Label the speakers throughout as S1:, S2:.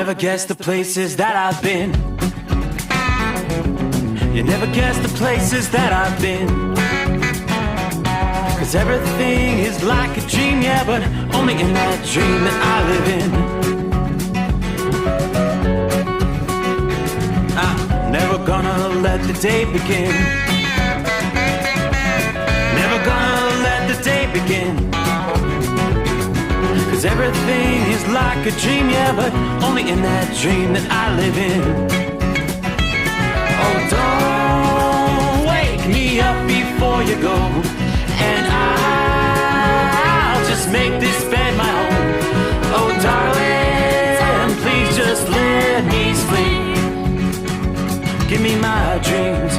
S1: never guess the places that I've been. You never guess the places that I've been. 'Cause everything is like a dream, yeah, but only in that dream that I live in. I'm never gonna let the day begin. Never gonna let the day begin. 'Cause everything is like a dream, yeah, but only in that dream that I live in. Oh, don't wake me up before you go, and I'll just make this bed my home. Oh, darling, please just let me sleep. Give me my dreams.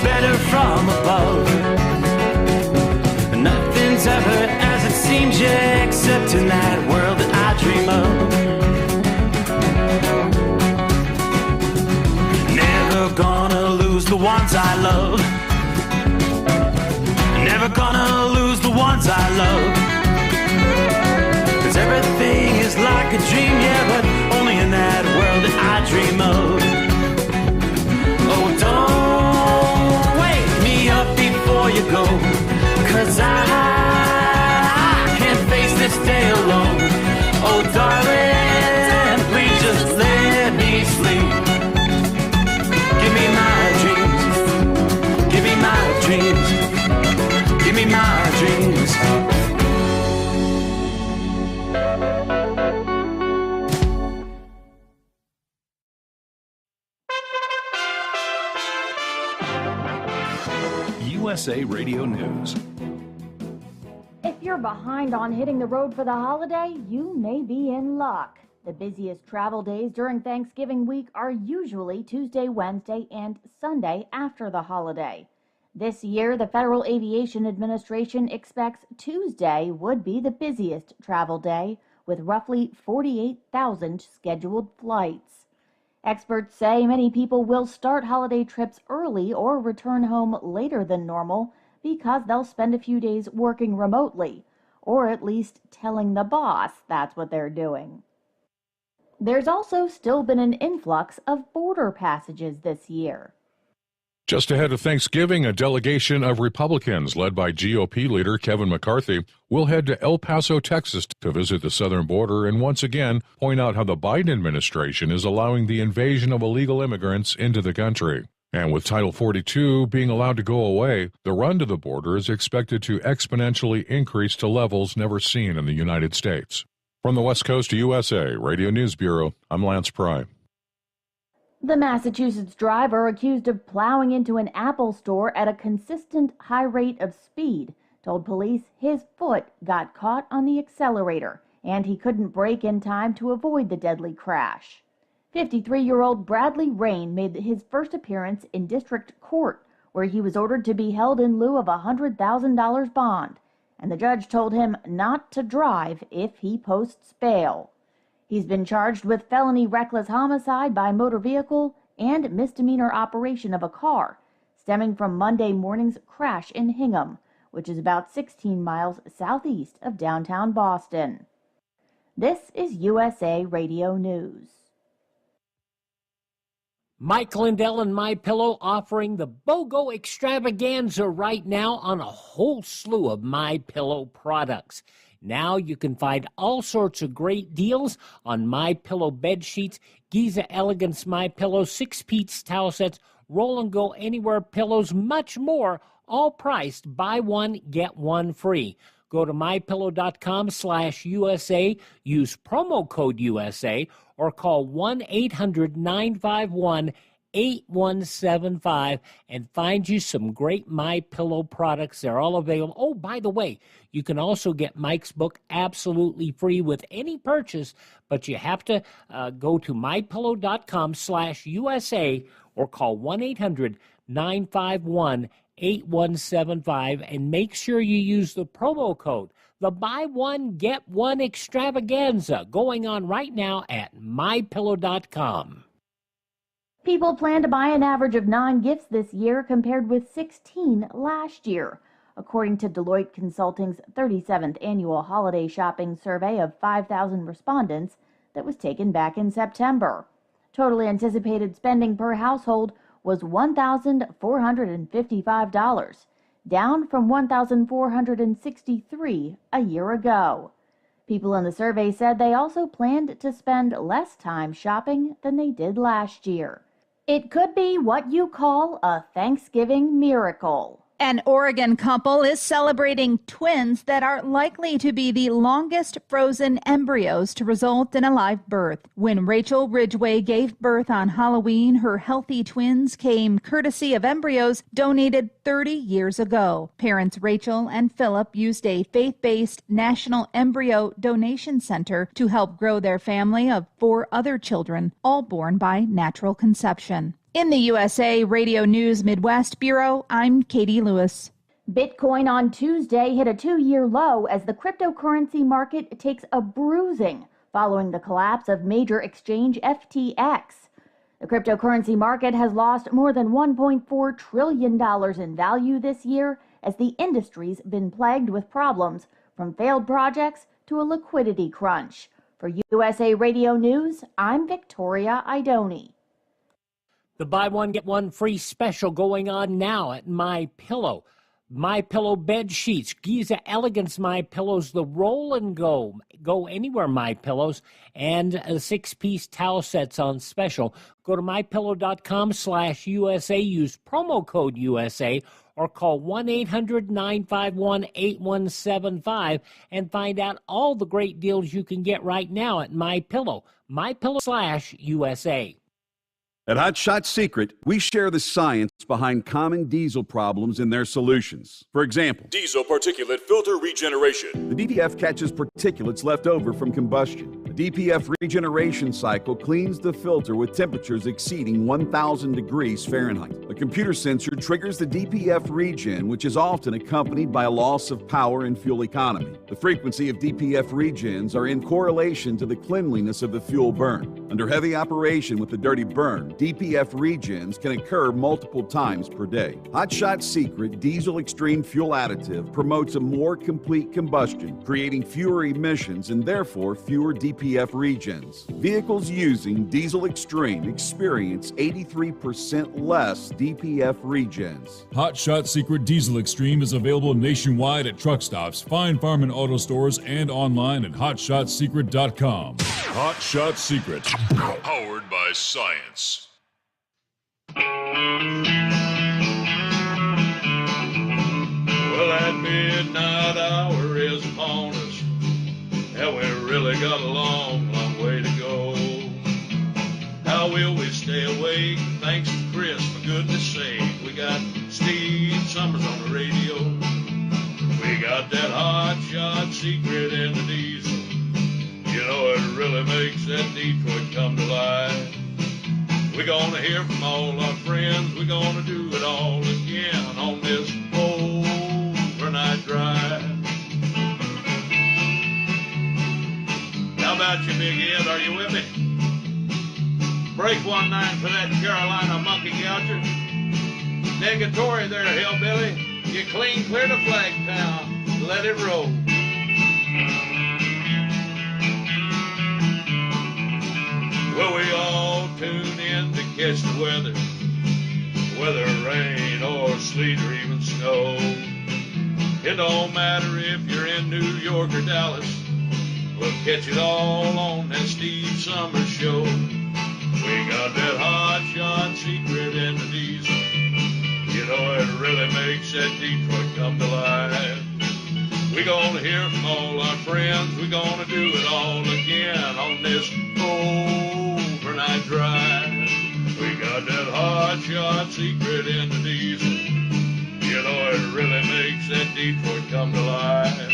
S1: Better from above. Nothing's ever as it seems, yeah, except in that world that I dream of. Never gonna lose the ones I love. Never gonna lose the ones I love. 'Cause everything is like a dream, yeah, but only in that world that I dream of. Oh, don't wake me up before you go, 'cause I can't face this day alone. Oh, darling, please just let me sleep. Give me my dreams. Give me my dreams. Give me my dreams.
S2: USA Radio News.
S3: If you're behind on hitting the road for the holiday, you may be in luck. The busiest travel days during Thanksgiving week are usually Tuesday, Wednesday, and Sunday after the holiday. This year, the Federal Aviation Administration expects Tuesday would be the busiest travel day, with roughly 48,000 scheduled flights. Experts say many people will start holiday trips early or return home later than normal because they'll spend a few days working remotely, or at least telling the boss that's what they're doing. There's also still been an influx of border passages this year.
S4: Just ahead of Thanksgiving, a delegation of Republicans led by GOP leader Kevin McCarthy will head to El Paso, Texas to visit the southern border and once again point out how the Biden administration is allowing the invasion of illegal immigrants into the country. And with Title 42 being allowed to go away, the run to the border is expected to exponentially increase to levels never seen in the United States. From the West Coast to USA Radio News Bureau, I'm Lance Pry.
S3: The Massachusetts driver accused of plowing into an Apple store at a consistent high rate of speed told police his foot got caught on the accelerator and he couldn't brake in time to avoid the deadly crash. 53-year-old Bradley Rain made his first appearance in district court, where he was ordered to be held in lieu of a $100,000 bond, and the judge told him not to drive if he posts bail. He's been charged with felony reckless homicide by motor vehicle and misdemeanor operation of a car, stemming from Monday morning's crash in Hingham, which is about 16 miles southeast of downtown Boston. This is USA Radio News.
S5: Mike Lindell and MyPillow offering the BOGO extravaganza right now on a whole slew of MyPillow products. Now you can find all sorts of great deals on MyPillow bed sheets, Giza Elegance MyPillow 6-piece towel sets, Roll and Go Anywhere pillows, much more, all priced buy one, get one free. Go to mypillow.com/USA, use promo code USA, or call 1-800-951-8175 and find you some great MyPillow products. They're all available. Oh, by the way, you can also get Mike's book absolutely free with any purchase, but you have to go to mypillow.com/USA or call 1-800-951-8175 and make sure you use the promo code. The buy one, get one extravaganza going on right now at mypillow.com.
S3: People plan to buy an average of 9 gifts this year compared with 16 last year, according to Deloitte Consulting's 37th annual holiday shopping survey of 5,000 respondents that was taken back in September. Total anticipated spending per household was $1,455, down from $1,463 a year ago. People in the survey said they also planned to spend less time shopping than they did last year. It could be what you call a Thanksgiving miracle.
S6: An Oregon couple is celebrating twins that are likely to be the longest frozen embryos to result in a live birth. When Rachel Ridgway gave birth on Halloween, her healthy twins came courtesy of embryos donated 30 years ago. Parents Rachel and Philip used a faith-based National Embryo Donation Center to help grow their family of 4 other children, all born by natural conception. In the USA Radio News Midwest Bureau, I'm Katie Lewis.
S3: Bitcoin on Tuesday hit a 2-year low as the cryptocurrency market takes a bruising following the collapse of major exchange FTX. The cryptocurrency market has lost more than $1.4 trillion in value this year as the industry's been plagued with problems from failed projects to a liquidity crunch. For USA Radio News, I'm Victoria Idoni.
S5: The buy one, get one free special going on now at MyPillow. MyPillow bed sheets, Giza Elegance MyPillows, the roll and go anywhere MyPillows, and 6-piece towel sets on special. Go to mypillow.com/USA, use promo code USA, or call 1-800-951-8175 and find out all the great deals you can get right now at MyPillow. MyPillow/USA.
S7: At Hot Shot Secret, we share the science behind common diesel problems and their solutions. For example,
S8: diesel particulate filter regeneration.
S7: The DPF catches particulates left over from combustion. The DPF regeneration cycle cleans the filter with temperatures exceeding 1,000 degrees Fahrenheit. A computer sensor triggers the DPF regen, which is often accompanied by a loss of power and fuel economy. The frequency of DPF regens are in correlation to the cleanliness of the fuel burn. Under heavy operation with the dirty burn, DPF regens can occur multiple times per day. Hot Shot Secret Diesel Extreme Fuel Additive promotes a more complete combustion, creating fewer emissions and therefore fewer DPF regens. Vehicles using Diesel Extreme experience 83% less DPF regens.
S9: Hot Shot Secret Diesel Extreme is available nationwide at truck stops, fine farm and auto stores, and online at hotshotsecret.com.
S2: Hot Shot Secret, powered by science.
S10: Well, that midnight hour is upon us, and we really got a long, long way to go. How will we stay awake? Thanks to Chris, for goodness sake. We got Steve Sommers on the radio. We got that Hot Shot Secret in the diesel. You know, it really makes that Detroit come to life. We're gonna hear from all our friends. We're gonna do it all again on this overnight drive. How about you, Big Ed? Are you with me? Break 1-9 for that Carolina monkey gouger. Negatory there, hillbilly. You clean clear to Flagtown. Let it roll. Well, we all tune in to catch the weather, whether rain or sleet or even snow. It don't matter if you're in New York or Dallas, we'll catch it all on that Steve Sommers show. We got that Hot Shot Secret in the diesel. You know, it really makes that Detroit come to life. We gonna hear from all our friends. We're gonna do it all again on this overnight drive. We got that hot shot secret in the diesel. You know it really makes that Detroit come to life.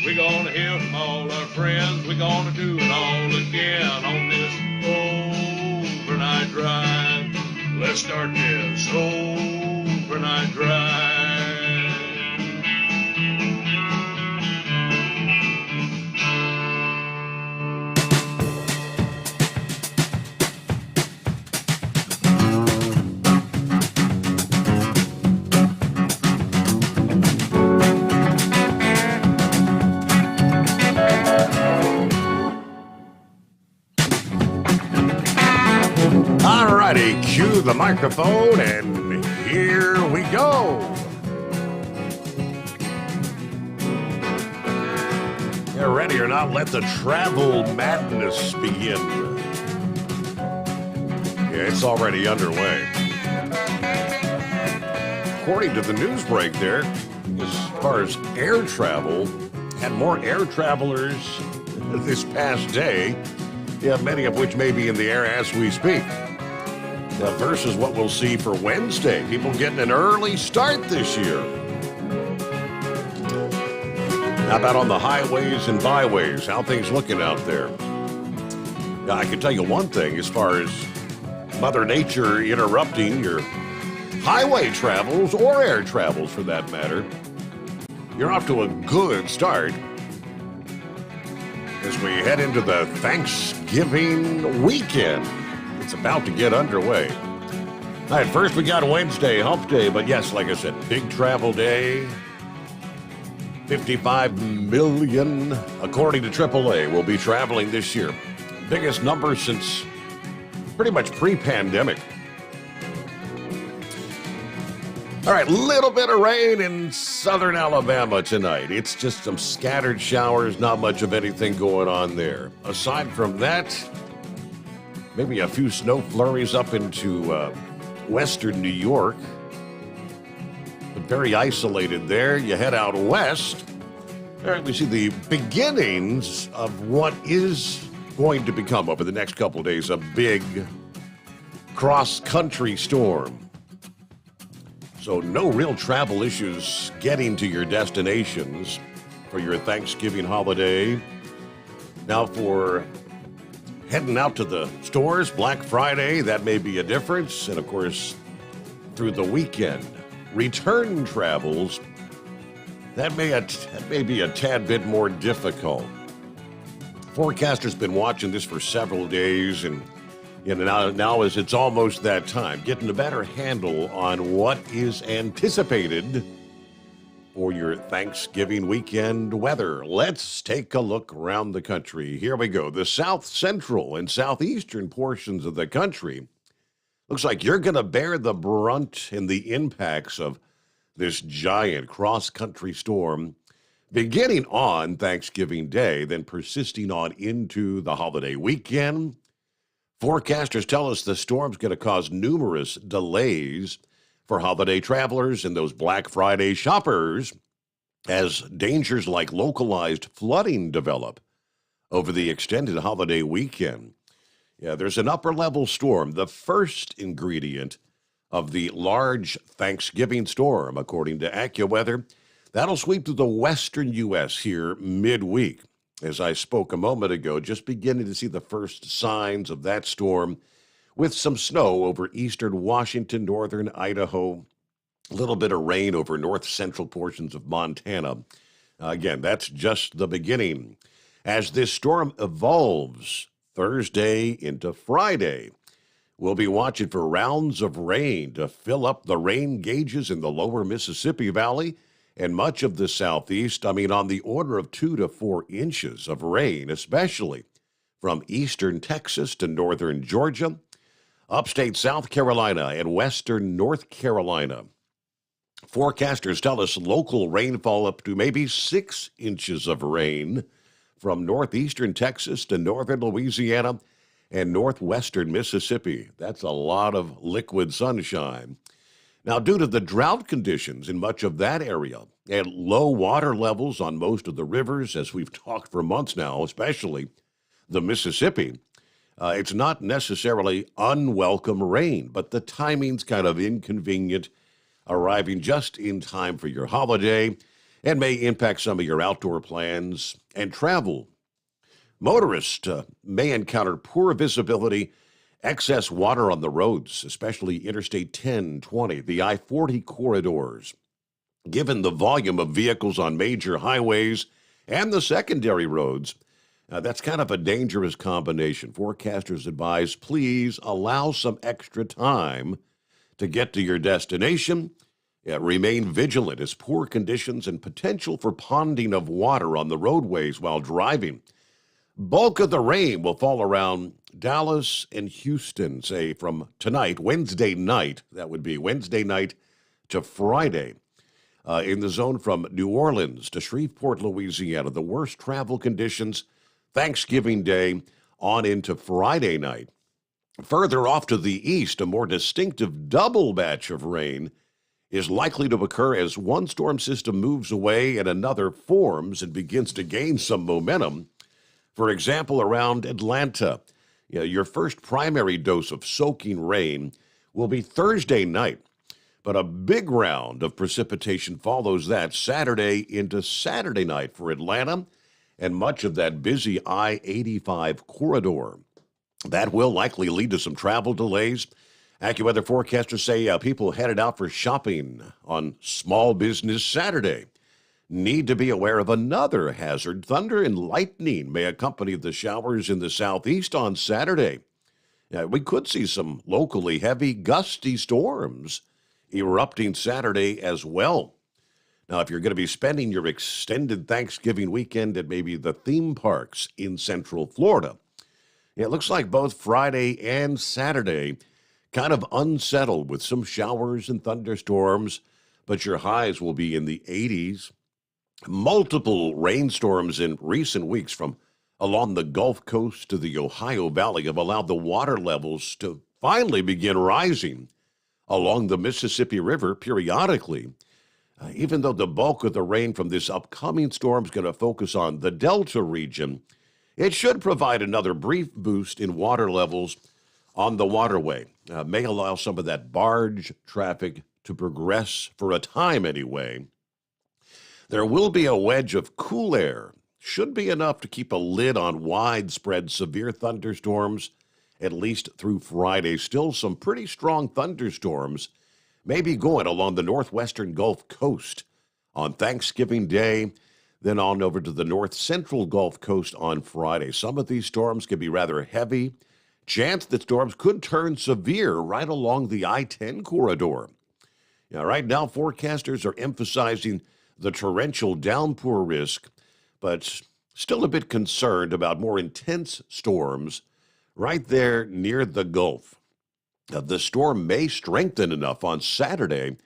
S10: We're gonna hear from all our friends. We're gonna do it all again on this overnight drive. Let's start this overnight drive.
S11: Alrighty, cue the microphone, and here we go. Get ready or not, let the travel madness begin. Yeah, it's already underway. According to the news break there, as far as air travel, had more air travelers this past day, yeah, many of which may be in the air as we speak. Now, versus what we'll see for Wednesday. People getting an early start this year. How about on the highways and byways? How things looking out there? Now, I can tell you one thing as far as Mother Nature interrupting your highway travels or air travels for that matter. You're off to a good start as we head into the Thanksgiving weekend. It's about to get underway. All right, first we got Wednesday, hump day, but yes, like I said, big travel day. 55 million, according to AAA, will be traveling this year. Biggest number since pretty much pre-pandemic. All right, little bit of rain in southern Alabama tonight. It's just some scattered showers, not much of anything going on there. Aside from that, maybe a few snow flurries up into western New York. But very isolated there. You head out west. All right, we see the beginnings of what is going to become over the next couple of days a big cross-country storm. So no real travel issues getting to your destinations for your Thanksgiving holiday. Now for heading out to the stores, Black Friday, that may be a difference. And of course, through the weekend, return travels, that may be a tad bit more difficult. Forecasters been watching this for several days, and now as it's almost that time, getting a better handle on what is anticipated for your Thanksgiving weekend weather. Let's take a look around the country. Here we go. The south central and southeastern portions of the country looks like you're going to bear the brunt and the impacts of this giant cross-country storm beginning on Thanksgiving Day, then persisting on into the holiday weekend. Forecasters tell us the storm's going to cause numerous delays for holiday travelers and those Black Friday shoppers as dangers like localized flooding develop over the extended holiday weekend. Yeah, there's an upper-level storm, the first ingredient of the large Thanksgiving storm, according to AccuWeather. That'll sweep through the western U.S. here midweek. As I spoke a moment ago, just beginning to see the first signs of that storm with some snow over eastern Washington, northern Idaho, a little bit of rain over north-central portions of Montana. Again, that's just the beginning. As this storm evolves Thursday into Friday, we'll be watching for rounds of rain to fill up the rain gauges in the lower Mississippi Valley and much of the southeast. I mean, on the order of 2 to 4 inches of rain, especially from eastern Texas to northern Georgia, upstate South Carolina, and western North Carolina. Forecasters tell us local rainfall up to maybe 6 inches of rain from northeastern Texas to northern Louisiana and northwestern Mississippi. That's a lot of liquid sunshine. Now, due to the drought conditions in much of that area and low water levels on most of the rivers, as we've talked for months now, especially the Mississippi, it's not necessarily unwelcome rain, but the timing's kind of inconvenient, arriving just in time for your holiday and may impact some of your outdoor plans and travel. Motorists may encounter poor visibility, excess water on the roads, especially Interstate 10, 20, the I-40 corridors. Given the volume of vehicles on major highways and the secondary roads, that's kind of a dangerous combination. Forecasters advise please allow some extra time to get to your destination. Remain vigilant as poor conditions and potential for ponding of water on the roadways while driving. Bulk of the rain will fall around Dallas and Houston, say from tonight, Wednesday night. That would be Wednesday night to Friday. In the zone from New Orleans to Shreveport, Louisiana, the worst travel conditions Thanksgiving Day on into Friday night. Further off to the east, a more distinctive double batch of rain is likely to occur as one storm system moves away and another forms and begins to gain some momentum. For example, around Atlanta, your first primary dose of soaking rain will be Thursday night, but a big round of precipitation follows that Saturday into Saturday night for Atlanta and much of that busy I-85 corridor. That will likely lead to some travel delays. AccuWeather forecasters say people headed out for shopping on Small Business Saturday need to be aware of another hazard. Thunder and lightning may accompany the showers in the southeast on Saturday. We could see some locally heavy, gusty storms erupting Saturday as well. Now, if you're going to be spending your extended Thanksgiving weekend at maybe the theme parks in Central Florida, it looks like both Friday and Saturday kind of unsettled with some showers and thunderstorms, but your highs will be in the 80s. Multiple rainstorms in recent weeks from along the Gulf Coast to the Ohio Valley have allowed the water levels to finally begin rising along the Mississippi River periodically. Even though the bulk of the rain from this upcoming storm is going to focus on the Delta region, it should provide another brief boost in water levels on the waterway. May allow some of that barge traffic to progress for a time anyway. There will be a wedge of cool air. Should be enough to keep a lid on widespread severe thunderstorms, at least through Friday. Still some pretty strong thunderstorms may be going along the northwestern Gulf Coast on Thanksgiving Day, then on over to the north central Gulf Coast on Friday. Some of these storms can be rather heavy. Chance that storms could turn severe right along the I-10 corridor. Now, right now, forecasters are emphasizing the torrential downpour risk, but still a bit concerned about more intense storms right there near the Gulf. The storm may strengthen enough on Saturday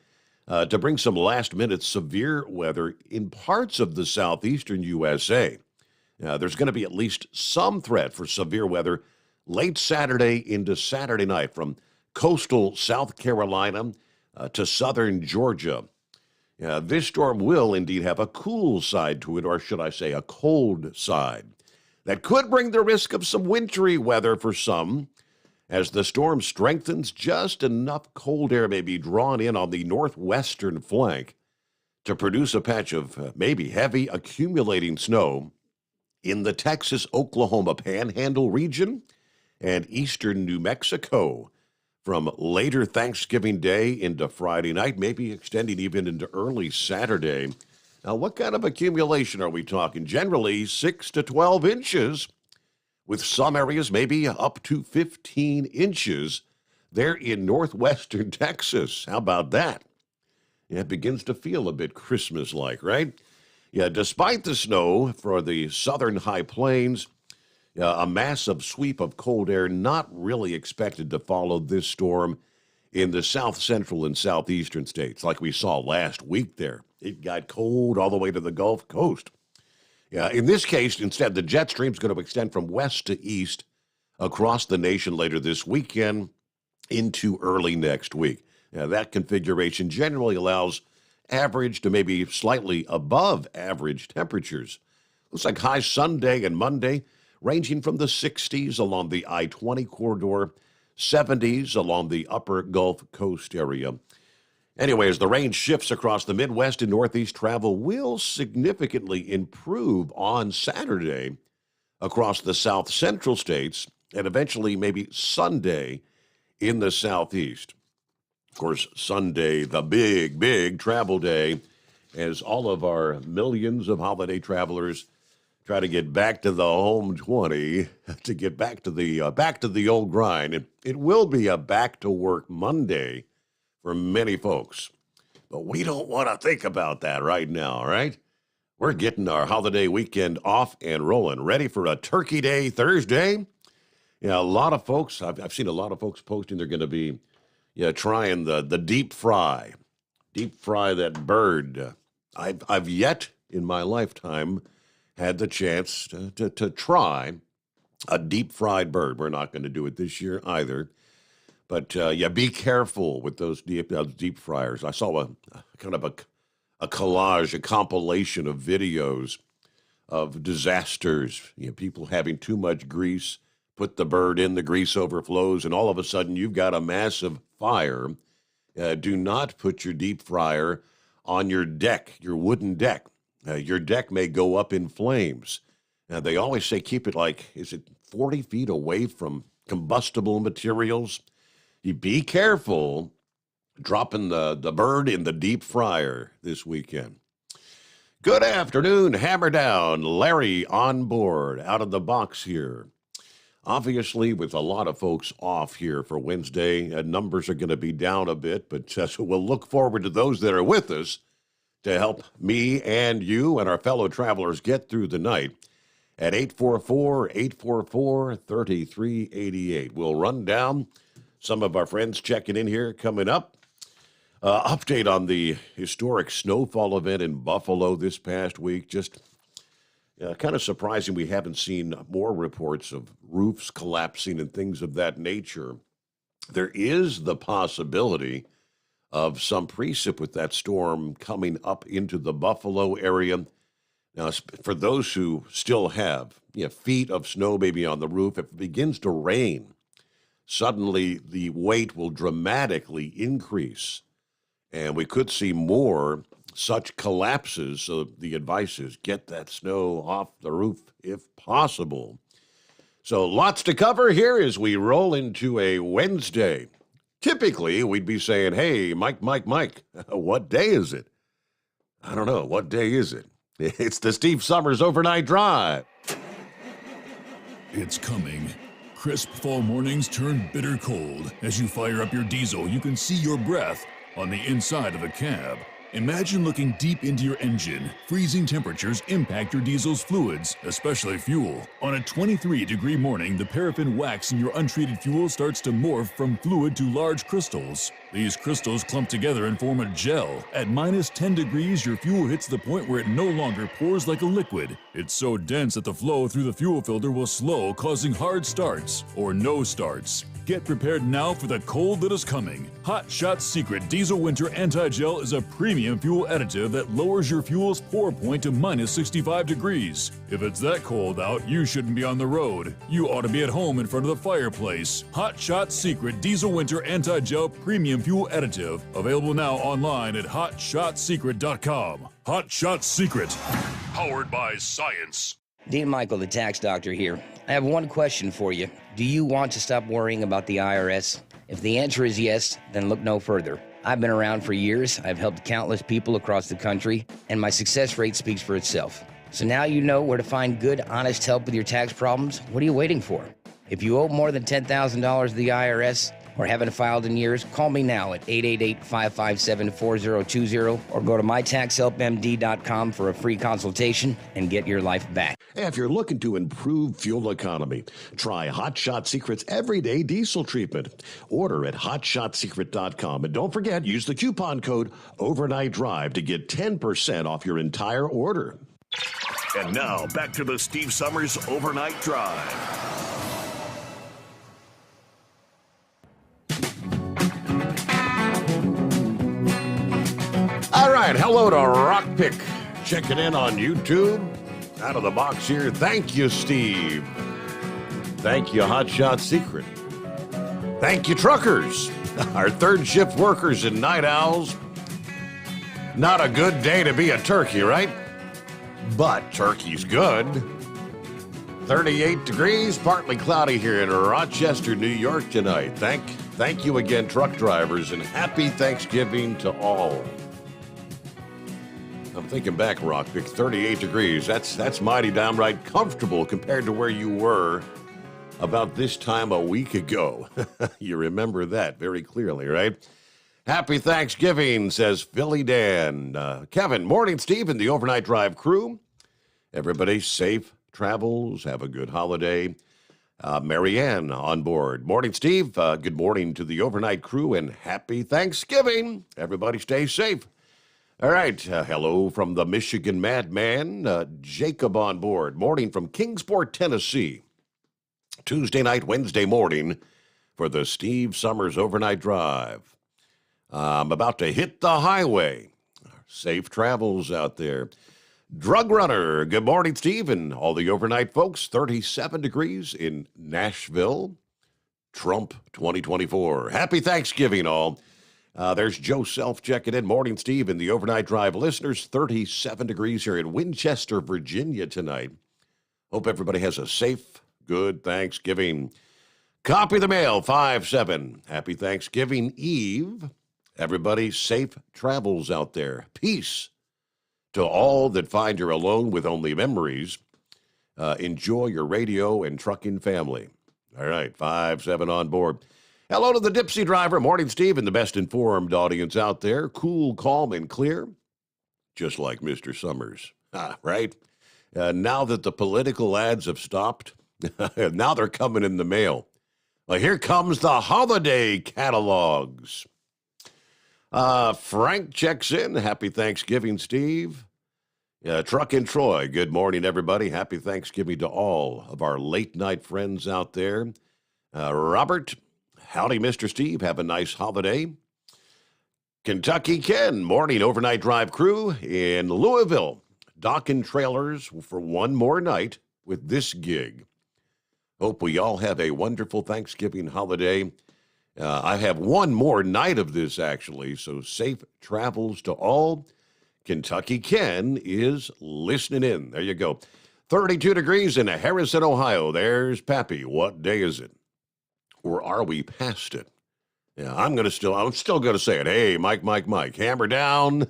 S11: to bring some last-minute severe weather in parts of the southeastern USA. There's going to be at least some threat for severe weather late Saturday into Saturday night from coastal South Carolina to southern Georgia. This storm will indeed have a cool side to it, or should I say a cold side. That could bring the risk of some wintry weather for some. As the storm strengthens, just enough cold air may be drawn in on the northwestern flank to produce a patch of maybe heavy accumulating snow in the Texas-Oklahoma Panhandle region and eastern New Mexico from later Thanksgiving Day into Friday night, maybe extending even into early Saturday. Now, what kind of accumulation are we talking? Generally, 6 to 12 inches, with some areas maybe up to 15 inches there in northwestern Texas. How about that? It begins to feel a bit Christmas-like, right? Despite the snow for the southern high plains, a massive sweep of cold air not really expected to follow this storm in the south central and southeastern states like we saw last week there. It got cold all the way to the Gulf Coast. In this case, instead, the jet stream is going to extend from west to east across the nation later this weekend into early next week. That configuration generally allows average to maybe slightly above average temperatures. Looks like high Sunday and Monday, ranging from the 60s along the I-20 corridor, 70s along the upper Gulf Coast area. Anyway, as the range shifts across the Midwest and Northeast, travel will significantly improve on Saturday across the South Central states and eventually maybe Sunday in the Southeast. Of course, Sunday, the big travel day, as all of our millions of holiday travelers try to get back to the home 20, to get back to the old grind. It will be a back-to-work Monday for many folks. But we don't want to think about that right now, right? We're getting our holiday weekend off and rolling, ready for a Turkey Day Thursday. A lot of folks, I've seen a lot of folks posting they're going to be trying the deep fry that bird. I've yet in my lifetime had the chance to try a deep fried bird. We're not going to do it this year either. But be careful with those deep fryers. I saw a kind of a collage, a compilation of videos of disasters. People having too much grease, put the bird in, the grease overflows, and all of a sudden you've got a massive fire. Do not put your deep fryer on your deck, your wooden deck. Your deck may go up in flames. They always say keep it 40 feet away from combustible materials? You be careful dropping the bird in the deep fryer this weekend. Good afternoon, Hammer Down. Larry on board, out of the box here. Obviously, with a lot of folks off here for Wednesday, numbers are going to be down a bit, but so we'll look forward to those that are with us to help me and you and our fellow travelers get through the night at 844-844-3388. We'll run down some of our friends checking in here coming up. Update on the historic snowfall event in Buffalo this past week. Just kind of surprising we haven't seen more reports of roofs collapsing and things of that nature. There is the possibility of some precip with that storm coming up into the Buffalo area. Now, for those who still have feet of snow maybe on the roof, if it begins to rain, suddenly the weight will dramatically increase, and we could see more such collapses. So the advice is get that snow off the roof if possible. So lots to cover here as we roll into a Wednesday. Typically, we'd be saying, hey, Mike, what day is it? I don't know. What day is it? It's the Steve Sommers Overnight Drive.
S9: It's coming. Crisp fall mornings turn bitter cold. As you fire up your diesel, you can see your breath on the inside of the cab. Imagine looking deep into your engine. Freezing temperatures impact your diesel's fluids, especially fuel. On a 23-degree morning, the paraffin wax in your untreated fuel starts to morph from fluid to large crystals. These crystals clump together and form a gel. At minus 10 degrees, your fuel hits the point where it no longer pours like a liquid. It's so dense that the flow through the fuel filter will slow, causing hard starts or no starts. Get prepared now for the cold that is coming. Hot Shot's Secret Diesel Winter Anti-Gel is a premium fuel additive that lowers your fuel's pour point to minus 65 degrees. If it's that cold out, you shouldn't be on the road. You ought to be at home in front of the fireplace. Hot Shot's Secret Diesel Winter Anti-Gel Premium Fuel Additive. Available now online at HotShotSecret.com. Hot Shot Secret.
S2: Powered by science.
S12: Dean Michael, the tax doctor here. I have one question for you. Do you want to stop worrying about the IRS? If the answer is yes, then look no further. I've been around for years, I've helped countless people across the country, and my success rate speaks for itself. So now you know where to find good, honest help with your tax problems. What are you waiting for? If you owe more than $10,000 to the IRS or haven't filed in years, call me now at 888-557-4020 or go to mytaxhelpmd.com for a free consultation and get your life back.
S11: If you're looking to improve fuel economy, try Hot Shot Secret's Everyday Diesel Treatment. Order at hotshotsecret.com. And don't forget, use the coupon code Overnight Drive to get 10% off your entire order.
S2: And now, back to the Steve Sommers Overnight Drive.
S11: All right, hello to Rockpick. Checking in on YouTube. Out of the box here. Thank you, Steve. Thank you, Hotshot Secret. Thank you, truckers. Our third shift workers and night owls. Not a good day to be a turkey, right? But turkey's good. 38 degrees, partly cloudy here in Rochester, New York tonight. Thank you again, truck drivers, and happy Thanksgiving to all. I'm thinking back, Rockpick, 38 degrees. That's mighty downright comfortable compared to where you were about this time a week ago. You remember that very clearly, right? Happy Thanksgiving, says Philly Dan. Kevin, morning, Steve, and the overnight drive crew. Everybody safe travels. Have a good holiday. Marianne on board. Morning, Steve. Good morning to the overnight crew, and happy Thanksgiving. Everybody stay safe. All right, hello from the Michigan Madman, Jacob on board. Morning from Kingsport, Tennessee. Tuesday night, Wednesday morning for the Steve Sommers Overnight Drive. I'm about to hit the highway. Safe travels out there. Drug Runner, good morning, Steve, and all the overnight folks. 37 degrees in Nashville. Trump 2024. Happy Thanksgiving, all. There's Joe Self checking in. Morning, Steve, and the overnight drive listeners. 37 degrees here in Winchester, Virginia tonight. Hope everybody has a safe, good Thanksgiving. Copy the mail, 5-7. Happy Thanksgiving Eve. Everybody safe travels out there. Peace to all that find you're alone with only memories. Enjoy your radio and trucking family. All right, 5-7 on board. Hello to the Dipsy driver. Morning, Steve, and the best informed audience out there. Cool, calm, and clear, just like Mr. Sommers. Right? Now that the political ads have stopped, now they're coming in the mail. Well, here comes the holiday catalogs. Frank checks in. Happy Thanksgiving, Steve. Truck in Troy. Good morning, everybody. Happy Thanksgiving to all of our late night friends out there. Robert. Howdy, Mr. Steve. Have a nice holiday. Kentucky Ken, morning overnight drive crew in Louisville. Docking trailers for one more night with this gig. Hope we all have a wonderful Thanksgiving holiday. I have one more night of this, actually, so safe travels to all. Kentucky Ken is listening in. There you go. 32 degrees in Harrison, Ohio. There's Pappy. What day is it? Or are we past it? Yeah, I'm still going to say it. Hey, Mike, hammer down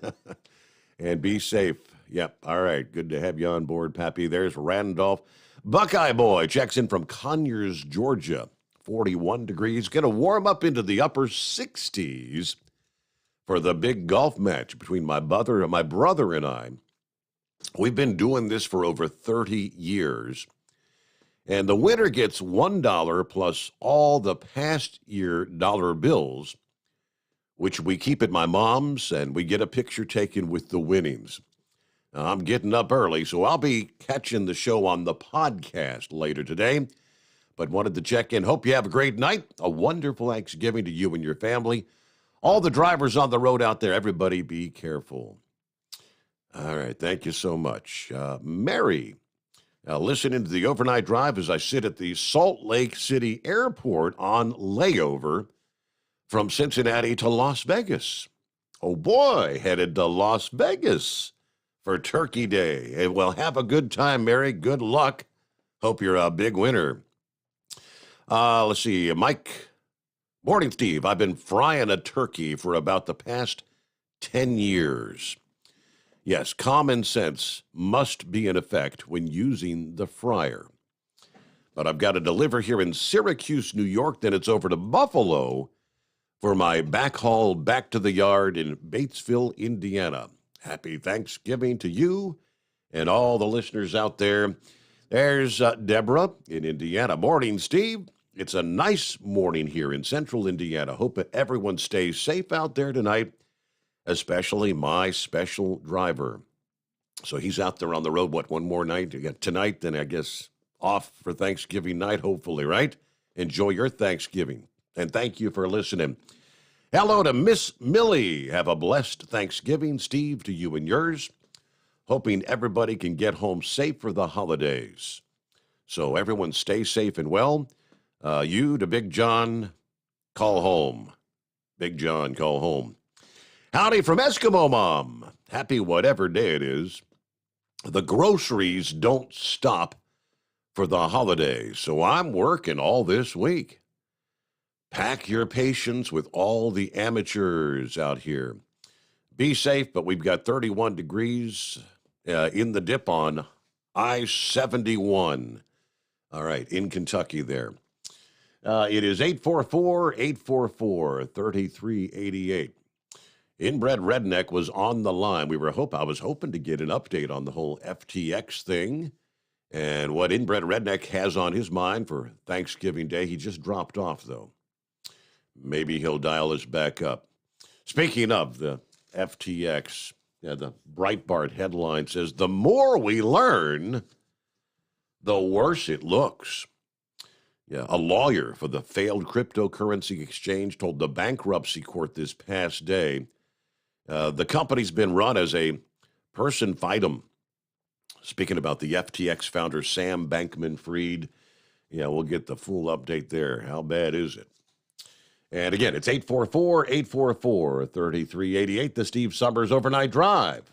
S11: and be safe. Yep. All right. Good to have you on board, Pappy. There's Randolph. Buckeye Boy checks in from Conyers, Georgia. 41 degrees. Going to warm up into the upper 60s for the big golf match between my brother and I. We've been doing this for over 30 years. And the winner gets $1 plus all the past year dollar bills, which we keep at my mom's, and we get a picture taken with the winnings. Now, I'm getting up early, so I'll be catching the show on the podcast later today. But wanted to check in. Hope you have a great night. A wonderful Thanksgiving to you and your family. All the drivers on the road out there, everybody be careful. All right, thank you so much. Mary. Listening to the overnight drive as I sit at the Salt Lake City Airport on layover from Cincinnati to Las Vegas. Oh boy, headed to Las Vegas for Turkey Day. Well, have a good time, Mary. Good luck. Hope you're a big winner. Let's see, Mike. Morning, Steve. I've been frying a turkey for about the past 10 years. Yes, common sense must be in effect when using the fryer. But I've got to deliver here in Syracuse, New York, then it's over to Buffalo for my backhaul back to the yard in Batesville, Indiana. Happy Thanksgiving to you and all the listeners out there. There's Deborah in Indiana. Morning, Steve. It's a nice morning here in central Indiana. Hope that everyone stays safe out there tonight, especially my special driver. So he's out there on the road, one more night? Tonight, then I guess off for Thanksgiving night, hopefully, right? Enjoy your Thanksgiving. And thank you for listening. Hello to Miss Millie. Have a blessed Thanksgiving, Steve, to you and yours. Hoping everybody can get home safe for the holidays. So everyone stay safe and well. You to Big John, call home. Big John, call home. Howdy from Eskimo Mom. Happy whatever day it is. The groceries don't stop for the holidays, so I'm working all this week. Pack your patience with all the amateurs out here. Be safe, but we've got 31 degrees in the dip on I-71. All right, in Kentucky there. It is 844-844-3388. Inbred Redneck was on the line. I was hoping to get an update on the whole FTX thing and what Inbred Redneck has on his mind for Thanksgiving Day. He just dropped off, though. Maybe he'll dial us back up. Speaking of the FTX, the Breitbart headline says, the more we learn, the worse it looks. Yeah, a lawyer for the failed cryptocurrency exchange told the bankruptcy court this past day the company's been run as a person fight-em. Speaking about the FTX founder, Sam Bankman-Fried, we'll get the full update there. How bad is it? And again, it's 844-844-3388, the Steve Sommers Overnight Drive.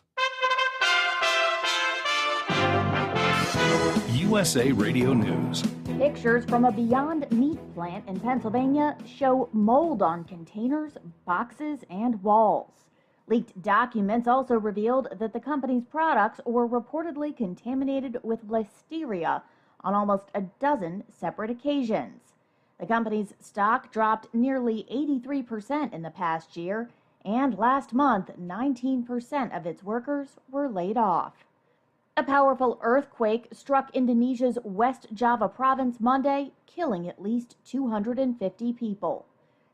S2: USA Radio News.
S3: Pictures from a Beyond Meat plant in Pennsylvania show mold on containers, boxes, and walls. Leaked documents also revealed that the company's products were reportedly contaminated with listeria on almost a dozen separate occasions. The company's stock dropped nearly 83% in the past year, and last month, 19% of its workers were laid off. A powerful earthquake struck Indonesia's West Java province Monday, killing at least 250 people.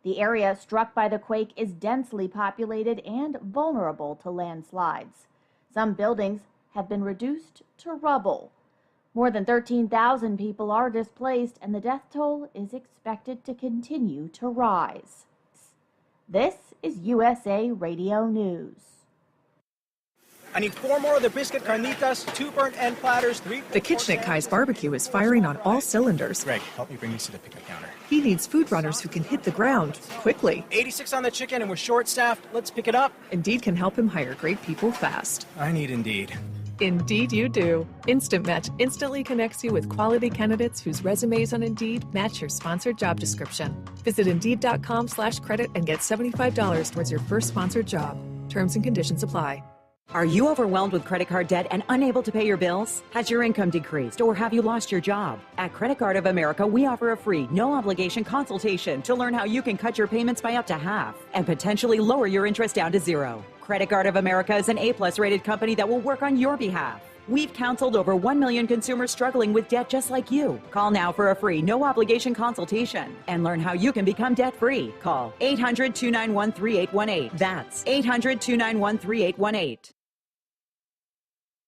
S3: The area struck by the quake is densely populated and vulnerable to landslides. Some buildings have been reduced to rubble. More than 13,000 people are displaced, and the death toll is expected to continue to rise. This is USA Radio News.
S13: I need 4 more of the biscuit carnitas, 2 burnt end platters, 3...
S14: The kitchen at Kai's Barbecue is firing on all cylinders.
S13: Greg, help me bring these to the pickup counter.
S14: He needs food runners who can hit the ground quickly.
S13: 86 on the chicken and we're short-staffed. Let's pick it up.
S14: Indeed can help him hire great people fast.
S13: I need Indeed.
S14: Indeed you do. Instant Match instantly connects you with quality candidates whose resumes on Indeed match your sponsored job description. Visit Indeed.com/credit and get $75 towards your first sponsored job. Terms and conditions apply.
S15: Are you overwhelmed with credit card debt and unable to pay your bills? Has your income decreased or have you lost your job? At Credit Card of America, we offer a free, no-obligation consultation to learn how you can cut your payments by up to half and potentially lower your interest down to zero. Credit Card of America is an A+ rated company that will work on your behalf. We've counseled over 1 million consumers struggling with debt just like you. Call now for a free, no-obligation consultation and learn how you can become debt-free. Call 800-291-3818. That's 800-291-3818.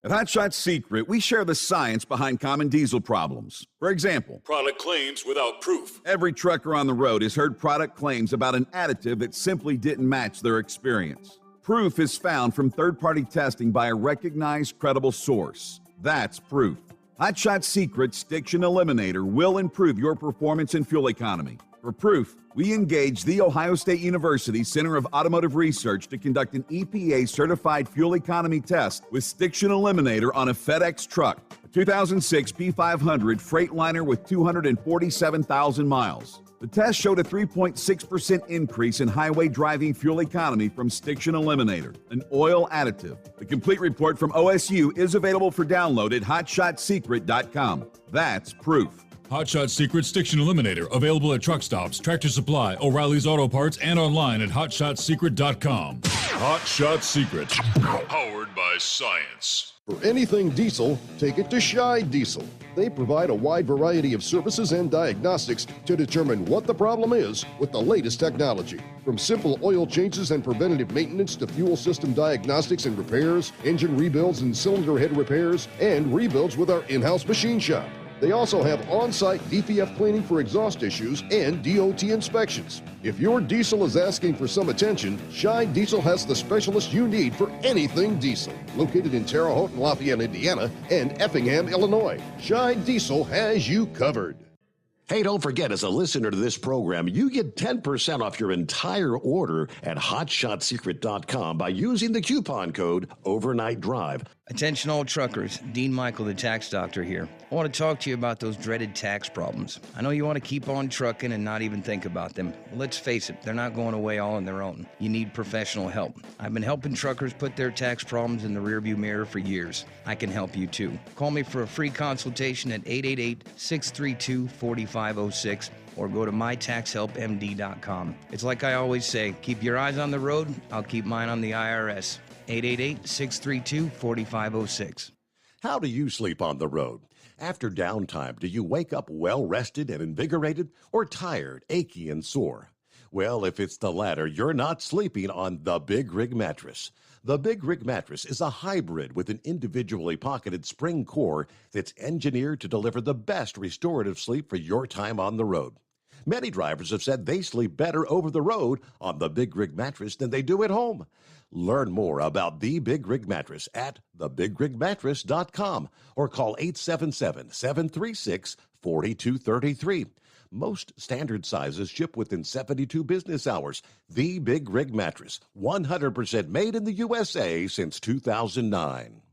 S7: At Hot Shot Secret, we share the science behind common diesel problems. For example,
S8: product claims without proof.
S7: Every trucker on the road has heard product claims about an additive that simply didn't match their experience. Proof is found from third-party testing by a recognized, credible source. That's proof. Hot Shot Secret's Stiction Eliminator will improve your performance and fuel economy. For proof, we engaged the Ohio State University Center of Automotive Research to conduct an EPA-certified fuel economy test with Stiction Eliminator on a FedEx truck, a 2006 P500 Freightliner with 247,000 miles. The test showed a 3.6% increase in highway driving fuel economy from Stiction Eliminator, an oil additive. The complete report from OSU is available for download at hotshotsecret.com. That's proof.
S9: Hot Shot Secret Stiction Eliminator, available at truck stops, Tractor Supply, O'Reilly's Auto Parts, and online at hotshotsecret.com. Hot Shot Secret, powered by science.
S16: For anything diesel, take it to Shy Diesel. They provide a wide variety of services and diagnostics to determine what the problem is with the latest technology. From simple oil changes and preventative maintenance to fuel system diagnostics and repairs, engine rebuilds and cylinder head repairs, and rebuilds with our in-house machine shop. They also have on-site DPF cleaning for exhaust issues and DOT inspections. If your diesel is asking for some attention, Shine Diesel has the specialist you need for anything diesel. Located in Terre Haute and Lafayette, Indiana, and Effingham, Illinois, Shine Diesel has you covered.
S11: Hey, don't forget, as a listener to this program, you get 10% off your entire order at hotshotsecret.com by using the coupon code Overnight Drive.
S12: Attention all truckers, Dean Michael, the tax doctor here. I want to talk to you about those dreaded tax problems. I know you want to keep on trucking and not even think about them. Well, let's face it, they're not going away all on their own. You need professional help. I've been helping truckers put their tax problems in the rearview mirror for years. I can help you too. Call me for a free consultation at 888-632-4506 or go to mytaxhelpmd.com. It's like I always say, keep your eyes on the road, I'll keep mine on the IRS. 888-632-4506.
S11: How do you sleep on the road? After downtime, do you wake up well-rested and invigorated or tired, achy, and sore? Well, if it's the latter, you're not sleeping on the Big Rig Mattress. The Big Rig Mattress is a hybrid with an individually pocketed spring core that's engineered to deliver the best restorative sleep for your time on the road. Many drivers have said they sleep better over the road on the Big Rig Mattress than they do at home. Learn more about the Big Rig Mattress at thebigrigmattress.com or call 877-736-4233. Most standard sizes ship within 72 business hours. The Big Rig Mattress, 100% made in the USA since 2009.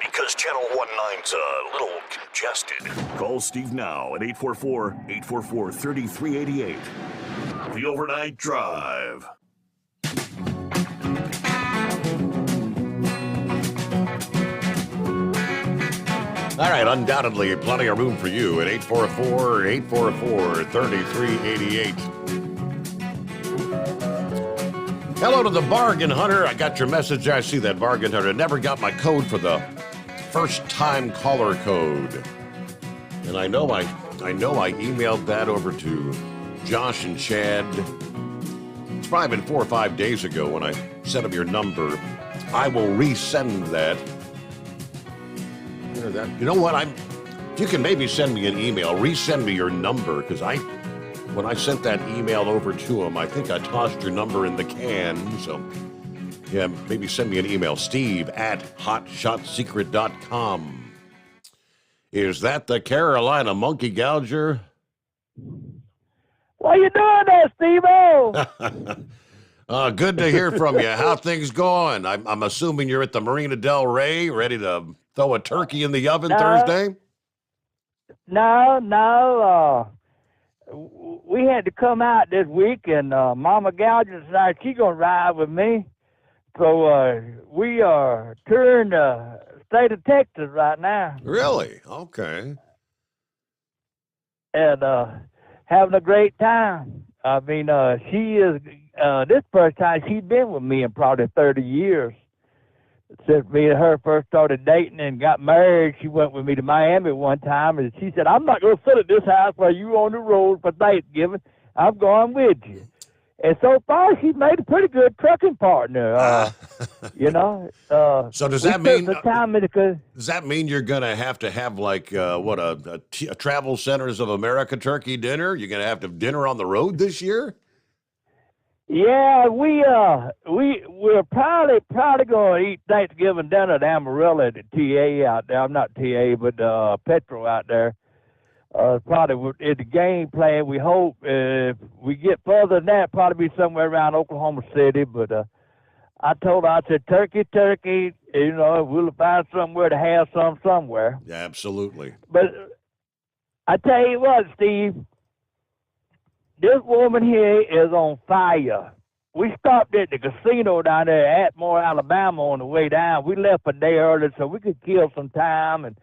S2: Because Channel 19's a little congested. Call Steve now at 844-844-3388. The Overnight Drive.
S11: All right, undoubtedly plenty of room for you at 844-844-3388. Hello to the Bargain Hunter. I got your message. I see that, Bargain Hunter. Never got my code for the first-time caller code. And I know I emailed that over to Josh and Chad. It's probably been 4 or 5 days ago when I sent them your number. I will resend that. You know what? If you can maybe send me an email, resend me your number, because when I sent that email over to him, I think I tossed your number in the can. So, yeah, maybe send me an email, steve@hotshotsecret.com. Is that the Carolina Monkey Gouger?
S17: What you doing there, Steve-O?
S11: Good to hear from you. How things going? I'm assuming you're at the Marina Del Rey, ready to throw a turkey in the oven Thursday?
S17: No. We had to come out this week, and Mama Gouger decided she's going to ride with me. So we are touring the state of Texas right now.
S11: Really? Okay.
S17: And having a great time. I mean, she is, this first time she's been with me in probably 30 years. Since me and her first started dating and got married, she went with me to Miami one time, and she said, I'm not going to sit at this house while you on the road for Thanksgiving. I'm going with you. And so far, she's made a pretty good trucking partner, you know.
S11: So does that mean you're going to have like, a Travel Centers of America turkey dinner? You're going to have dinner on the road this year?
S17: Yeah, we're probably going to eat Thanksgiving dinner at Amarillo at the TA out there. I'm not TA, but Petro out there. Probably in the game plan. We hope if we get further than that, probably be somewhere around Oklahoma City. But I told her, I said, turkey, you know, we'll find somewhere to have some somewhere.
S11: Yeah, absolutely.
S17: But I tell you what, Steve, this woman here is on fire. We stopped at the casino down there at Atmore, Alabama on the way down. We left a day early so we could kill some time and,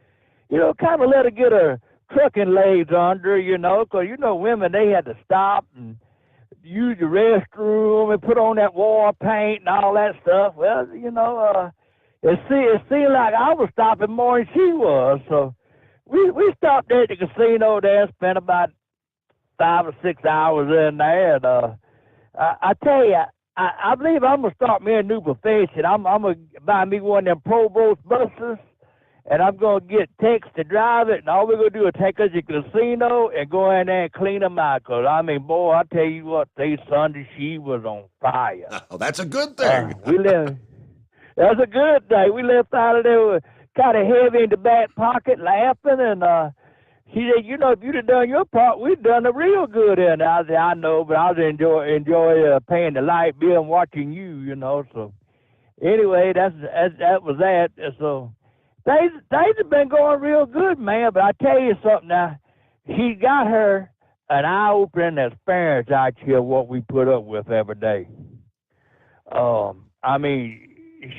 S17: you know, kind of let her get her trucking legs under, you know, because, you know, women, they had to stop and use the restroom and put on that war paint and all that stuff. Well, you know, it seemed like I was stopping more than she was. So we stopped at the casino there, spent about 5 or 6 hours in there. And I tell you, I believe I'm going to start me a new profession. I'm going to buy me one of them Provost buses, and I'm going to get Tex to drive it, and all we're going to do is take us to the casino and go in there and clean them out. Because, I mean, boy, I tell you what, Sunday, she was on fire.
S11: Oh, that's a good thing.
S17: That's a good thing. We left out of there kind of heavy in the back pocket laughing, and she said, you know, if you'd have done your part, we'd done it real good. And I said, I know, but I was enjoy paying the light bill and watching you, you know. So anyway, that was that. So things have been going real good, man. But I tell you something now, she got her an eye-opening experience out here, what we put up with every day. I mean,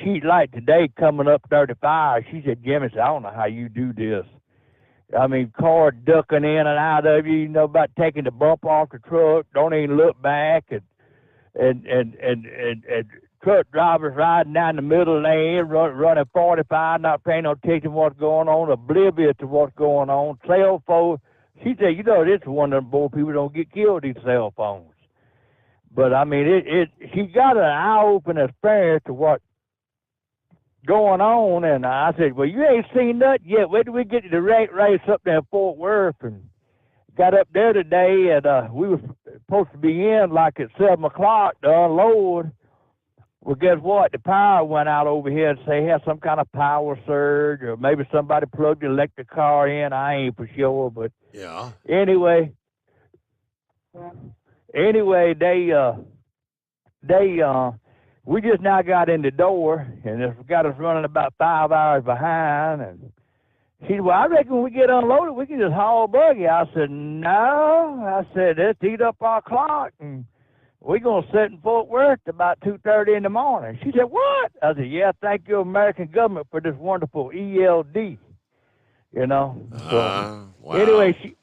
S17: she, like today, coming up 35, she said, Jimmy, I don't know how you do this. I mean, car ducking in and out of you, you know, about taking the bump off the truck, don't even look back, and truck drivers riding down the middle lane, running 45, not paying no attention to what's going on, oblivious to what's going on, cell phone. She said, you know, this is one of them boy people don't get killed with these cell phones. But, I mean, she got an eye-opening experience to what's going on, and I said, well, you ain't seen nothing yet. Where did we get to the race up there in Fort Worth? And got up there today, and we were supposed to be in like at 7 o'clock to unload. Well, guess what? The power went out over here and say had some kind of power surge, or maybe somebody plugged the electric car in. I ain't for sure, but
S11: yeah.
S17: Anyway, we just now got in the door, and it's got us running about 5 hours behind. And she said, well, I reckon when we get unloaded, we can just haul buggy. I said, no. I said, let's eat up our clock, and we're going to sit in Fort Worth about 2:30 in the morning. She said, what? I said, yeah, thank you, American government, for this wonderful ELD, you know.
S11: Wow.
S17: Anyway,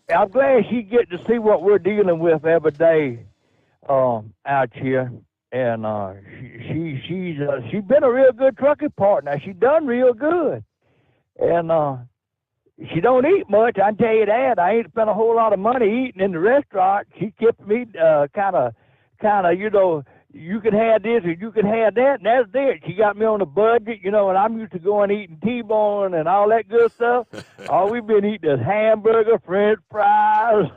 S17: I'm glad she get to see what we're dealing with every day out here. And she's been a real good trucking partner. She done real good, and she don't eat much. I can tell you that. I ain't spent a whole lot of money eating in the restaurant. She kept me kind of, you know, you can have this or you can have that, and that's it. She got me on a budget, you know, and I'm used to going eating T-bone and all that good stuff. All we've been eating is hamburger, French fries.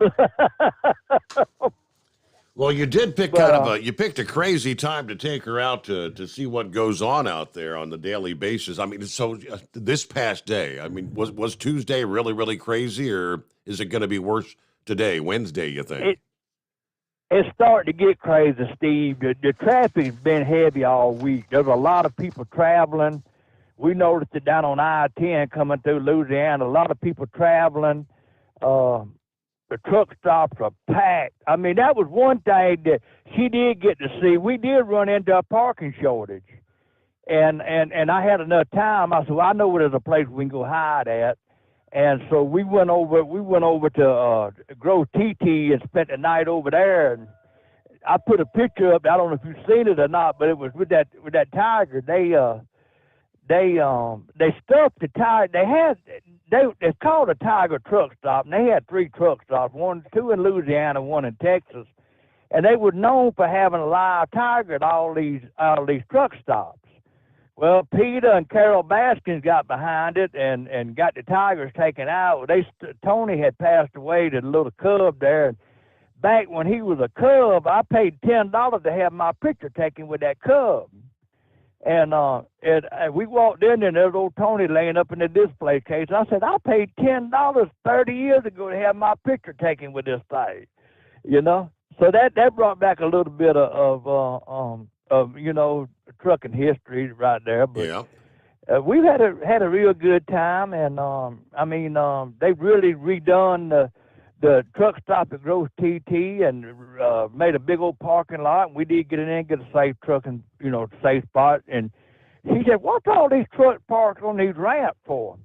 S11: Well, you did pick you picked a crazy time to take her out to see what goes on out there on the daily basis. I mean, so this past day, I mean, was Tuesday really, really crazy, or is it going to be worse today, Wednesday, you think?
S17: It's starting to get crazy, Steve. The traffic's been heavy all week. There's a lot of people traveling. We noticed it down on I-10 coming through Louisiana, a lot of people traveling. The truck stops are packed. I mean, that was one thing that she did get to see. We did run into a parking shortage. And I had enough time. I said, well, I know where there's a place we can go hide at. And so we went over to Grove TT and spent the night over there. And I put a picture up. I don't know if you've seen it or not, but it was with that tiger. They stuffed the tiger. It's called a tiger truck stop, and they had 3 truck stops, 2 in Louisiana, 1 in Texas, and they were known for having a live tiger at all these truck stops. Well, Peter and Carol Baskins got behind it and got the tigers taken out. Tony had passed away, the little cub there. And back when he was a cub, I paid $10 to have my picture taken with that cub. And we walked in and there's old Tony laying up in the display case. I said, I paid $10 30 years ago to have my picture taken with this thing, you know. So that brought back a little bit of you know, trucking history right there. But
S11: yeah.
S17: We've had a real good time, and I mean, they've really redone the truck stop at Grove TT and made a big old parking lot. And we did get in, get a safe trucking, you know, safe spot. And she said, what's all these trucks parked on these ramps for?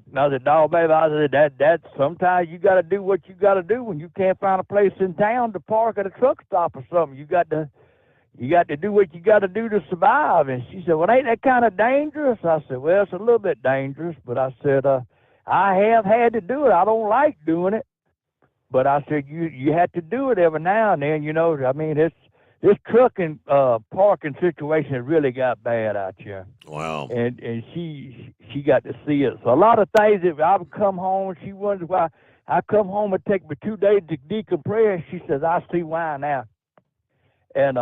S17: And I said, no, baby, I said, that sometimes you got to do what you got to do when you can't find a place in town to park at a truck stop or something. You got to do what you got to do to survive. And she said, well, ain't that kind of dangerous? I said, well, it's a little bit dangerous, but I said, I have had to do it. I don't like doing it, but I said, you have to do it every now and then, you know. I mean, this trucking parking situation really got bad out here.
S11: Wow.
S17: And she got to see it. So a lot of things, if I would come home, she wonders why I come home and take me 2 days to decompress. She says, I see why now. And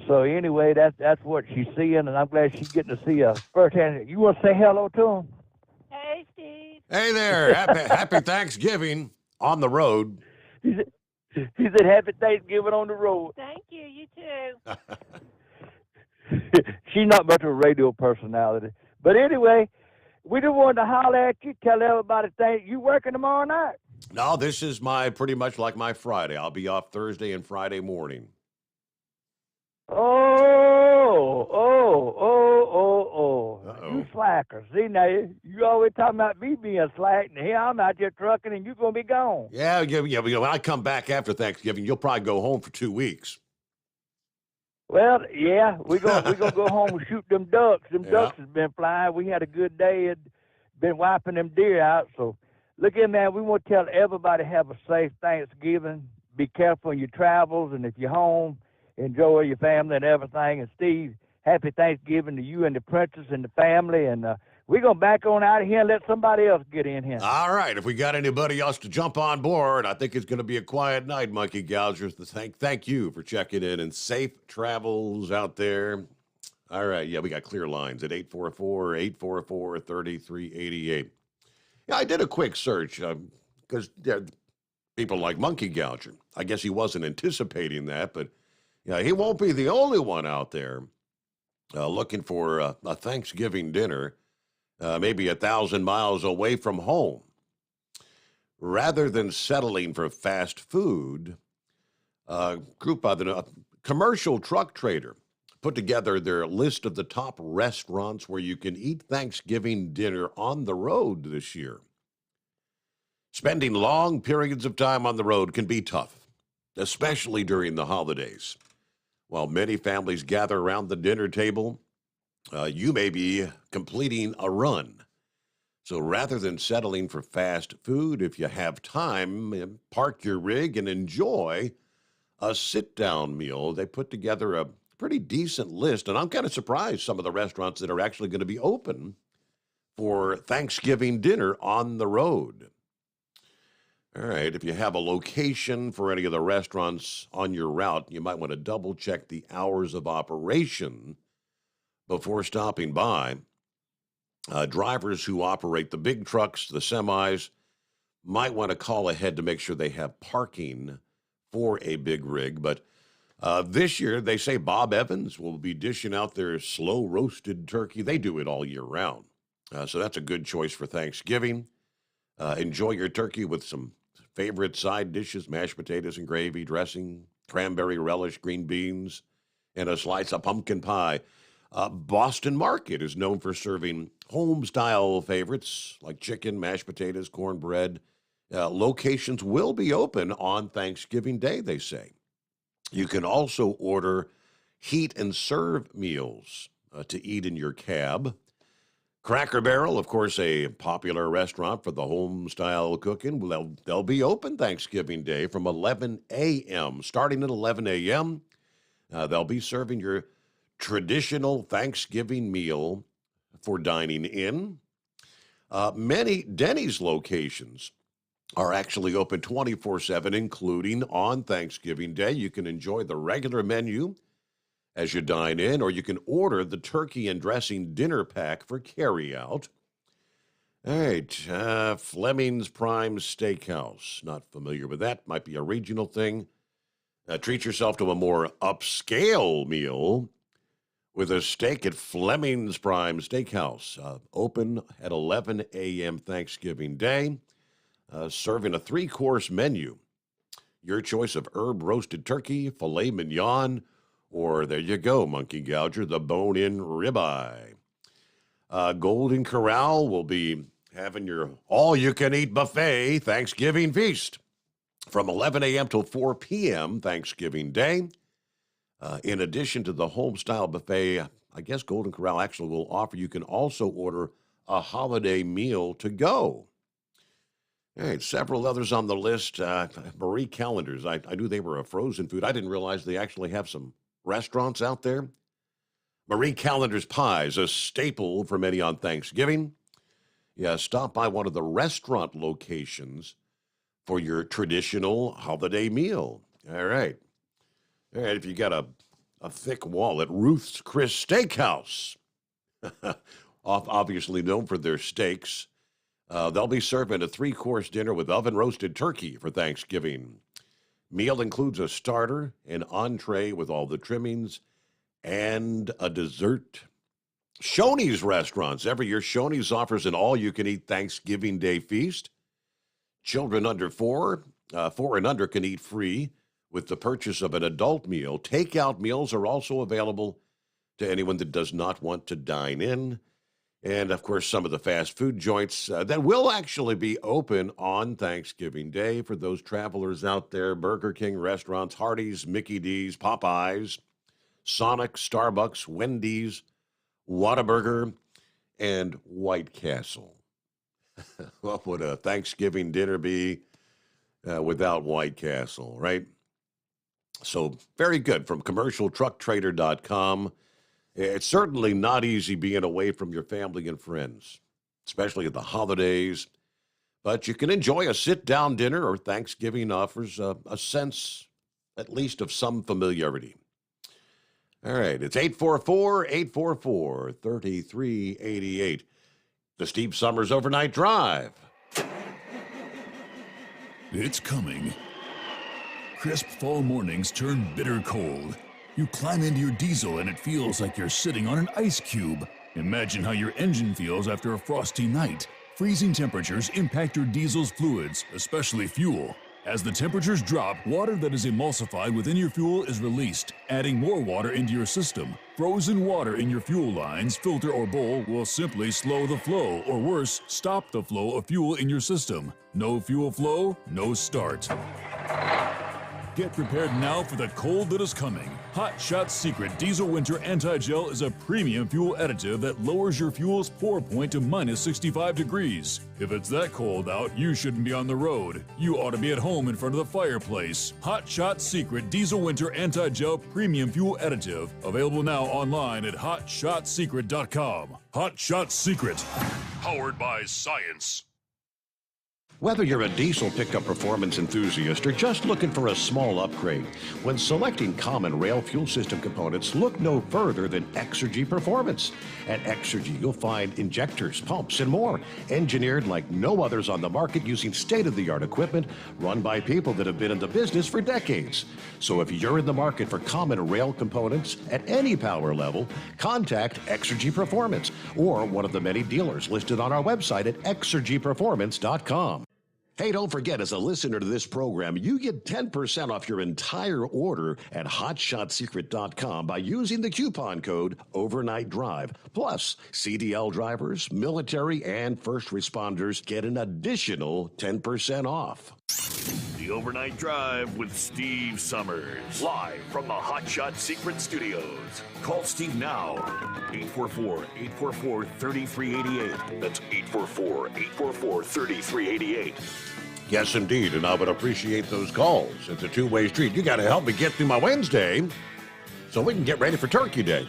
S17: so anyway, that's what she's seeing, and I'm glad she's getting to see us firsthand. You want to say hello to him?
S18: Hey, Steve.
S11: Hey there. Happy Thanksgiving on the road.
S17: He said, happy Thanksgiving on the road.
S18: Thank you. You too.
S17: She's not much of a radio personality. But anyway, we just wanted to holler at you, tell everybody thank you. Working tomorrow night?
S11: No, this is pretty much like my Friday. I'll be off Thursday and Friday morning.
S17: You slackers. See, now, you always talking about me being slack, and here I'm out there trucking, and you're going to be gone.
S11: Yeah. When I come back after Thanksgiving, you'll probably go home for 2 weeks.
S17: Well, yeah, we're gonna go home and shoot them ducks. Them ducks has been flying. We had a good day and been wiping them deer out. So, look here, man, we want to tell everybody have a safe Thanksgiving. Be careful in your travels, and if you're home, enjoy your family and everything. And Steve, happy Thanksgiving to you and the princess and the family. And we're going to back on out of here and let somebody else get in here.
S11: All right. If we got anybody else to jump on board, I think it's going to be a quiet night, Monkey Gougers. Thank you for checking in and safe travels out there. All right. Yeah, we got clear lines at 844-844-3388. Yeah, I did a quick search because people like Monkey Gouger. I guess he wasn't anticipating that, but yeah, he won't be the only one out there looking for a Thanksgiving dinner, maybe 1,000 miles away from home. Rather than settling for fast food, a group by the Commercial Truck Trader put together their list of the top restaurants where you can eat Thanksgiving dinner on the road this year. Spending long periods of time on the road can be tough, especially during the holidays. While many families gather around the dinner table, you may be completing a run. So rather than settling for fast food, if you have time, park your rig and enjoy a sit-down meal. They put together a pretty decent list, and I'm kind of surprised some of the restaurants that are actually going to be open for Thanksgiving dinner on the road. All right, if you have a location for any of the restaurants on your route, you might want to double-check the hours of operation before stopping by. Drivers who operate the big trucks, the semis, might want to call ahead to make sure they have parking for a big rig. But this year, they say Bob Evans will be dishing out their slow-roasted turkey. They do it all year round. So that's a good choice for Thanksgiving. Enjoy your turkey with some favorite side dishes, mashed potatoes and gravy, dressing, cranberry relish, green beans, and a slice of pumpkin pie. Boston Market is known for serving home-style favorites like chicken, mashed potatoes, cornbread. Locations will be open on Thanksgiving Day, they say. You can also order heat and serve meals to eat in your cab. Cracker Barrel, of course, a popular restaurant for the home-style cooking. They'll be open Thanksgiving Day from 11 a.m. Starting at 11 a.m., they'll be serving your traditional Thanksgiving meal for dining in. Many Denny's locations are actually open 24/7, including on Thanksgiving Day. You can enjoy the regular menu as you dine in, or you can order the turkey and dressing dinner pack for carryout. All right, Fleming's Prime Steakhouse. Not familiar with that. Might be a regional thing. Treat yourself to a more upscale meal with a steak at Fleming's Prime Steakhouse. Open at 11 a.m. Thanksgiving Day. Serving a 3-course menu. Your choice of herb-roasted turkey, filet mignon, or there you go, Monkey Gouger, the bone-in ribeye. Golden Corral will be having your all-you-can-eat buffet Thanksgiving feast from 11 a.m. till 4 p.m. Thanksgiving Day. In addition to the home-style buffet, I guess Golden Corral actually will offer, you can also order a holiday meal to go. All right, several others on the list. Marie Callender's. I knew they were a frozen food. I didn't realize they actually have some restaurants out there. Marie Callender's Pies, a staple for many on Thanksgiving. Yeah, stop by one of the restaurant locations for your traditional holiday meal. All right. All right, if you got a thick wallet, Ruth's Chris Steakhouse, obviously known for their steaks. They'll be serving a 3-course dinner with oven-roasted turkey for Thanksgiving. Meal includes a starter, an entree with all the trimmings, and a dessert. Shoney's Restaurants. Every year, Shoney's offers an all-you-can-eat Thanksgiving Day feast. Children under 4 and under can eat free with the purchase of an adult meal. Takeout meals are also available to anyone that does not want to dine in. And, of course, some of the fast food joints that will actually be open on Thanksgiving Day for those travelers out there. Burger King restaurants, Hardee's, Mickey D's, Popeyes, Sonic, Starbucks, Wendy's, Whataburger, and White Castle. What would a Thanksgiving dinner be without White Castle, right? So very good from commercialtrucktrader.com. It's certainly not easy being away from your family and friends, especially at the holidays. But you can enjoy a sit-down dinner, or Thanksgiving offers a sense, at least, of some familiarity. All right, it's 844-844-3388. The Steve Sommers Overnight Drive.
S9: It's coming. Crisp fall mornings turn bitter cold. You climb into your diesel and it feels like you're sitting on an ice cube. Imagine how your engine feels after a frosty night. Freezing temperatures impact your diesel's fluids, especially fuel. As the temperatures drop, water that is emulsified within your fuel is released, adding more water into your system. Frozen water in your fuel lines, filter, or bowl will simply slow the flow, or worse, stop the flow of fuel in your system. No fuel flow, no start. Get prepared now for the cold that is coming. Hot Shot Secret Diesel Winter Anti-Gel is a premium fuel additive that lowers your fuel's pour point to minus 65 degrees. If it's that cold out, you shouldn't be on the road. You ought to be at home in front of the fireplace. Hot Shot Secret Diesel Winter Anti-Gel Premium Fuel Additive. Available now online at hotshotsecret.com. Hot Shot Secret.
S8: Powered by science.
S11: Whether you're a diesel pickup performance enthusiast or just looking for a small upgrade, when selecting common rail fuel system components, look no further than Exergy Performance. At Exergy, you'll find injectors, pumps, and more, engineered like no others on the market using state-of-the-art equipment run by people that have been in the business for decades. So if you're in the market for common rail components at any power level, contact Exergy Performance or one of the many dealers listed on our website at exergyperformance.com. Hey, don't forget, as a listener to this program, you get 10% off your entire order at hotshotsecret.com by using the coupon code Overnight Drive. Plus, CDL drivers, military, and first responders get an additional 10% off.
S2: The Overnight Drive with Steve Sommers. Live from the Hot Shot Secret Studios. Call Steve now. 844-844-3388. That's 844-844-3388.
S11: Yes, indeed, and I would appreciate those calls. It's a two-way street. You got to help me get through my Wednesday so we can get ready for Turkey Day.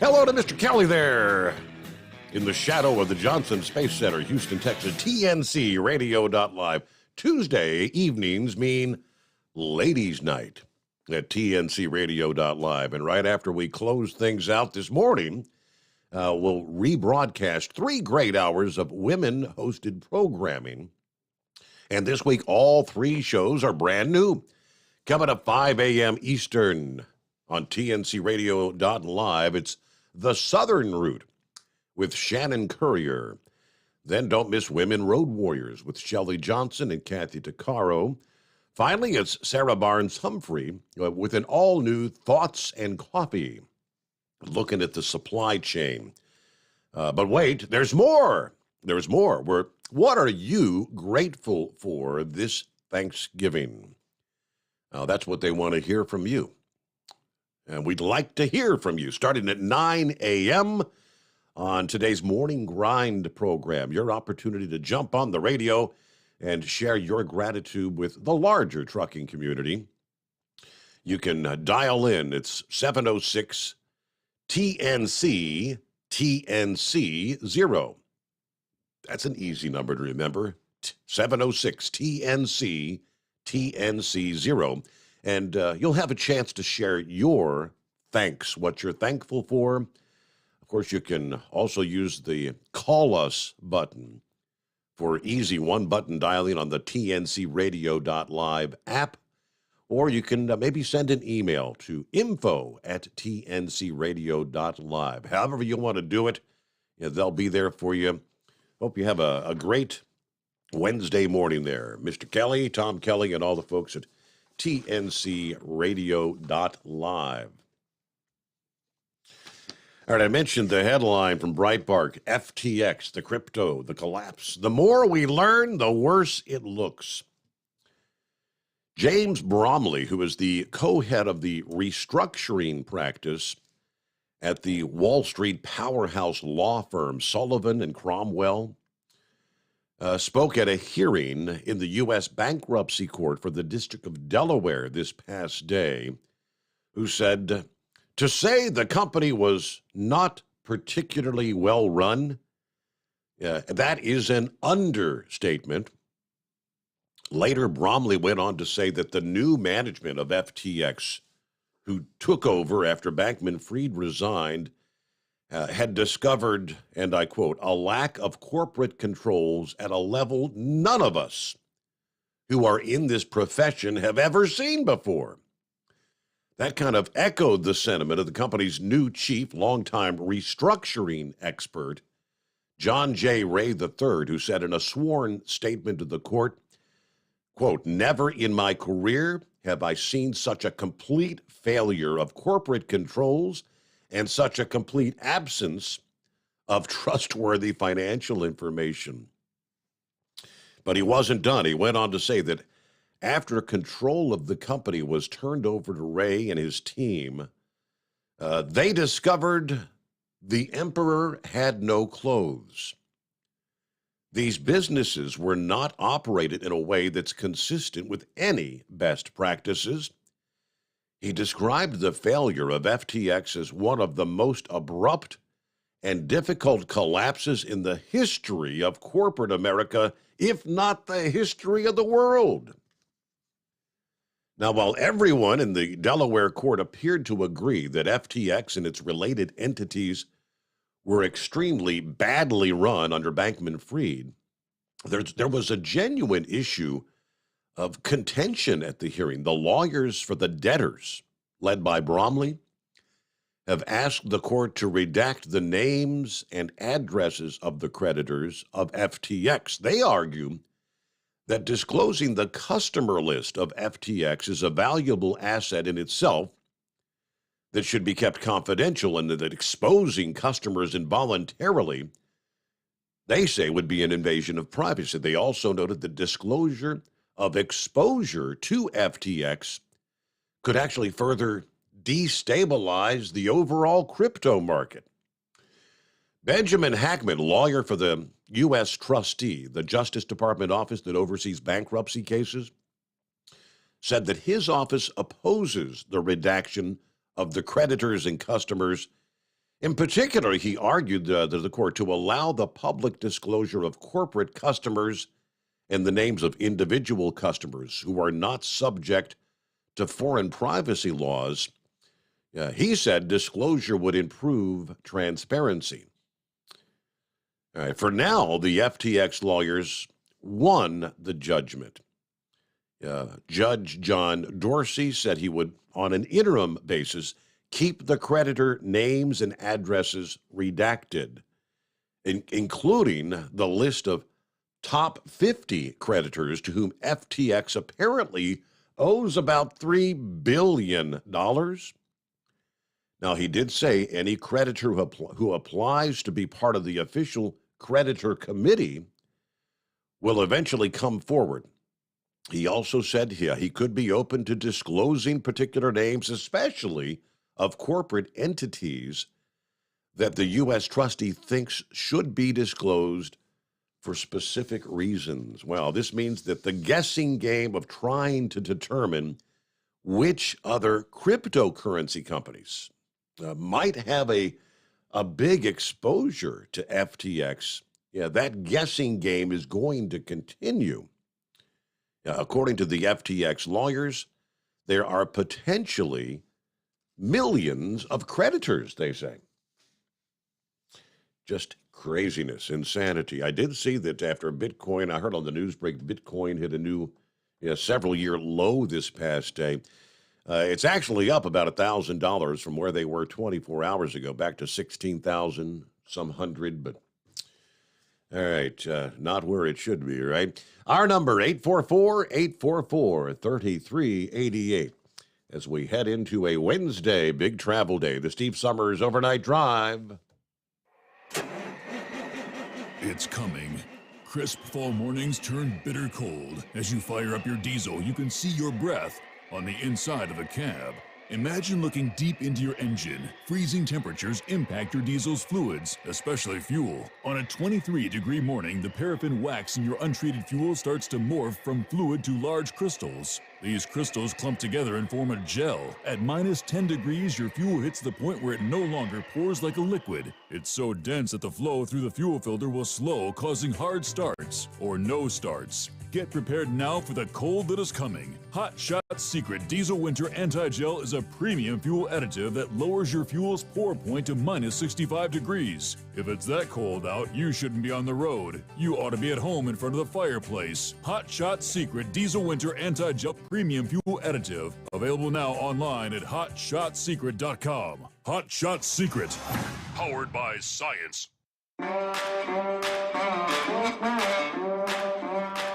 S11: Hello to Mr. Kelly there in the shadow of the Johnson Space Center, Houston, Texas, TNCradio.live. Tuesday evenings mean ladies' night at TNCradio.live. And right after we close things out this morning, we'll rebroadcast 3 great hours of women-hosted programming. And this week, all 3 shows are brand new. Coming up 5 a.m. Eastern on TNCradio.live, it's The Southern Route with Shannon Courier. Then don't miss Women Road Warriors with Shelley Johnson and Kathy Tuccaro. Finally, it's Sarah Barnes-Humphrey with an all-new Thoughts and Coffee, looking at the supply chain. But wait, there's more. There's more. What are you grateful for this Thanksgiving? That's what they want to hear from you. And we'd like to hear from you starting at 9 a.m. on today's Morning Grind program. Your opportunity to jump on the radio and share your gratitude with the larger trucking community. You can dial in. It's 706 TNC TNC 0. That's an easy number to remember. 706 TNC TNC 0. And you'll have a chance to share your thanks, what you're thankful for. Of course, you can also use the Call Us button for easy one-button dialing on the tncradio.live app. Or you can maybe send an email to info@tncradio.live. However you want to do it, they'll be there for you. Hope you have a great Wednesday morning there. Mr. Kelly, Tom Kelly, and all the folks at tncradio.live. All right, I mentioned the headline from Breitbart, FTX, the crypto, the collapse. The more we learn, the worse it looks. James Bromley, who is the co-head of the restructuring practice at the Wall Street powerhouse law firm Sullivan and Cromwell, spoke at a hearing in the U.S. Bankruptcy Court for the District of Delaware this past day, who said, to say the company was not particularly well run, that is an understatement. Later, Bromley went on to say that the new management of FTX, who took over after Bankman-Fried resigned, had discovered, and I quote, a lack of corporate controls at a level none of us who are in this profession have ever seen before. That kind of echoed the sentiment of the company's new chief, longtime restructuring expert, John J. Ray III, who said in a sworn statement to the court, quote, never in my career have I seen such a complete failure of corporate controls and such a complete absence of trustworthy financial information. But he wasn't done. He went on to say that after control of the company was turned over to Ray and his team, they discovered the emperor had no clothes. These businesses were not operated in a way that's consistent with any best practices. He described the failure of FTX as one of the most abrupt and difficult collapses in the history of corporate America, if not the history of the world. Now, while everyone in the Delaware court appeared to agree that FTX and its related entities were extremely badly run under Bankman-Fried, there was a genuine issue of contention at the hearing. The lawyers for the debtors, led by Bromley, have asked the court to redact the names and addresses of the creditors of FTX. They argue that disclosing the customer list of FTX is a valuable asset in itself that should be kept confidential, and that exposing customers involuntarily, they say, would be an invasion of privacy. They also noted that disclosure of exposure to FTX could actually further destabilize the overall crypto market. Benjamin Hackman, lawyer for the U.S. trustee, the Justice Department office that oversees bankruptcy cases, said that his office opposes the redaction of the creditors and customers. In particular, he argued to the court to allow the public disclosure of corporate customers and the names of individual customers who are not subject to foreign privacy laws. He said disclosure would improve transparency. All right, for now, the FTX lawyers won the judgment. Judge John Dorsey said he would, on an interim basis, keep the creditor names and addresses redacted, including the list of top 50 creditors to whom FTX apparently owes about $3 billion. Now, he did say any creditor who applies to be part of the official creditor committee will eventually come forward. He also said he could be open to disclosing particular names, especially of corporate entities that the U.S. trustee thinks should be disclosed for specific reasons. Well, this means that the guessing game of trying to determine which other cryptocurrency companies might have a big exposure to FTX, that guessing game is going to continue. According to the FTX lawyers, there are potentially millions of creditors, they say. Just craziness, insanity. I did see that after Bitcoin, I heard on the news break, Bitcoin hit a new several-year low this past day. It's actually up about $1,000 from where they were 24 hours ago, back to 16,000 some hundred, but all right, not where it should be, right? Our number, 844-844-3388. As we head into a Wednesday, big travel day, the Steve Sommers Overnight Drive.
S9: It's coming. Crisp fall mornings turn bitter cold. As you fire up your diesel, you can see your breath on the inside of a cab. Imagine looking deep into your engine. Freezing temperatures impact your diesel's fluids, especially fuel. On a 23-degree morning, the paraffin wax in your untreated fuel starts to morph from fluid to large crystals. These crystals clump together and form a gel. At minus 10 degrees, your fuel hits the point where it no longer pours like a liquid. It's so dense that the flow through the fuel filter will slow, causing hard starts or no starts. Get prepared now for the cold that is coming. Hot Shot's Secret Diesel Winter Anti-Gel is a premium fuel additive that lowers your fuel's pour point to minus 65 degrees. If it's that cold out, you shouldn't be on the road. You ought to be at home in front of the fireplace. Hot Shot's Secret Diesel Winter Anti-Gel Premium Fuel Additive. Available now online at hotshotsecret.com. Hot Shot Secret.
S8: Powered by science.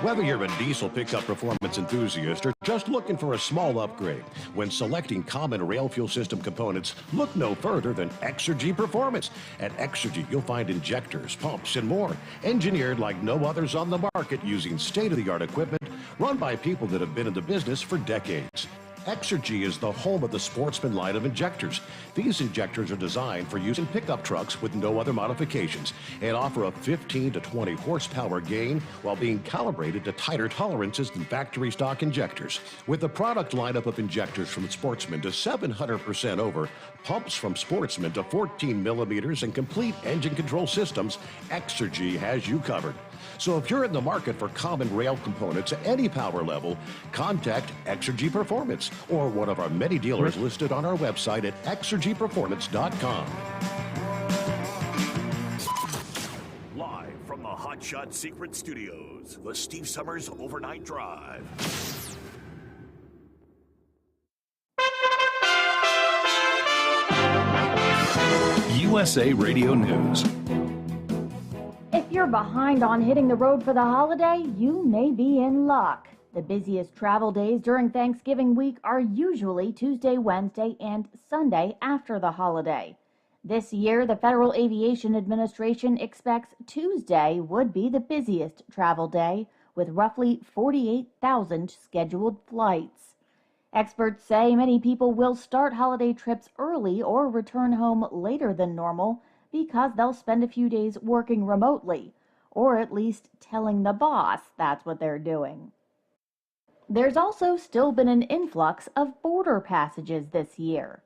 S11: Whether you're a diesel pickup performance enthusiast or just looking for a small upgrade, when selecting common rail fuel system components, look no further than Exergy Performance. At Exergy, you'll find injectors, pumps, and more, engineered like no others on the market using state-of-the-art equipment run by people that have been in the business for decades. Exergy is the home of the Sportsman line of injectors. These injectors are designed for use in pickup trucks with no other modifications and offer a 15 to 20 horsepower gain while being calibrated to tighter tolerances than factory stock injectors. With a product lineup of injectors from Sportsman to 700% over, pumps from Sportsman to 14 millimeters, and complete engine control systems, Exergy has you covered. So if you're in the market for common rail components at any power level, contact Exergy Performance or one of our many dealers listed on our website at exergyperformance.com.
S2: Live from the Hot Shot Secret Studios, the Steve Sommers Overnight Drive.
S19: USA Radio News.
S3: If you're behind on hitting the road for the holiday, you may be in luck. The busiest travel days during Thanksgiving week are usually Tuesday, Wednesday, and Sunday after the holiday. This year, the Federal Aviation Administration expects Tuesday would be the busiest travel day, with roughly 48,000 scheduled flights. Experts say many people will start holiday trips early or return home later than normal because they'll spend a few days working remotely, or at least telling the boss that's what they're doing. There's also still been an influx of border passages this year.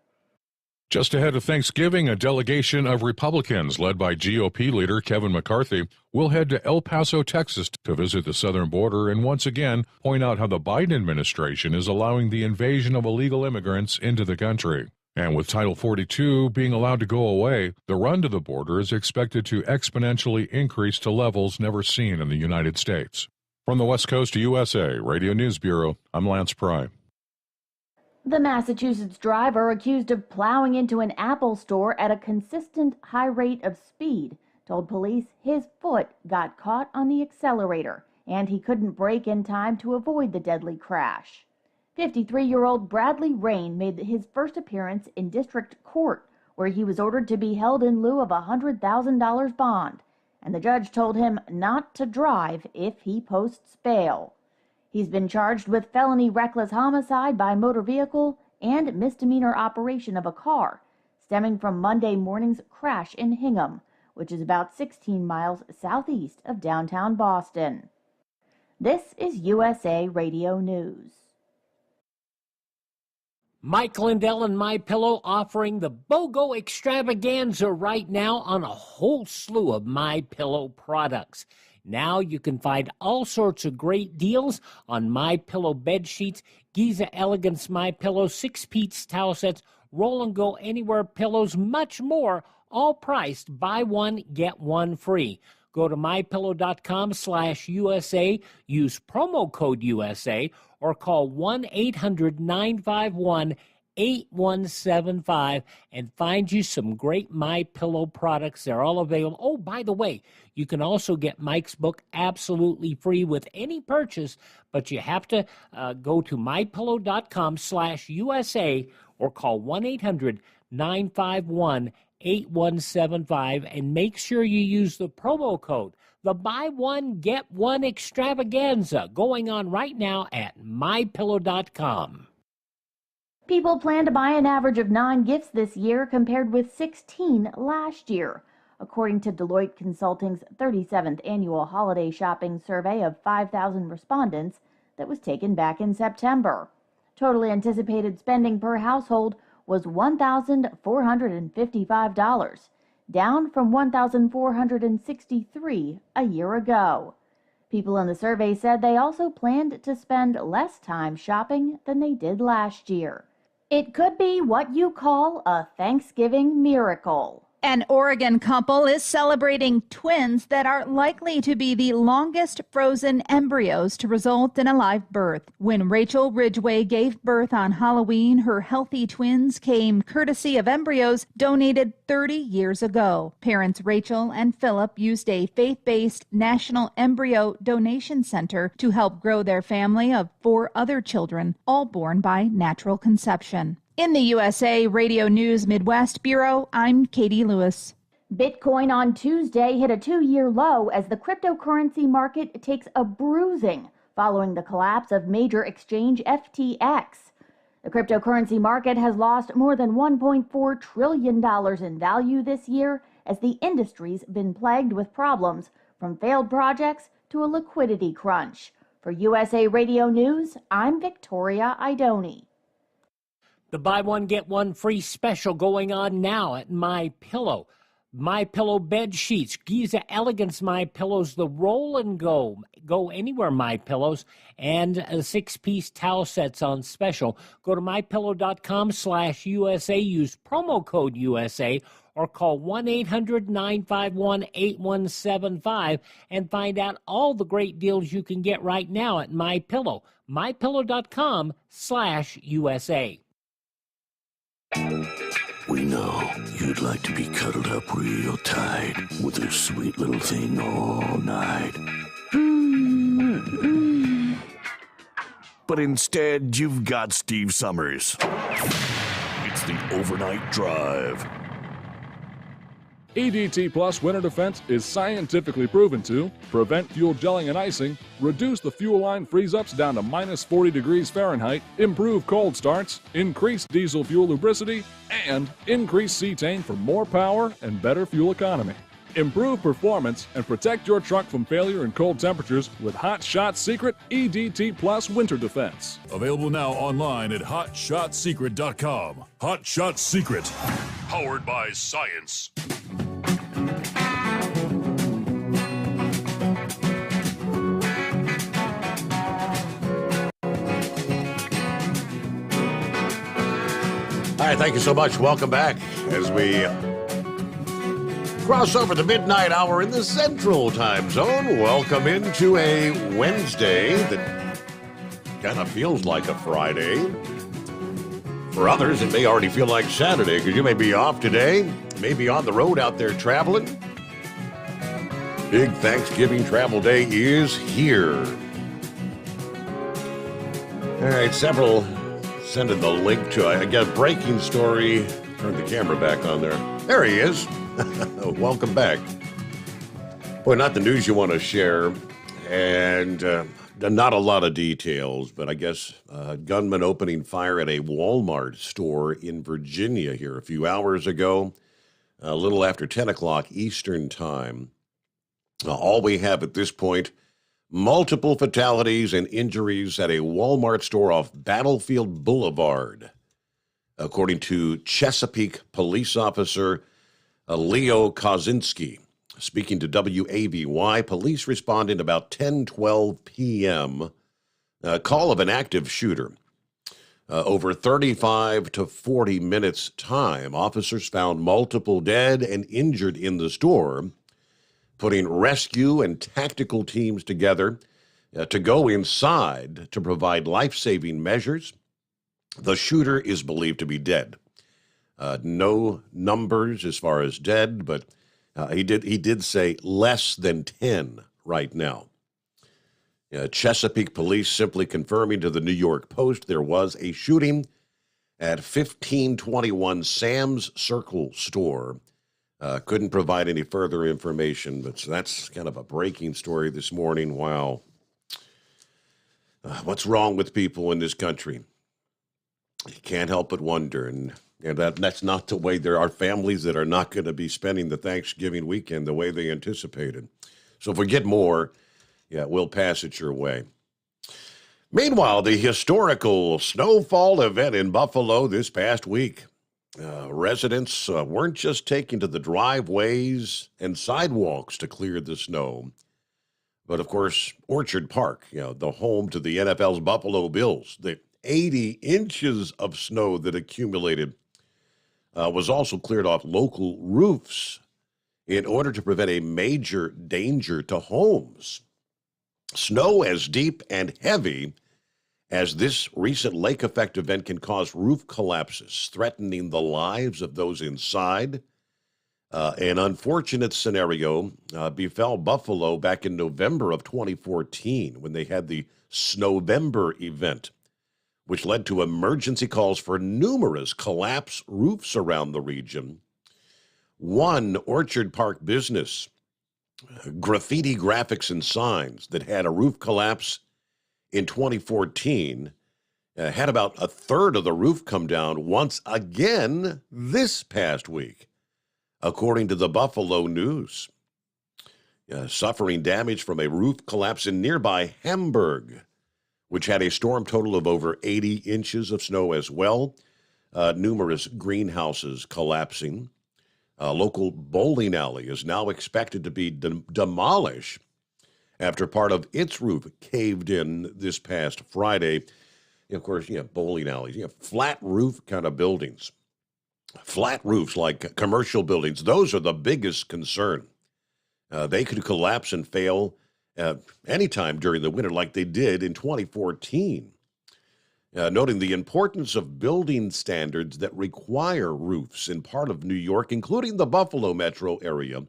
S4: Just ahead of Thanksgiving, a delegation of Republicans led by GOP leader Kevin McCarthy will head to El Paso, Texas to visit the southern border and once again point out how the Biden administration is allowing the invasion of illegal immigrants into the country. And with Title 42 being allowed to go away, the run to the border is expected to exponentially increase to levels never seen in the United States. From the West Coast to USA Radio News Bureau, I'm Lance Pry.
S3: The Massachusetts driver accused of plowing into an Apple store at a consistent high rate of speed told police his foot got caught on the accelerator and he couldn't brake in time to avoid the deadly crash. 53-year-old Bradley Rain made his first appearance in district court, where he was ordered to be held in lieu of a $100,000 bond, and the judge told him not to drive if he posts bail. He's been charged with felony reckless homicide by motor vehicle and misdemeanor operation of a car. stemming from Monday morning's crash in Hingham, which is about 16 miles southeast of downtown Boston. This is USA Radio News.
S5: Mike Lindell and MyPillow offering the BOGO extravaganza right now on a whole slew of MyPillow products. Now you can find all sorts of great deals on MyPillow bed sheets, Giza Elegance MyPillow, 6-piece towel sets, Roll and Go Anywhere pillows, much more, all priced buy one, get one free. Go to mypillow.com/USA, use promo code USA, or call 1-800-951-8175 and find you some great MyPillow products. They're all available. Oh, by the way, you can also get Mike's book absolutely free with any purchase, but you have to go to mypillow.com/USA or call 1-800-951-8175 and make sure you use the promo code. The buy one, get one extravaganza going on right now at mypillow.com.
S3: People plan to buy an average of 9 gifts this year compared with 16 last year, according to Deloitte Consulting's 37th annual holiday shopping survey of 5,000 respondents that was taken back in September. Total anticipated spending per household was $1,455, down from $1,463 a year ago. People in the survey said they also planned to spend less time shopping than they did last year. It could be what you call a Thanksgiving miracle.
S6: An Oregon couple is celebrating twins that are likely to be the longest frozen embryos to result in a live birth. When Rachel Ridgway gave birth on Halloween, her healthy twins came courtesy of embryos donated 30 years ago. Parents Rachel and Philip used a faith-based National Embryo Donation Center to help grow their family of 4 other children, all born by natural conception. In the USA Radio News Midwest Bureau, I'm Katie Lewis.
S3: Bitcoin on Tuesday hit a 2-year low as the cryptocurrency market takes a bruising following the collapse of major exchange FTX. The cryptocurrency market has lost more than $1.4 trillion in value this year as the industry's been plagued with problems from failed projects to a liquidity crunch. For USA Radio News, I'm Victoria Idoni.
S5: The buy one, get one free special going on now at MyPillow. MyPillow bed sheets, Giza Elegance MyPillows, the Roll and Go Anywhere MyPillows, and 6-piece towel sets on special. Go to mypillow.com/USA, use promo code USA, or call 1-800-951-8175 and find out all the great deals you can get right now at MyPillow. mypillow.com/USA.
S2: We know you'd like to be cuddled up real tight with a sweet little thing all night. But instead, you've got Steve Summers. It's the Overnight Drive.
S20: EDT Plus Winter Defense is scientifically proven to prevent fuel gelling and icing, reduce the fuel line freeze-ups down to minus 40 degrees Fahrenheit, improve cold starts, increase diesel fuel lubricity, and increase cetane for more power and better fuel economy. Improve performance and protect your truck from failure in cold temperatures with Hot Shot Secret EDT Plus Winter Defense.
S9: Available now online at hotshotsecret.com. Hot Shot Secret.
S8: Powered by science.
S11: All right, thank you so much. Welcome back as we cross over the midnight hour in the Central Time Zone. Welcome into a Wednesday that kind of feels like a Friday. For others, it may already feel like Saturday because you may be off today, maybe on the road out there traveling. Big Thanksgiving travel day is here. All right, several sending the link to, I got a breaking story. Turn the camera back on there. There he is. Welcome back. Boy, not the news you want to share. And not a lot of details, but I guess gunman opening fire at a Walmart store in Virginia here a few hours ago, a little after 10 o'clock Eastern time. All we have at this point, multiple fatalities and injuries at a Walmart store off Battlefield Boulevard. According to Chesapeake police officer Leo Kozinski. Speaking to WABY, police responded about 10:12 p.m. Call of an active shooter. Over 35 to 40 minutes time, officers found multiple dead and injured in the store, putting rescue and tactical teams together to go inside to provide life-saving measures. The shooter is believed to be dead. No numbers as far as dead, but he did say less than 10 right now. Chesapeake police simply confirming to the New York Post there was a shooting at 1521 Sam's Circle store. Couldn't provide any further information, but that's kind of a breaking story this morning. Wow. What's wrong with people in this country? You can't help but wonder, and that's not the way. There are families that are not going to be spending the Thanksgiving weekend the way they anticipated. So if we get more, we'll pass it your way. Meanwhile, the historical snowfall event in Buffalo this past week. Residents weren't just taking to the driveways and sidewalks to clear the snow, but of course, Orchard Park, the home to the NFL's Buffalo Bills, the 80 inches of snow that accumulated was also cleared off local roofs in order to prevent a major danger to homes. Snow as deep and heavy as this recent lake effect event can cause roof collapses, threatening the lives of those inside. An unfortunate scenario befell Buffalo back in November of 2014 when they had the Snowvember event, which led to emergency calls for numerous collapsed roofs around the region. One Orchard Park business, Graffiti Graphics and Signs, that had a roof collapse in 2014, had about a third of the roof come down once again this past week, according to the Buffalo News. Suffering damage from a roof collapse in nearby Hamburg, which had a storm total of over 80 inches of snow as well. Numerous greenhouses collapsing. A local bowling alley is now expected to be demolished after part of its roof caved in this past Friday. Of course, bowling alleys, flat roof kind of buildings. Flat roofs like commercial buildings, those are the biggest concern. They could collapse and fail anytime during the winter like they did in 2014. Noting the importance of building standards that require roofs in part of New York, including the Buffalo metro area,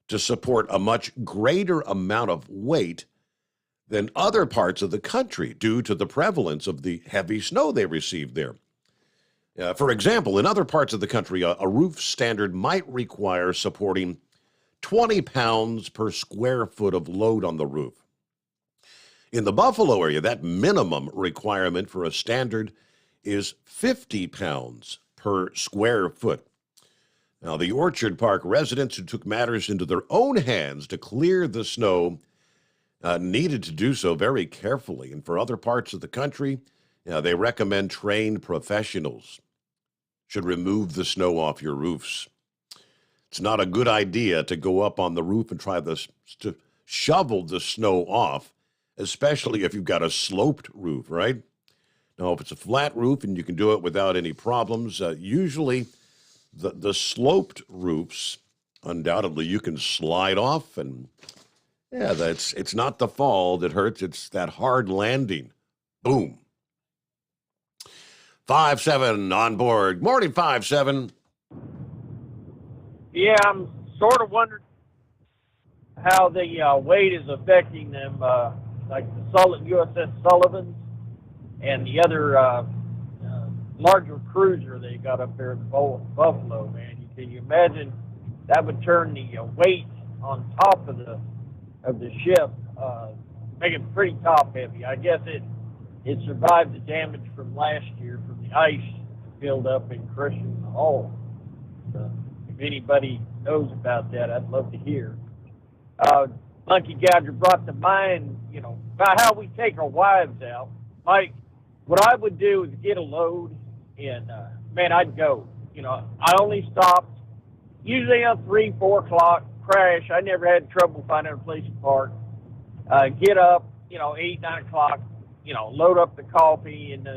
S11: to support a much greater amount of weight than other parts of the country due to the prevalence of the heavy snow they received there. For example, in other parts of the country, a roof standard might require supporting 20 pounds per square foot of load on the roof. In the Buffalo area, that minimum requirement for a standard is 50 pounds per square foot. Now, the Orchard Park residents who took matters into their own hands to clear the snow needed to do so very carefully. And for other parts of the country, they recommend trained professionals should remove the snow off your roofs. It's not a good idea to go up on the roof and try to shovel the snow off, especially if you've got a sloped roof, right? Now, if it's a flat roof and you can do it without any problems, usually the sloped roofs, undoubtedly, you can slide off, and it's not the fall that hurts, it's that hard landing. Boom. 5-7 on board. Morning, 5-7.
S17: Yeah, I'm sort of wondering how the weight is affecting them, like the USS Sullivans and the other larger cruiser they got up there in Buffalo, man. Can you imagine that would turn the weight on top of the ship make it pretty top heavy. I guess it survived the damage from last year from the ice build up and crushing the hull. So if anybody knows about that, I'd love to hear. Monkey Gouger brought to mind, about how we take our wives out. Mike, what I would do is get a load, and man, I'd go. I only stopped usually at 3, 4 o'clock. Crash. I never had trouble finding a place to park. Get up, 8, 9 o'clock. Load up the coffee and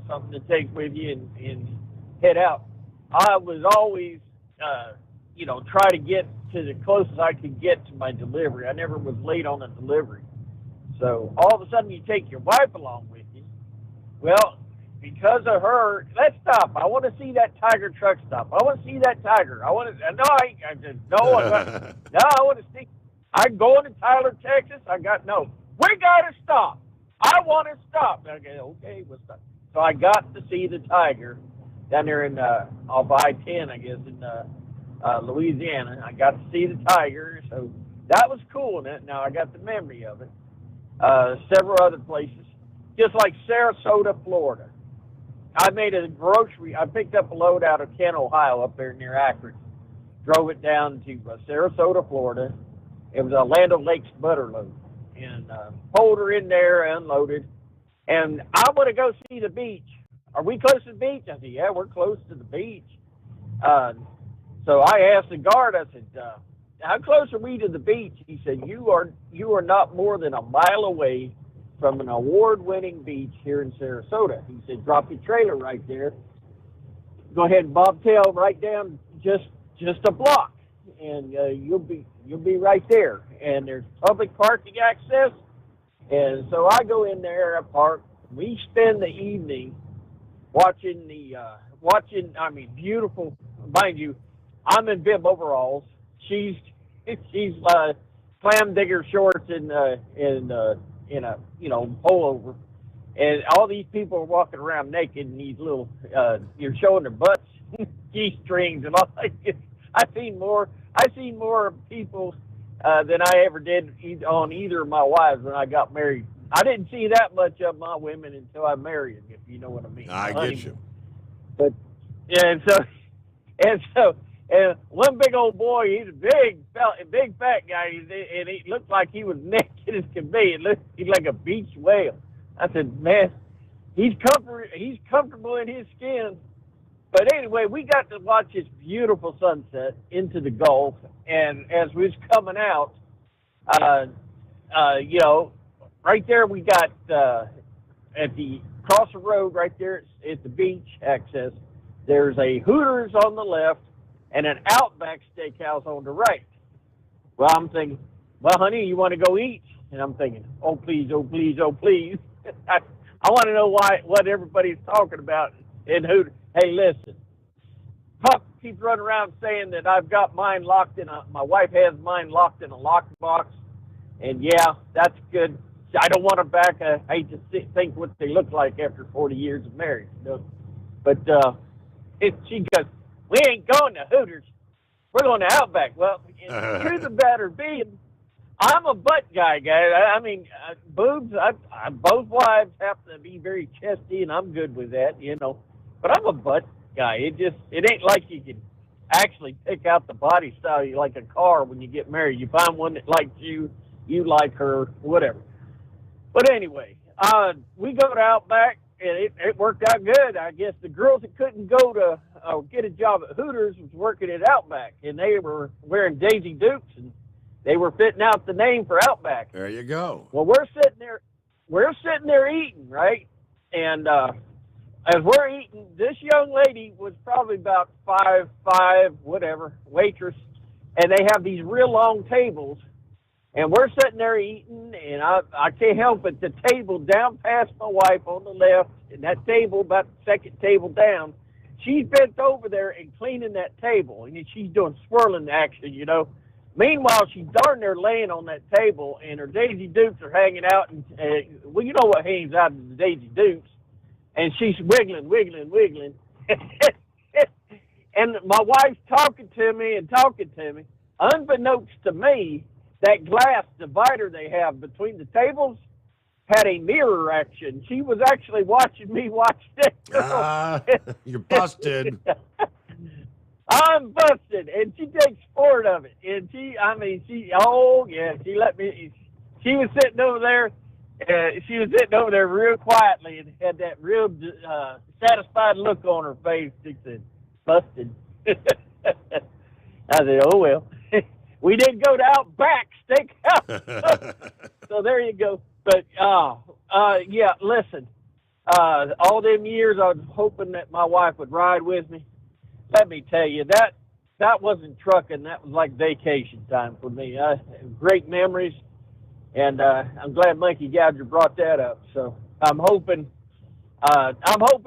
S17: something to take with you and head out. I was always, try to get to the closest I could get to my delivery. I never was late on a delivery. So all of a sudden you take your wife along with you. Well, because of her, let's stop. I want to see that Tiger truck stop. I want to see that Tiger. I want to, I want to see. I'm going to Tyler, Texas. We got to stop. I want to stop. Okay, we'll stop. So I got to see the Tiger down there in off I-10, I guess, in Louisiana. I got to see the Tiger, so that was cool. Now I got the memory of it. Several other places, just like Sarasota, Florida. I picked up a load out of Kent, Ohio, up there near Akron. Drove it down to Sarasota, Florida. It was a Land O'Lakes butter load. And pulled her in there, unloaded. And I want to go see the beach. Are we close to the beach? I said, yeah, we're close to the beach. So I asked the guard, I said, how close are we to the beach? He said, you are not more than a mile away from an award-winning beach here in Sarasota. He said, drop your trailer right there. Go ahead and bobtail right down just a block, and you'll be right there. And there's public parking access. And so I go in there, I park. We spend the evening watching beautiful. Mind you, I'm in bib overalls. She's clam digger shorts and in a pullover, and all these people are walking around naked in these little you're showing their butts, G-strings and all. I seen more people than I ever did on either of my wives when I got married. I didn't see that much of my women until I married them, if you know what I mean.
S11: I get you.
S17: But yeah, and so one big old boy, he's a big fat guy, and he looked like he was naked as can be. He's like a beach whale. I said, man, he's comfortable in his skin. But anyway, we got to watch this beautiful sunset into the Gulf, and as we was coming out, right there we got at the across the road right there at the beach access. There's a Hooters on the left and an Outback Steakhouse on the right. Well, I'm thinking, well, honey, you want to go eat? And I'm thinking, oh please, oh please, oh please. I want to know what everybody's talking about in Hooters. Hey, listen, Pup keeps running around saying that I've got mine locked my wife has mine locked in a lockbox. And yeah, that's good. I don't want her back. I hate to think what they look like after 40 years of marriage. But she goes, we ain't going to Hooters. We're going to Outback. Well, truth of the matter being, I'm a butt guy. I mean, boobs, both wives have to be very chesty, and I'm good with that, But I'm a butt guy. It ain't like you can actually pick out the body style you like a car when you get married. You find one that likes you like her, whatever. But anyway, we go to Outback, and it worked out good. I guess the girls that couldn't go to get a job at Hooters was working at Outback, and they were wearing Daisy Dukes, and they were fitting out the name for Outback.
S11: There you go.
S17: Well, we're sitting there eating, right? And as we're eating, this young lady was probably about 5'5", whatever, waitress, and they have these real long tables. And we're sitting there eating, and I can't help it. The table down past my wife on the left, and that table, about the second table down, she's bent over there and cleaning that table, and she's doing swirling action, Meanwhile, she's darn near laying on that table, and her Daisy Dukes are hanging out, and well, you know what hangs out of the Daisy Dukes, and she's wiggling. And my wife's talking to me. Unbeknownst to me, that glass divider they have between the tables had a mirror action. She was actually watching me watch that girl.
S11: You're busted.
S17: I'm busted, and she takes sport of it. And she let me. She was sitting over there. She was sitting over there real quietly and had that real satisfied look on her face. She said, "Busted." I said, "Oh well." We didn't go to Outback Steakhouse. So there you go. But yeah, listen. All them years I was hoping that my wife would ride with me. Let me tell you, that wasn't trucking. That was like vacation time for me. Great memories, and I'm glad Monkey Gouger brought that up. So I'm hoping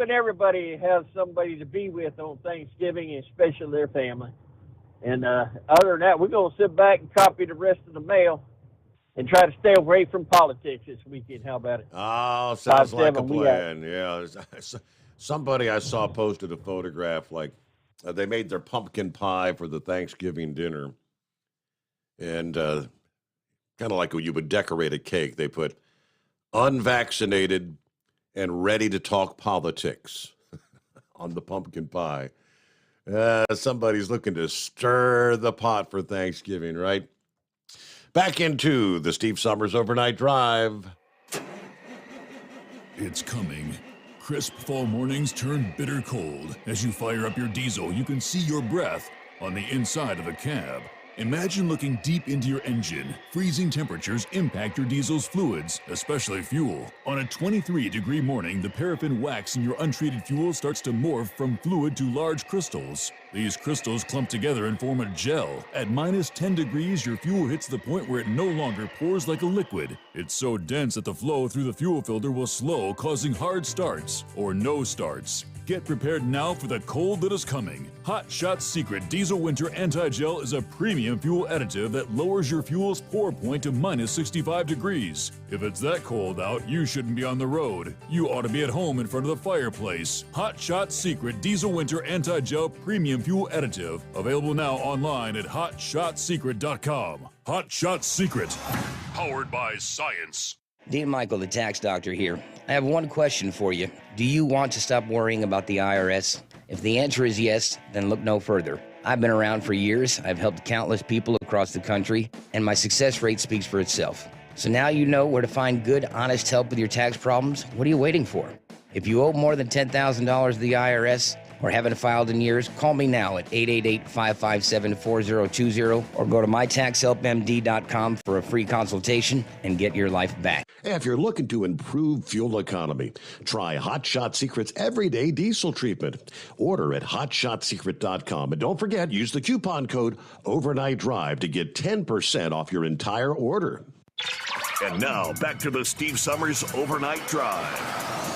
S17: everybody has somebody to be with on Thanksgiving, especially their family. And other than that, we're going to sit back and copy the rest of the mail and try to stay away from politics this weekend. How about it?
S11: Oh, sounds like a plan. Yeah. Somebody I saw posted a photograph like they made their pumpkin pie for the Thanksgiving dinner. And kind of like when you would decorate a cake, they put unvaccinated and ready to talk politics on the pumpkin pie. Somebody's looking to stir the pot for Thanksgiving, right? Back into the Steve Sommers Overnight Drive.
S9: It's coming. Crisp fall mornings turn bitter cold. As you fire up your diesel, you can see your breath on the inside of a cab. Imagine looking deep into your engine. Freezing temperatures impact your diesel's fluids, especially fuel. On a 23-degree morning, the paraffin wax in your untreated fuel starts to morph from fluid to large crystals. These crystals clump together and form a gel. At minus 10 degrees, your fuel hits the point where it no longer pours like a liquid. It's so dense that the flow through the fuel filter will slow, causing hard starts or no starts. Get prepared now for the cold that is coming. Hot Shot's Secret Diesel Winter Anti-Gel is a premium fuel additive that lowers your fuel's pour point to minus 65 degrees. If it's that cold out, you shouldn't be on the road. You ought to be at home in front of the fireplace. Hot Shot's Secret Diesel Winter Anti-Gel Premium Fuel Additive. Available now online at HotShotSecret.com. Hot Shot Secret.
S8: Powered by science.
S12: Dean Michael, the tax doctor here. I have one question for you. Do you want to stop worrying about the IRS? If the answer is yes, then look no further. I've been around for years. I've helped countless people across the country, and my success rate speaks for itself. So now you know where to find good, honest help with your tax problems. What are you waiting for? If you owe more than $10,000 to the IRS or haven't filed in years, call me now at 888-557-4020 or go to mytaxhelpmd.com for a free consultation and get your life back.
S11: If you're looking to improve fuel economy, try Hot Shot Secret's Everyday Diesel Treatment. Order at hotshotsecret.com. And don't forget, use the coupon code Overnight Drive to get 10% off your entire order.
S2: And now, back to the Steve Sommers Overnight Drive.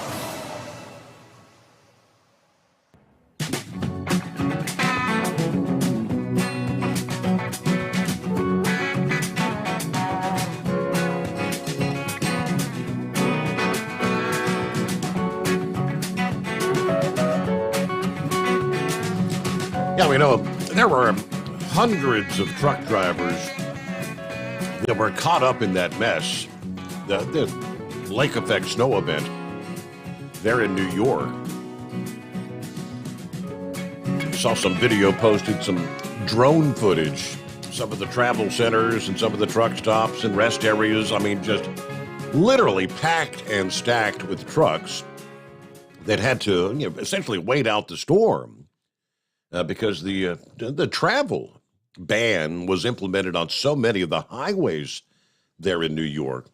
S11: Yeah, we know there were hundreds of truck drivers that were caught up in that mess. The lake effect snow event there in New York. Saw some video posted, some drone footage, some of the travel centers and some of the truck stops and rest areas. I mean, just literally packed and stacked with trucks that had to essentially wait out the storm. Because the travel ban was implemented on so many of the highways there in New York.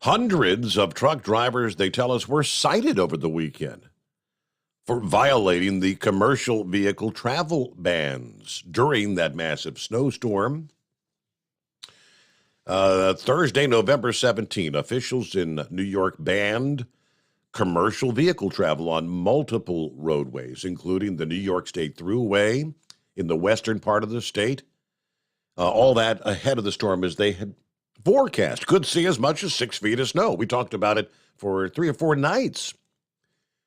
S11: Hundreds of truck drivers, they tell us, were cited over the weekend for violating the commercial vehicle travel bans during that massive snowstorm. Thursday, November 17, officials in New York banned commercial vehicle travel on multiple roadways, including the New York State Thruway in the western part of the state. All that ahead of the storm as they had forecast. Could see as much as 6 feet of snow. We talked about it for 3 or 4 nights.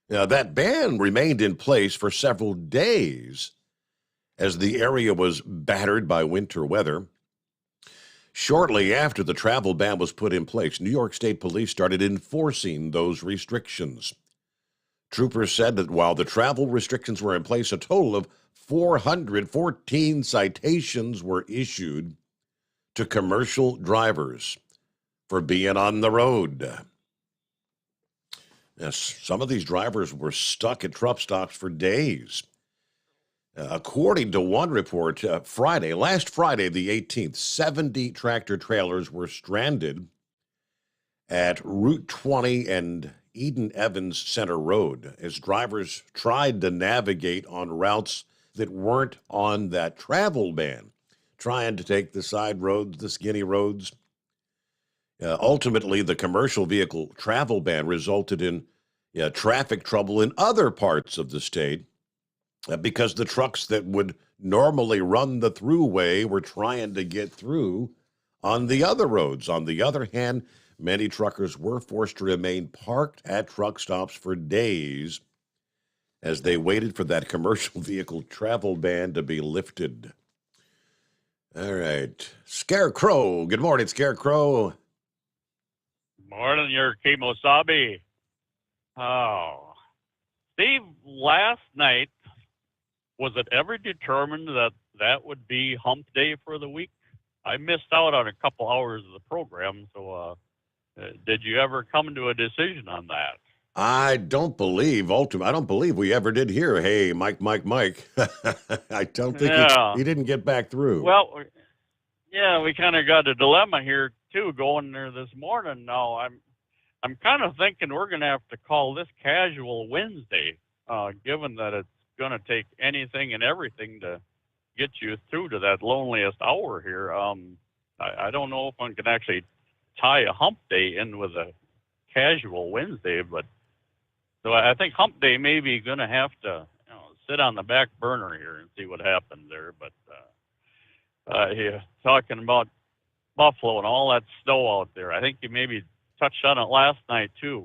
S11: That ban remained in place for several days as the area was battered by winter weather. Shortly after the travel ban was put in place, New York State Police started enforcing those restrictions. Troopers said that while the travel restrictions were in place, a total of 414 citations were issued to commercial drivers for being on the road. Yes, some of these drivers were stuck at truck stops for days. According to one report, last Friday, the 18th, 70 tractor trailers were stranded at Route 20 and Eden Evans Center Road as drivers tried to navigate on routes that weren't on that travel ban, trying to take the side roads, the skinny roads. Ultimately, the commercial vehicle travel ban resulted in traffic trouble in other parts of the state because the trucks that would normally run the throughway were trying to get through on the other roads. On the other hand, many truckers were forced to remain parked at truck stops for days as they waited for that commercial vehicle travel ban to be lifted. All right. Scarecrow. Good morning, Scarecrow.
S21: Morning, your Kemosabe. Oh. Steve, last night, was it ever determined that that would be hump day for the week? I missed out on a couple hours of the program, so did you ever come to a decision on that?
S11: I don't believe we ever did hear, hey, Mike. I don't think he didn't get back through.
S21: Well, yeah, we kind of got a dilemma here, too, going there this morning. Now, I'm kind of thinking we're going to have to call this Casual Wednesday, given that it's going to take anything and everything to get you through to that loneliest hour here. I don't know if one can actually tie a hump day in with a Casual Wednesday, but so I think hump day may be going to have to sit on the back burner here and see what happens there. But talking about Buffalo and all that snow out there, I think you maybe touched on it last night too.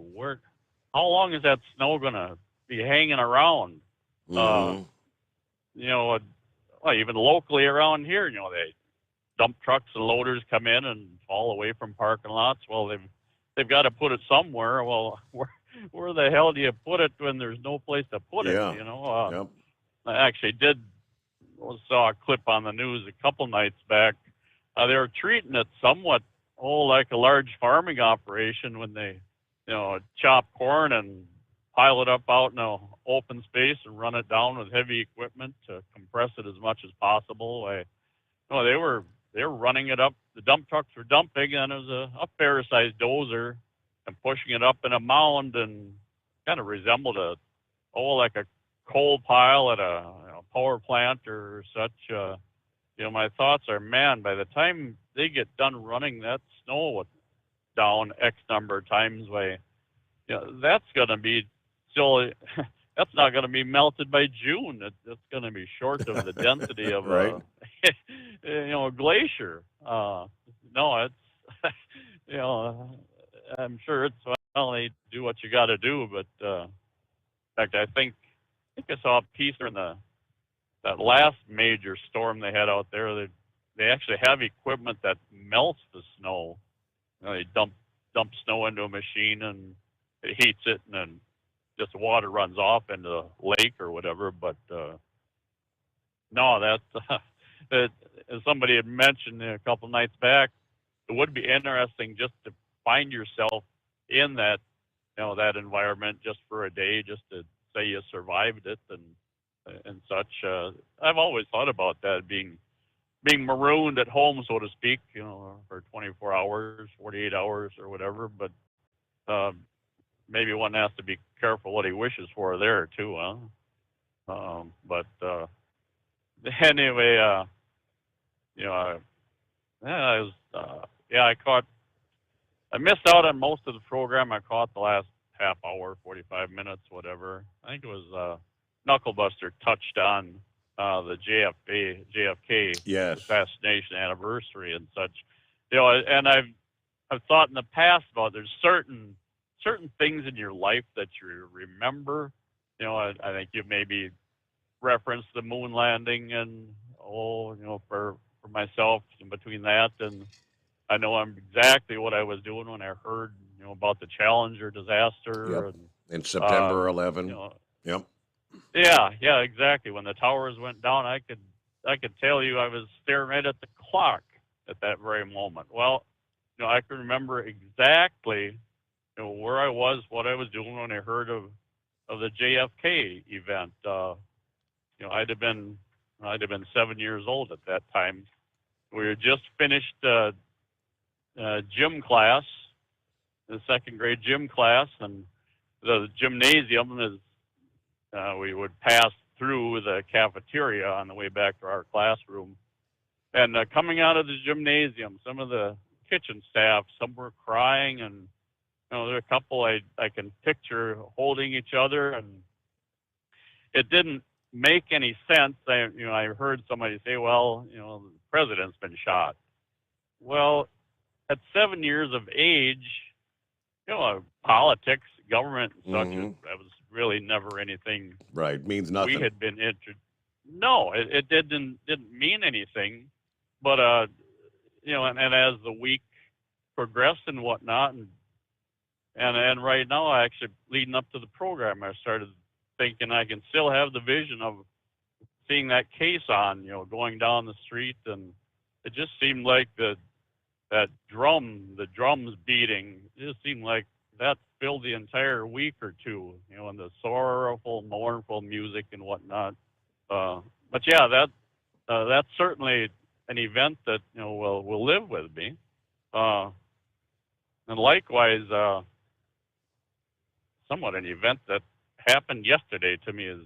S21: How long is that snow going to be hanging around?
S11: Mm-hmm.
S21: Even locally around here, they dump trucks and loaders come in and haul away from parking lots. Well, they've got to put it somewhere. Well, where the hell do you put it when there's no place to put it?
S11: Yep.
S21: I actually saw a clip on the news a couple nights back. They were treating it somewhat like a large farming operation when they chop corn and pile it up out in an open space and run it down with heavy equipment to compress it as much as possible. They were running it up. The dump trucks were dumping, and it was a fair-sized dozer and pushing it up in a mound, and kind of resembled like a coal pile at a power plant or such. My thoughts are, man, by the time they get done running that snow down X number of times, that's going to be still. That's not going to be melted by June. It's going to be short of the density of
S11: right.
S21: a glacier. No, it's I'm sure it's they do what you got to do, but in fact, I think I saw a piece in that last major storm they had out there. They actually have equipment that melts the snow. They dump snow into a machine and it heats it, and then just the water runs off into the lake or whatever. But no, that's as somebody had mentioned a couple nights back, it would be interesting just to find yourself in that that environment just for a day, just to say you survived it and such. I've always thought about that, being marooned at home, so to speak, for 24 hours, 48 hours or whatever. But maybe one has to be careful what he wishes for there too, huh? But anyway, I missed out on most of the program. I caught the last half hour, 45 minutes, whatever. I think it was Knucklebuster touched on the JFK assassination anniversary and such. And I've thought in the past about there's certain things in your life that you remember. I think you maybe referenced the moon landing, and for myself, in between that and I know exactly what I was doing when I heard, about the Challenger disaster.
S11: Yep. In September 11. Yep.
S21: Yeah, exactly. When the towers went down, I could tell you I was staring right at the clock at that very moment. Well, I can remember exactly, where I was, what I was doing when I heard of the JFK event. I'd have been 7 years old at that time. We had just finished gym class, the second grade gym class, and the gymnasium is, we would pass through the cafeteria on the way back to our classroom. And coming out of the gymnasium, some of the kitchen staff, some were crying, and there were a couple I can picture holding each other, and it didn't make any sense. I heard somebody say, well, the president's been shot. Well, at 7 years of age, politics, government, and such, that was really never anything.
S11: Right, means nothing.
S21: We had been No, it didn't mean anything. But and as the week progressed and whatnot, and right now, actually leading up to the program, I started thinking I can still have the vision of seeing that case on, going down the street, and it just seemed like the drums beating, it just seemed like that filled the entire week or two, and the sorrowful, mournful music and whatnot. But yeah, that's certainly an event that will live with me. And likewise, somewhat an event that happened yesterday to me is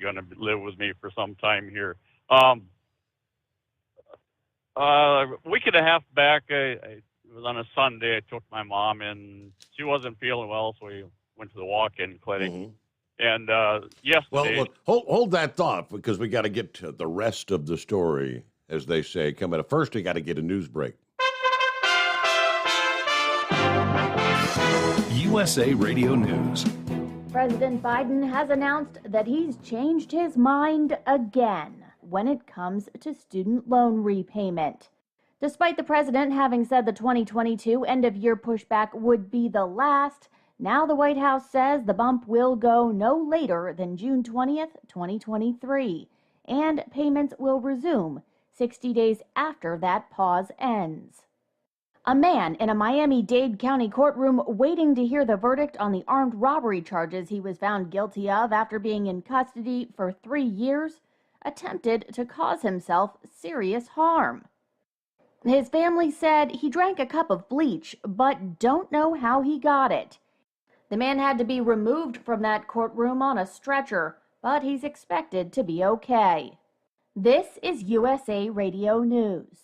S21: going to live with me for some time here. A week and a half back, it was on a Sunday. I took my mom in. She wasn't feeling well, so we went to the walk-in clinic. And yesterday...
S11: Well, hold that thought, because we got to get to the rest of the story, as they say. Coming up first, we got to get a news break.
S19: USA Radio News.
S3: President Biden has announced that he's changed his mind again when it comes to student loan repayment. Despite the president having said the 2022 end-of-year pushback would be the last, now the White House says the bump will go no later than June 20th, 2023, and payments will resume 60 days after that pause ends. A man in a Miami-Dade County courtroom waiting to hear the verdict on the armed robbery charges he was found guilty of after being in custody for 3 years attempted to cause himself serious harm. His family said he drank a cup of bleach, but don't know how he got it. The man had to be removed from that courtroom on a stretcher, but he's expected to be okay. This is USA Radio News.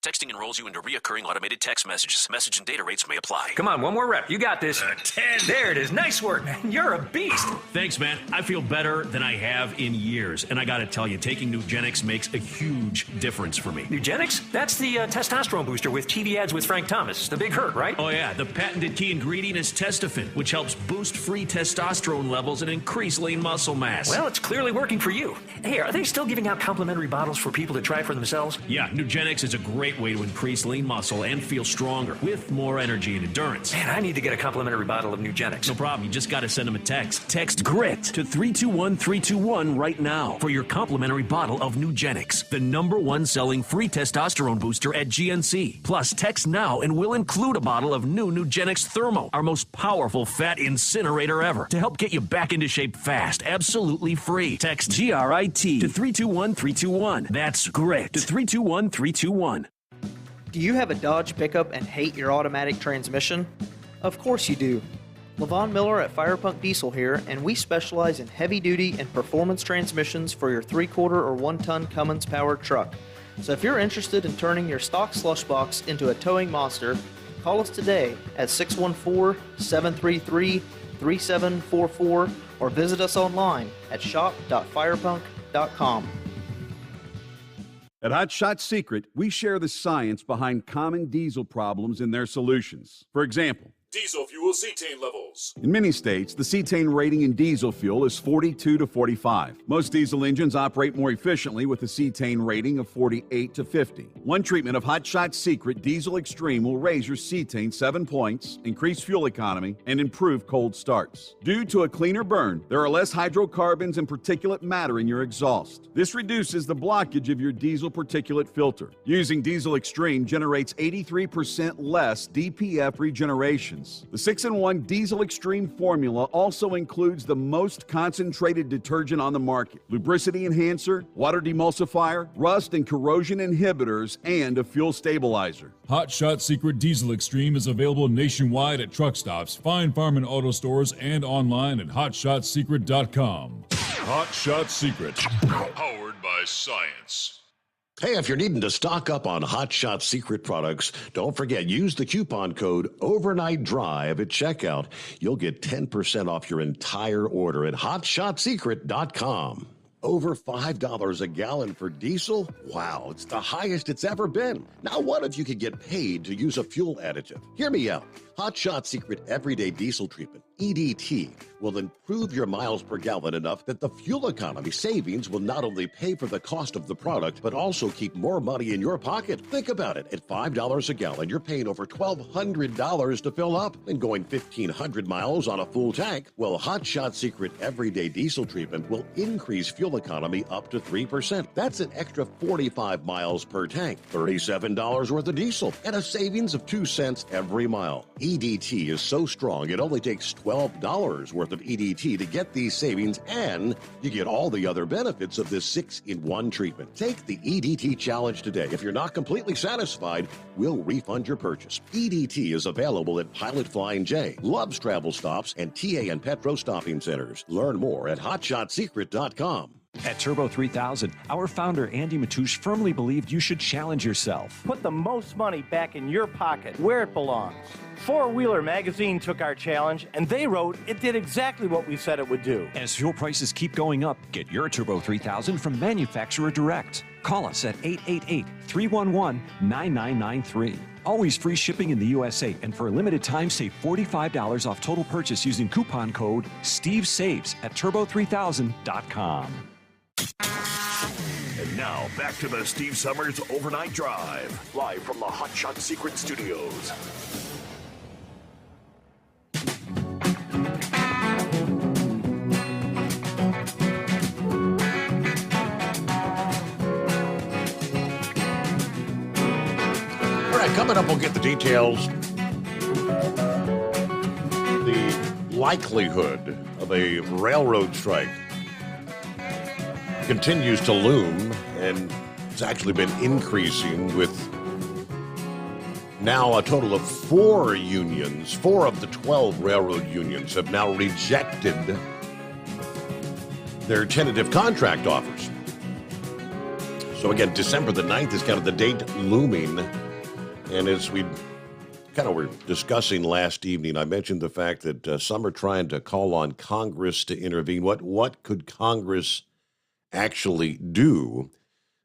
S1: Texting enrolls you into reoccurring automated text messages. Message and data rates may apply.
S22: Come on, one more rep. You got this. 10. There it is. Nice work, man. You're a beast.
S23: Thanks, man. I feel better than I have in years. And I got to tell you, taking Nugenix makes a huge difference for me.
S22: Nugenix? That's the testosterone booster with TV ads with Frank Thomas. The big hurt, right?
S23: Oh, yeah. The patented key ingredient is Testofen, which helps boost free testosterone levels and increase lean muscle mass.
S22: Well, it's clearly working for you. Hey, are they still giving out complimentary bottles for people to try for themselves?
S23: Yeah, Nugenix is a great way to increase lean muscle and feel stronger with more energy and endurance.
S22: Man, I need to get a complimentary bottle of Nugenix.
S23: No problem. You just got to send them a text. Text GRIT to 321-321 right now for your complimentary bottle of Nugenix, the #1 selling free testosterone booster at GNC. Plus, text now and we'll include a bottle of new Nugenix Thermo, our most powerful fat incinerator ever, to help get you back into shape fast, absolutely free. Text GRIT to 321-321. That's GRIT to 321-321.
S24: Do you have a Dodge pickup and hate your automatic transmission? Of course you do. LaVon Miller at Firepunk Diesel here, and we specialize in heavy-duty and performance transmissions for your 3/4 or 1-ton Cummins-powered truck. So if you're interested in turning your stock slush box into a towing monster, call us today at 614-733-3744 or visit us online at shop.firepunk.com.
S7: At Hot Shot Secret, we share the science behind common diesel problems and their solutions. For example,
S8: diesel fuel cetane levels.
S7: In many states, the cetane rating in diesel fuel is 42 to 45. Most diesel engines operate more efficiently with a cetane rating of 48 to 50. One treatment of Hot Shot Secret Diesel Extreme will raise your cetane 7 points, increase fuel economy, and improve cold starts. Due to a cleaner burn, there are less hydrocarbons and particulate matter in your exhaust. This reduces the blockage of your diesel particulate filter. Using Diesel Extreme generates 83% less DPF regenerations. The 6-in-1 Diesel Extreme formula also includes the most concentrated detergent on the market, lubricity enhancer, water demulsifier, rust and corrosion inhibitors, and a fuel stabilizer.
S9: Hot Shot Secret Diesel Extreme is available nationwide at truck stops, fine farm and auto stores, and online at hotshotsecret.com. Hot Shot Secret.
S8: Powered by science.
S11: Hey, if you're needing to stock up on Hot Shot Secret products, don't forget, use the coupon code Overnight Drive at checkout. You'll get 10% off your entire order at hotshotsecret.com. Over $5 a gallon for diesel? Wow, it's the highest it's ever been. Now, what if you could get paid to use a fuel additive? Hear me out. Hot Shot Secret Everyday Diesel Treatment, EDT, will improve your miles per gallon enough that the fuel economy savings will not only pay for the cost of the product, but also keep more money in your pocket. Think about it. At $5 a gallon, you're paying over $1,200 to fill up and going 1,500 miles on a full tank. Well, Hot Shot Secret Everyday Diesel Treatment will increase fuel economy up to 3%. That's an extra 45 miles per tank, $37 worth of diesel, and a savings of 2 cents every mile. EDT is so strong, it only takes $12 worth of EDT to get these savings, and you get all the other benefits of this 6-in-1 treatment. Take the EDT challenge today. If you're not completely satisfied, we'll refund your purchase. EDT is available at Pilot Flying J, Love's Travel Stops, and TA and Petro Stopping Centers. Learn more at hotshotsecret.com.
S22: At Turbo 3000, our founder Andy Matouche firmly believed you should challenge yourself.
S10: Put the most money back in your pocket, where it belongs. Four Wheeler magazine took our challenge, and they wrote it did exactly what we said it would do.
S22: As fuel prices keep going up, get your Turbo 3000 from manufacturer direct. Call us at 888-311-9993. Always free shipping in the USA, and for a limited time, save $45 off total purchase using coupon code STEVESAVES at turbo3000.com.
S2: And now, back to the Steve Summers Overnight Drive, live from the Hot Shot Secret Studios.
S11: All right, coming up, we'll get the details. The likelihood of a railroad strike continues to loom, and it's actually been increasing with now a total of 4 unions. 4 of the 12 railroad unions have now rejected their tentative contract offers. So again, December the 9th is kind of the date looming. And as we kind of were discussing last evening, I mentioned the fact that some are trying to call on Congress to intervene. What could Congress actually do?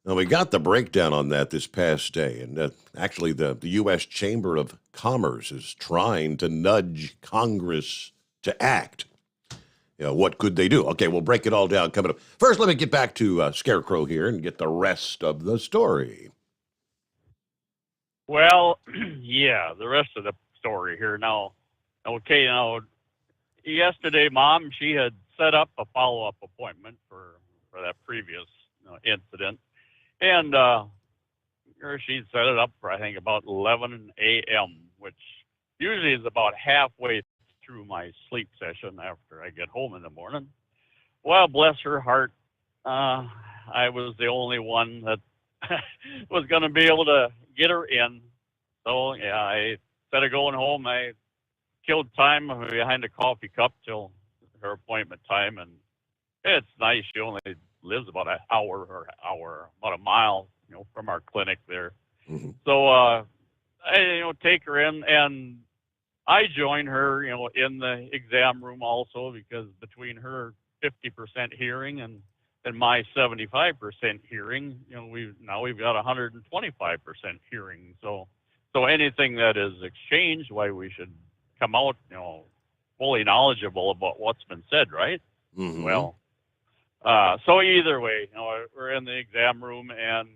S11: Now, we got the breakdown on that this past day, and actually the U.S. Chamber of Commerce is trying to nudge Congress to act. You know, what could they do? Okay, we'll break it all down coming up. First, let me get back to Scarecrow here and get the rest of the story.
S21: Well, yeah, the rest of the story here now. Okay, now, yesterday, Mom, she had set up a follow-up appointment for that previous incident. And she set it up for, I think, about 11 a.m., which usually is about halfway through my sleep session after I get home in the morning. Well, bless her heart, I was the only one that was going to be able to get her in. So, yeah, instead of going home, I killed time behind a coffee cup till her appointment time. And it's nice. She only lives about an hour, about a mile, from our clinic there. Mm-hmm. So, I, take her in, and I join her, in the exam room also, because between her 50% hearing and my 75% hearing, we've got 125% hearing. So anything that is exchanged, why we should come out, fully knowledgeable about what's been said, right?
S11: Mm-hmm.
S21: Well, so either way, we're in the exam room, and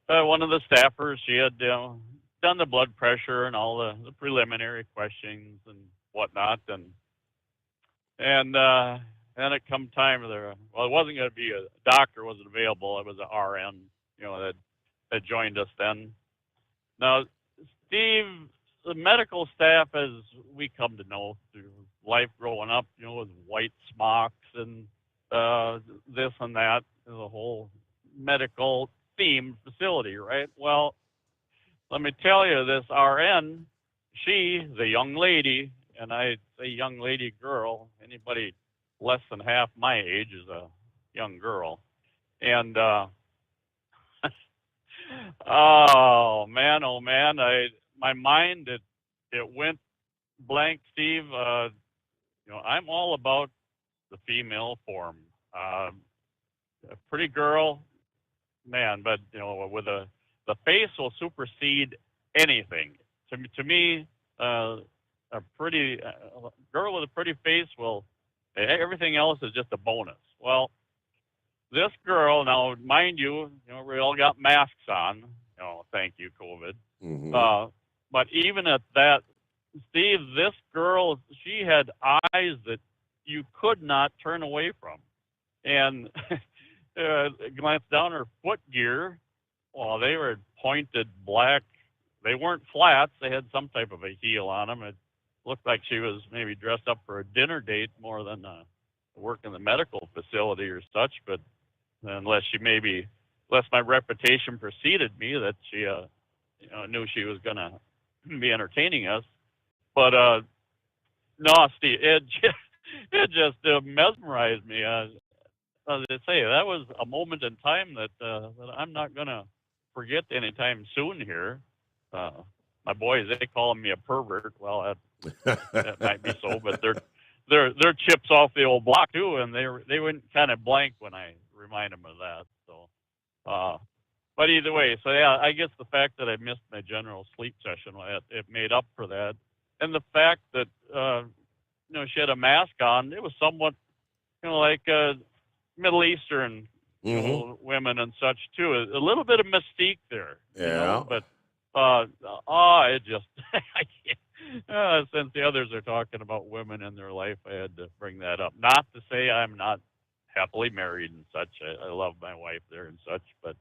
S21: one of the staffers, she had done the blood pressure and all the preliminary questions and whatnot, and then it come time there. Well, it wasn't going to be a doctor wasn't available. It was an RN, that joined us then. Now, Steve, the medical staff, as we come to know through life growing up, with white smocks and this and that, the whole medical themed facility, right? Well, let me tell you, this RN, she, the young lady, and I say young lady girl, anybody less than half my age is a young girl. And oh man, my mind it went blank, Steve. I'm all about the female form. A pretty girl, man, but with the face will supersede anything. To me, a pretty girl with a pretty face everything else is just a bonus. Well, this girl, now mind you, we all got masks on. Thank you, COVID.
S11: Mm-hmm.
S21: But even at that, Steve, this girl, she had eyes that you could not turn away from. And glanced down her foot gear. Well, they were pointed black. They weren't flats. They had some type of a heel on them. It looked like she was maybe dressed up for a dinner date more than work in the medical facility or such. But unless my reputation preceded me that she knew she was going to be entertaining us. But no, Steve, it just mesmerized me. As I say, that was a moment in time that I'm not going to forget anytime soon here. My boys, they call me a pervert. Well, that might be so, but they're chips off the old block too, and they went kind of blank when I remind them of that. So, but either way, so yeah, I guess the fact that I missed my general sleep session, it made up for that, and the fact that she had a mask on, it was somewhat like Middle Eastern women and such too. A little bit of mystique there.
S11: Yeah.
S21: But it just since the others are talking about women in their life, I had to bring that up. Not to say I'm not happily married and such. I love my wife there and such, but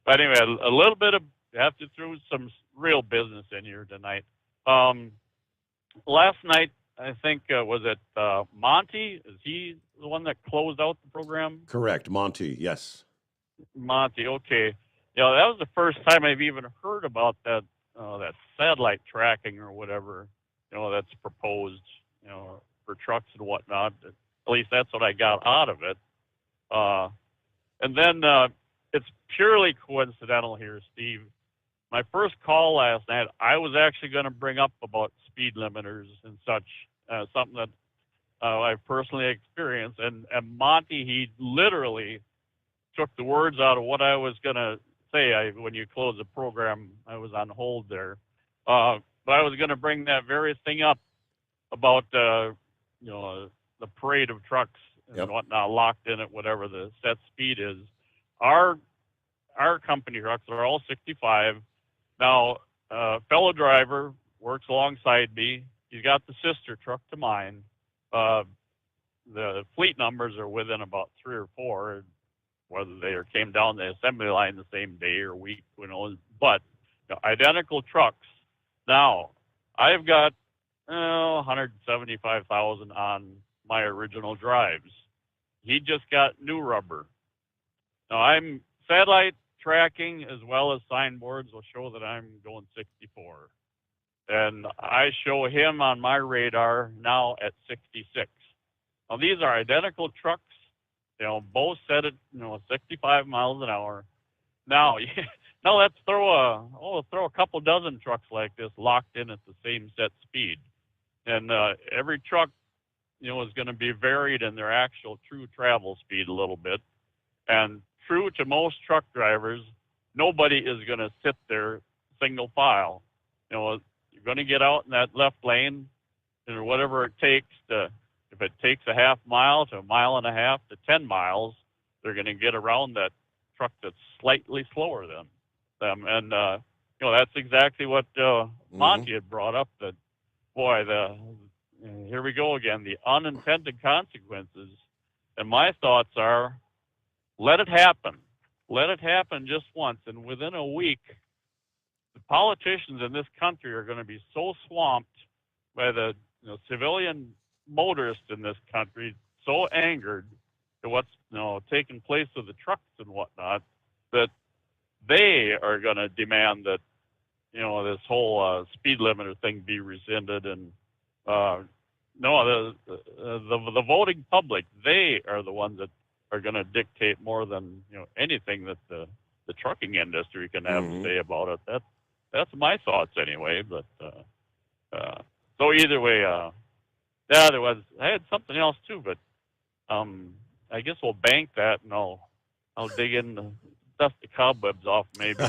S21: anyway, a little bit of have to throw some real business in here tonight. Last night, I think was it Monty? Is he the one that closed out the program?
S11: Correct, Monty. Yes.
S21: Monty. Okay. That was the first time I've even heard about that satellite tracking or whatever. That's proposed. For trucks and whatnot. At least that's what I got out of it. And then it's purely coincidental here, Steve. My first call last night, I was actually going to bring up about speed limiters and such, something that I've personally experienced. And Monty, he literally took the words out of what I was going to say. When you closed the program, I was on hold there. But I was going to bring that very thing up about, the parade of trucks and whatnot locked in at whatever the set speed is. Our company trucks are all 65. Now, fellow driver works alongside me. He's got the sister truck to mine. The fleet numbers are within about 3 or 4, whether they came down the assembly line the same day or week, who knows. But identical trucks. Now, I've got 175,000 on my original drives. He just got new rubber. Now, I'm satellite tracking as well as signboards will show that I'm going 64. And I show him on my radar now at 66. Now, these are identical trucks. Both set at 65 miles an hour. Now, let's throw a couple dozen trucks like this locked in at the same set speed, and every truck, is going to be varied in their actual true travel speed a little bit. And true to most truck drivers, nobody is going to sit there single file. you're going to get out in that left lane, or whatever it takes if it takes a half mile to a mile and a half to 10 miles, they're going to get around that truck that's slightly slower than them. And, that's exactly what Monty had brought up, that, boy, here we go again, the unintended consequences. And my thoughts are, let it happen. Let it happen just once. And within a week, the politicians in this country are going to be so swamped by the civilian motorists in this country, so angered to what's taking place with the trucks and whatnot, that they are going to demand that this whole speed limiter thing be rescinded. And the voting public, they are the ones that are going to dictate more than anything that the trucking industry can have to say about it. That's my thoughts anyway. But so either way, I had something else too, but I guess we'll bank that, and I'll dig in the dust the cobwebs off maybe.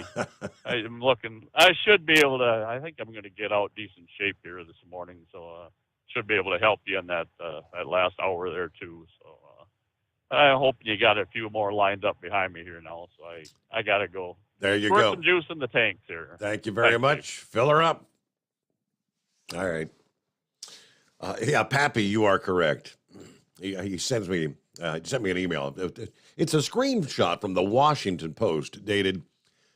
S21: I'm looking. I should be able to. I think I'm going to get out decent shape here this morning, so should be able to help you in that last hour there too. So I hope you got a few more lined up behind me here now. So I got to go.
S11: There you
S21: Squirt
S11: go.
S21: some juice in the tanks here.
S11: Thank you very much. Fill her up. All right. Yeah, Pappy, you are correct. He sent me an email. It's a screenshot from the Washington Post dated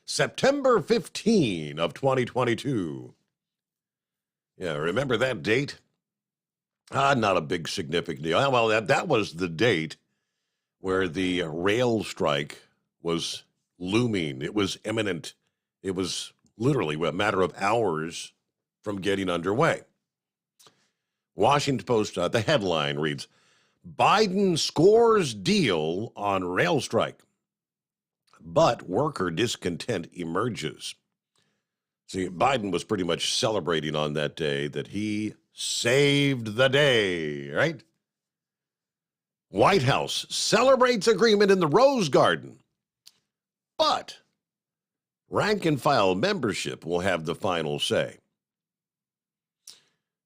S11: September 15 of 2022. Yeah, remember that date? Not a big significant deal. Well, that was the date where the rail strike was looming. It was imminent. It was literally a matter of hours from getting underway. Washington Post, the headline reads, Biden scores deal on rail strike, but worker discontent emerges. See, Biden was pretty much celebrating on that day that he saved the day, right? White House celebrates agreement in the Rose Garden, but rank and file membership will have the final say.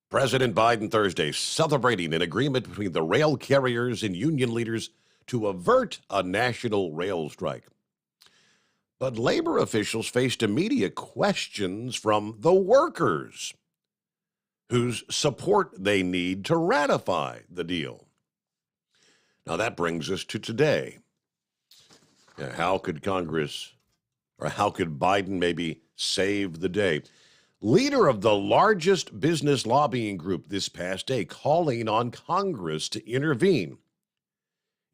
S11: President Biden Thursday celebrating an agreement between the rail carriers and union leaders to avert a national rail strike. But labor officials faced immediate questions from the workers, whose support they need to ratify the deal. Now that brings us to today. How could Congress, or how could Biden maybe save the day? Leader of the largest business lobbying group this past day calling on Congress to intervene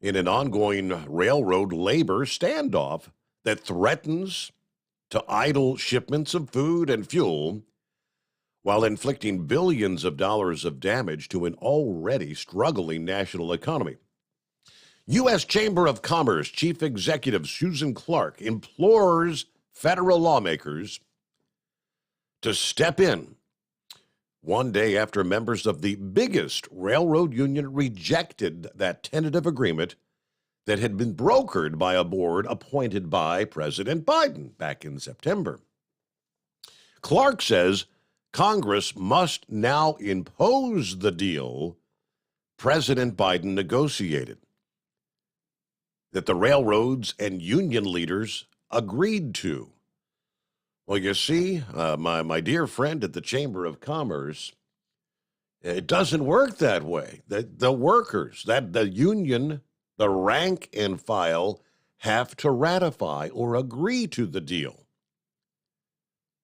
S11: in an ongoing railroad labor standoff that threatens to idle shipments of food and fuel while inflicting billions of dollars of damage to an already struggling national economy. U.S. Chamber of Commerce Chief Executive Susan Clark implores federal lawmakers to step in one day after members of the biggest railroad union rejected that tentative agreement that had been brokered by a board appointed by President Biden back in September. Clark says Congress must now impose the deal President Biden negotiated, that the railroads and union leaders agreed to. Well, you see, my dear friend at the Chamber of Commerce, it doesn't work that way. The workers, the union, the rank and file have to ratify or agree to the deal.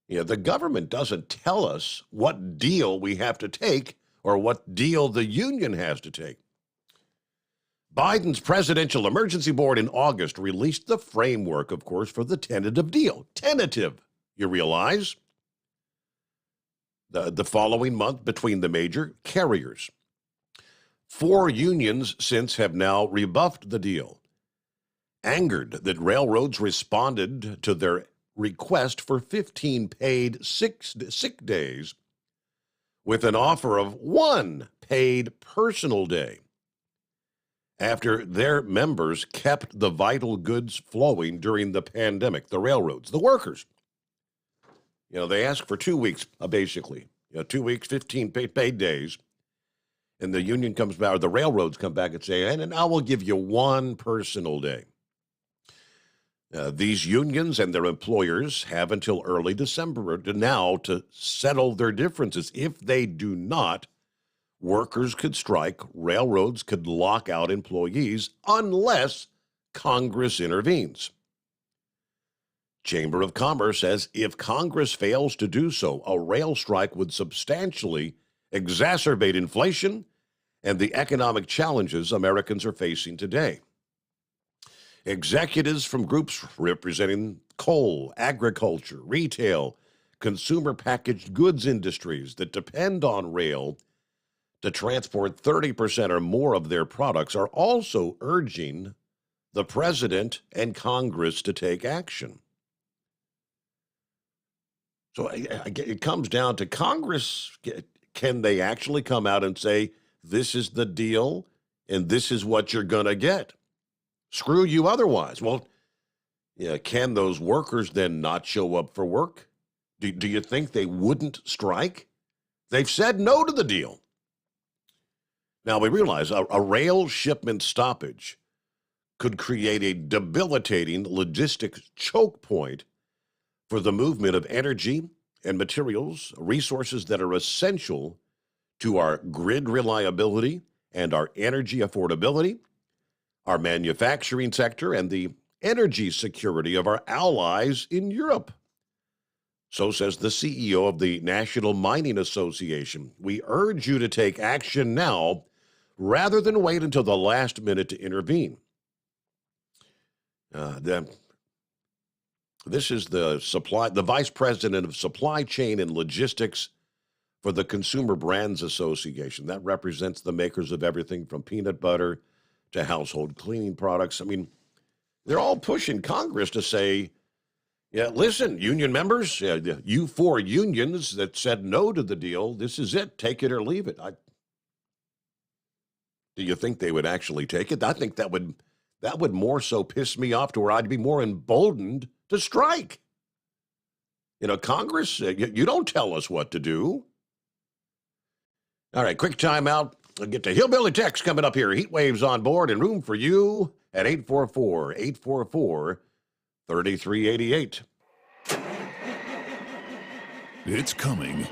S11: The government doesn't tell us what deal we have to take or what deal the union has to take. Biden's Presidential Emergency Board in August released the framework, of course, for the tentative deal. Tentative. You realize? The following month between the major carriers. 4 unions since have now rebuffed the deal, angered that railroads responded to their request for 15 paid sick days with an offer of 1 paid personal day after their members kept the vital goods flowing during the pandemic. The railroads, the workers. They asked for 2 weeks, basically, 2 weeks, 15 paid days. And the union comes back, or the railroads come back and say, and now we'll give you one personal day. These unions and their employers have until early December to settle their differences. If they do not, workers could strike, railroads could lock out employees unless Congress intervenes. Chamber of Commerce says if Congress fails to do so, a rail strike would substantially exacerbate inflation and the economic challenges Americans are facing today. Executives from groups representing coal, agriculture, retail, consumer packaged goods industries that depend on rail to transport 30% or more of their products are also urging the president and Congress to take action. So it comes down to Congress. Can they actually come out and say, this is the deal and this is what you're going to get? Screw you otherwise. Well, can those workers then not show up for work? Do you think they wouldn't strike? They've said no to the deal. Now, we realize a rail shipment stoppage could create a debilitating logistics choke point for the movement of energy and materials, resources that are essential to our grid reliability and our energy affordability, our manufacturing sector, and the energy security of our allies in Europe. So says the CEO of the National Mining Association. We urge you to take action now rather than wait until the last minute to intervene. This is the Vice President of Supply Chain and Logistics for the Consumer Brands Association. That represents the makers of everything from peanut butter to household cleaning products. I mean, they're all pushing Congress to say, yeah, listen, union members, you four unions that said no to the deal, this is it, take it or leave it. Do you think they would actually take it? I think that would more so piss me off to where I'd be more emboldened to strike. Congress, you don't tell us what to do. All right, quick timeout. We'll get to Hillbilly Text coming up here. Heat waves on board and room for you at 844-844-3388.
S9: It's coming.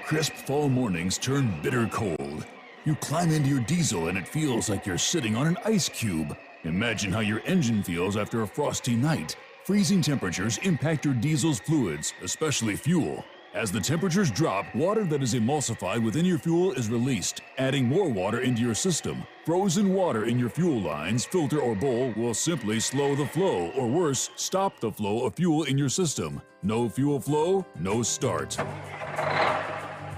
S9: Crisp fall mornings turn bitter cold. You climb into your diesel and it feels like you're sitting on an ice cube. Imagine how your engine feels after a frosty night. Freezing temperatures impact your diesel's fluids, especially fuel. As the temperatures drop, water that is emulsified within your fuel is released, adding more water into your system. Frozen water in your fuel lines, filter, or bowl will simply slow the flow, or worse, stop the flow of fuel in your system. No fuel flow, no start.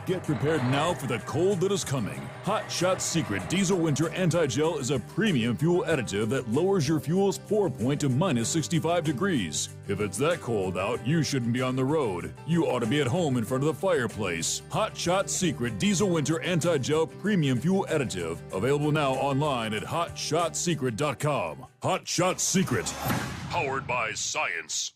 S9: Get prepared now for the cold that is coming. Hot Shot Secret Diesel Winter Anti-Gel is a premium fuel additive that lowers your fuel's pour point to minus 65 degrees. If it's that cold out, you shouldn't be on the road. You ought to be at home in front of the fireplace. Hot Shot Secret Diesel Winter Anti-Gel Premium Fuel Additive. Available now online at hotshotsecret.com. Hot Shot Secret.
S8: Powered by science.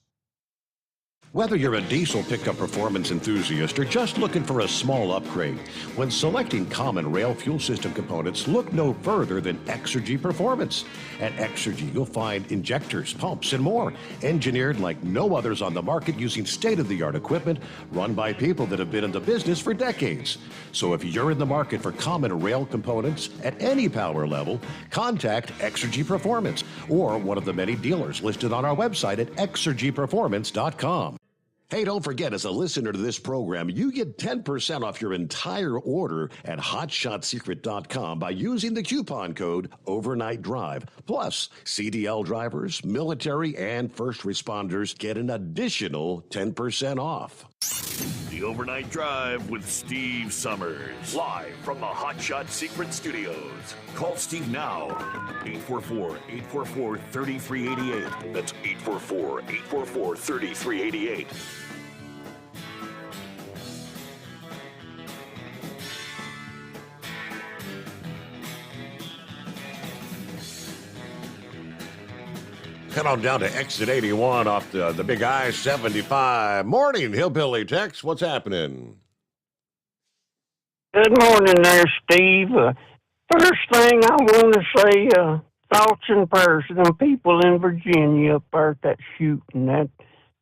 S11: Whether you're a diesel pickup performance enthusiast or just looking for a small upgrade, when selecting common rail fuel system components, look no further than Exergy Performance. At Exergy, you'll find injectors, pumps, and more, engineered like no others on the market using state-of-the-art equipment run by people that have been in the business for decades. So if you're in the market for common rail components at any power level, contact Exergy Performance or one of the many dealers listed on our website at exergyperformance.com. Hey, don't forget, as a listener to this program, you get 10% off your entire order at hotshotsecret.com by using the coupon code Overnight Drive. Plus, CDL drivers, military, and first responders get an additional 10% off.
S2: The Overnight Drive with Steve Sommers. Live from the Hot Shot Secret Studios. Call Steve now. 844-844-3388. That's 844-844-3388.
S11: Head on down to exit 81 off the big I-75. Morning, Hillbilly Tex. What's happening?
S13: Good morning there, Steve. First thing I want to say, thoughts and prayers to them people in Virginia up there at that shooting. That,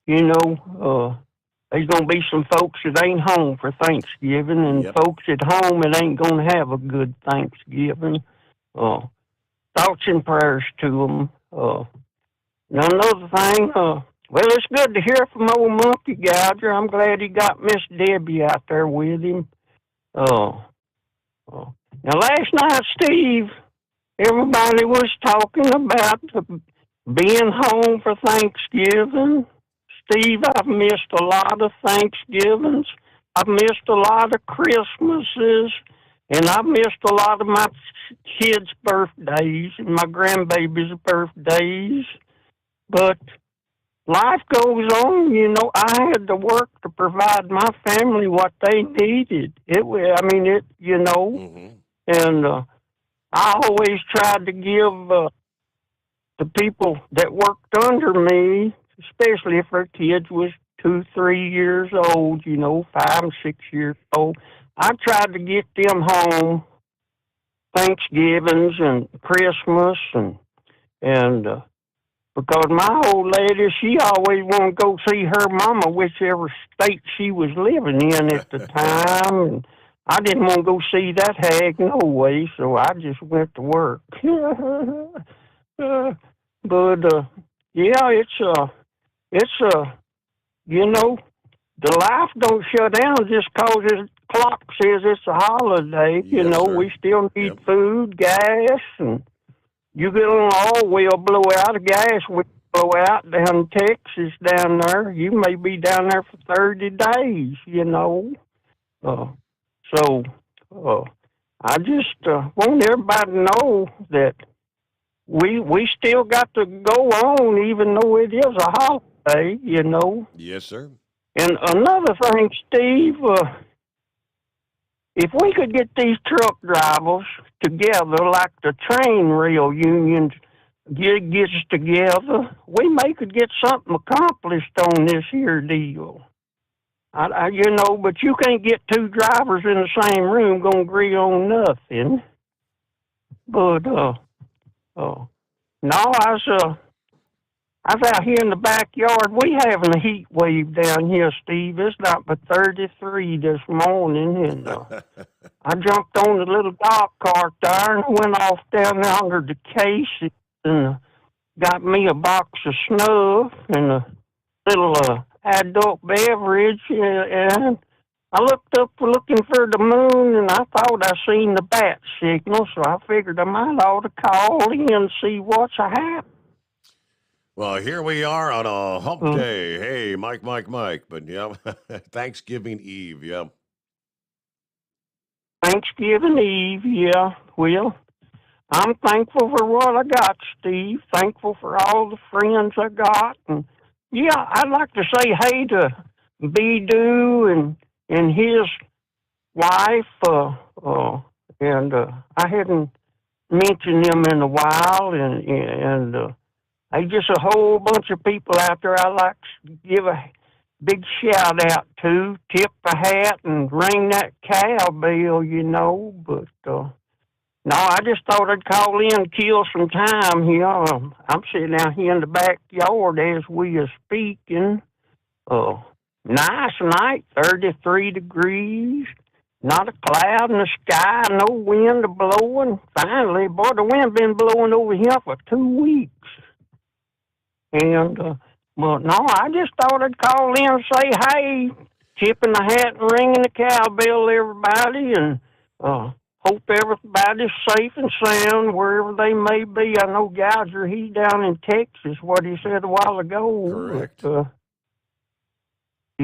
S13: there's going to be some folks that ain't home for Thanksgiving, and folks at home that ain't going to have a good Thanksgiving. Thoughts and prayers to them. Another thing, well, it's good to hear from old Monkey Gouger. I'm glad he got Miss Debbie out there with him. Now, last night, Steve, everybody was talking about being home for Thanksgiving. Steve, I've missed a lot of Thanksgivings. I've missed a lot of Christmases. And I've missed a lot of my kids' birthdays and my grandbabies' birthdays. But life goes on, I had to work to provide my family what they needed. And I always tried to give the people that worked under me, especially if their kids was 2, 3 years old, 5 and 6 years old, I tried to get them home Thanksgivings and Christmas and because my old lady, she always wanted to go see her mama, whichever state she was living in at the time. And I didn't want to go see that hag no way, so I just went to work. The life don't shut down just 'cause the clock says it's a holiday. We still need food, gas, and you get on an oil well blow out, a gas will blow out down in Texas down there. You may be down there for 30 days, I just want everybody to know that we still got to go on even though it is a holiday,
S11: Yes, sir.
S13: And another thing, Steve, if we could get these truck drivers together like the train rail unions gets together, we may could get something accomplished on this here deal. But you can't get two drivers in the same room gonna agree on nothing. But no, I was out here in the backyard. We having a heat wave down here, Steve. It's not but 33 this morning, and I jumped on the little dog cart there and went off down there under the case and got me a box of snuff and a little adult beverage, and I looked up looking for the moon, and I thought I seen the bat signal, so I figured I might ought to call in and see what's happening.
S11: Well, here we are on a hump day. Hey, Mike. But, Thanksgiving Eve,
S13: Thanksgiving Eve, yeah. Well, I'm thankful for what I got, Steve. Thankful for all the friends I got. And, I'd like to say hey to B-Doo and his wife. And I hadn't mentioned them in a while. And there's just a whole bunch of people out there I'd like to give a big shout out to, tip a hat and ring that cowbell, But no, I just thought I'd call in, kill some time here. I'm sitting out here in the backyard as we are speaking. Nice night, 33 degrees. Not a cloud in the sky, no wind blowing. Finally, boy, the wind been blowing over here for 2 weeks. And, but no, I just thought I'd call in and say, hey, tipping the hat and ringing the cowbell, everybody, and hope everybody's safe and sound wherever they may be. I know Gouger, he's down in Texas, what he said a while ago.
S11: Correct.
S13: But, I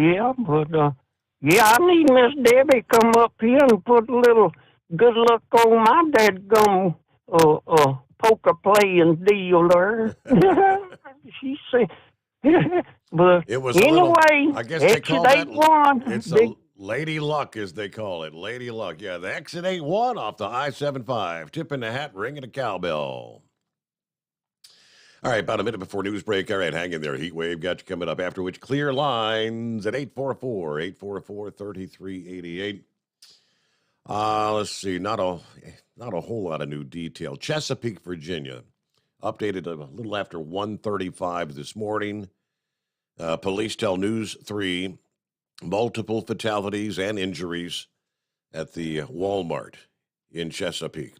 S13: need Miss Debbie to come up here and put a little good luck on my dadgum poker playing deal there. She said, but
S11: it was
S13: anyway,
S11: I guess they call that it's
S13: a
S11: Lady Luck, as they call it. Lady Luck. Yeah, the exit 81 off the I-75. Tipping the hat, ringing a cowbell. All right, about a minute before news break. All right, hang in there. Heat wave got you coming up, after which clear lines at 844-844-3388. Let's see. Not a whole lot of new detail. Chesapeake, Virginia, updated a little after 1:35 this morning. Police tell News 3 multiple fatalities and injuries at the Walmart in Chesapeake.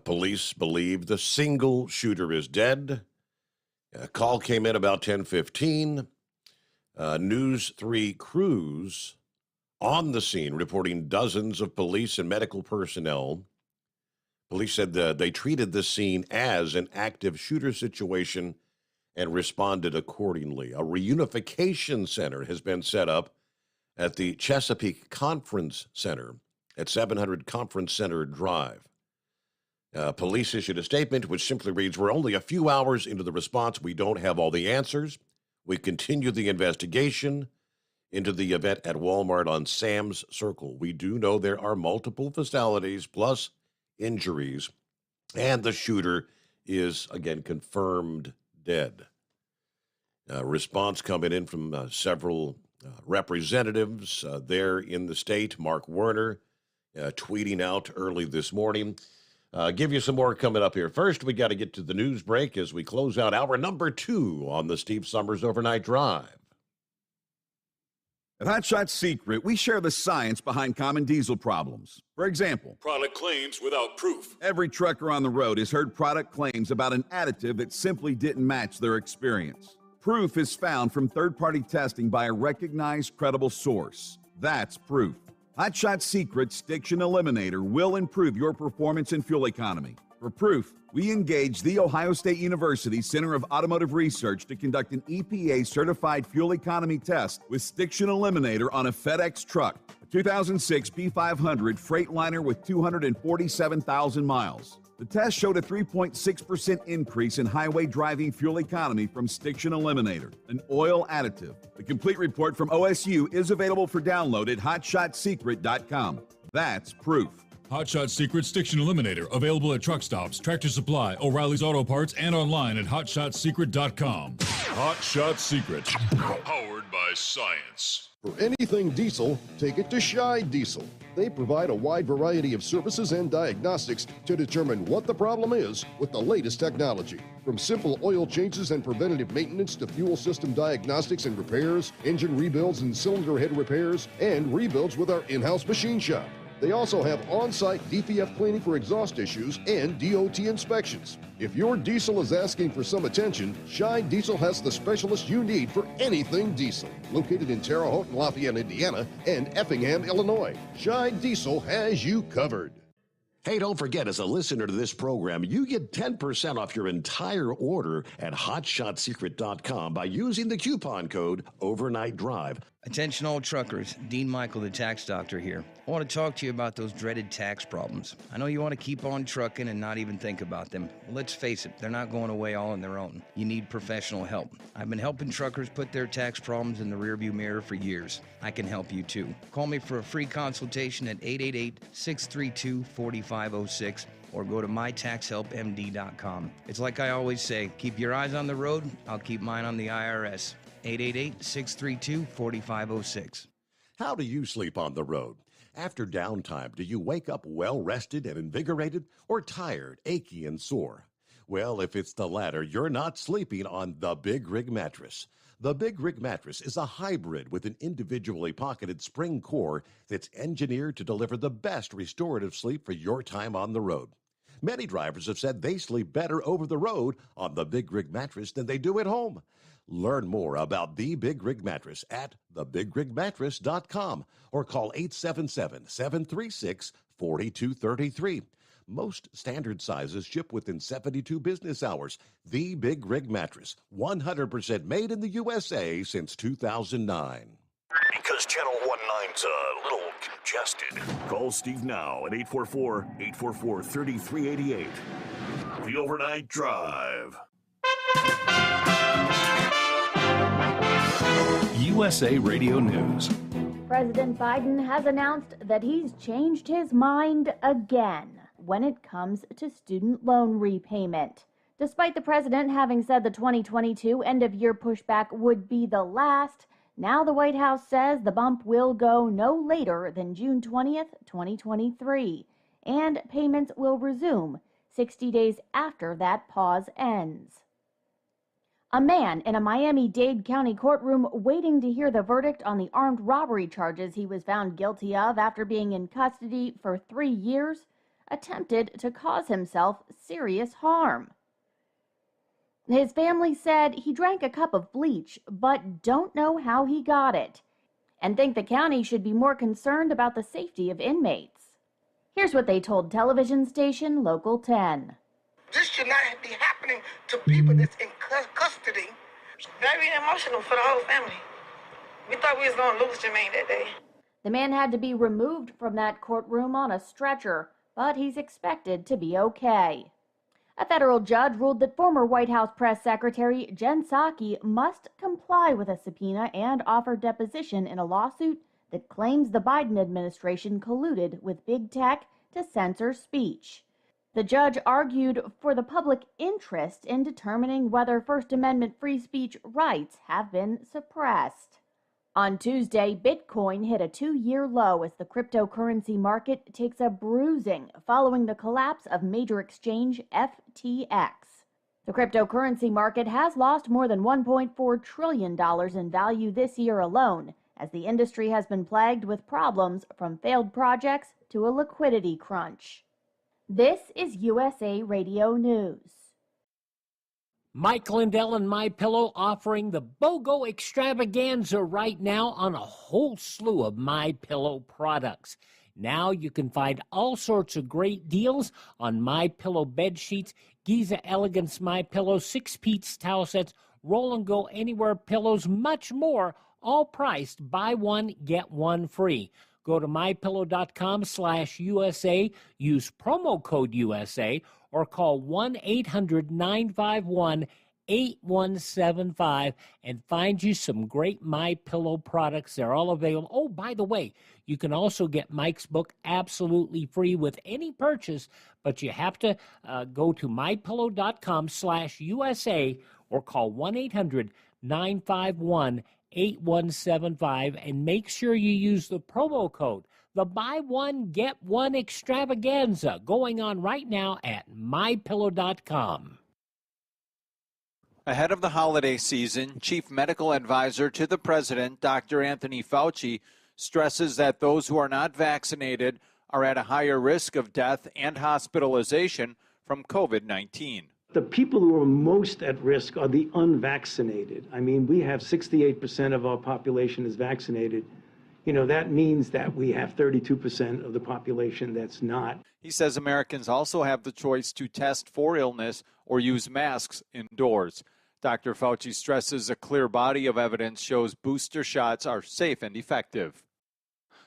S11: Police believe the single shooter is dead. A call came in about 10:15. News 3 crews on the scene reporting dozens of police and medical personnel. Police said they treated the scene as an active shooter situation and responded accordingly. A reunification center has been set up at the Chesapeake Conference Center at 700 Conference Center Drive. Police issued a statement which simply reads, "We're only a few hours into the response. We don't have all the answers. We continue the investigation into the event at Walmart on Sam's Circle. We do know there are multiple fatalities plus injuries, and the shooter is, again, confirmed dead." Response coming in from several representatives there in the state. Mark Werner tweeting out early this morning. Give you some more coming up here. First, we got to get to the news break as we close out hour number 2 on the Steve Sommers Overnight Drive.
S7: At Hot Shot Secret, we share the science behind common diesel problems. For example,
S9: product claims without proof.
S7: Every trucker on the road has heard product claims about an additive that simply didn't match their experience. Proof is found from third-party testing by a recognized, credible source. That's proof. Hot Shot Secret's Stiction Eliminator will improve your performance and fuel economy. For proof, we engaged the Ohio State University Center of Automotive Research to conduct an EPA-certified fuel economy test with Stiction Eliminator on a FedEx truck, a 2006 P500 Freightliner with 247,000 miles. The test showed a 3.6% increase in highway driving fuel economy from Stiction Eliminator, an oil additive. The complete report from OSU is available for download at hotshotsecret.com. That's proof.
S9: Hot Shot Secret Stiction Eliminator, available at truck stops, Tractor Supply, O'Reilly's Auto Parts, and online at hotshotsecret.com. Hot Shot Secret.
S8: Powered by science.
S14: For anything diesel, take it to Scheid Diesel. They provide a wide variety of services and diagnostics to determine what the problem is with the latest technology. From simple oil changes and preventative maintenance to fuel system diagnostics and repairs, engine rebuilds and cylinder head repairs, and rebuilds with our in-house machine shop. They also have on-site DPF cleaning for exhaust issues and DOT inspections. If your diesel is asking for some attention, Scheid Diesel has the specialist you need for anything diesel. Located in Terre Haute and Lafayette, Indiana, and Effingham, Illinois, Scheid Diesel has you covered.
S11: Hey, don't forget, as a listener to this program, you get 10% off your entire order at hotshotsecret.com by using the coupon code Overnight Drive.
S12: Attention all truckers, Dean Michael, the tax doctor here. I want to talk to you about those dreaded tax problems. I know you want to keep on trucking and not even think about them. Well, let's face it, they're not going away all on their own. You need professional help. I've been helping truckers put their tax problems in the rearview mirror for years. I can help you too. Call me for a free consultation at 888-632-4506 or go to mytaxhelpmd.com. It's like I always say, keep your eyes on the road, I'll keep mine on the IRS. 888-632-4506.
S11: How do you sleep on the road? After downtime, do you wake up well-rested and invigorated or tired, achy, and sore? Well, if it's the latter, you're not sleeping on the Big Rig Mattress. The Big Rig Mattress is a hybrid with an individually pocketed spring core that's engineered to deliver the best restorative sleep for your time on the road. Many drivers have said they sleep better over the road on the Big Rig Mattress than they do at home. Learn more about the Big Rig Mattress at thebigrigmattress.com or call 877-736-4233. Most standard sizes ship within 72 business hours. The Big Rig Mattress, 100% made in the USA since 2009.
S2: Because Channel 19's a little congested. Call Steve now at 844-844-3388. The Overnight Drive.
S19: USA Radio News.
S3: President Biden has announced that he's changed his mind again when it comes to student loan repayment. Despite the president having said the 2022 end-of-year pushback would be the last, Now the White House says the bump will go no later than June 20th, 2023, and payments will resume 60 days after that pause ends. A man in a Miami-Dade County courtroom waiting to hear the verdict on the armed robbery charges he was found guilty of after being in custody for 3 years attempted to cause himself serious harm. His family said he drank a cup of bleach, but don't know how he got it, and think the county should be more concerned about the safety of inmates. Here's what they told television station Local 10.
S4: This should not be happening to people that's in custody. Very emotional for the whole family. We thought we was going to lose Jermaine that day.
S3: The man had to be removed from that courtroom on a stretcher, but he's expected to be okay. A federal judge ruled that former White House Press Secretary Jen Psaki must comply with a subpoena and offer deposition in a lawsuit that claims the Biden administration colluded with big tech to censor speech. The judge argued for the public interest in determining whether First Amendment free speech rights have been suppressed. On Tuesday, Bitcoin hit a 2-year low as the cryptocurrency market takes a bruising following the collapse of major exchange FTX. The cryptocurrency market has lost more than $1.4 trillion in value this year alone, as the industry has been plagued with problems from failed projects to a liquidity crunch. This is USA Radio News.
S5: Mike Lindell and MyPillow offering the BOGO extravaganza right now on a whole slew of MyPillow products. Now you can find all sorts of great deals on MyPillow bed sheets, Giza Elegance MyPillow, 6-piece towel sets, Roll and Go Anywhere pillows, much more, all priced buy one, get one free. Go to mypillow.com/USA, use promo code USA, or call 1-800-951-8175 and find you some great MyPillow products. They're all available. Oh, by the way, you can also get Mike's book absolutely free with any purchase, but you have to go to mypillow.com/USA or call 1-800-951-8175 and make sure you use the promo code. The buy one, get one extravaganza going on right now at mypillow.com.
S15: Ahead of the holiday season, Chief Medical Advisor to the President, Dr. Anthony Fauci, stresses that those who are not vaccinated are at a higher risk of death and hospitalization from COVID-19.
S16: The people who are most at risk are the unvaccinated. I mean, we have 68% of our population is vaccinated. You know, that means that we have 32% of the population that's not.
S15: He says Americans also have the choice to test for illness or use masks indoors. Dr. Fauci stresses a clear body of evidence shows booster shots are safe and effective.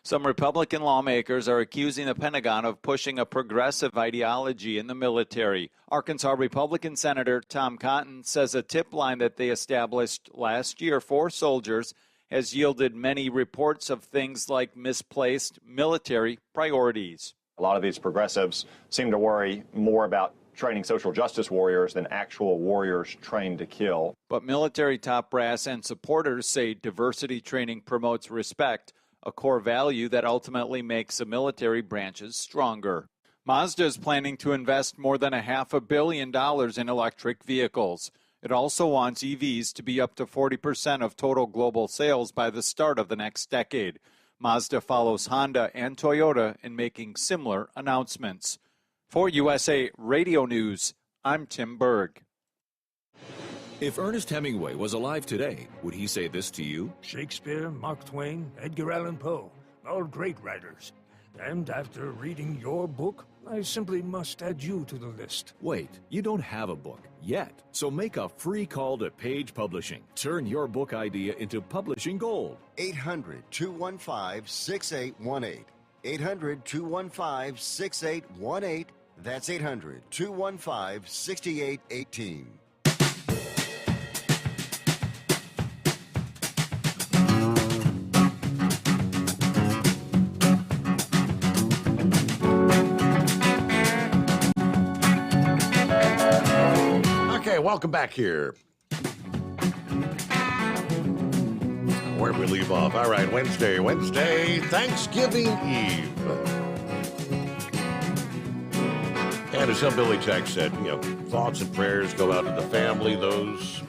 S15: Some Republican lawmakers are accusing the Pentagon of pushing a progressive ideology in the military. Arkansas Republican Senator Tom Cotton says a tip line that they established last year for soldiers has yielded many reports of things like misplaced military priorities.
S18: A lot of these progressives seem to worry more about training social justice warriors than actual warriors trained to kill.
S15: But military top brass and supporters say diversity training promotes respect, a core value that ultimately makes the military branches stronger. Mazda is planning to invest more than $500 million in electric vehicles. It also wants EVs to be up to 40% of total global sales by the start of the next decade. Mazda follows Honda and Toyota in making similar announcements. For USA Radio News, I'm Tim Berg.
S25: If Ernest Hemingway was alive today, would he say this to you?
S26: Shakespeare, Mark Twain, Edgar Allan Poe, all great writers. And after reading your book, I simply must add you to the list.
S25: Wait, you don't have a book yet, so make a free call to Page Publishing. Turn your book idea into publishing gold.
S27: 800-215-6818. 800-215-6818. That's 800-215-6818.
S11: Okay, welcome back here. where we leave off. All right, Wednesday, Thanksgiving Eve. And as some Billy Tech said, thoughts and prayers go out to the family, those,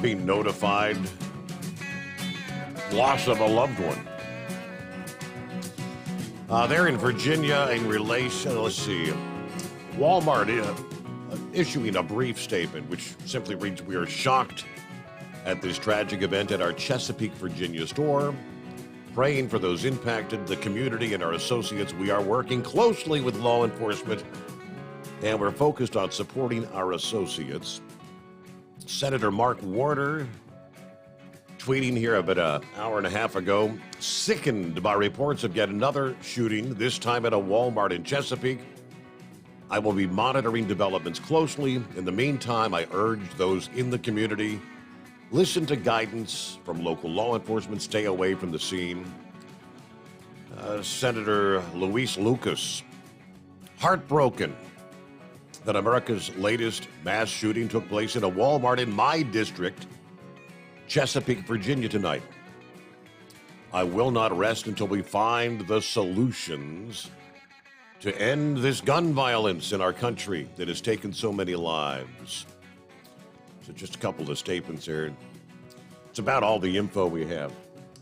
S11: being notified, loss of a loved one. There in Virginia, in relation, let's see, Walmart issuing a brief statement, which simply reads, "We are shocked at this tragic event at our Chesapeake, Virginia store. Praying for those impacted, the community, and our associates. We are working closely with law enforcement, and we're focused on supporting our associates." Senator Mark Warner tweeting here about an hour and a half ago, "Sickened by reports of yet another shooting, this time at a Walmart in Chesapeake. I will be monitoring developments closely. In the meantime, I urge those in the community, listen to guidance from local law enforcement, stay away from the scene." Senator Luis Lucas, "Heartbroken that America's latest mass shooting took place in a Walmart in my district, Chesapeake, Virginia tonight. I will not rest until we find the solutions to end this gun violence in our country that has taken so many lives." So just a couple of statements here. It's about all the info we have.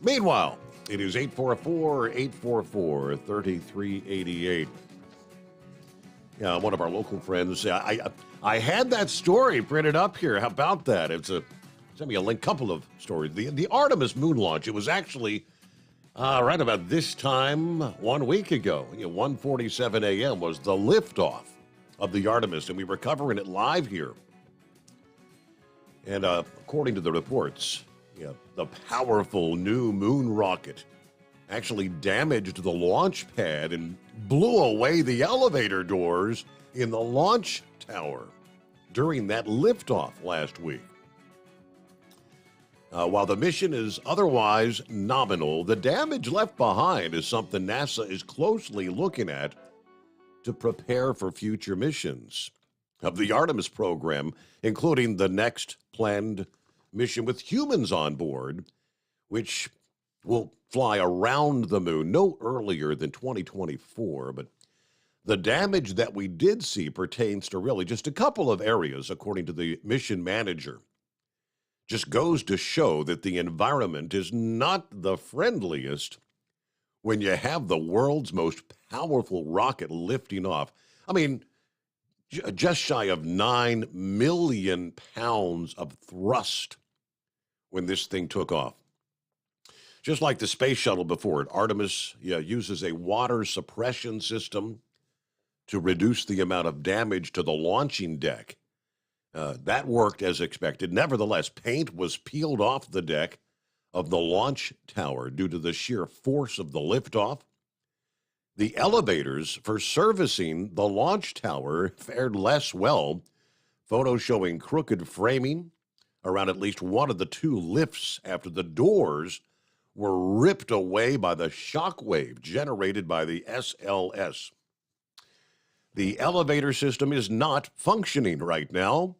S11: Meanwhile, it is 844-844-3388. Yeah, one of our local friends. I had that story printed up here. How about that? Send me a link, couple of stories. The Artemis moon launch, it was actually right about this time 1 week ago. 1:47 a.m. was the liftoff of the Artemis, and we were covering it live here. And according to the reports, the powerful new moon rocket actually damaged the launch pad and blew away the elevator doors in the launch tower during that liftoff last week. While the mission is otherwise nominal, the damage left behind is something NASA is closely looking at to prepare for future missions of the Artemis program, including the next planned mission with humans on board, which will fly around the moon no earlier than 2024. But the damage that we did see pertains to really just a couple of areas, according to the mission manager. Just goes to show that the environment is not the friendliest when you have the world's most powerful rocket lifting off. I mean, just shy of 9 million pounds of thrust when this thing took off. Just like the space shuttle before it, Artemis uses a water suppression system to reduce the amount of damage to the launching deck. That worked as expected. Nevertheless, paint was peeled off the deck of the launch tower due to the sheer force of the liftoff. The elevators for servicing the launch tower fared less well. Photos showing crooked framing around at least one of the two lifts after the doors were ripped away by the shock wave generated by the SLS. The elevator system is not functioning right now.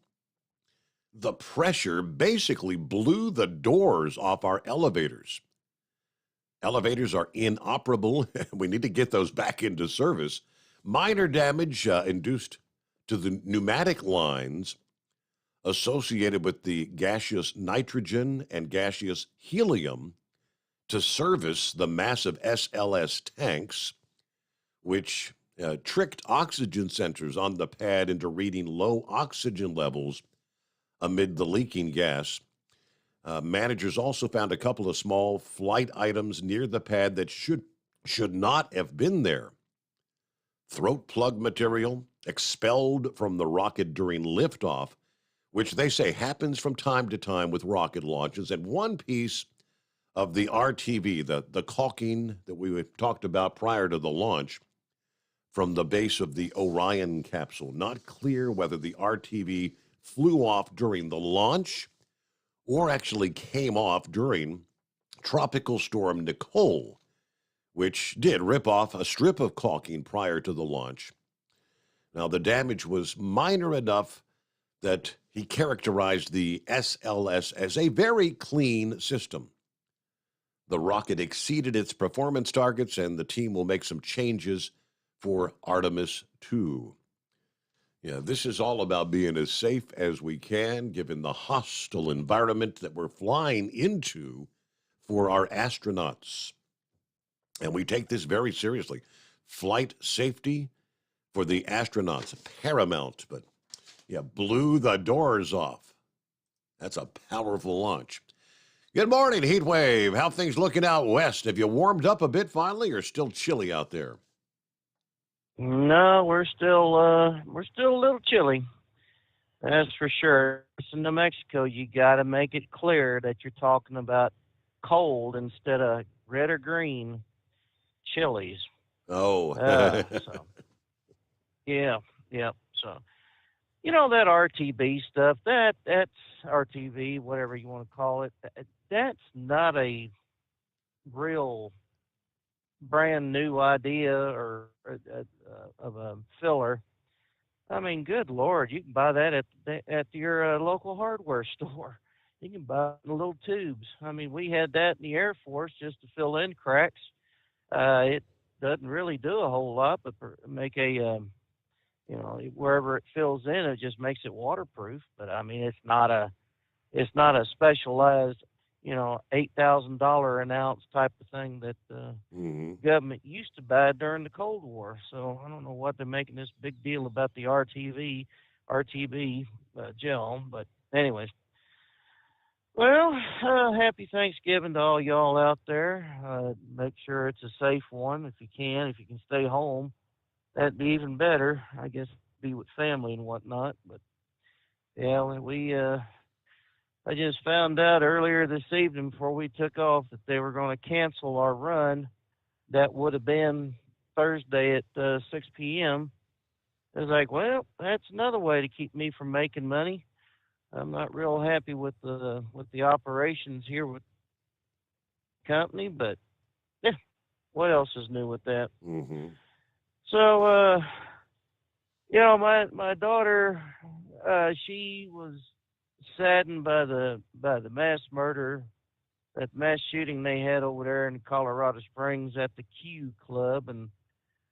S11: The pressure basically blew the doors off our elevators. Elevators are inoperable. We need to get those back into service. Minor damage induced to the pneumatic lines associated with the gaseous nitrogen and gaseous helium to service the massive SLS tanks, which tricked oxygen sensors on the pad into reading low oxygen levels amid the leaking gas. Managers also found a couple of small flight items near the pad that should not have been there. Throat plug material expelled from the rocket during liftoff, which they say happens from time to time with rocket launches, and one piece of the RTV, the caulking that we talked about prior to the launch, from the base of the Orion capsule. Not clear whether the RTV flew off during the launch or actually came off during Tropical Storm Nicole, which did rip off a strip of caulking prior to the launch. Now, the damage was minor enough that He characterized the SLS as a very clean system. The rocket exceeded its performance targets, and the team will make some changes for Artemis 2. Yeah, this is all about being as safe as we can, given the hostile environment that we're flying into for our astronauts. And we take this very seriously. Flight safety for the astronauts, paramount, but yeah, blew the doors off. That's a powerful launch. Good morning, Heat Wave. How things looking out west? Have you warmed up a bit finally, or still chilly out there?
S1: No, we're still a little chilly. That's for sure. In New Mexico, you got to make it clear that you're talking about cold instead of red or green chilies.
S11: Oh.
S1: So yeah. So you know that RTB stuff. That's RTB, whatever you want to call it. That's not a real brand new idea or of a filler. I mean, good Lord, you can buy that at your local hardware store. You can buy it in little tubes. I mean, we had that in the Air Force just to fill in cracks. It doesn't really do a whole lot, but make a wherever it fills in, it just makes it waterproof. But I mean, it's not a specialized, $8,000 an ounce type of thing that the government used to buy during the Cold War. So I don't know what they're making this big deal about the RTB gel. But anyways, well, happy Thanksgiving to all y'all out there. Make sure it's a safe one if you can. If you can stay home, that'd be even better. I guess be with family and whatnot. But yeah, I just found out earlier this evening before we took off that they were going to cancel our run that would have been Thursday at 6 p.m. I was like, well, that's another way to keep me from making money. I'm not real happy with the operations here with the company, but yeah, what else is new with that? So, my daughter, she was saddened by the mass murder, that mass shooting they had over there in Colorado Springs at the Q Club, and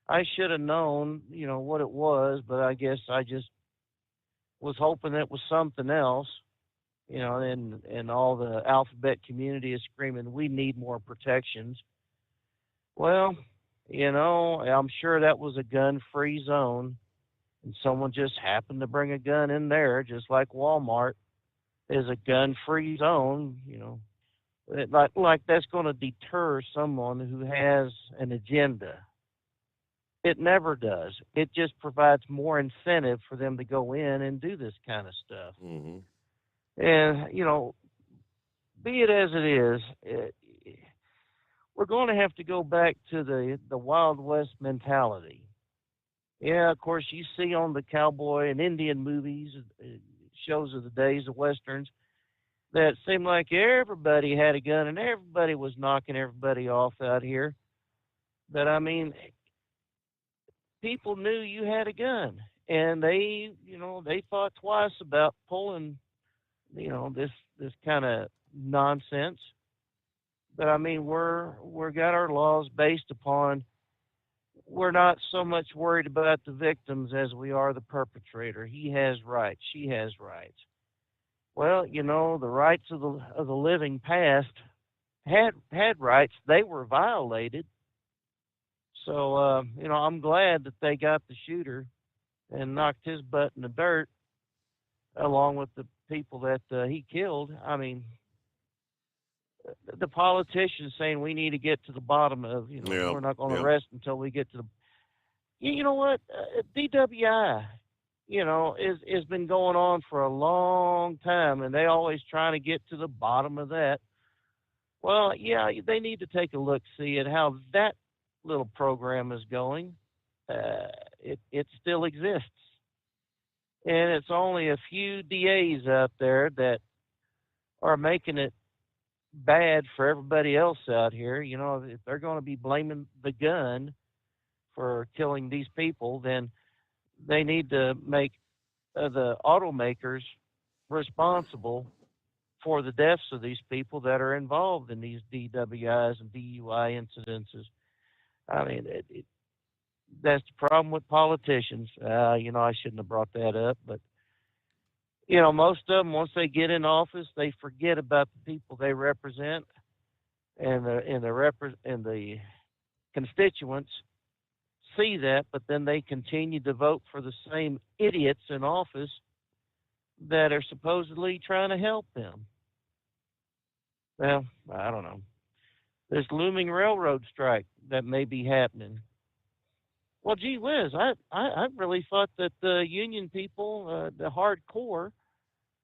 S1: I should have known, what it was, but I guess I just was hoping it was something else, and all the alphabet community is screaming, we need more protections. Well, I'm sure that was a gun-free zone, and someone just happened to bring a gun in there, just like Walmart is a gun-free zone, like that's going to deter someone who has an agenda. It never does. It just provides more incentive for them to go in and do this kind of stuff. And, be it as it is, we're going to have to go back to the Wild West mentality. Yeah, of course, you see on the cowboy and Indian movies, shows of the days, the Westerns, that seemed like everybody had a gun and everybody was knocking everybody off out here. But, I mean, people knew you had a gun, and they thought twice about pulling, this kind of nonsense. But I mean, we're got our laws based upon, we're not so much worried about the victims as we are the perpetrator. He has rights, she has rights. Well, the rights of the living past had rights. They were violated. So, I'm glad that they got the shooter and knocked his butt in the dirt along with the people that he killed. I mean, the politicians saying we need to get to the bottom of, we're not going to rest until we get to the, you know what, DWI, has been going on for a long time, and they always trying to get to the bottom of that. Well, yeah, they need to take a look, see at how that little program is going. It still exists, and it's only a few DAs out there that are making it bad for everybody else out here. If they're going to be blaming the gun for killing these people, then they need to make the automakers responsible for the deaths of these people that are involved in these DWIs and DUI incidences. I mean, that's the problem with politicians. I shouldn't have brought that up, but most of them, once they get in office, they forget about the people they represent, and the constituents see that, but then they continue to vote for the same idiots in office that are supposedly trying to help them. Well, I don't know. There's looming railroad strike that may be happening. Well, gee whiz, I really thought that the union people, the hardcore,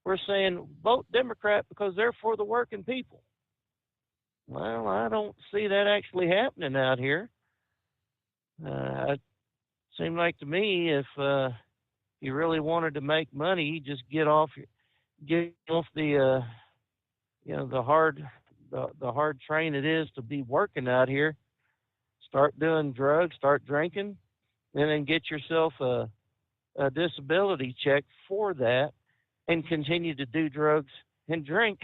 S1: were saying vote Democrat because they're for the working people. Well, I don't see that actually happening out here. It seemed like to me if you really wanted to make money, you just get off the the hard train it is to be working out here. Start doing drugs, start drinking, and then get yourself a disability check for that, and continue to do drugs and drink.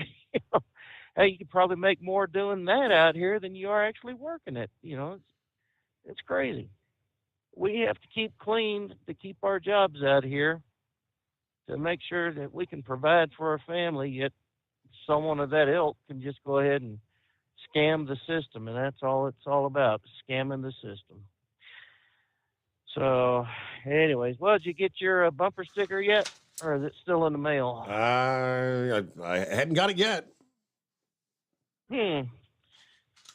S1: Hey, you could probably make more doing that out here than you are actually working it. It's crazy. We have to keep clean to keep our jobs out here to make sure that we can provide for our family, yet someone of that ilk can just go ahead and scam the system, and that's all it's all about, scamming the system. So, anyways, well, did you get your bumper sticker yet, or is it still in the mail?
S11: I hadn't got it yet.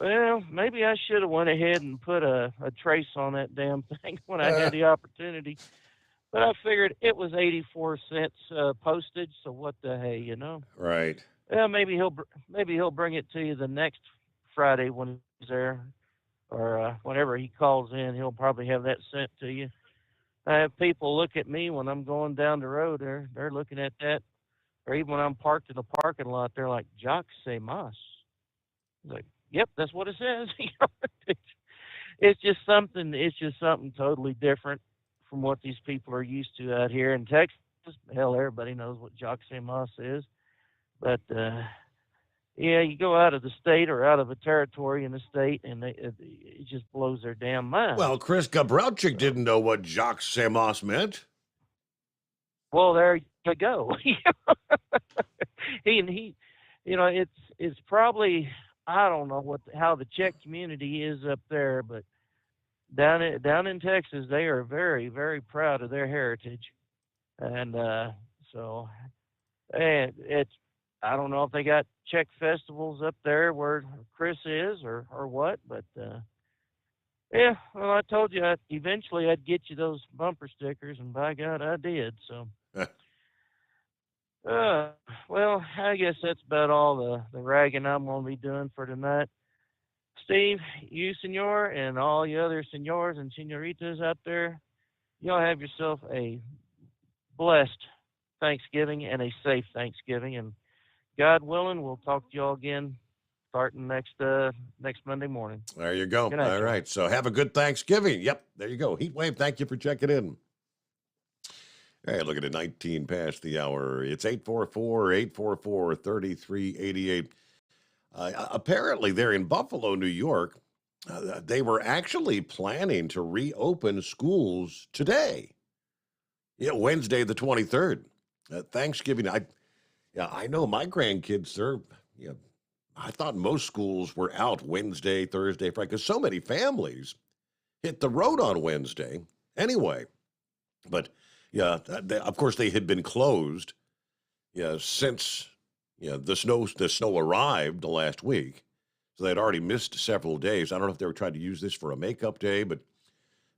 S1: Well, maybe I should have went ahead and put a trace on that damn thing when I had the opportunity. But I figured it was 84 cents postage, so what the hey,
S11: Right.
S1: Yeah, maybe he'll bring it to you the next Friday when he's there, or whenever he calls in, he'll probably have that sent to you. I have people look at me when I'm going down the road. They're looking at that, or even when I'm parked in the parking lot, they're like, "Jacques Sommers." Like, yep, that's what it says. It's just something totally different from what these people are used to out here in Texas. Hell, everybody knows what Jacques Sommers is. But, yeah, you go out of the state or out of a territory in the state, and it just blows their damn mind.
S11: Well, Chris Gabrowczyk didn't know what Jacques Sommers meant.
S1: Well, there you go. he it's probably, I don't know how the Czech community is up there, but down in Texas, they are very, very proud of their heritage, and it's, I don't know if they got Czech festivals up there where Chris is or what, but yeah. Well, I told you eventually I'd get you those bumper stickers, and by God, I did. So. Well, I guess that's about all the ragging I'm going to be doing for tonight. Steve, you, senor, and all you other senors and senoritas out there, y'all have yourself a blessed Thanksgiving and a safe Thanksgiving. And God willing, we'll talk to y'all again starting next Monday morning.
S11: There you go.
S1: Good night,
S11: all right. So have a good Thanksgiving. Yep. There you go. Heat Wave, thank you for checking in. All right, look at it, 19 past the hour. It's 844-844-3388. Apparently, they're in Buffalo, New York. They were actually planning to reopen schools today. Yeah, Wednesday the 23rd. Thanksgiving. I know my grandkids, I thought most schools were out Wednesday, Thursday, Friday, because so many families hit the road on Wednesday anyway. But yeah, of course they had been closed since the snow arrived the last week. So they'd already missed several days. I don't know if they were trying to use this for a makeup day, but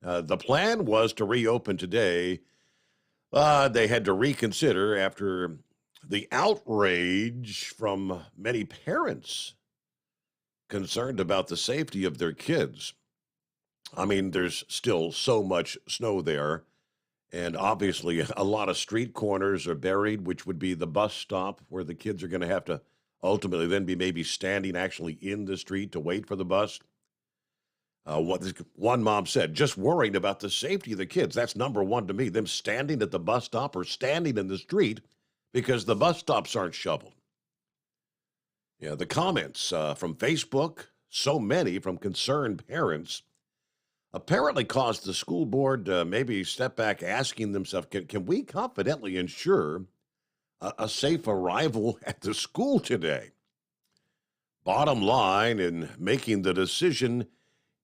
S11: the plan was to reopen today. They had to reconsider after the outrage from many parents concerned about the safety of their kids. I mean, there's still so much snow there. And obviously, a lot of street corners are buried, which would be the bus stop where the kids are going to have to ultimately then be maybe standing actually in the street to wait for the bus. What this one mom said, just worrying about the safety of the kids. That's number one to me. Them standing at the bus stop or standing in the street because the bus stops aren't shoveled. Yeah, the comments from Facebook, so many from concerned parents, apparently caused the school board to maybe step back asking themselves, can we confidently ensure a safe arrival at the school today? Bottom line in making the decision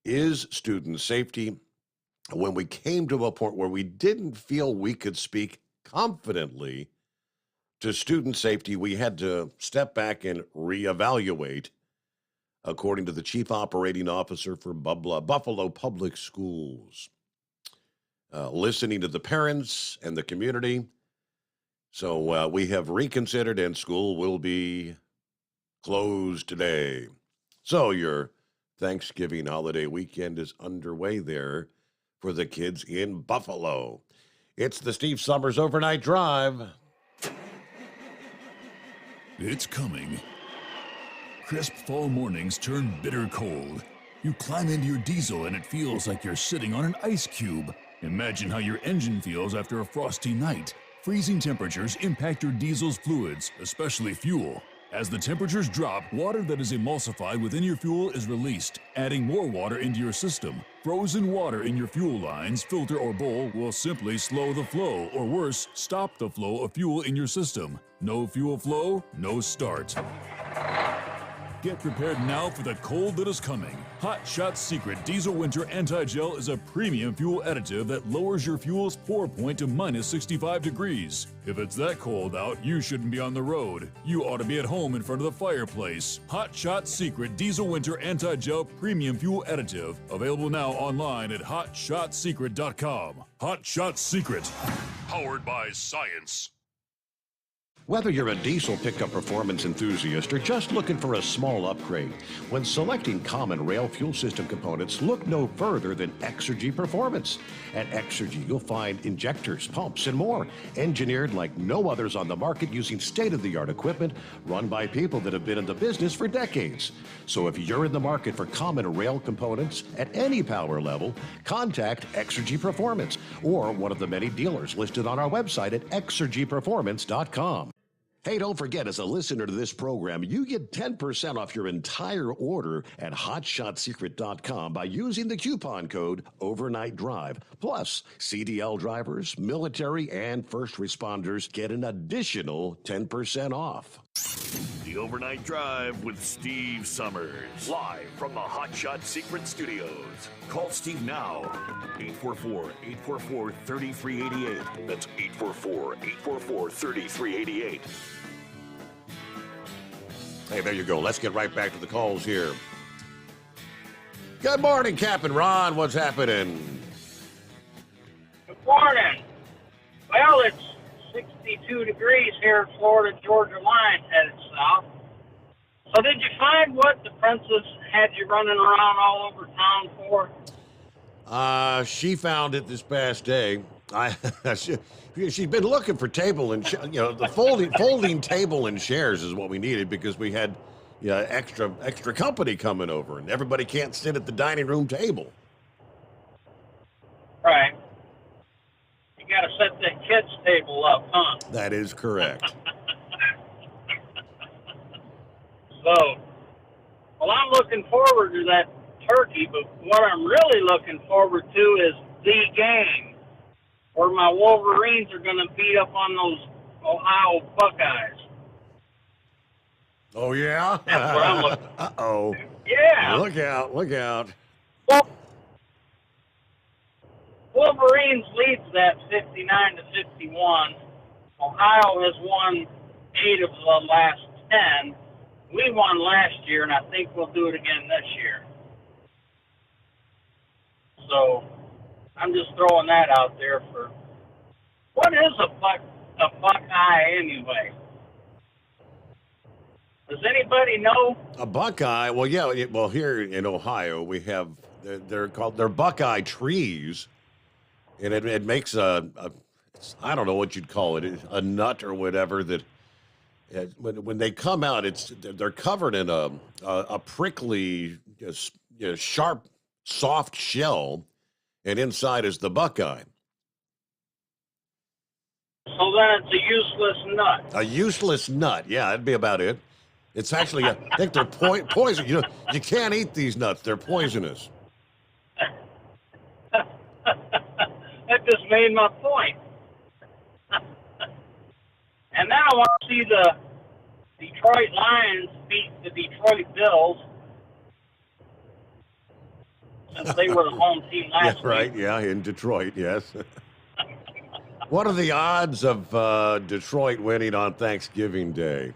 S11: is student safety. When we came to a point where we didn't feel we could speak confidently to student safety, we had to step back and reevaluate, according to the chief operating officer for Buffalo Public Schools. Listening to the parents and the community. So we have reconsidered, and school will be closed today. So your Thanksgiving holiday weekend is underway there for the kids in Buffalo. It's the Steve Sommers Overnight Drive.
S9: It's coming. Crisp fall mornings turn bitter cold. You climb into your diesel and it feels like you're sitting on an ice cube. Imagine how your engine feels after a frosty night. Freezing temperatures impact your diesel's fluids, especially fuel. As the temperatures drop, water that is emulsified within your fuel is released, adding more water into your system. Frozen water in your fuel lines, filter, or bowl will simply slow the flow, or worse, stop the flow of fuel in your system. No fuel flow, no start. Get prepared now for the cold that is coming. Hot Shot Secret Diesel Winter Anti-Gel is a premium fuel additive that lowers your fuel's pour point to minus 65 degrees. If it's that cold out, you shouldn't be on the road. You ought to be at home in front of the fireplace. Hot Shot Secret Diesel Winter Anti-Gel Premium Fuel Additive. Available now online at hotshotsecret.com. Hot Shot Secret.
S8: Powered by science.
S11: Whether you're a diesel pickup performance enthusiast or just looking for a small upgrade, when selecting common rail fuel system components, look no further than Exergy Performance. At Exergy, you'll find injectors, pumps, and more, engineered like no others on the market using state-of-the-art equipment run by people that have been in the business for decades. So if you're in the market for common rail components at any power level, contact Exergy Performance or one of the many dealers listed on our website at exergyperformance.com. Hey, don't forget, as a listener to this program, you get 10% off your entire order at hotshotsecret.com by using the coupon code Overnight Drive. Plus, CDL drivers, military, and first responders get an additional 10% off.
S2: The Overnight Drive with Steve Sommers. Live from the Hot Shot Secret Studios. Call Steve now. 844-844-3388. That's 844-844-3388.
S11: Hey, there you go. Let's get right back to the calls here. Good morning, Captain Ron. What's happening?
S6: Good morning. Well, it's 62 degrees here in Florida Georgia line headed south. So did you find what the princess had you running around all over town for?
S11: She found it this past day. She's been looking for table and the folding table and chairs is what we needed because we had extra company coming over and everybody can't sit at the dining room table.
S6: Right. You got to set that kids table up, huh?
S11: That is correct.
S6: So, well, I'm looking forward to that turkey, but what I'm really looking forward to is the game where my Wolverines are going to beat up on those Ohio Buckeyes.
S11: Oh, yeah?
S6: That's what I'm looking for.
S11: Uh-oh.
S6: Yeah.
S11: Look out.
S6: Well, Wolverines leads that 59-51. Ohio has won 8 of the last 10. We won last year, and I think we'll do it again this year. So I'm just throwing that out there for what is a Buckeye anyway? Does anybody know?
S11: A Buckeye? Well, yeah. Well, here in Ohio, we have they're Buckeye trees, and it makes I don't know what you'd call it, a nut or whatever that. When they come out, they're covered in a prickly, sharp, soft shell, and inside is the Buckeye.
S6: So then it's a useless nut.
S11: A useless nut. Yeah, that'd be about it. It's actually, I think they're poison. You know, you can't eat these nuts. They're poisonous.
S6: That just made my point. And now I want to see the Detroit Lions beat the Detroit Bills, since they were the home team last
S11: Right,
S6: week.
S11: yeah, in Detroit, yes. What are the odds of Detroit winning on Thanksgiving Day?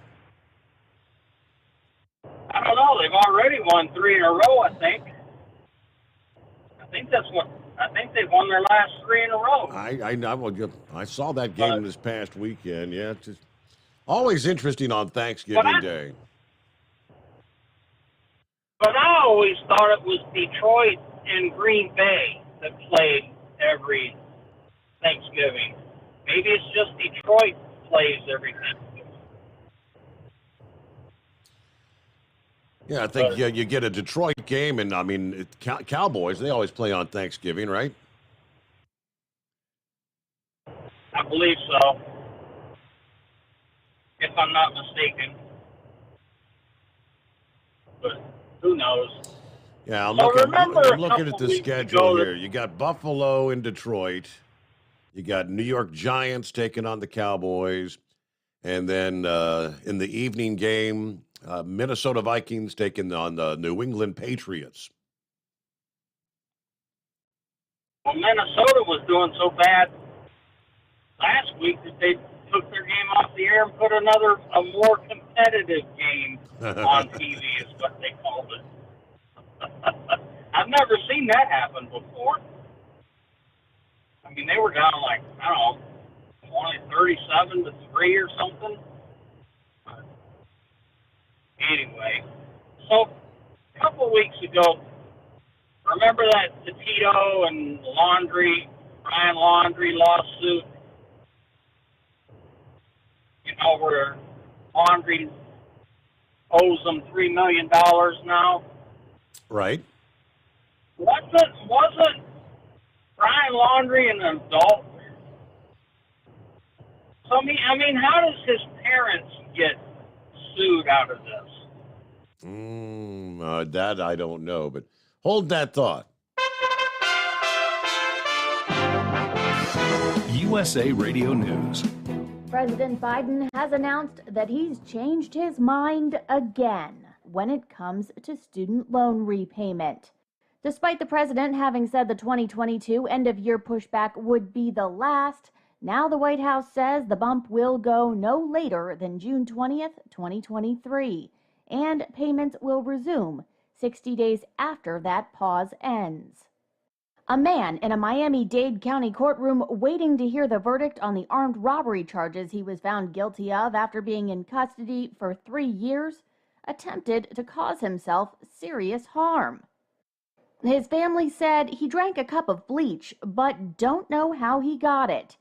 S6: I don't know. They've already won 3 in a row, I think. I think they've won their last 3 in a row.
S11: I saw that game this past weekend. Yeah, it's just always interesting on Thanksgiving Day.
S6: But I always thought it was Detroit and Green Bay that played every Thanksgiving. Maybe it's just Detroit plays every Thanksgiving.
S11: Yeah, I think you get a Detroit game, and I mean, Cowboys, they always play on Thanksgiving, right?
S6: I believe so, if I'm not mistaken. But who knows?
S11: Yeah, I'm
S6: So
S11: looking
S6: remember
S11: at the schedule here. You got Buffalo and Detroit. You got New York Giants taking on the Cowboys. And then in the evening game, Minnesota Vikings taking on the New England Patriots.
S6: Well, Minnesota was doing so bad last week that they took their game off the air and put a more competitive game on TV, is what they called it. I've never seen that happen before. I mean, they were down like, I don't know, only 37-3 or something. Anyway, so a couple of weeks ago, remember that Petito and Ryan Laundrie lawsuit? You know, where Laundrie owes them $3 million now?
S11: Right.
S6: Wasn't Ryan Laundrie an adult? So, I mean, how does his parents get sued out of this?
S11: That I don't know, but hold that thought.
S19: USA Radio News.
S3: President Biden has announced that he's changed his mind again when it comes to student loan repayment. Despite the president having said the 2022 end-of-year pushback would be the last, now the White House says the bump will go no later than June 20th, 2023, and payments will resume 60 days after that pause ends. A man in a Miami-Dade County courtroom waiting to hear the verdict on the armed robbery charges he was found guilty of after being in custody for 3 years attempted to cause himself serious harm. His family said he drank a cup of bleach, but don't know how he got it.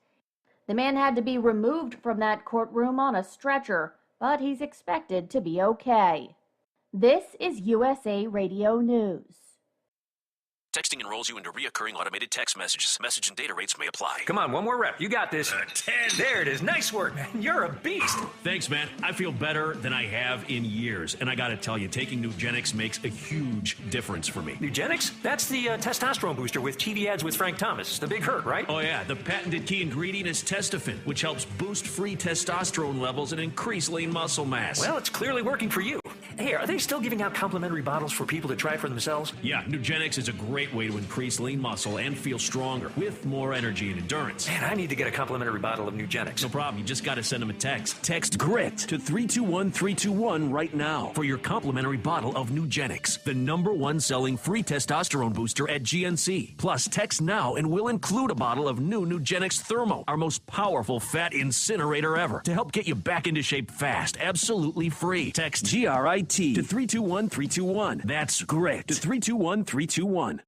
S3: The man had to be removed from that courtroom on a stretcher, but he's expected to be okay. This is USA Radio News.
S10: Texting enrolls you into reoccurring automated text messages. Message and data rates may apply.
S17: Come on, one more rep. You got this. 10. There it is. Nice work, man. You're a beast.
S20: Thanks, man. I feel better than I have in years. And I got to tell you, taking Nugenix makes a huge difference for me.
S17: Nugenix? That's the testosterone booster with TV ads with Frank Thomas. The big hurt, right?
S20: Oh, yeah. The patented key ingredient is Testofen, which helps boost free testosterone levels and increase lean muscle mass.
S17: Well, it's clearly working for you. Hey, are they still giving out complimentary bottles for people to try for themselves?
S20: Yeah, Nugenix is a great way to increase lean muscle and feel stronger with more energy and endurance.
S17: Man, I need to get a complimentary bottle of Nugenix.
S20: No problem. You just got to send them a text. Text GRIT to 321-321 right now for your complimentary bottle of Nugenix, the #1 selling free testosterone booster at GNC. Plus, text now and we'll include a bottle of new Nugenix Thermo, our most powerful fat incinerator ever, to help get you back into shape fast, absolutely free. Text GRIT to 321-321. That's GRIT to 321-321.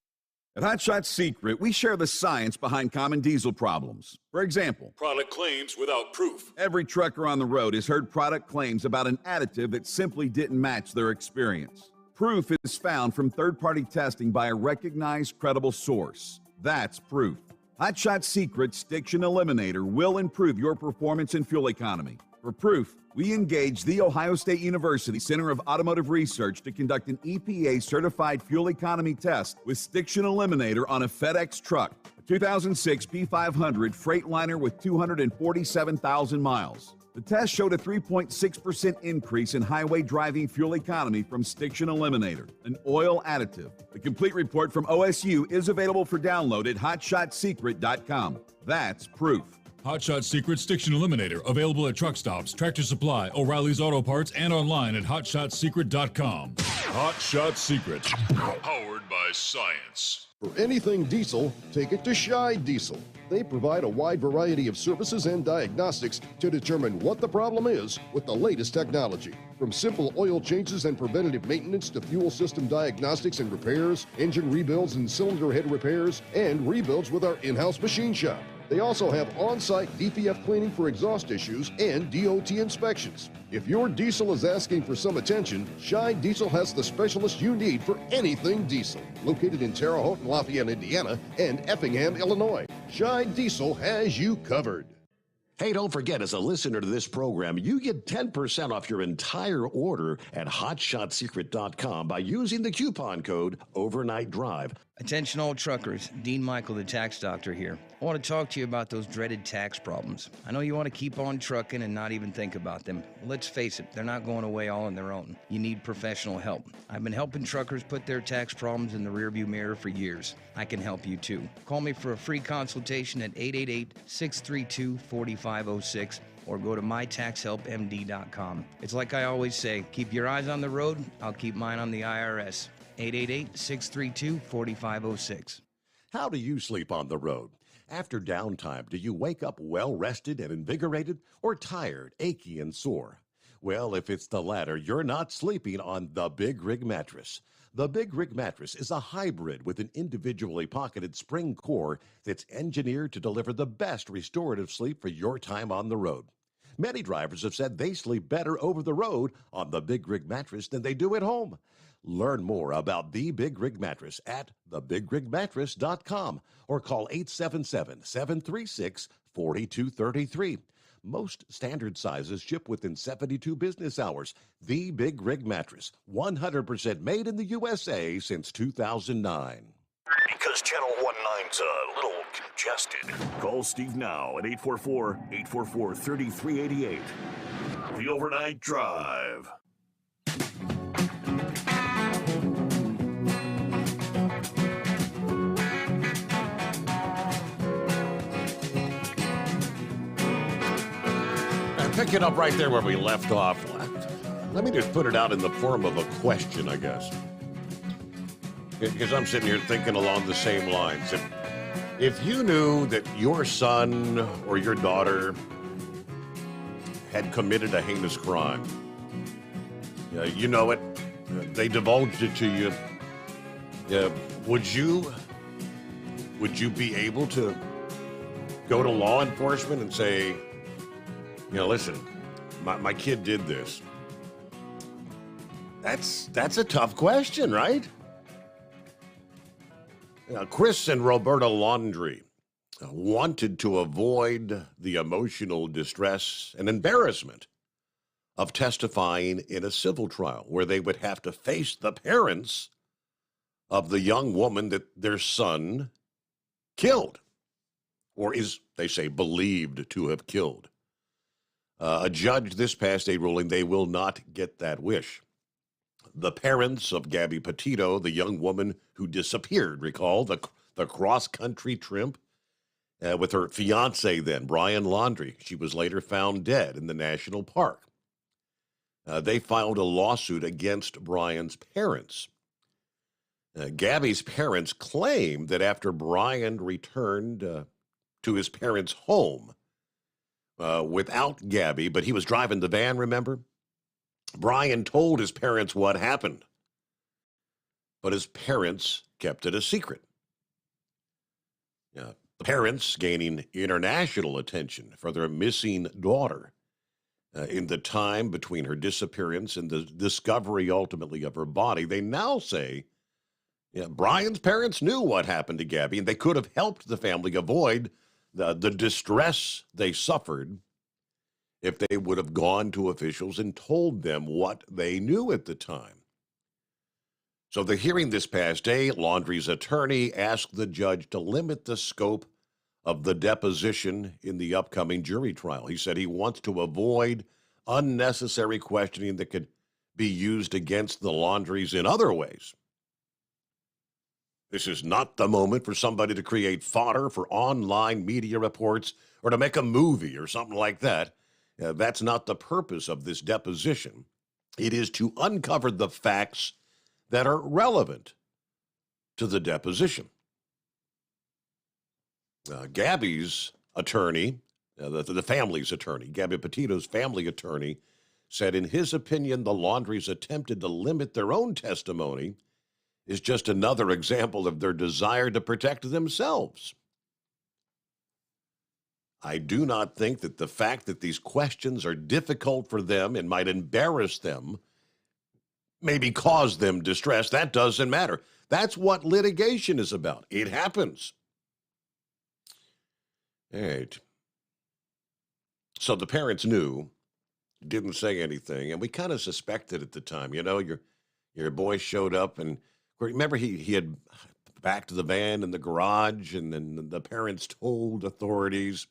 S7: At Hot Shot Secret, we share the science behind common diesel problems. For example,
S9: Product claims without proof.
S7: every trucker on the road has heard product claims about an additive that simply didn't match their experience. Proof is found from third-party testing by a recognized, credible source. That's proof. Hot Shot Secret Stiction Eliminator will improve your performance and fuel economy. For proof, we engaged the Ohio State University Center of Automotive Research to conduct an EPA-certified fuel economy test with Stiction Eliminator on a FedEx truck, a 2006 P500 Freightliner with 247,000 miles. The test showed a 3.6% increase in highway driving fuel economy from Stiction Eliminator, an oil additive. The complete report from OSU is available for download at hotshotsecret.com. That's proof.
S9: Hot Shot Secret Stiction Eliminator, available at truck stops, Tractor Supply, O'Reilly's Auto Parts, and online at hotshotsecret.com. Hot Shot Secret.
S8: Powered by science.
S12: For anything diesel, take it to Scheid Diesel. They provide a wide variety of services and diagnostics to determine what the problem is with the latest technology. From simple oil changes and preventative maintenance to fuel system diagnostics and repairs, engine rebuilds and cylinder head repairs, and rebuilds with our in-house machine shop. They also have on-site DPF cleaning for exhaust issues and DOT inspections. If your diesel is asking for some attention, Scheid Diesel has the specialist you need for anything diesel. Located in Terre Haute and Lafayette, Indiana, and Effingham, Illinois, Scheid Diesel has you covered.
S11: Hey, don't forget, as a listener to this program, you get 10% off your entire order at hotshotsecret.com by using the coupon code Overnight Drive.
S13: Attention all truckers, Dean Michael, the tax doctor here. I want to talk to you about those dreaded tax problems. I know you want to keep on trucking and not even think about them. Well, let's face it, they're not going away all on their own. You need professional help. I've been helping truckers put their tax problems in the rearview mirror for years. I can help you too. Call me for a free consultation at 888-632-4506 or go to mytaxhelpmd.com. It's like I always say, keep your eyes on the road, I'll keep mine on the IRS. 888-632-4506.
S11: How do you sleep on the road? After downtime, do you wake up well-rested and invigorated or tired, achy, and sore? Well, if it's the latter, you're not sleeping on the Big Rig Mattress. The Big Rig Mattress is a hybrid with an individually pocketed spring core that's engineered to deliver the best restorative sleep for your time on the road. Many drivers have said they sleep better over the road on the Big Rig Mattress than they do at home. Learn more about the Big Rig Mattress at thebigrigmattress.com or call 877-736-4233. Most standard sizes ship within 72 business hours. The Big Rig Mattress, 100% made in the USA since 2009.
S2: Because Channel 19's a little congested. Call Steve now at 844-844-3388. The Overnight Drive.
S11: Pick it up right there where we left off. Let me just put it out in the form of a question, I guess. Because I'm sitting here thinking along the same lines. If you knew that your son or your daughter had committed a heinous crime, you know it, they divulged it to you, would you be able to go to law enforcement and say, listen, my kid did this? That's a tough question, right? Chris and Roberta Laundrie wanted to avoid the emotional distress and embarrassment of testifying in a civil trial where they would have to face the parents of the young woman that their son killed, or is, they say, believed to have killed. A judge this past a ruling they will not get that wish. The parents of Gabby Petito, the young woman who disappeared, recall the cross-country trip with her fiance then, Brian Laundrie. She was later found dead in the national park. They filed a lawsuit against Brian's parents. Gabby's parents claimed that after Brian returned to his parents' home, without Gabby, but he was driving the van, remember? Brian told his parents what happened, but his parents kept it a secret. The parents gaining international attention for their missing daughter in the time between her disappearance and the discovery, ultimately, of her body. They now say Yeah, Brian's parents knew what happened to Gabby, and they could have helped the family avoid the distress they suffered if they would have gone to officials and told them what they knew at the time. So the hearing this past day, Laundrie's attorney asked the judge to limit the scope of the deposition in the upcoming jury trial. He said he wants to avoid unnecessary questioning that could be used against the Laundries in other ways. This is not the moment for somebody to create fodder for online media reports or to make a movie or something like that. That's not the purpose of this deposition. It is to uncover the facts that are relevant to the deposition. Gabby's attorney, the family's attorney, Gabby Petito's family attorney, said in his opinion, the Laundries attempted to limit their own testimony is just another example of their desire to protect themselves. I do not think that the fact that these questions are difficult for them and might embarrass them, maybe cause them distress, that doesn't matter. That's what litigation is about. It happens. All right. So the parents knew, didn't say anything, and we kind of suspected at the time. You know, your boy showed up, and remember he had backed the van in the garage, and then the parents told authorities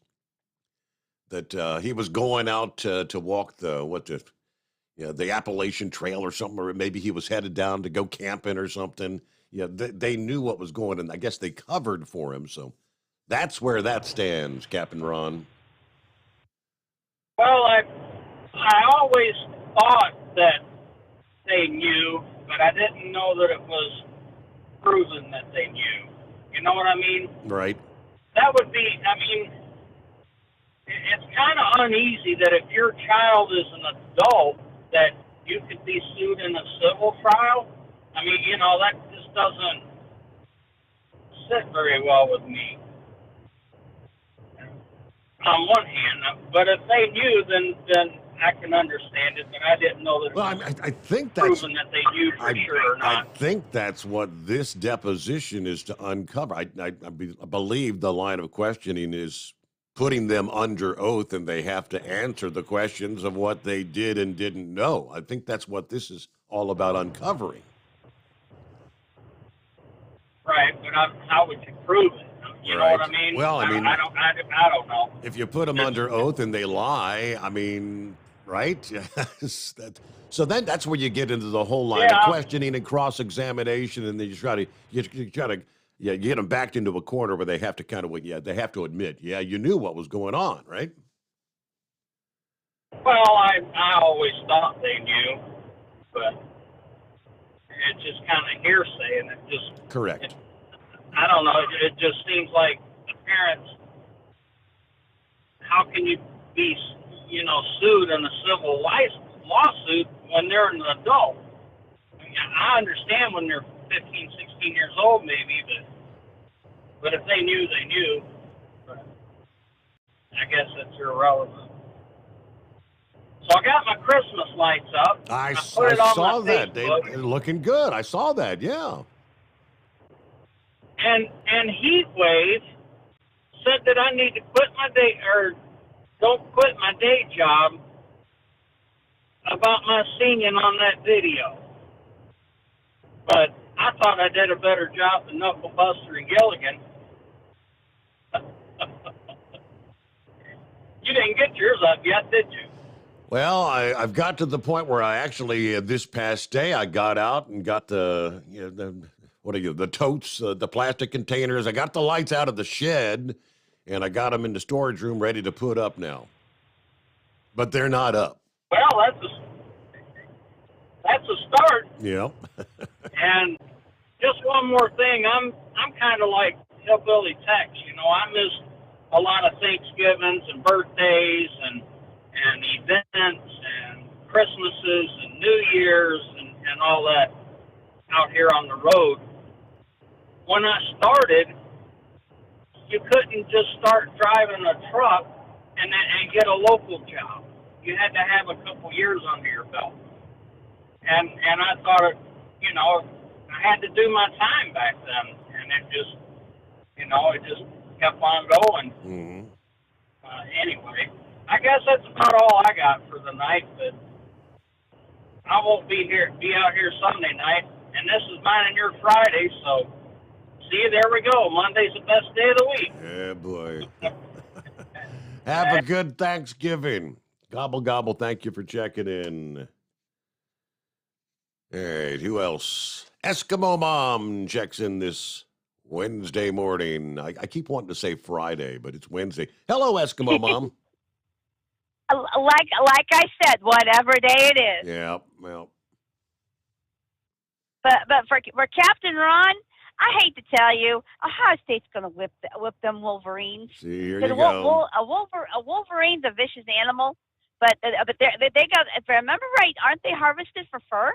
S11: that he was going out to walk the Appalachian Trail or something, or maybe he was headed down to go camping or something. Yeah, they knew what was going on. I guess they covered for him, so that's where that stands, Captain Ron.
S6: Well, I always thought that they knew, but I didn't know that it was proven that they knew. You know what I mean?
S11: Right.
S6: That would be, I mean, it's kind of uneasy that if your child is an adult, that you could be sued in a civil trial. I mean, you know, that just doesn't sit very well with me. On one hand, but if they knew, then I can understand it, but I didn't know that.
S11: Well, I think that's
S6: proven that they knew for sure or not.
S11: I think that's what this deposition is to uncover. I believe the line of questioning is putting them under oath, and they have to answer the questions of what they did and didn't know. I think that's what this is all about uncovering.
S6: Right, but how would you prove it? You know what I mean?
S11: Well, I mean,
S6: I don't know.
S11: If you put them under oath and they lie, I mean, right? So then that's where you get into the whole line of questioning and cross-examination, and then you try to get them backed into a corner where they have to they have to admit, you knew what was going on, right?
S6: Well, I always thought they knew, but it's just kind of hearsay, and it just
S11: correct.
S6: I don't know. It just seems like the parents. How can you be, sued in a civil lawsuit when they're an adult? I mean, I understand when they're 15, 16 years old, maybe, but if they knew, they knew. But I guess that's irrelevant. So I got my Christmas lights up.
S11: I
S6: put it on
S11: saw
S6: my
S11: that.
S6: Facebook.
S11: They're looking good. I saw that. Yeah.
S6: And Heatwave said that I need to quit my day or don't quit my day job about my singing on that video. But I thought I did a better job than Knuckle Buster and Gilligan. You didn't get yours up yet, did you?
S11: Well, I've got to the point where I actually this past day I got out and got the totes, the plastic containers. I got the lights out of the shed, and I got them in the storage room ready to put up now. But they're not up.
S6: Well, that's a start.
S11: Yeah.
S6: And just one more thing, I'm kind of like Hillbilly Tex. I miss a lot of Thanksgivings and birthdays and events and Christmases and New Year's and all that out here on the road. When I started, you couldn't just start driving a truck and get a local job. You had to have a couple years under your belt. And I thought, I I had to do my time back then, and it just, it just kept on going.
S11: Mm-hmm.
S6: Anyway, I guess that's about all I got for the night, but I won't be out here Sunday night, and this is mine and your Friday, so see you, there we go. Monday's the best day of the week.
S11: Yeah, boy. Have a good Thanksgiving. Gobble, gobble. Thank you for checking in. All right, who else? Eskimo Mom checks in this Wednesday morning. I keep wanting to say Friday, but it's Wednesday. Hello, Eskimo Mom.
S4: Like I said, whatever day it is.
S11: Yeah, well.
S4: But for Captain Ron, I hate to tell you, Ohio State's going to whip them Wolverines.
S11: See, here you go.
S4: A Wolverine's a vicious animal, but they got, if I remember right, aren't they harvested for fur?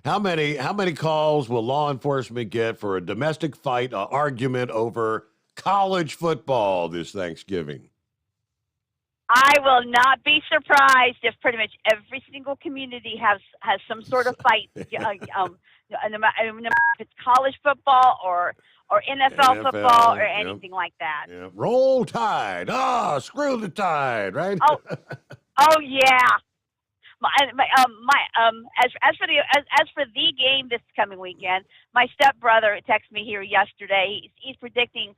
S11: How many calls will law enforcement get for a domestic fight, an argument over college football this Thanksgiving?
S4: I will not be surprised if pretty much every single community has some sort of fight. No matter if it's college football or NFL football or anything like that.
S11: Yeah. Roll Tide. Screw the Tide, right?
S4: Oh yeah. As for the game this coming weekend, my stepbrother texted me here yesterday. He's predicting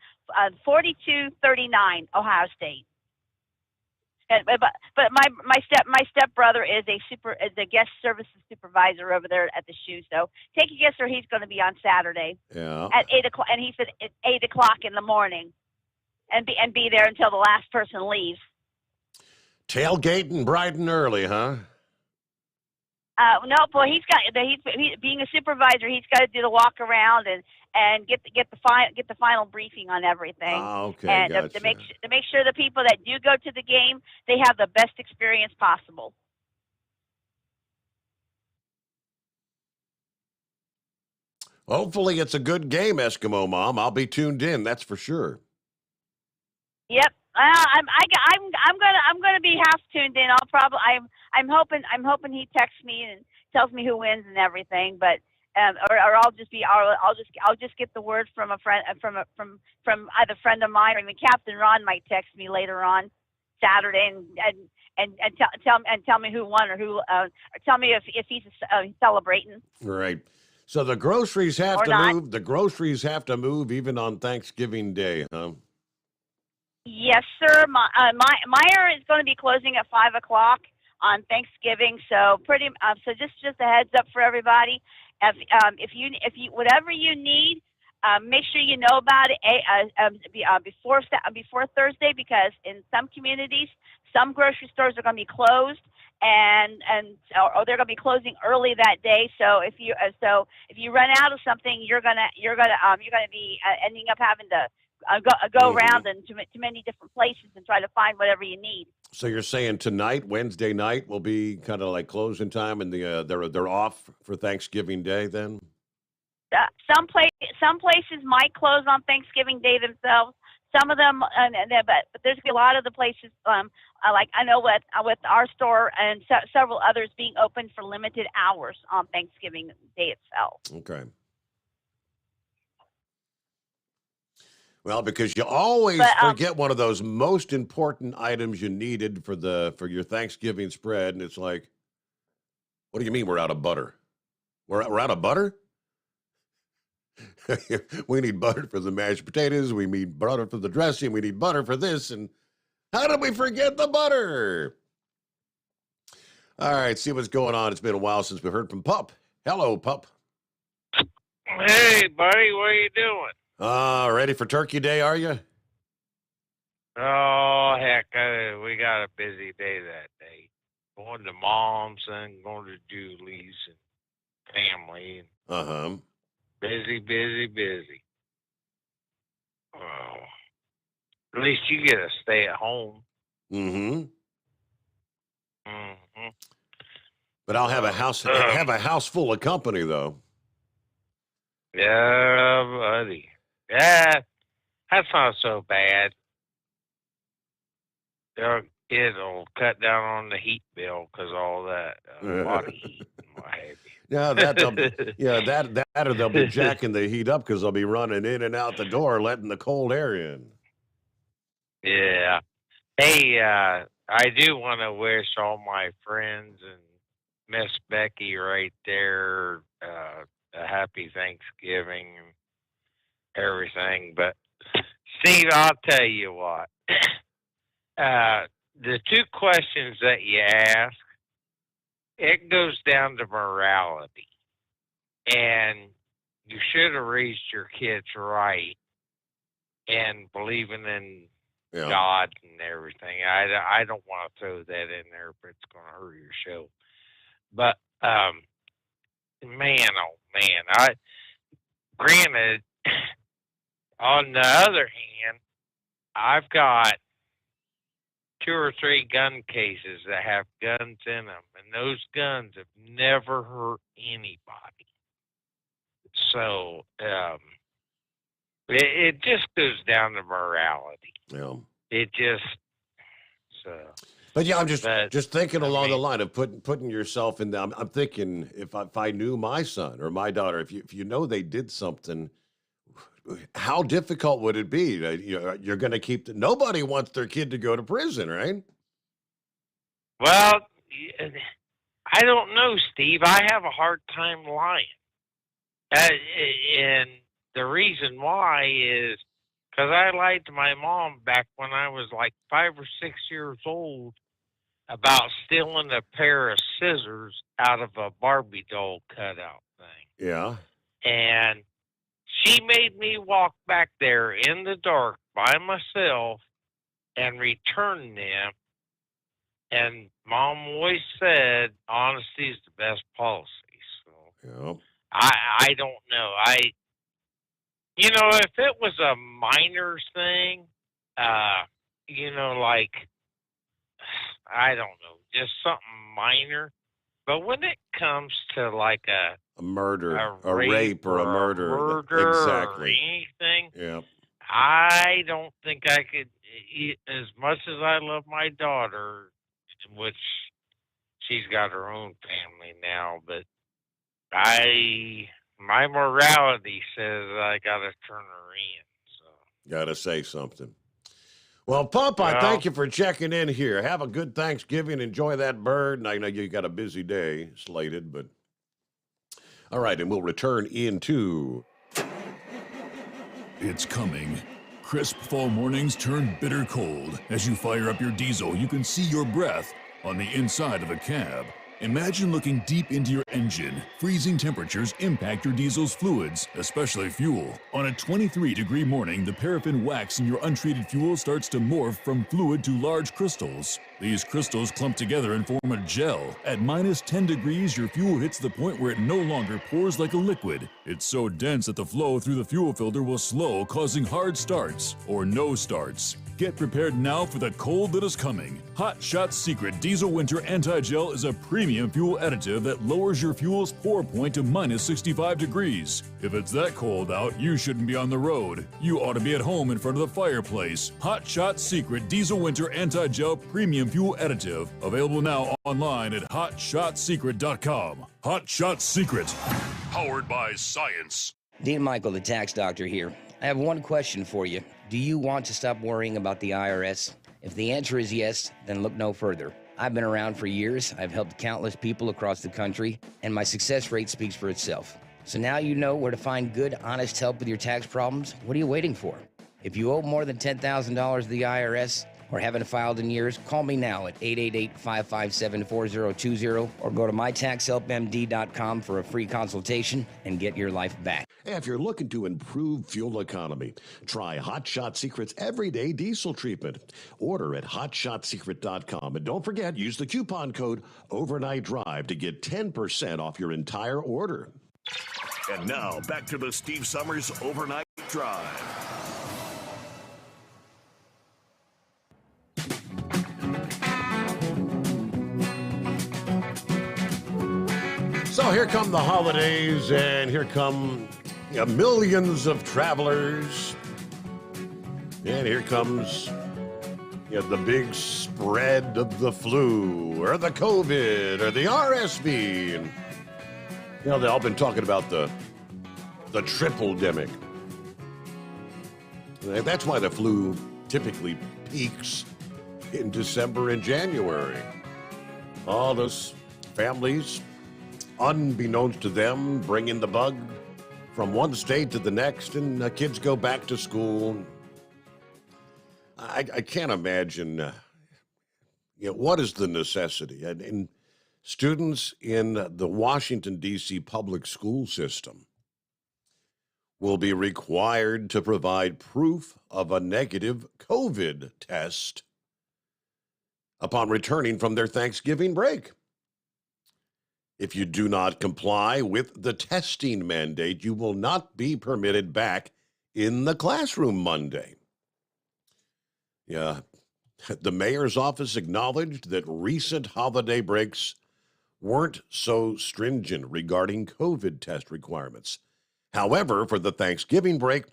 S4: 42-39 Ohio State. But my stepbrother is a guest services supervisor over there at the shoe. So take a guess where he's going to be on Saturday.
S11: Yeah.
S4: At 8:00, and he said at 8:00 in the morning, and be there until the last person leaves.
S11: Tailgating bright and early, huh?
S4: No, boy, he's being a supervisor. He's got to do the walk around and get the final briefing on everything.
S11: Okay,
S4: and
S11: gotcha.
S4: to make sure the people that do go to the game, they have the best experience possible.
S11: Hopefully, it's a good game, Eskimo Mom. I'll be tuned in. That's for sure.
S4: Yep. I'm gonna be half tuned in. I'm hoping he texts me and tells me who wins and everything. But or I'll just get the word from a friend from either a friend of mine or even Captain Ron might text me later on Saturday and tell me who won or tell me if he's celebrating.
S11: Right. So the groceries have
S4: Or
S11: to
S4: not.
S11: move. The groceries have to move even on Thanksgiving Day, huh?
S4: Yes, sir. Meyer is going to be closing at 5:00 on Thanksgiving, so so just a heads up for everybody. If you whatever you need, make sure you know about it before Thursday, because in some communities, some grocery stores are going to be closed, or they're going to be closing early that day. So if you run out of something, you're gonna be ending up having to go around and to many different places and try to find whatever you need.
S11: So you're saying tonight, Wednesday night, will be kind of like closing time, and they're off for Thanksgiving Day then?
S4: Some places might close on Thanksgiving Day themselves. Some of them, but there's a lot of the places, like I know with our store and several others being open for limited hours on Thanksgiving Day itself.
S11: Okay. Well, because you always forget one of those most important items you needed for your Thanksgiving spread, and it's like, what do you mean we're out of butter? We're out of butter? We need butter for the mashed potatoes. We need butter for the dressing. We need butter for this. And how did we forget the butter? All right, see what's going on. It's been a while since we heard from Pup. Hello, Pup.
S5: Hey, buddy, what are you doing?
S11: Ready for Turkey Day, are you?
S5: Oh, heck, we got a busy day that day. Going to Mom's and going to Julie's and family.
S11: Uh-huh.
S5: Busy, busy, busy. Oh, at least you get to stay at home.
S11: Mm-hmm.
S5: Mm-hmm.
S11: But I'll have a house full of company, though.
S5: Yeah, buddy. Yeah, that's not so bad. It'll cut down on the heat bill because all that body heat and what have you.
S11: Yeah, that or they'll be jacking the heat up because they'll be running in and out the door, letting the cold air in.
S5: Yeah. Hey, I do want to wish all my friends and Miss Becky right there a happy Thanksgiving and everything. But Steve, I'll tell you what. The two questions that you ask, it goes down to morality. And you should have raised your kids right and believing in God and everything. I don't want to throw that in there, but it's going to hurt your show. But man, oh man, granted, on the other hand, I've got 2 or 3 gun cases that have guns in them, and those guns have never hurt anybody. So it just goes down to morality.
S11: Yeah.
S5: It just
S11: But yeah, I'm just thinking along the line of putting yourself in. I'm thinking if I knew my son or my daughter, if you know they did something, how difficult would it be? You're going to keep. Nobody wants their kid to go to prison, right?
S5: Well, I don't know, Steve. I have a hard time lying. And the reason why is because I lied to my mom back when I was like 5 or 6 years old about stealing a pair of scissors out of a Barbie doll cutout thing.
S11: Yeah.
S5: And she made me walk back there in the dark by myself and return them. And Mom always said, honesty is the best policy. So I don't know. If it was a minor thing, like, I don't know, just something minor. But when it comes to like
S11: a murder, a rape or a murder, exactly,
S5: or anything,
S11: yeah,
S5: I don't think I could, as much as I love my daughter, which she's got her own family now, but my morality says I gotta turn her in. So
S11: gotta say something. Well, Pop, I thank you for checking in here. Have a good Thanksgiving. Enjoy that bird. And I know you got a busy day slated, but all right, and we'll return into.
S9: It's coming. Crisp fall mornings turn bitter cold. As you fire up your diesel, you can see your breath on the inside of a cab. Imagine looking deep into your engine. Freezing temperatures impact your diesel's fluids, especially fuel. On a 23-degree morning, the paraffin wax in your untreated fuel starts to morph from fluid to large crystals. These crystals clump together and form a gel. At minus 10 degrees, your fuel hits the point where it no longer pours like a liquid. It's so dense that the flow through the fuel filter will slow, causing hard starts or no starts. Get prepared now for the cold that is coming. Hot Shot Secret Diesel Winter Anti-Gel is a premium fuel additive that lowers your fuel's pour point to minus 65 degrees. If it's that cold out, you shouldn't be on the road. You ought to be at home in front of the fireplace. Hot Shot Secret Diesel Winter Anti-Gel Premium Fuel Additive. Available now online at hotshotsecret.com. Hot Shot Secret.
S8: Powered by science.
S13: Dean Michael, the tax doctor here. I have one question for you. Do you want to stop worrying about the IRS? If the answer is yes, then look no further. I've been around for years, I've helped countless people across the country, and my success rate speaks for itself. So now you know where to find good, honest help with your tax problems. What are you waiting for? If you owe more than $10,000 to the IRS or haven't filed in years, call me now at 888-557-4020 or go to mytaxhelpmd.com for a free consultation and get your life back.
S11: If you're looking to improve fuel economy, try Hot Shot Secret's Everyday Diesel Treatment. Order at hotshotsecret.com. And don't forget, use the coupon code Overnight Drive to get 10% off your entire order.
S2: And now, back to the Steve Sommers Overnight Drive.
S11: So here come the holidays, and here come millions of travelers. And here comes the big spread of the flu or the COVID or the RSV. And You know, they've all been talking about the triple-demic. That's why the flu typically peaks in December and January. All those families, unbeknownst to them, bring in the bug from one state to the next, and kids go back to school. I can't imagine, what is the necessity? And students in the Washington, D.C. public school system will be required to provide proof of a negative COVID test upon returning from their Thanksgiving break. If you do not comply with the testing mandate, you will not be permitted back in the classroom Monday. Yeah, the mayor's office acknowledged that recent holiday breaks weren't so stringent regarding COVID test requirements. However, for the Thanksgiving break,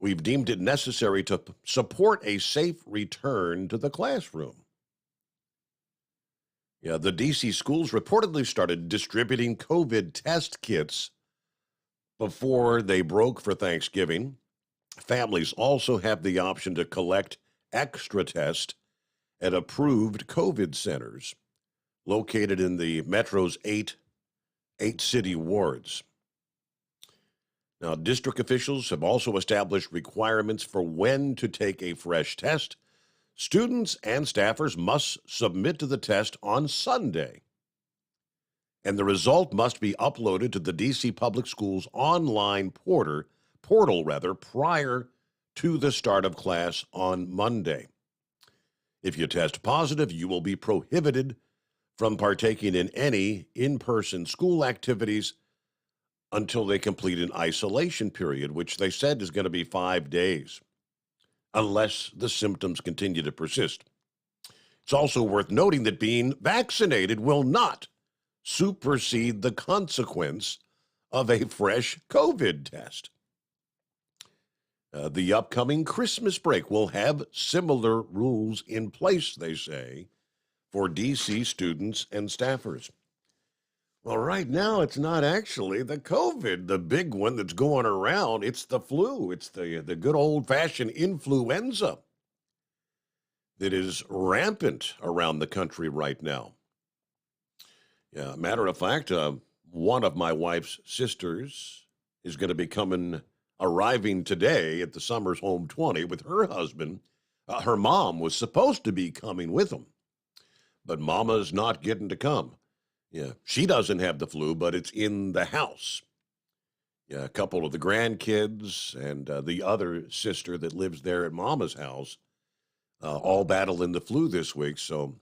S11: we've deemed it necessary to support a safe return to the classroom. Yeah, the D.C. schools reportedly started distributing COVID test kits before they broke for Thanksgiving. Families also have the option to collect extra tests at approved COVID centers located in the Metro's eight city wards. Now, district officials have also established requirements for when to take a fresh test. Students and staffers must submit to the test on Sunday, and the result must be uploaded to the D.C. Public Schools online portal prior to the start of class on Monday. If you test positive, you will be prohibited from partaking in any in-person school activities until they complete an isolation period, which they said is going to be 5 days, unless the symptoms continue to persist. It's also worth noting that being vaccinated will not supersede the consequence of a fresh COVID test. The upcoming Christmas break will have similar rules in place, they say, for D.C. students and staffers. Well, right now, it's not actually the COVID, the big one that's going around. It's the flu. It's the good old-fashioned influenza that is rampant around the country right now. Yeah, matter of fact, one of my wife's sisters is going to be arriving today at the Sommers Home 20 with her husband. Her mom was supposed to be coming with them, but Mama's not getting to come. Yeah, she doesn't have the flu, but it's in the house. Yeah, a couple of the grandkids and the other sister that lives there at Mama's house all battling the flu this week. So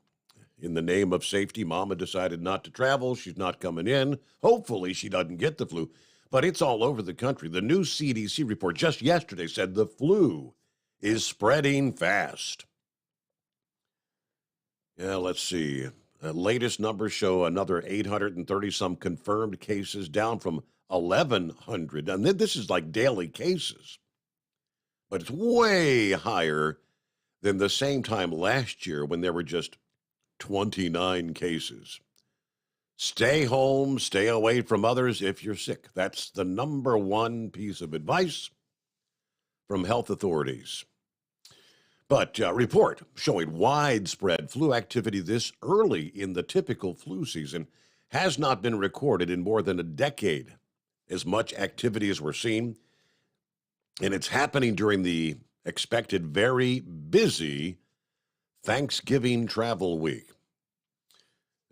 S11: in the name of safety, Mama decided not to travel. She's not coming in. Hopefully she doesn't get the flu. But it's all over the country. The new CDC report just yesterday said the flu is spreading fast. Yeah, let's see. Latest numbers show another 830-some confirmed cases, down from 1,100. And this is like daily cases. But it's way higher than the same time last year when there were just 29 cases. Stay home, stay away from others if you're sick. That's the number one piece of advice from health authorities. But a report showing widespread flu activity this early in the typical flu season has not been recorded in more than a decade. As much activity as we're seeing, and it's happening during the expected very busy Thanksgiving travel week.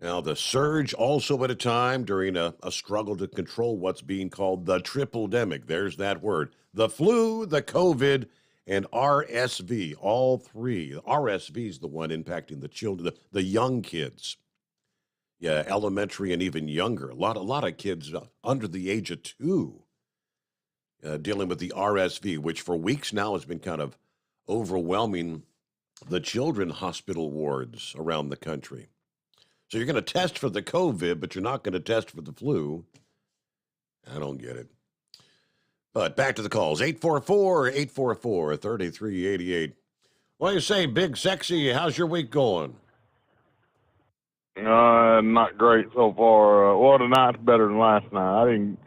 S11: Now, the surge also at a time during a struggle to control what's being called the triple-demic. There's that word. The flu, the COVID, and RSV, all three. RSV is the one impacting the children, the young kids. Yeah, elementary and even younger. A lot of kids under the age of 2 dealing with the RSV, which for weeks now has been kind of overwhelming the children hospital wards around the country. So you're going to test for the COVID, but you're not going to test for the flu. I don't get it. But back to the calls, 844-844-3388. What do you say, Big Sexy? How's your week going?
S14: Not great so far. Well, tonight's better than last night.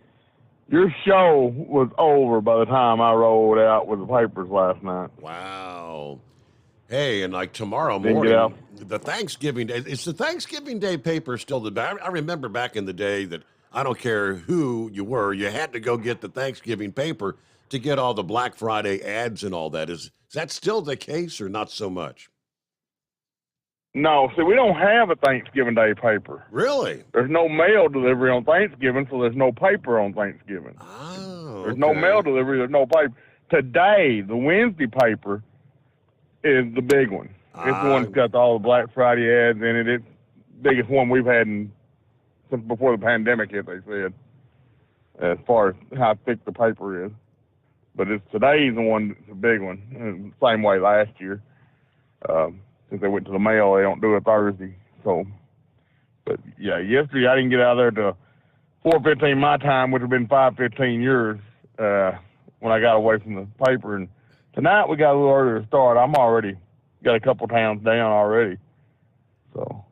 S14: Your show was over by the time I rolled out with the papers last night.
S11: Wow. Hey, and like tomorrow
S14: Didn't get out.
S11: morning, the Thanksgiving Day, is the Thanksgiving Day paper still the best? I remember back in the day that I don't care who you were, you had to go get the Thanksgiving paper to get all the Black Friday ads and all that. Is that still the case or not so much?
S14: No, see, we don't have a Thanksgiving Day paper.
S11: Really?
S14: There's no mail delivery on Thanksgiving, so there's no paper on Thanksgiving.
S11: Oh,
S14: There's no mail delivery, there's no paper. Today, the Wednesday paper is the big one. It's the one that's got all the Black Friday ads in it. It's the biggest one we've had since before the pandemic hit, they said, as far as how thick the paper is. But today's the one that's a big one. Same way last year. Since they went to the mail, they don't do it Thursday. So, but yeah, yesterday I didn't get out of there till 4:15 my time, which would have been 5:15 yours, when I got away from the paper. And tonight we got a little earlier start. I'm already got a couple towns down already. So,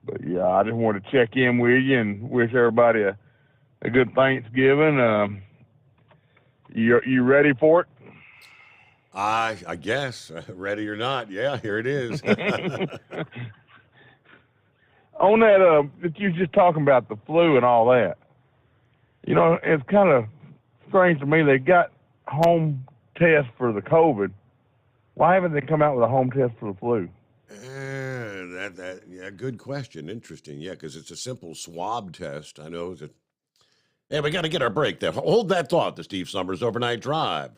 S14: but yeah, I just wanted to check in with you and wish everybody a good Thanksgiving. You ready for it?
S11: I guess, ready or not, yeah, here it is.
S14: On that you were just talking about the flu and all that, it's kind of strange to me. They got home tests for the COVID. Why haven't they come out with a home test for the flu?
S11: Yeah, good question. Interesting. Yeah, because it's a simple swab test. I know that. Hey, we got to get our break there. Hold that thought, the Steve Sommers Overnight Drive.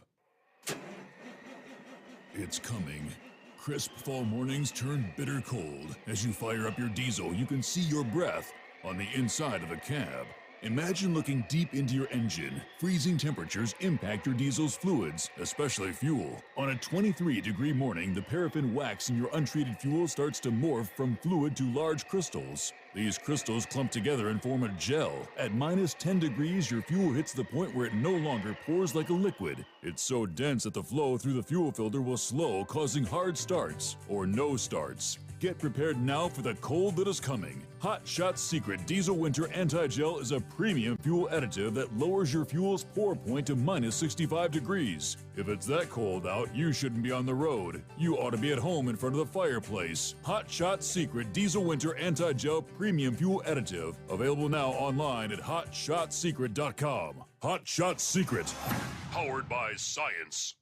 S9: It's coming. Crisp fall mornings turn bitter cold. As you fire up your diesel, you can see your breath on the inside of a cab. Imagine looking deep into your engine. Freezing temperatures impact your diesel's fluids, especially fuel. On a 23-degree morning, the paraffin wax in your untreated fuel starts to morph from fluid to large crystals. These crystals clump together and form a gel. At minus 10 degrees, your fuel hits the point where it no longer pours like a liquid. It's so dense that the flow through the fuel filter will slow, causing hard starts or no starts. Get prepared now for the cold that is coming. Hot Shot's Secret Diesel Winter Anti-Gel is a premium fuel additive that lowers your fuel's pour point to minus 65 degrees. If it's that cold out, you shouldn't be on the road. You ought to be at home in front of the fireplace. Hot Shot's Secret Diesel Winter Anti-Gel Premium Fuel Additive. Available now online at hotshotsecret.com. Hot Shot Secret.
S8: Powered by science.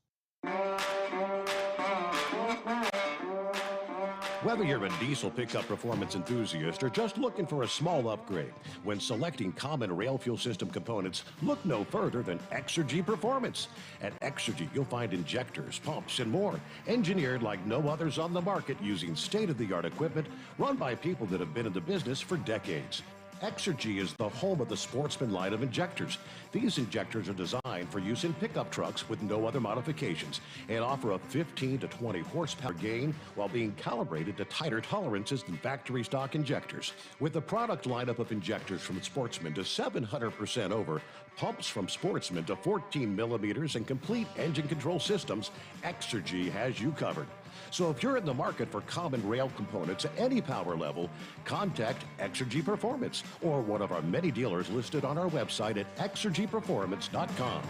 S11: Whether you're a diesel pickup performance enthusiast or just looking for a small upgrade, when selecting common rail fuel system components, look no further than Exergy Performance. At Exergy, you'll find injectors, pumps, and more, engineered like no others on the market using state-of-the-art equipment run by people that have been in the business for decades. Exergy is the home of the Sportsman line of injectors. These injectors are designed for use in pickup trucks with no other modifications and offer a 15 to 20 horsepower gain while being calibrated to tighter tolerances than factory stock injectors. With a product lineup of injectors from Sportsman to 700% over, pumps from Sportsman to 14 millimeters, and complete engine control systems, Exergy has you covered. So if you're in the market for common rail components at any power level, contact Exergy Performance or one of our many dealers listed on our website at exergyperformance.com.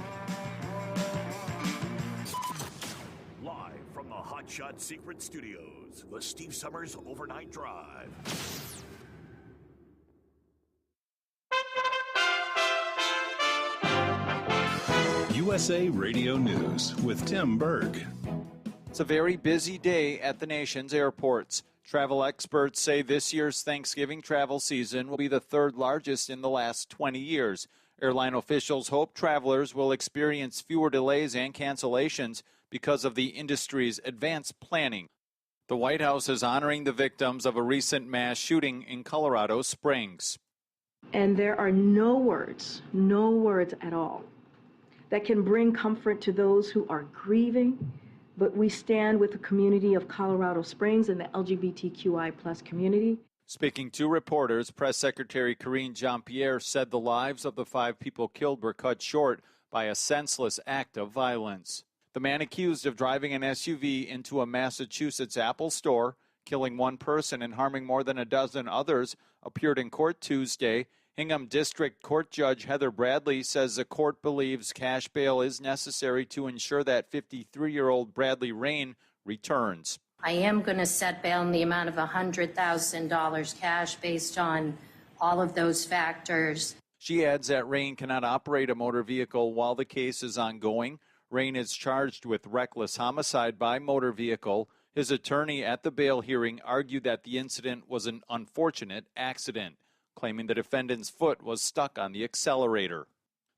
S2: Live from the Hot Shot Secret Studios, the Steve Sommers Overnight Drive.
S19: USA Radio News with Tim Berg.
S15: It's a very busy day at the nation's airports. Travel experts say this year's Thanksgiving travel season will be the third largest in the last 20 years. Airline officials hope travelers will experience fewer delays and cancellations because of the industry's advanced planning. The White House is honoring the victims of a recent mass shooting in Colorado Springs.
S16: And there are no words at all, that can bring comfort to those who are grieving. But we stand with the community of Colorado Springs and the LGBTQI+ community.
S15: Speaking to reporters, Press Secretary Karine Jean-Pierre said the lives of the 5 people killed were cut short by a senseless act of violence. The man accused of driving an SUV into a Massachusetts Apple store killing one person and harming more than a dozen others, appeared in court Tuesday. Hingham District Court Judge Heather Bradley says the court believes cash bail is necessary to ensure that 53-year-old Bradley Rain returns.
S18: I am going to set bail in the amount of $100,000 cash based on all of those factors.
S15: She adds that Rain cannot operate a motor vehicle while the case is ongoing. Rain is charged with reckless homicide by motor vehicle. His attorney at the bail hearing argued that the incident was an unfortunate accident, claiming the defendant's foot was stuck on the accelerator.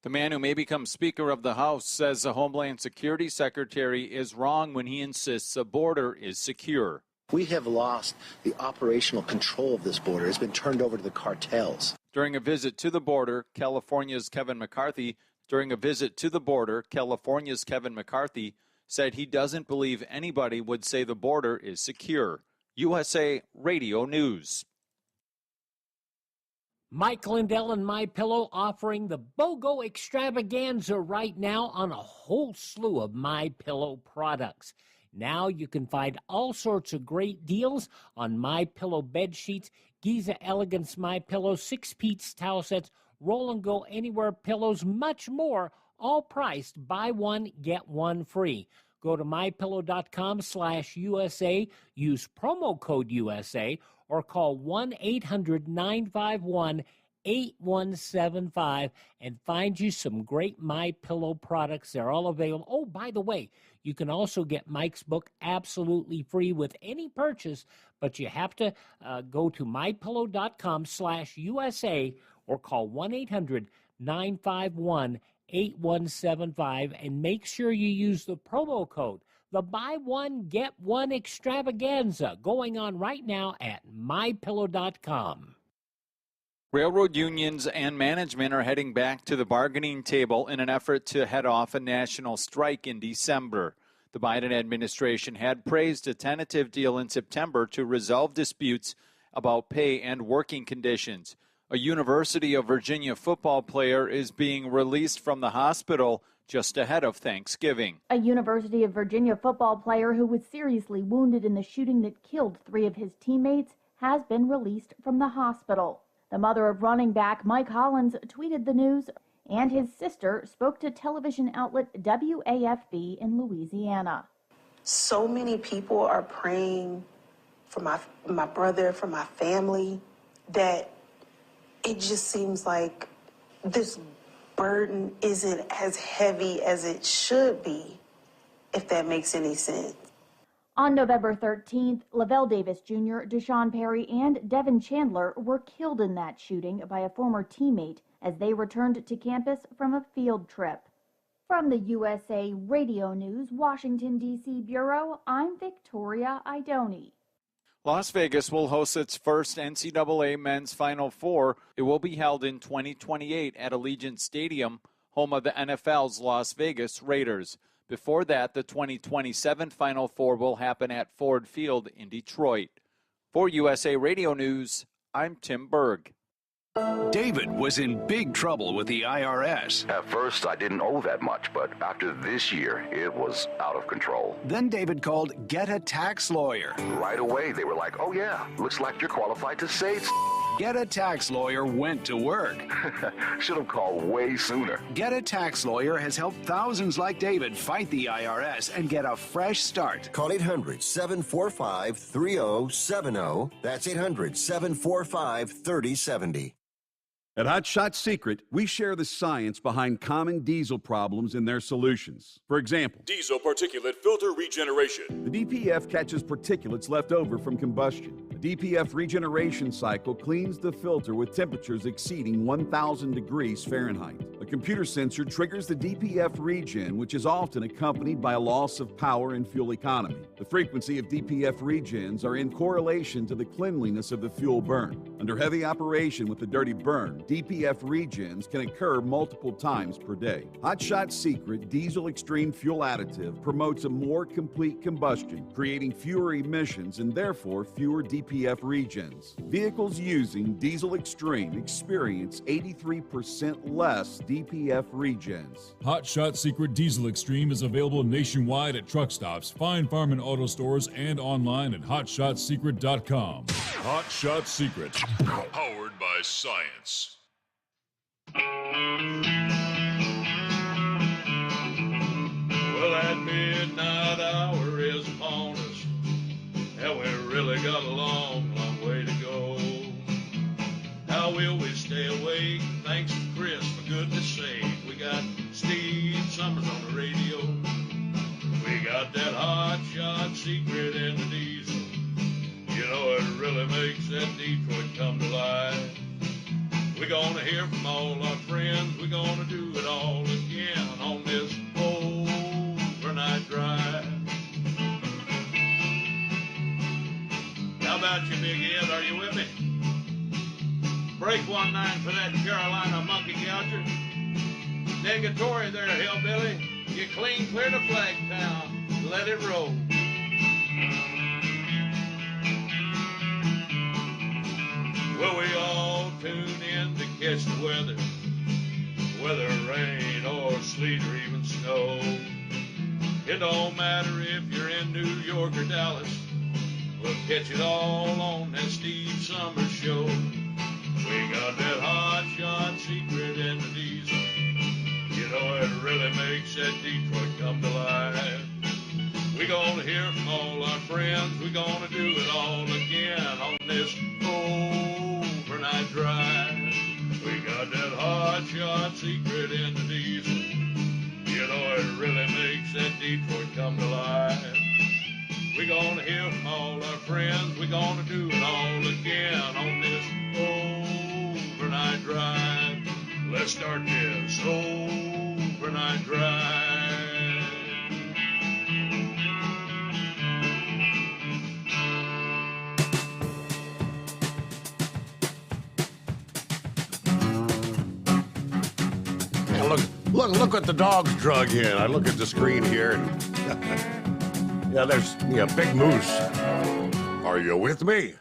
S15: The man who may become Speaker of the House says the Homeland Security Secretary is wrong when he insists the border is secure.
S21: We have lost the operational control of this border. It's been turned over to the cartels.
S15: During a visit to the border, California's Kevin McCarthy said he doesn't believe anybody would say the border is secure. USA Radio News.
S22: Mike Lindell and MyPillow offering the BOGO extravaganza right now on a whole slew of MyPillow products. Now you can find all sorts of great deals on MyPillow bed sheets, Giza Elegance MyPillow, 6-piece towel sets, Roll and Go Anywhere pillows, much more, all priced buy one, get one free. Go to mypillow.com/USA, use promo code USA, or call 1-800-951-8175 and find you some great MyPillow products. They're all available. Oh, by the way, you can also get Mike's book absolutely free with any purchase, but you have to go to mypillow.com/USA or call 1-800-951-8175 and make sure you use the promo code. The buy one, get one extravaganza going on right now at mypillow.com.
S15: Railroad unions and management are heading back to the bargaining table in an effort to head off a national strike in December. The Biden administration had praised a tentative deal in September to resolve disputes about pay and working conditions. A University of Virginia football player is being released from the hospital just ahead of Thanksgiving.
S3: A University of Virginia football player who was seriously wounded in the shooting that killed 3 of his teammates has been released from the hospital. The mother of running back Mike Hollins tweeted the news, and his sister spoke to television outlet WAFB in Louisiana.
S23: So many people are praying for my brother, for my family, that it just seems like this burden isn't as heavy as it should be, if that makes any sense.
S3: On November 13th, Lavelle Davis Jr., Deshaun Perry, and Devin Chandler were killed in that shooting by a former teammate as they returned to campus from a field trip. From the USA Radio News Washington, D.C. Bureau, I'm Victoria Idoni.
S15: Las Vegas will host its first NCAA Men's Final Four. It will be held in 2028 at Allegiant Stadium, home of the NFL's Las Vegas Raiders. Before that, the 2027 Final Four will happen at Ford Field in Detroit. For USA Radio News, I'm Tim Berg.
S24: David was in big trouble with the IRS.
S25: At first, I didn't owe that much, but after this year, it was out of control.
S24: Then David called Get a Tax Lawyer.
S25: Right away, they were like, oh yeah, looks like you're qualified to save.
S24: Get a Tax Lawyer went to work.
S25: Should have called way sooner.
S24: Get a Tax Lawyer has helped thousands like David fight the IRS and get a fresh start.
S27: Call 800-745-3070. That's 800-745-3070.
S7: At Hot Shot Secret, we share the science behind common diesel problems and their solutions. For example,
S8: diesel particulate filter regeneration.
S7: The DPF catches particulates left over from combustion. The DPF regeneration cycle cleans the filter with temperatures exceeding 1,000 degrees Fahrenheit. A computer sensor triggers the DPF regen, which is often accompanied by a loss of power and fuel economy. The frequency of DPF regens are in correlation to the cleanliness of the fuel burn. Under heavy operation with the dirty burn, DPF regens can occur multiple times per day. Hot Shot Secret Diesel Extreme Fuel Additive promotes a more complete combustion, creating fewer emissions and therefore fewer DPF regens. Vehicles using Diesel Extreme experience 83% less DPF DPF Regens.
S9: Hot Shot Secret Diesel Extreme is available nationwide at truck stops, Fine Farm and auto stores, and online at hotshotsecret.com. Hot Shot Secret, powered by science.
S1: Well, that midnight hour is upon us, and we really got a long, long way to go. How will we stay awake? Thanks to Chris, for goodness sake. We got Steve Summers on the radio. We got that hot shot secret in the diesel. You know, it really makes that Detroit come to life. We're gonna hear from all our friends. We're gonna do it all again on this overnight drive. How about you, Big Ed? Are you with me? Break 1-9 for that Carolina monkey gouger. Negatory there, hillbilly. You clean clear to Flagtown. Let it roll. Well, we all tune in to catch the weather, whether rain or sleet or even snow. It don't matter if you're in New York or Dallas. We'll catch it all on that Steve Summers show. We got that hot shot secret in the diesel. You know, it really makes that Detroit come to life. We're gonna hear from all our friends. We're gonna do it all again on this overnight drive. We got that hot shot secret in the diesel. You know, it really makes that Detroit come to life. We're gonna hear from all our friends. We're gonna do it all again on this overnight drive. Let's start this overnight drive.
S11: Yeah, look what the dogs drug in. I look at the screen here, and yeah, there's Big Moose. Are you with me?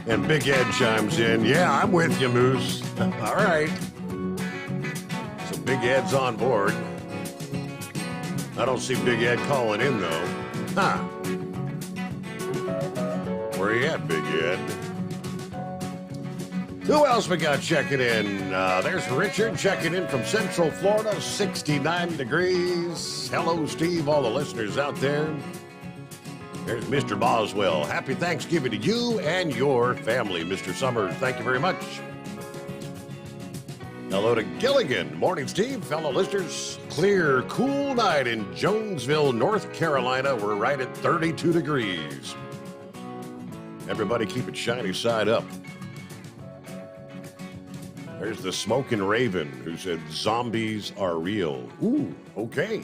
S11: And Big Ed chimes in. Yeah, I'm with you, Moose. All right. So Big Ed's on board. I don't see Big Ed calling in, though. Huh. Where you at, Big Ed? Who else we got checking in? There's Richard checking in from Central Florida, 69 degrees. Hello, Steve, all the listeners out there. There's Mr. Boswell. Happy Thanksgiving to you and your family, Mr. Summers. Thank you very much. Hello to Gilligan. Morning, Steve. Fellow listeners, clear, cool night in Jonesville, North Carolina. We're right at 32 degrees. Everybody keep it shiny side up. There's the Smoking Raven, who said zombies are real. Ooh, okay.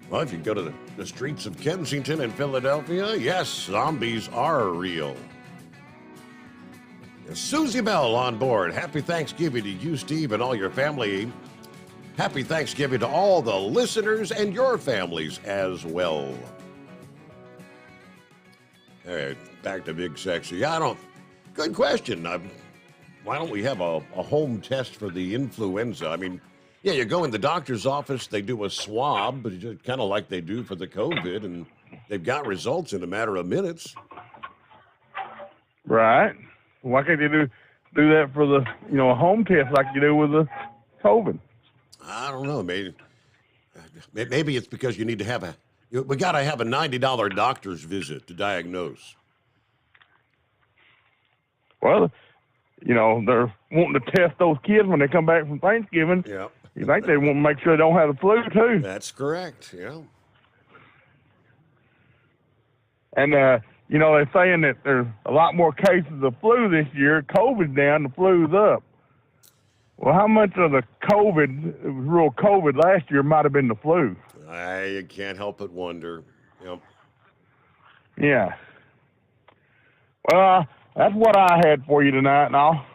S11: Well, if you go to the streets of Kensington and Philadelphia, yes, zombies are real. Susie Bell on board. Happy Thanksgiving to you, Steve, and all your family. Happy Thanksgiving to all the listeners and your families as well. All right, back to Big Sexy. Yeah, good question. Why don't we have a home test for the influenza? I mean, yeah, you go in the doctor's office, they do a swab, but it's kind of like they do for the COVID, and they've got results in a matter of minutes.
S14: Right. Why can't they do that for the, a home test like you do with the COVID?
S11: I don't know. Maybe it's because you need to we got to have a $90 doctor's visit to diagnose.
S14: Well, they're wanting to test those kids when they come back from Thanksgiving.
S11: Yeah.
S14: You think they want to make sure they don't have the flu, too.
S11: That's correct, yeah.
S14: And, they're saying that there's a lot more cases of flu this year. COVID's down, the flu's up. Well, how much of the real COVID last year might have been the flu?
S11: You can't help but wonder. Yep.
S14: Yeah. Well, that's what I had for you tonight, and I'll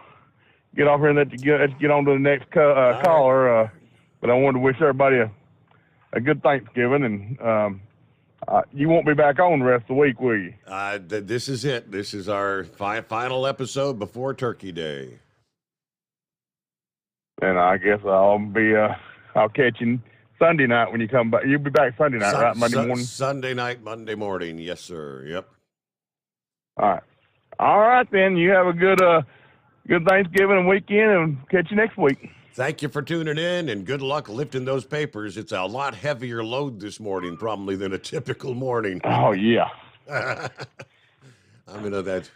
S14: get off here and let's get on to the next caller. But I wanted to wish everybody a good Thanksgiving, and you won't be back on the rest of the week, will you?
S11: This is it. This is our final episode before Turkey Day.
S14: And I guess I'll catch you Sunday night when you come back. You'll be back Sunday night, right? Monday morning?
S11: Sunday night, Monday morning. Yes, sir. Yep.
S14: All right, then. You have a good Thanksgiving and weekend, and catch you next week.
S11: Thank you for tuning in, and good luck lifting those papers. It's a lot heavier load this morning, probably, than a typical morning.
S14: Oh, yeah.
S11: I mean, that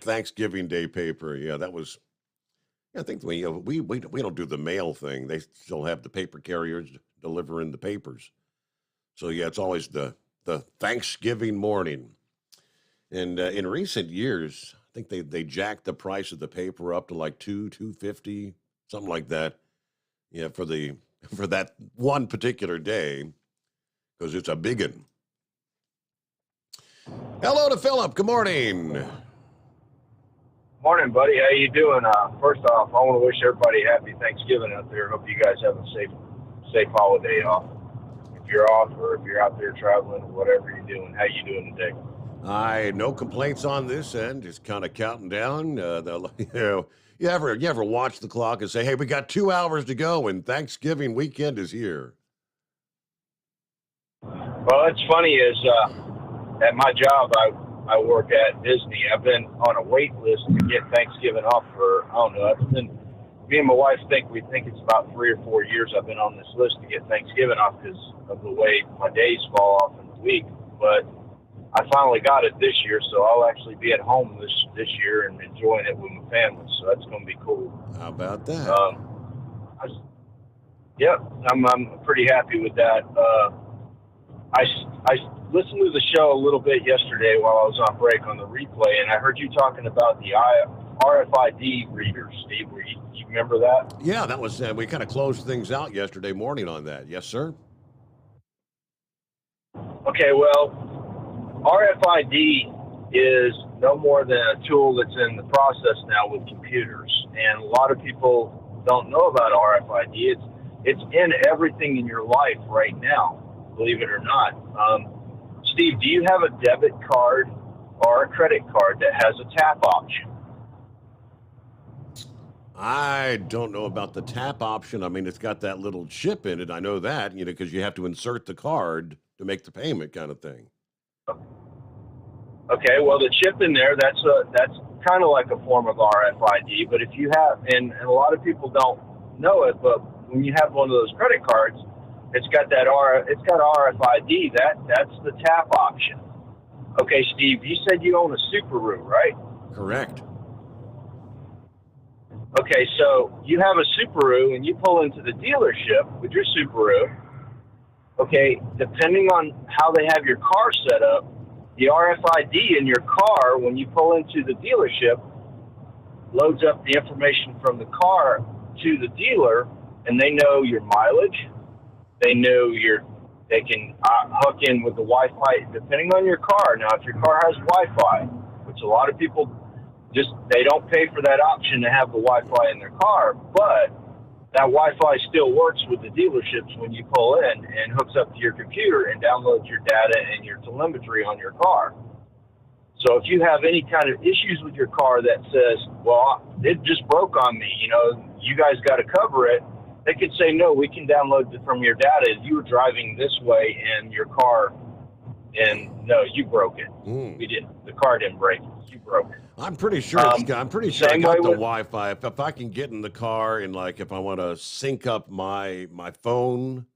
S11: Thanksgiving Day paper, yeah, that was... I think we don't do the mail thing. They still have the paper carriers delivering the papers. So, yeah, it's always the Thanksgiving morning. And in recent years, I think they jacked the price of the paper up to like $2.50, something like that. Yeah, for that one particular day, because it's a big one. Hello to Philip. Good morning.
S4: Morning, buddy. How you doing? First off, I want to wish everybody happy Thanksgiving out there. Hope you guys have a safe holiday off. If you're off or if you're out there traveling or whatever you're doing, how you doing today?
S11: No complaints on this end. Just kind of counting down. You ever watch the clock and say, "Hey, we got 2 hours to go, and Thanksgiving weekend is here"?
S4: Well, it's funny is at my job, I work at Disney. I've been on a wait list to get Thanksgiving off for, I don't know, it's been, me and my wife think it's about 3 or 4 years I've been on this list to get Thanksgiving off because of the way my days fall off in the week. But I finally got it this year, so I'll actually be at home this year and enjoying it with my family. So that's going to be cool.
S11: How about that?
S4: I'm pretty happy with that. I listened to the show a little bit yesterday while I was on break on the replay, and I heard you talking about the RFID readers, Steve. You remember that?
S11: Yeah, that was, we kind of closed things out yesterday morning on that. Yes, sir.
S4: Okay, well, RFID is no more than a tool that's in the process now with computers, and a lot of people don't know about RFID. It's in everything in your life right now, believe it or not. Steve, do you have a debit card or a credit card that has a tap option?
S11: I don't know about the tap option. I mean, it's got that little chip in it. I know that, because you have to insert the card to make the payment kind of thing.
S4: Okay, well, the chip in there, that's kind of like a form of RFID. But if you have, and a lot of people don't know it, but when you have one of those credit cards, it's got RFID. That's the tap option. Okay, Steve, you said you own a Subaru, right?
S11: Correct.
S4: Okay, so you have a Subaru and you pull into the dealership with your Subaru. Okay, depending on how they have your car set up, the RFID in your car, when you pull into the dealership, loads up the information from the car to the dealer, and they know your mileage. They know they can hook in with the Wi-Fi depending on your car. Now, if your car has Wi-Fi, which a lot of people they don't pay for that option to have the Wi-Fi in their car, but that Wi-Fi still works with the dealerships when you pull in and hooks up to your computer and downloads your data and your telemetry on your car. So if you have any kind of issues with your car that says, well, it just broke on me, you guys got to cover it, they could say, no, we can download it from your data. You were driving this way in your car, and no, you broke it. We didn't. The car didn't break it. You broke it.
S11: I'm pretty sure. I got the Wi-Fi. If I can get in the car and if I want to sync up my phone,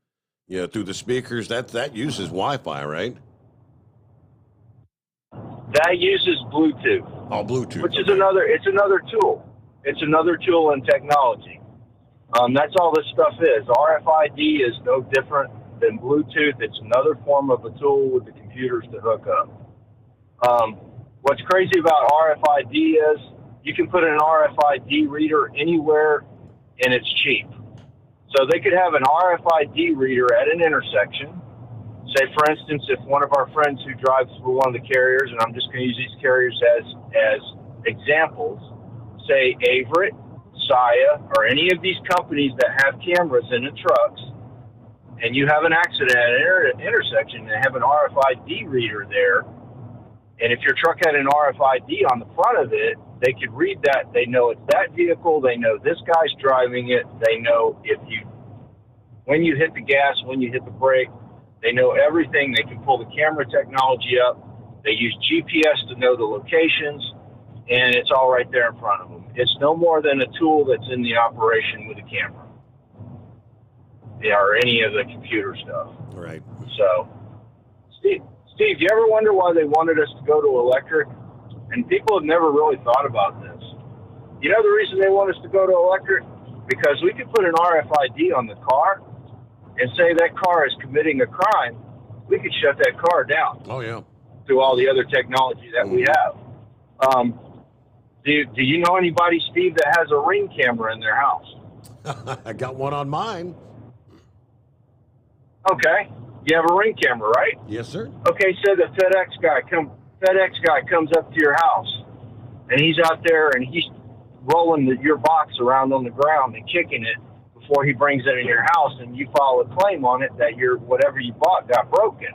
S11: through the speakers, that uses Wi-Fi, right?
S4: That uses Bluetooth.
S11: Oh, Bluetooth.
S4: Which is another tool. It's another tool in technology. That's all this stuff is. RFID is no different than Bluetooth. It's another form of a tool with the computers to hook up. What's crazy about RFID is you can put an RFID reader anywhere and it's cheap. So they could have an RFID reader at an intersection. Say, for instance, if one of our friends who drives for one of the carriers, and I'm just going to use these carriers as examples, say Averitt, Saya, or any of these companies that have cameras in the trucks, and you have an accident at an intersection and have an RFID reader there, and if your truck had an RFID on the front of it, they could read that. They know it's that vehicle. They know this guy's driving it. They know when you hit the gas, when you hit the brake. They know everything. They can pull the camera technology up. They use GPS to know the locations, and it's all right there in front of them. It's no more than a tool that's in the operation with a camera, or any of the computer stuff.
S11: Right.
S4: So, Steve, do you ever wonder why they wanted us to go to electric? And people have never really thought about this. You know the reason they want us to go to electric? Because we could put an RFID on the car and say that car is committing a crime. We could shut that car down.
S11: Oh, yeah.
S4: Through all the other technology that we have. Do you know anybody, Steve, that has a Ring camera in their house?
S11: I got one on mine.
S4: Okay. You have a Ring camera, right?
S11: Yes, sir.
S4: Okay, so the FedEx guy comes up to your house, and he's out there and he's rolling your box around on the ground and kicking it before he brings it in your house, and you file a claim on it that whatever you bought got broken.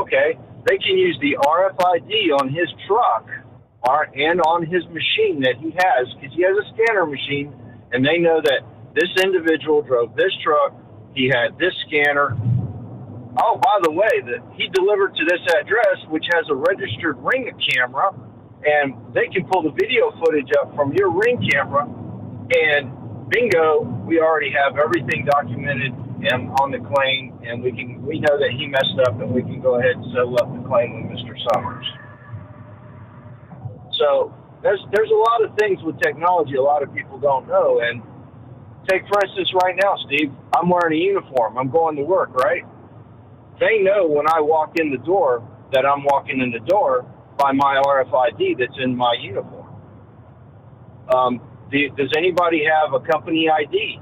S4: Okay, they can use the RFID on his truck and on his machine that he has, because he has a scanner machine, and they know that this individual drove this truck, he had this scanner. Oh, by the way, that he delivered to this address, which has a registered Ring camera, and they can pull the video footage up from your Ring camera, and bingo, we already have everything documented and on the claim, and we know that he messed up, and we can go ahead and settle up the claim with Mr. Sommers. So there's a lot of things with technology a lot of people don't know. And take, for instance, right now, Steve, I'm wearing a uniform. I'm going to work, right? They know when I walk in the door that I'm walking in the door by my RFID that's in my uniform. Does anybody have a company ID?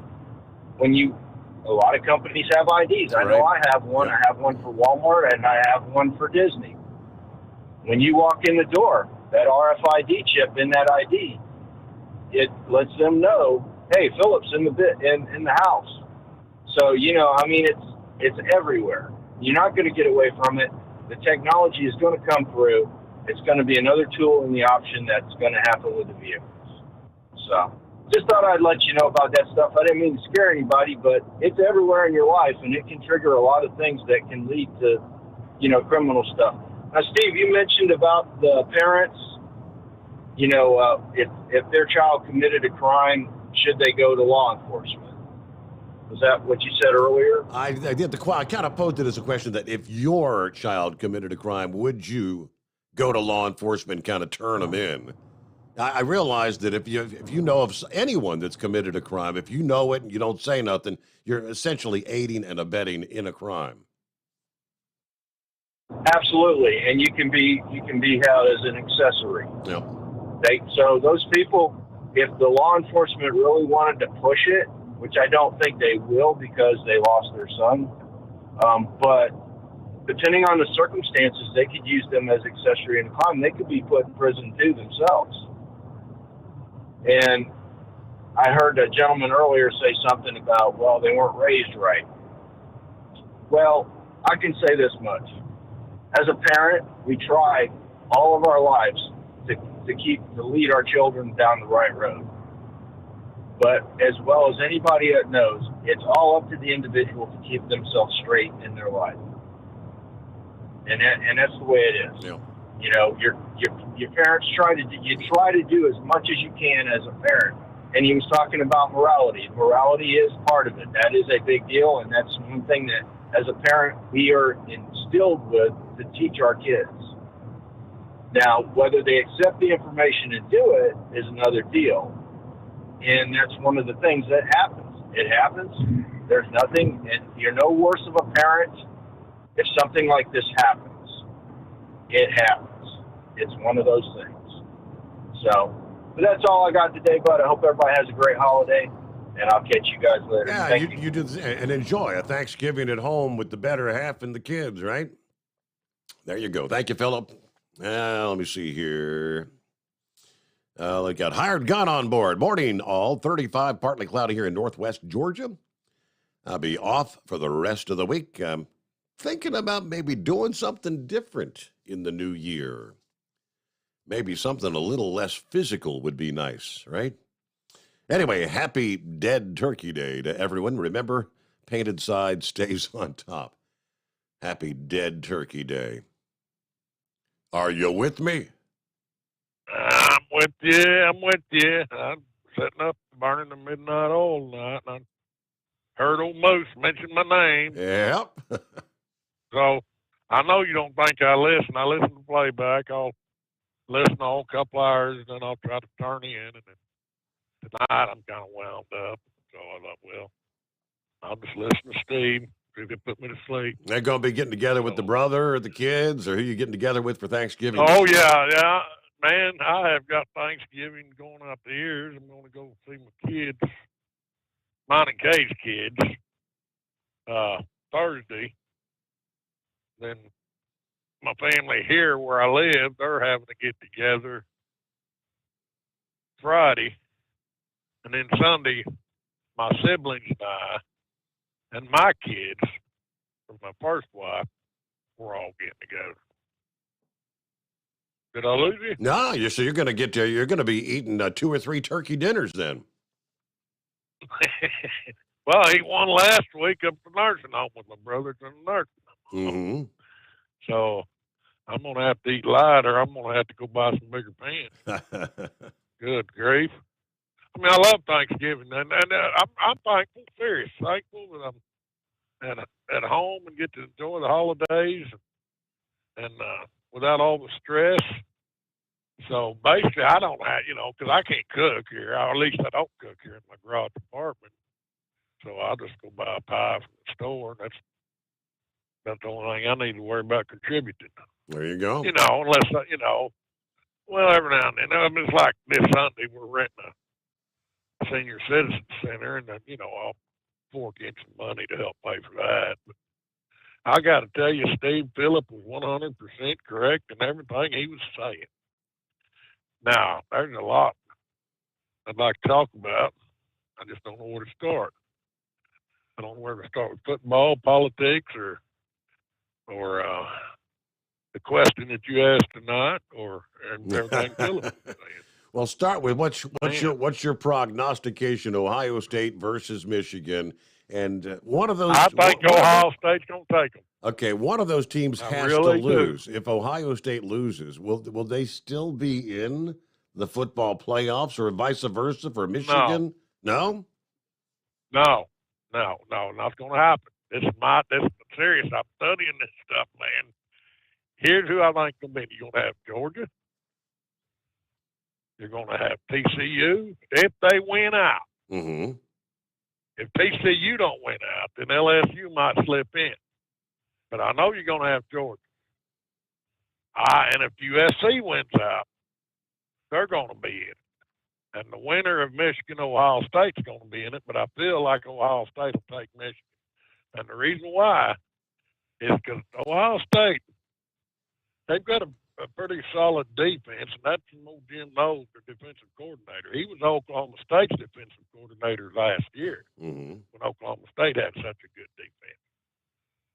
S4: A lot of companies have IDs. I know I have one. Yeah. I have one for Walmart, and I have one for Disney. When you walk in the door, that RFID chip in that ID, it lets them know, hey, Philip's in the house. So, it's everywhere. You're not going to get away from it. The technology is going to come through. It's going to be another tool in the option that's going to happen with the vehicles. So just thought I'd let you know about that stuff. I didn't mean to scare anybody, but it's everywhere in your life, and it can trigger a lot of things that can lead to, criminal stuff. Now, Steve, you mentioned about the parents, if their child committed a crime, should they go to law enforcement? Was that what you said earlier?
S11: I kind of posed it as a question that if your child committed a crime, would you go to law enforcement and kind of turn them in? I realize that if you know of anyone that's committed a crime, if you know it and you don't say nothing, you're essentially aiding and abetting in a crime.
S4: Absolutely, and you can be held as an accessory.
S11: Yeah.
S4: So those people, if the law enforcement really wanted to push it, which I don't think they will because they lost their son, but depending on the circumstances, they could use them as accessory in a crime. They could be put in prison too themselves. And I heard a gentleman earlier say something about, well, they weren't raised right. Well, I can say this much. As a parent, we try all of our lives to lead our children down the right road. But as well as anybody that knows, it's all up to the individual to keep themselves straight in their life. And that's the way it is.
S11: Yeah.
S4: Your parents try to do as much as you can as a parent. And he was talking about morality. Morality is part of it. That is a big deal, and that's one thing that, as a parent, we are instilled with to teach our kids. Now, whether they accept the information and do it is another deal. And that's one of the things that happens. It happens. There's nothing, and you're no worse of a parent if something like this happens. It happens. It's one of those things. So, but that's all I got today, bud. I hope everybody has a great holiday, and I'll catch you guys later.
S11: Yeah, you do, and enjoy a Thanksgiving at home with the better half and the kids, right? There you go. Thank you, Philip. Let me see here. We got hired gun on board. Morning, all. 35, partly cloudy here in northwest Georgia. I'll be off for the rest of the week. I'm thinking about maybe doing something different in the new year. Maybe something a little less physical would be nice, right? Anyway, happy Dead Turkey Day to everyone. Remember, painted side stays on top. Happy Dead Turkey Day. Are you with me?
S5: I'm with you. I'm setting up, burning the midnight oil tonight, and I heard old Moose mention my name.
S11: Yep.
S5: So I know you don't think I listen. I listen to playback. I'll listen all a couple hours, and then I'll try to turn in. And then tonight I'm kind of wound up. So I thought, well, I'll just listen to Steve. See if he put me to sleep.
S11: They're going to be getting together with the brother or the kids, or who you getting together with for Thanksgiving?
S5: Oh, yeah. Man, I have got Thanksgiving going out the ears. I'm going to go see my kids, mine and Kay's kids, Thursday. Then my family here where I live, they're having to get together Friday. And then Sunday, my siblings and I and my kids from my first wife, we're all getting together. Did I lose you?
S11: No, so you're going to get you're going to be eating 2 or 3 turkey dinners then.
S5: Well, I ate one last week up at the nursing home with my brothers in the nursing home.
S11: Mm-hmm.
S5: So I'm going to have to eat lighter. I'm going to have to go buy some bigger pans. Good grief. I mean, I love Thanksgiving, and I'm thankful, serious, thankful that I'm at home and get to enjoy the holidays and without all the stress. So basically, I don't have, because I can't cook here, or at least I don't cook here in my garage apartment. So I'll just go buy a pie from the store, and that's the only thing I need to worry about contributing.
S11: There you go.
S5: Unless, well, every now and then. I mean, it's like this Sunday, we're renting a senior citizen center, and then, I'll fork in some money to help pay for that. But I got to tell you, Steve Phillip was 100% correct in everything he was saying. Now, there's a lot I'd like to talk about. I just don't know where to start. I don't know where to start with football, politics, or the question that you asked tonight, or everything Phillip was saying.
S11: Well, start with what's your prognostication? Ohio State versus Michigan, and one of those.
S5: I think Ohio State's going to take them.
S11: Okay, one of those teams has to lose. If Ohio State loses, will they still be in the football playoffs, or vice versa for Michigan? No. Not going to happen. This is serious. I'm studying this stuff, man. Here's who I think will be. You're going to have Georgia. You're going to have TCU if they win out. Mm-hmm.
S5: If TCU don't win out, then LSU might slip in. But I know you're going to have Georgia. And if USC wins out, they're going to be in it. And the winner of Michigan-Ohio State's going to be in it, but I feel like Ohio State will take Michigan. And the reason why is because Ohio State, they've got a pretty solid defense, and that's from old Jim Knowles, their defensive coordinator. He was Oklahoma State's defensive coordinator last year when Oklahoma State had such a good defense.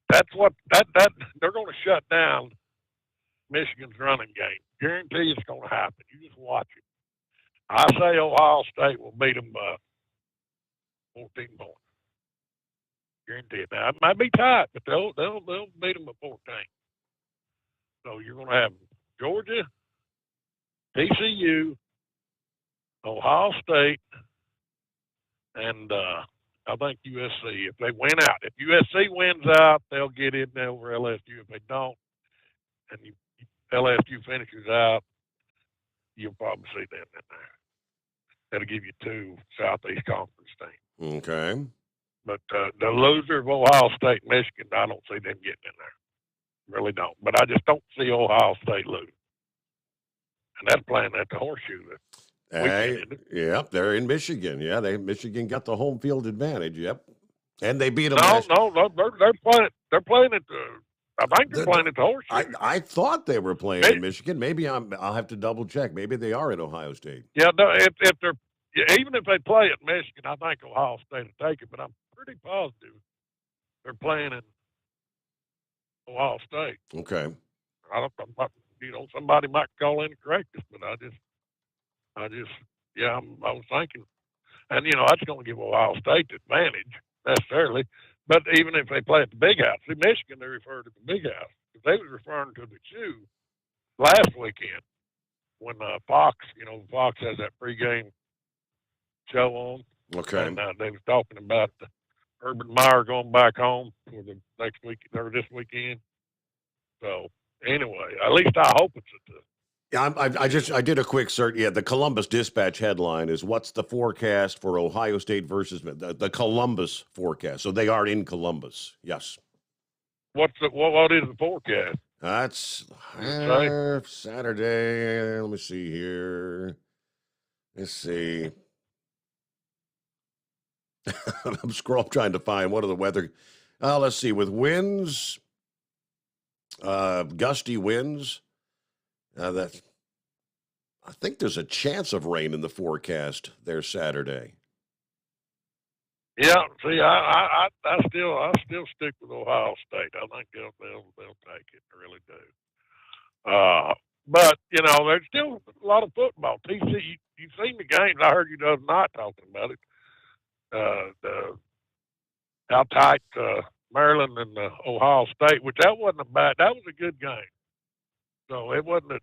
S5: That's what they're going to shut down Michigan's running game. Guarantee it's going to happen. You just watch it. I say Ohio State will beat them by 14 points. Guarantee it. Now it might be tight, but they'll beat them by 14. So you're going to have Georgia, TCU, Ohio State, and I think USC. If they win out, if USC wins out, they'll get in over LSU. If they don't, and LSU finishes out, you'll probably see them in there. That'll give you 2 Southeast Conference teams.
S11: Okay.
S5: But the loser of Ohio State and Michigan, I don't see them getting in there. Really don't. But I just don't see Ohio State losing. And that's playing at the Horseshoe.
S11: Yep, they're in Michigan. Yeah, Michigan got the home field advantage. Yep, and they beat them.
S5: No, they're playing. They're playing at the. I think they're playing at the Horseshoe.
S11: I thought they were playing in Michigan. Maybe I'll have to double check. Maybe they are in Ohio State.
S5: Yeah, no, if they're even if they play at Michigan, I think Ohio State will take it. But I'm pretty positive they're playing in Ohio State.
S11: Okay.
S5: somebody might call in and correct us, but I was thinking, and that's going to give Ohio State the advantage necessarily. But even if they play at the Big House, see, Michigan, they refer to the Big House. If they was referring to the Chew last weekend when Fox has that pregame show on.
S11: Okay.
S5: And they was talking about Urban Meyer going back home for the next week or this weekend. So anyway, at least I hope it's at the.
S11: Yeah, I did a quick search. Yeah, the Columbus Dispatch headline is "What's the forecast for Ohio State versus the Columbus forecast?" So they are in Columbus. Yes.
S5: What is the forecast?
S11: That's Saturday. Let me see here. Let's see. I'm trying to find what are the weather. Let's see. With winds, gusty winds. That I think there's a chance of rain in the forecast there Saturday.
S5: Yeah, see, I still stick with Ohio State. I think they'll take it. I really do. But there's still a lot of football. TC, you've seen the games. I heard you the other night talking about it. How tight Maryland and Ohio State, which that wasn't that was a good game. So it wasn't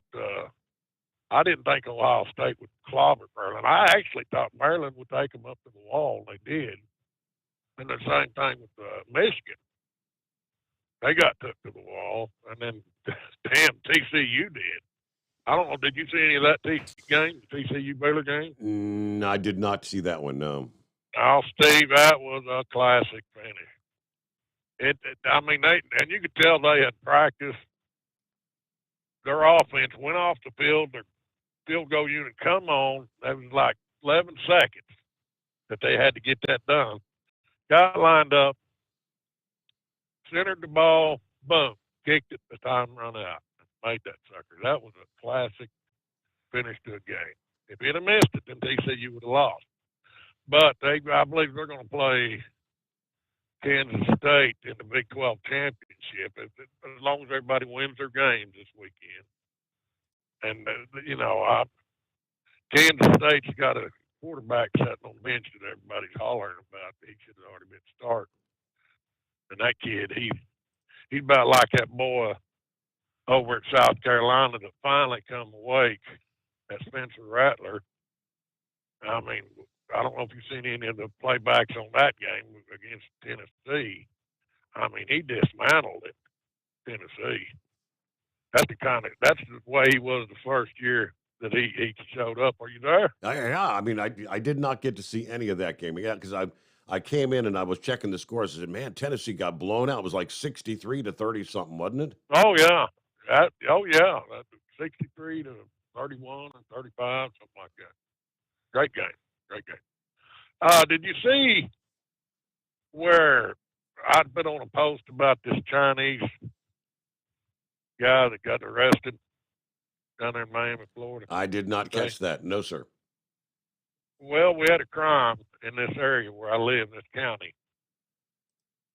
S5: I didn't think Ohio State would clobber Maryland. I actually thought Maryland would take them up to the wall, and they did. And the same thing with Michigan. They got took to the wall, and then damn TCU did. I don't know. Did you see any of that TCU Baylor game?
S11: I did not see that one. No.
S5: Oh, Steve, that was a classic finish. I mean, and you could tell they had practiced. Their offense went off the field. Their field goal unit come on. That was like 11 seconds that they had to get that done. Got lined up, centered the ball, boom, kicked it. The time run out, made that sucker. That was a classic finish to a game. If he'd have missed it, then TCU would have lost. But I believe they're going to play Kansas State in the Big 12 championship as long as everybody wins their games this weekend. And Kansas State's got a quarterback sitting on the bench that everybody's hollering about. He should have already been starting. And that kid, he's about like that boy over at South Carolina that finally come awake, that Spencer Rattler. I mean, I don't know if you've seen any of the playbacks on that game against Tennessee. I mean, he dismantled it, Tennessee. That's the way he was the first year that he showed up. Are you there?
S11: Yeah, I mean, I did not get to see any of that game. Yeah, because I came in and I was checking the scores. I said, man, Tennessee got blown out. It was like 63 to 30 something, wasn't it?
S5: Oh yeah, 63 to 31 and 35, something like that. Great game. Did you see where I'd been on a post about this Chinese guy that got arrested down there in Miami, Florida?
S11: I did not catch that. No, sir.
S5: Well, we had a crime in this area where I live, in this county.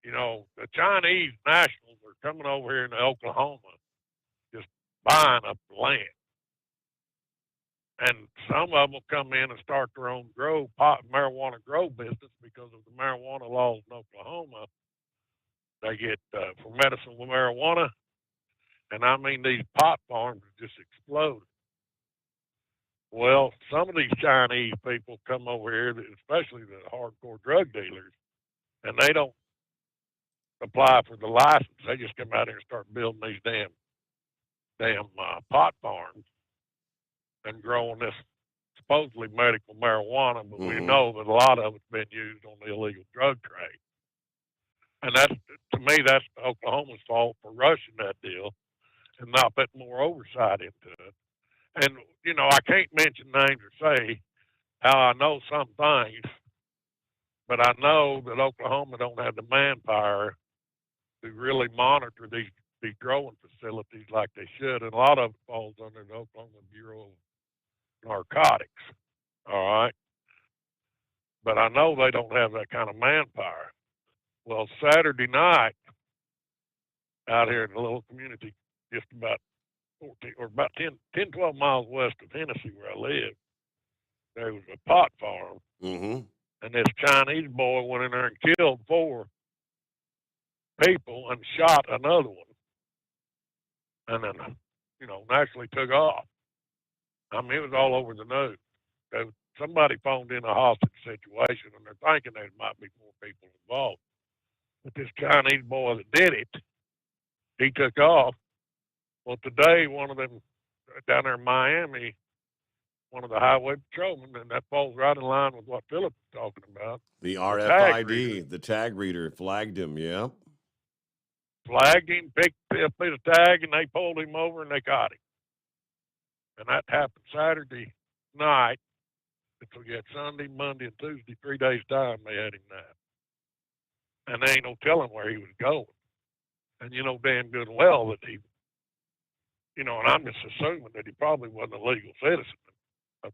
S5: The Chinese nationals are coming over here into Oklahoma, just buying up the land. And some of them will come in and start their own marijuana grow business because of the marijuana laws in Oklahoma. They get for medicine with marijuana. And I mean, these pot farms are just exploding. Well, some of these Chinese people come over here, especially the hardcore drug dealers, and they don't apply for the license. They just come out here and start building these damn pot farms and growing this supposedly medical marijuana, but we know that a lot of it's been used on the illegal drug trade. And to me, that's Oklahoma's fault for rushing that deal and not putting more oversight into it. And, I can't mention names or say how I know some things, but I know that Oklahoma don't have the manpower to really monitor these growing facilities like they should. And a lot of it falls under the Oklahoma Bureau of Narcotics. All right. But I know they don't have that kind of manpower. Well, Saturday night out here in the little community just about 14, or about 12 miles west of Hennessy where I live. There was a pot farm.
S11: Mm-hmm.
S5: And this Chinese boy went in there and killed 4 people and shot another one. And then, naturally took off. I mean, it was all over the news. Somebody phoned in a hostage situation, and they're thinking there might be more people involved. But this Chinese boy that did it, he took off. Well, today, one of them down there in Miami, one of the highway patrolmen, and that falls right in line with what Philip was talking about.
S11: The RFID, the tag reader, flagged him, yeah.
S5: Flagged him, picked up his tag, and they pulled him over, and they caught him. And that happened Saturday night. So you had Sunday, Monday, and Tuesday, 3 days' time, they had him nabbed. And there ain't no telling where he was going. And you know damn good and well that he, and I'm just assuming that he probably wasn't a legal citizen of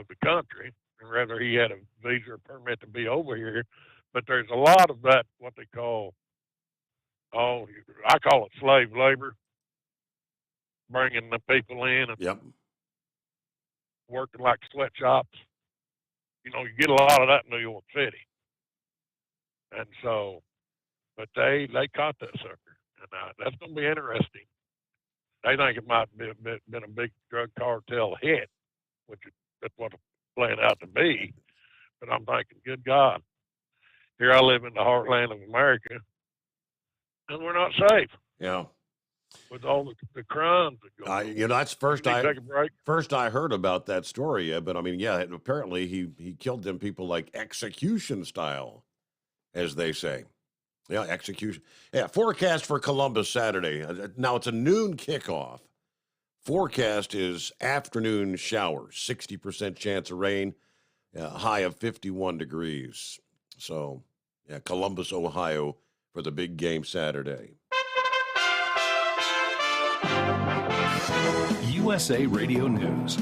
S5: the country, and rather he had a visa or permit to be over here. But there's a lot of that, what they call, I call it slave labor, bringing the people in and working like sweatshops. You get a lot of that in New York City. And so, but they caught that sucker. And that's going to be interesting. They think it might have been a big drug cartel hit, which that's what it's playing out to be. But I'm thinking, good God, here I live in the heartland of America, and we're not safe.
S11: Yeah.
S5: With all the crimes that go on.
S11: That's first
S5: take a break.
S11: First I heard about that story, but I mean, yeah, apparently he killed them people like execution style, as they say. Yeah, execution. Yeah, forecast for Columbus Saturday. Now it's a noon kickoff. Forecast is afternoon showers, 60% chance of rain, high of 51 degrees. So, yeah, Columbus, Ohio for the big game Saturday.
S19: USA Radio News.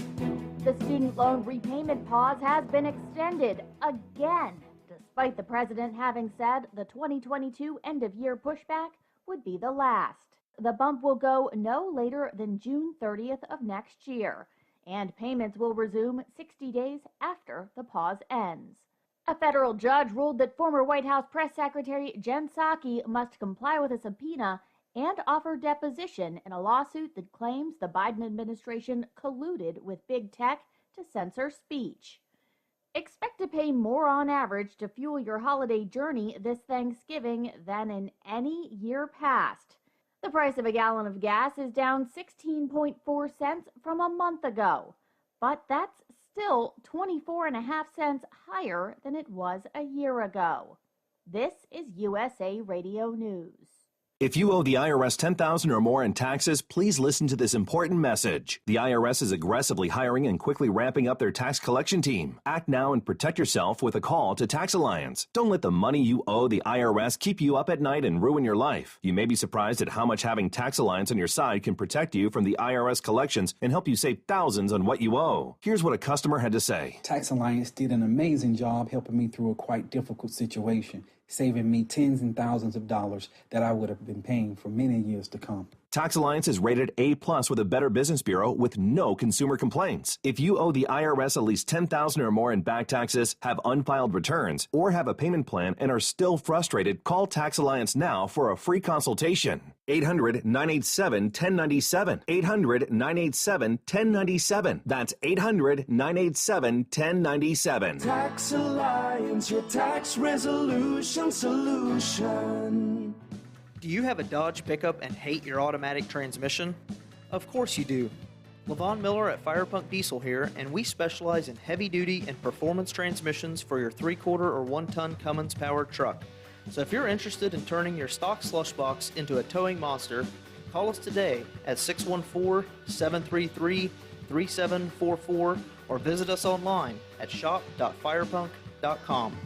S3: The student loan repayment pause has been extended again, despite the president having said the 2022 end-of-year pushback would be the last. The bump will go no later than June 30th of next year, and payments will resume 60 days after the pause ends. A federal judge ruled that former White House Press Secretary Jen Psaki must comply with a subpoena and offer deposition in a lawsuit that claims the Biden administration colluded with big tech to censor speech. Expect to pay more on average to fuel your holiday journey this Thanksgiving than in any year past. The price of a gallon of gas is down 16.4 cents from a month ago, but that's still 24.5 cents higher than it was a year ago. This is USA Radio News.
S6: If you owe the IRS $10,000 or more in taxes, please listen to this important message. The IRS is aggressively hiring and quickly ramping up their tax collection team. Act now and protect yourself with a call to Tax Alliance. Don't let the money you owe the IRS keep you up at night and ruin your life. You may be surprised at how much having Tax Alliance on your side can protect you from the IRS collections and help you save thousands on what you owe. Here's what a customer had to say.
S10: Tax Alliance did an amazing job helping me through a quite difficult situation, saving me tens and thousands of dollars that I would have been paying for many years to come.
S6: Tax Alliance is rated A+ with a Better Business Bureau with no consumer complaints. If you owe the IRS at least $10,000 or more in back taxes, have unfiled returns, or have a payment plan and are still frustrated, call Tax Alliance now for a free consultation. 800-987-1097. 800-987-1097. That's 800-987-1097.
S12: Tax Alliance, your tax resolution solution.
S13: Do you have a Dodge pickup and hate your automatic transmission? Of course you do. LaVon Miller at Firepunk Diesel here, and we specialize in heavy-duty and performance transmissions for your 3/4 or 1-ton Cummins-powered truck. So if you're interested in turning your stock slush box into a towing monster, call us today at 614-733-3744 or visit us online at shop.firepunk.com.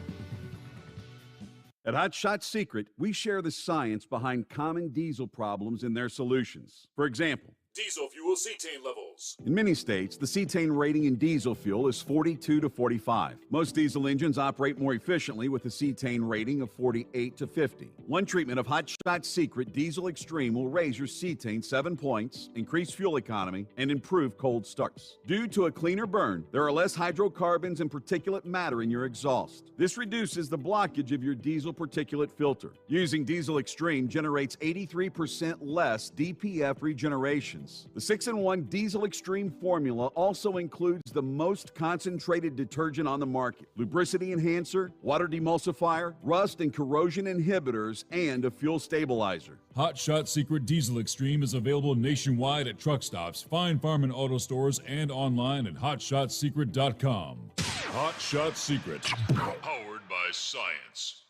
S7: At Hot Shot Secret, we share the science behind common diesel problems and their solutions. For example,
S8: diesel fuel cetane level. details.
S7: In many states, the cetane rating in diesel fuel is 42 to 45. Most diesel engines operate more efficiently with a cetane rating of 48 to 50. One treatment of Hot Shot Secret Diesel Extreme will raise your cetane 7 points, increase fuel economy, and improve cold starts. Due to a cleaner burn, there are less hydrocarbons and particulate matter in your exhaust. This reduces the blockage of your diesel particulate filter. Using Diesel Extreme generates 83% less DPF regenerations. The 6-in-1 Diesel Extreme formula also includes the most concentrated detergent on the market, lubricity enhancer, water demulsifier, rust and corrosion inhibitors, and a fuel stabilizer.
S9: Hot Shot Secret Diesel Extreme is available nationwide at truck stops, Fine Farm and auto stores, and online at hotshotsecret.com.
S8: Hot Shot Secret, powered by science.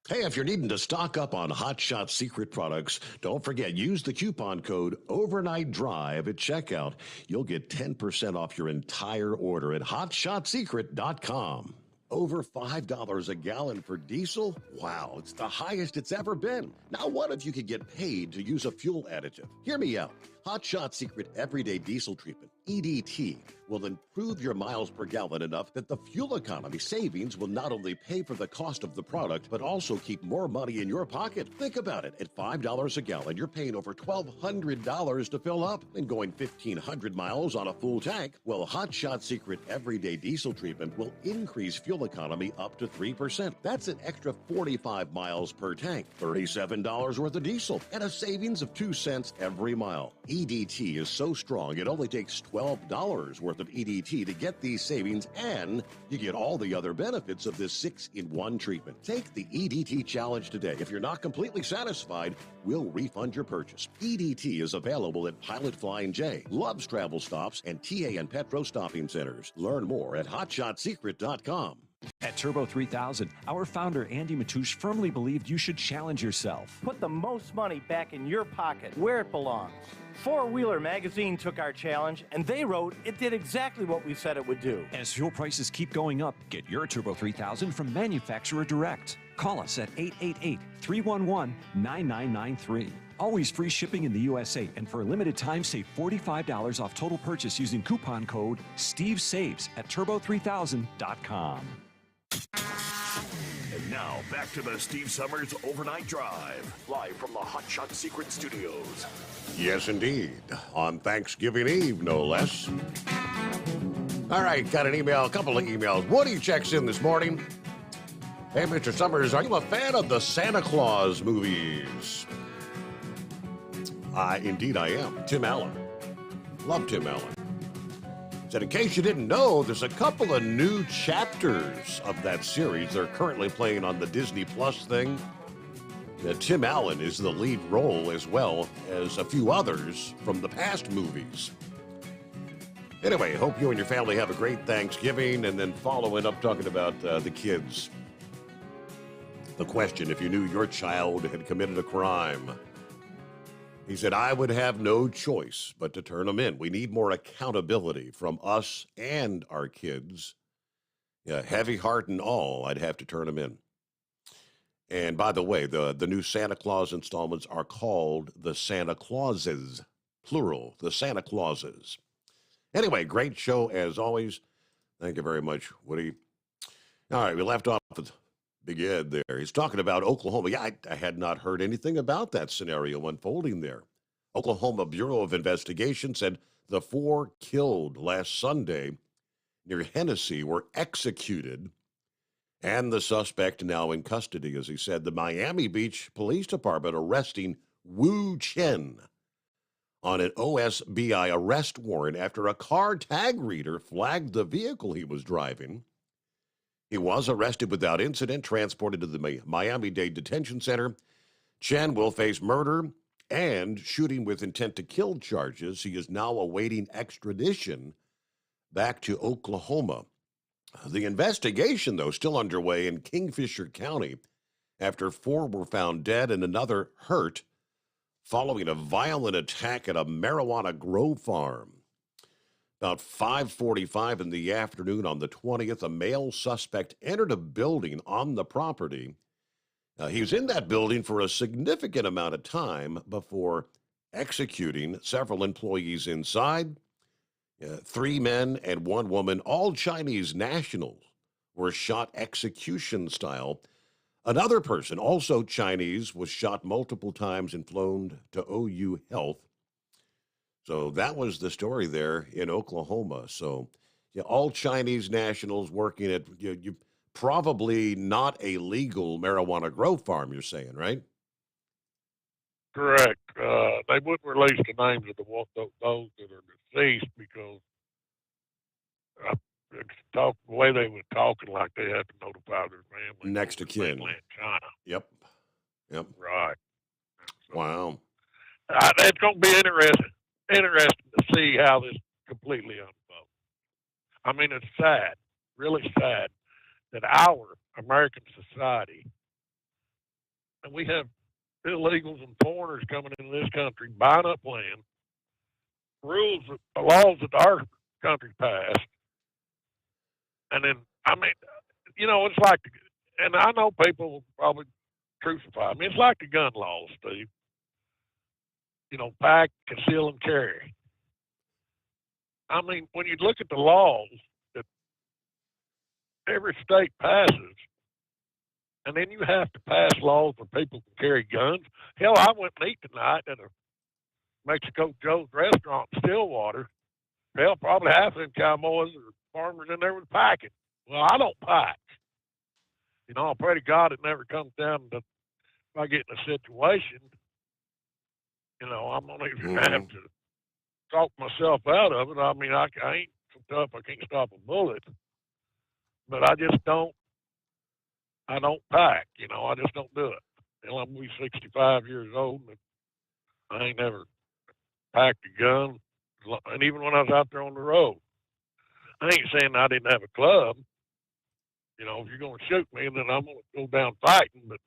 S11: Hey, if you're needing to stock up on Hot Shot Secret products, don't forget, use the coupon code Overnight Drive at checkout. You'll get 10% off your entire order at hotshotsecret.com. Over $5 a gallon for diesel? Wow, it's the highest it's ever been. Now, what if you could get paid to use a fuel additive? Hear me out. Hot Shot Secret Everyday Diesel Treatment, EDT, will improve your miles per gallon enough that the fuel economy savings will not only pay for the cost of the product, but also keep more money in your pocket. Think about it. At $5 a gallon, you're paying over $1,200 to fill up and going 1,500 miles on a full tank. Well, Hot Shot Secret Everyday Diesel Treatment will increase fuel economy up to 3%. That's an extra 45 miles per tank, $37 worth of diesel, and a savings of 2 cents every mile. EDT is so strong, it only takes $12 worth of EDT to get these savings, and you get all the other benefits of this 6-in-1 treatment. Take the EDT challenge today. If you're not completely satisfied, we'll refund your purchase. EDT is available at Pilot Flying J, Love's Travel Stops, and TA and Petro Stopping Centers. Learn more at hotshotsecret.com.
S6: At Turbo 3000, our founder Andy Matouche firmly believed you should challenge yourself.
S2: Put the most money back in your pocket, where it belongs. Four Wheeler magazine took our challenge, and they wrote it did exactly what we said it would do.
S6: As fuel prices keep going up, get your Turbo 3000 from manufacturer direct. Call us at 888-311-9993. Always free shipping in the USA, and for a limited time, save $45 off total purchase using coupon code STEVESAVES at turbo3000.com.
S8: And now, back to the Steve Sommers Overnight Drive, live from the Hot Shot Secret Studios.
S11: Yes, indeed. On Thanksgiving Eve, no less. All right, got an email, a couple of emails. Woody checks in this morning. Hey, Mr. Sommers, are you a fan of the Santa Claus movies? Indeed I am. Tim Allen. Love Tim Allen. Said, in case you didn't know, there's a couple of new chapters of that series. They're currently playing on the Disney Plus thing. Tim Allen is the lead role, as well as a few others from the past movies. Anyway, hope you and your family have a great Thanksgiving, and then following up talking about the kids. The question, if you knew your child had committed a crime. He said, I would have no choice but to turn them in. We need more accountability from us and our kids. Yeah, heavy heart and all, I'd have to turn them in. And by the way, the new Santa Claus installments are called the Santa Clauses, plural, the Santa Clauses. Anyway, great show as always. Thank you very much, Woody. All right, we left off with Big Ed there. He's talking about Oklahoma. Yeah, I had not heard anything about that scenario unfolding there. Oklahoma Bureau of Investigation said the 4 killed last Sunday near Hennessy were executed, and the suspect now in custody. As he said, the Miami Beach Police Department arresting Wu Chen on an OSBI arrest warrant after a car tag reader flagged the vehicle he was driving. He was arrested without incident, transported to the Miami-Dade Detention Center. Chen will face murder and shooting with intent to kill charges. He is now awaiting extradition back to Oklahoma. The investigation, though, still underway in Kingfisher County after 4 were found dead and another hurt following a violent attack at a marijuana grow farm. About 5:45 in the afternoon on the 20th, a male suspect entered a building on the property. He was in that building for a significant amount of time before executing several employees inside. 3 men and 1 woman, all Chinese nationals, were shot execution style. Another person, also Chinese, was shot multiple times and flown to OU Health. So that was the story there in Oklahoma. So, yeah, all Chinese nationals working at you probably not a legal marijuana grow farm, you're saying, right?
S5: Correct. They wouldn't release the names of those that are deceased because the way they were talking, like they had to notify their family.
S11: Next of kin.
S5: Mainland China.
S11: Yep.
S5: Right.
S11: Wow.
S5: It's going to be interesting to see how this completely unfolds. I mean, it's sad, really sad, that our American society, and we have illegals and foreigners coming into this country, buying up land, laws that our country passed, and then, I mean, it's like, and I know people will probably crucify me. It's like the gun laws, Steve. Pack, conceal, and carry. I mean, when you look at the laws that every state passes, and then you have to pass laws where people can carry guns. Hell, I went and eat tonight at a Mexico Joe's restaurant in Stillwater. Hell, probably half of them cowboys or farmers in there was packing. Well, I don't pack. I pray to God it never comes down to if I get in a situation, I'm going to either have to talk myself out of it. I mean, I ain't so tough I can't stop a bullet. But I just don't pack, I just don't do it. I'm 65 years old, and I ain't never packed a gun. And even when I was out there on the road, I ain't saying I didn't have a club. If you're going to shoot me, then I'm going to go down fighting, but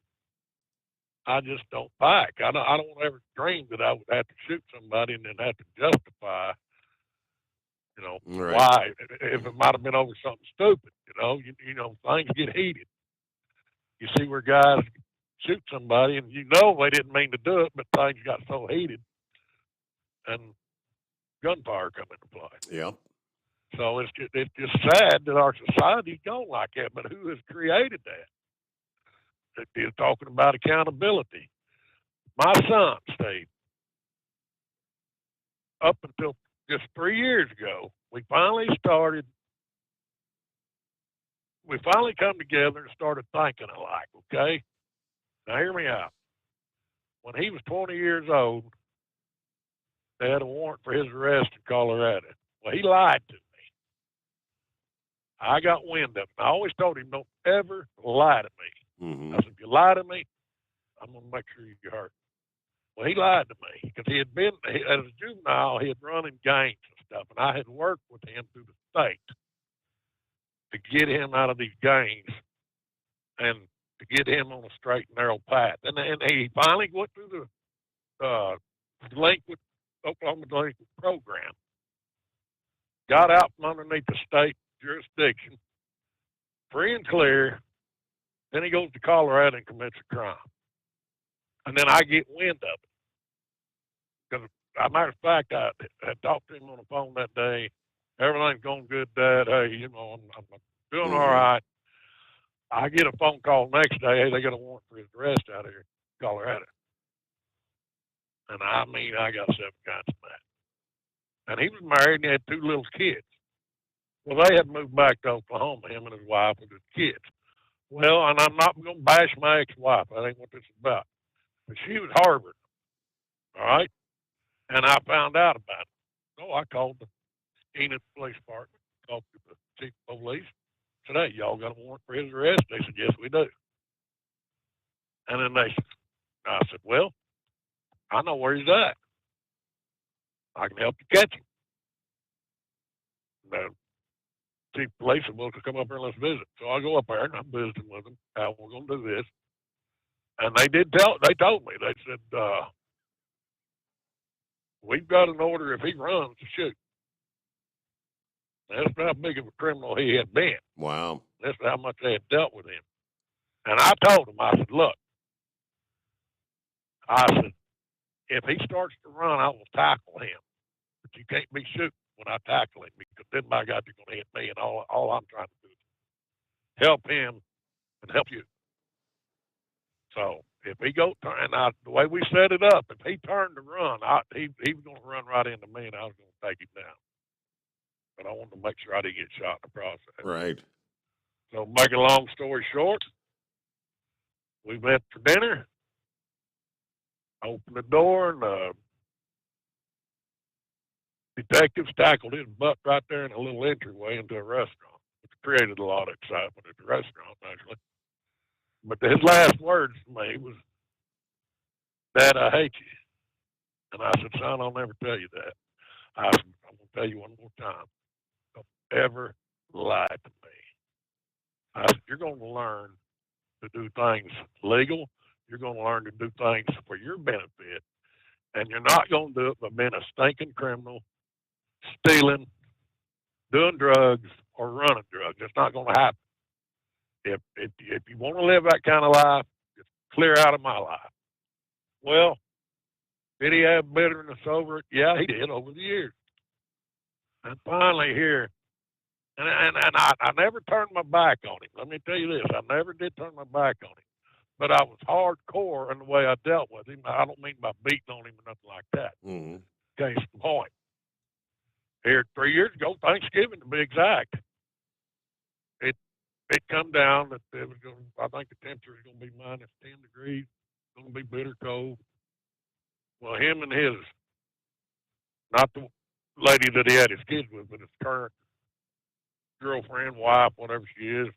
S5: I just don't pack. I don't ever dream that I would have to shoot somebody and then have to justify,
S11: Right.
S5: why, if it might have been over something stupid. Things get heated. You see where guys shoot somebody, and they didn't mean to do it, but things got so heated, and gunfire come into play.
S11: Yep.
S5: So it's just sad that our society's gone like that. But who has created that? They're talking about accountability. My son, Steve, up until just 3 years ago, we finally come together and started thinking alike, okay? Now hear me out. When he was 20 years old, they had a warrant for his arrest in Colorado. Well, he lied to me. I got wind of it. I always told him, don't ever lie to me.
S11: Mm-hmm.
S5: I said, if you lie to me, I'm going to make sure you get hurt. Well, he lied to me because he had been, as a juvenile, he had run in gangs and stuff, and I had worked with him through the state to get him out of these gangs and to get him on a straight and narrow path. And he finally went through the Oklahoma delinquent program, got out from underneath the state jurisdiction, free and clear. Then he goes to Colorado and commits a crime. And then I get wind of it. Because, as a matter of fact, I had talked to him on the phone that day. Everything's going good, Dad. Hey, I'm doing all right. I get a phone call next day. Hey, they got a warrant for his arrest out here in Colorado. And I mean, I got 7 kinds of mad. And he was married and he had 2 little kids. Well, they had moved back to Oklahoma, him and his wife with his kids. Well, and I'm not going to bash my ex-wife. That ain't what this is about. But she was Harvard, all right? And I found out about it. So I called the Enid Police Department, talked to the chief of police, said, hey, y'all got a warrant for his arrest? They said, yes, we do. And then I said, well, I know where he's at. I can help you catch him. The chief of police said, well, come up here and let's visit. So I go up there and I'm visiting with them. How we're going to do this. And they told me, they said, we've got an order if he runs to shoot. That's how big of a criminal he had been.
S11: Wow.
S5: That's how much they had dealt with him. And I told him, I said, look, if he starts to run, I will tackle him. But you can't be shooting when I tackle him, because then by God, you're going to hit me, and all I'm trying to do is help him and help you. So if he goes, and the way we set it up, if he turned to run, he was going to run right into me, and I was going to take him down. But I wanted to make sure I didn't get shot in the process.
S11: Right.
S5: So make a long story short, we met for dinner. Opened the door, and detectives tackled his butt right there in a little entryway into a restaurant, which created a lot of excitement at the restaurant, actually. But his last words to me was, "Dad, I hate you." And I said, "Son, I'll never tell you that." I said, "I'm going to tell you one more time. Don't ever lie to me." I said, "You're going to learn to do things legal. You're going to learn to do things for your benefit. And you're not going to do it by being a stinking criminal, stealing, doing drugs, or running drugs. It's not going to happen. If you want to live that kind of life, just clear out of my life." Well, did he have bitterness over it? Yeah, he did over the years. And finally here, and I never turned my back on him. Let me tell you this, I never did turn my back on him. But I was hardcore in the way I dealt with him. I don't mean by beating on him or nothing like that.
S11: Mm-hmm.
S5: Case in point. Here 3 years ago, Thanksgiving to be exact, it come down that it was going. I think the temperature is going to be minus 10 degrees. It's going to be bitter cold. Well, him and his, not the lady that he had his kids with, but his current girlfriend, wife, whatever she is,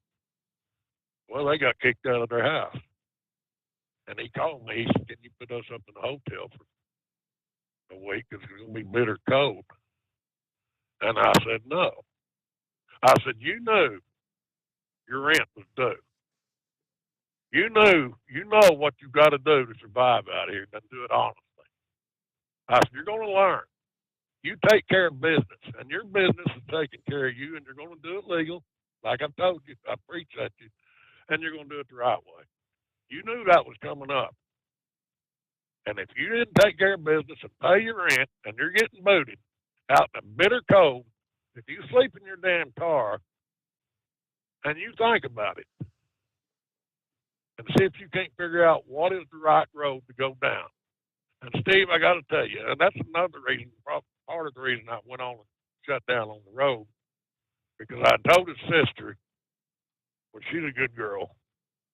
S5: well, they got kicked out of their house. And he called me. He said, "Can you put us up in a hotel for a week? Because it's going to be bitter cold." And I said, "No." I said, "You knew your rent was due. You know what you got to do to survive out here, and do it honestly." I said, "You're going to learn. You take care of business, and your business is taking care of you, and you're going to do it legal, like I told you. I preach at you, and you're going to do it the right way. You knew that was coming up. And if you didn't take care of business and pay your rent, and you're getting booted out in the bitter cold, if you sleep in your damn car, and you think about it, and see if you can't figure out what is the right road to go down." And Steve, I got to tell you, and that's another reason, part of the reason I went on and shut down on the road, because I told his sister, well, she's a good girl,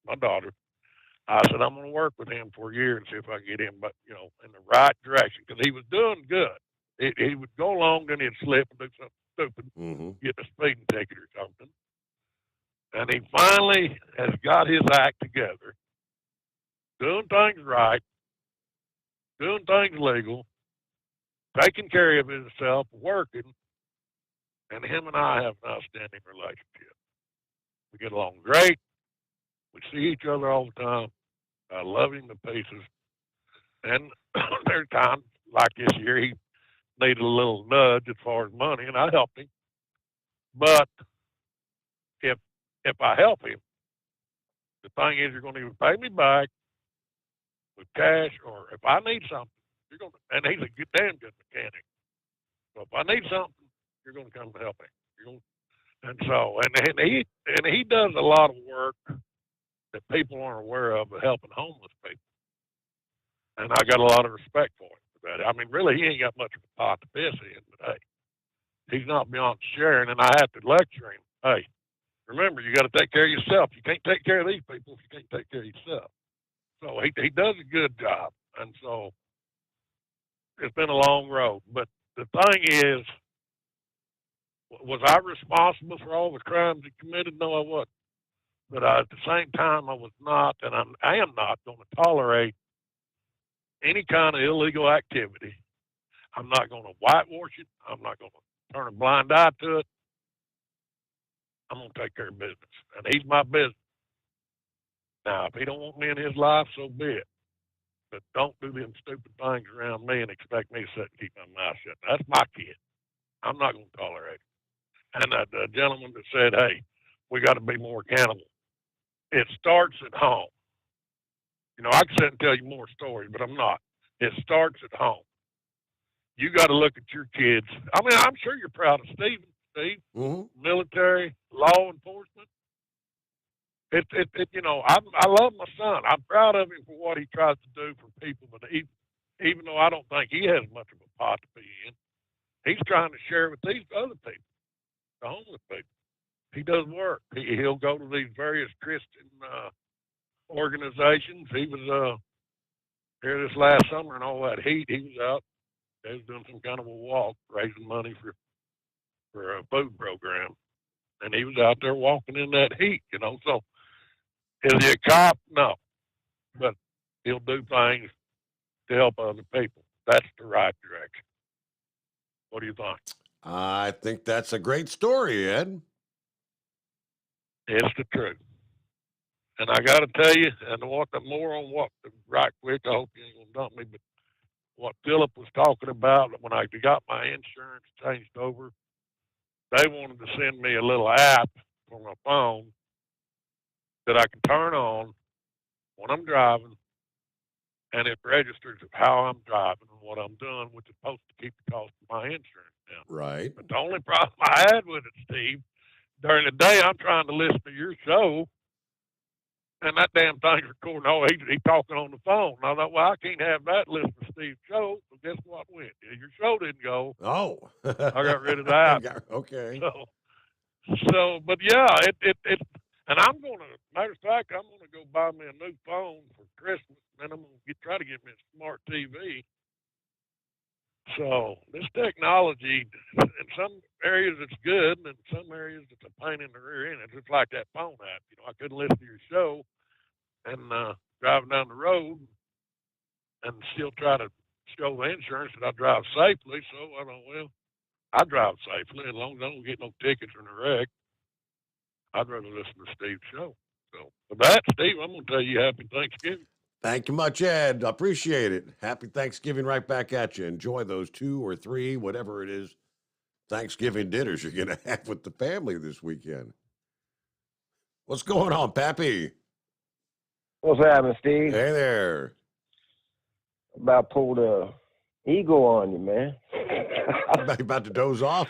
S5: my daughter, I said, "I'm going to work with him for a year and see if I can get him, but in the right direction," because he was doing good. He would go along, then he'd slip and do something stupid, get a speeding ticket or something. And he finally has got his act together, doing things right, doing things legal, taking care of himself, working, and him and I have an outstanding relationship. We get along great. We see each other all the time. I love him to pieces. And there's times, like this year, he needed a little nudge as far as money, and I helped him. But if I help him, the thing is, you're going to either pay me back with cash, or if I need something, you're going to, and he's a damn good mechanic. So if I need something, you're going to come and help me. And so, and he does a lot of work that people aren't aware of helping homeless people. And I got a lot of respect for him for that. I mean, really, he ain't got much of a pot to piss in, but hey, he's not beyond sharing. And I have to lecture him. Hey, remember, you got to take care of yourself. You can't take care of these people if you can't take care of yourself. So he does a good job. And so it's been a long road. But the thing is, was I responsible for all the crimes he committed? No, I wasn't. But at the same time, I was not, and I am not going to tolerate any kind of illegal activity. I'm not going to whitewash it. I'm not going to turn a blind eye to it. I'm going to take care of business, and he's my business. Now, if he don't want me in his life, so be it. But don't do them stupid things around me and expect me to sit and keep my mouth shut. That's my kid. I'm not going to tolerate it. And the gentleman that said, "Hey, we got to be more accountable," it starts at home. I can sit and tell you more stories, but I'm not. It starts at home. you got to look at your kids. I mean, I'm sure you're proud of Steve, military, law enforcement. You know, I love my son. I'm proud of him for what he tries to do for people, but even though I don't think he has much of a pot to be in, he's trying to share with these other people, the homeless people. He does work. He'll go to these various Christian organizations. He was here this last summer in all that heat. He was out. They was doing some kind of a walk, raising money for a food program, and he was out there walking in that heat. You know, so is he a cop? No, but he'll do things to help other people. That's the right direction. What do you think?
S11: I think that's a great story, Ed.
S5: It's the truth. And I got to tell you, and right quick, I hope you ain't going to dump me, but what Philip was talking about when I got my insurance changed over, they wanted to send me a little app for my phone that I can turn on when I'm driving, and it registers how I'm driving and what I'm doing, which is supposed to keep the cost of my insurance down.
S11: Right.
S5: But the only problem I had with it, Steve, during the day I'm trying to listen to your show, and that damn thing's recording. Oh, he's talking on the phone. And I thought, well, I can't have that listen to Steve's show. So guess what went? Your show didn't go.
S11: Oh.
S5: I got rid of that.
S11: Okay.
S5: So, but yeah, it and I'm going to, matter of fact, I'm going to go buy me a new phone for Christmas, and I'm going to try to get me a smart TV. So this technology, in some areas it's good, and in some areas it's a pain in the rear end. It's just like that phone app. You know, I couldn't listen to your show and driving down the road and still try to show the insurance that I drive safely. So I thought, well, I drive safely as long as I don't get no tickets or a wreck. I'd rather listen to Steve's show. So with that, Steve, I'm going to tell you happy Thanksgiving.
S11: Thank you much, Ed. Appreciate it. Happy Thanksgiving right back at you. Enjoy those 2 or 3, whatever it is, Thanksgiving dinners you're going to have with the family this weekend. What's going on, Pappy?
S16: What's happening, Steve?
S11: Hey there.
S16: About pulled a eagle on you, man.
S11: About to doze off?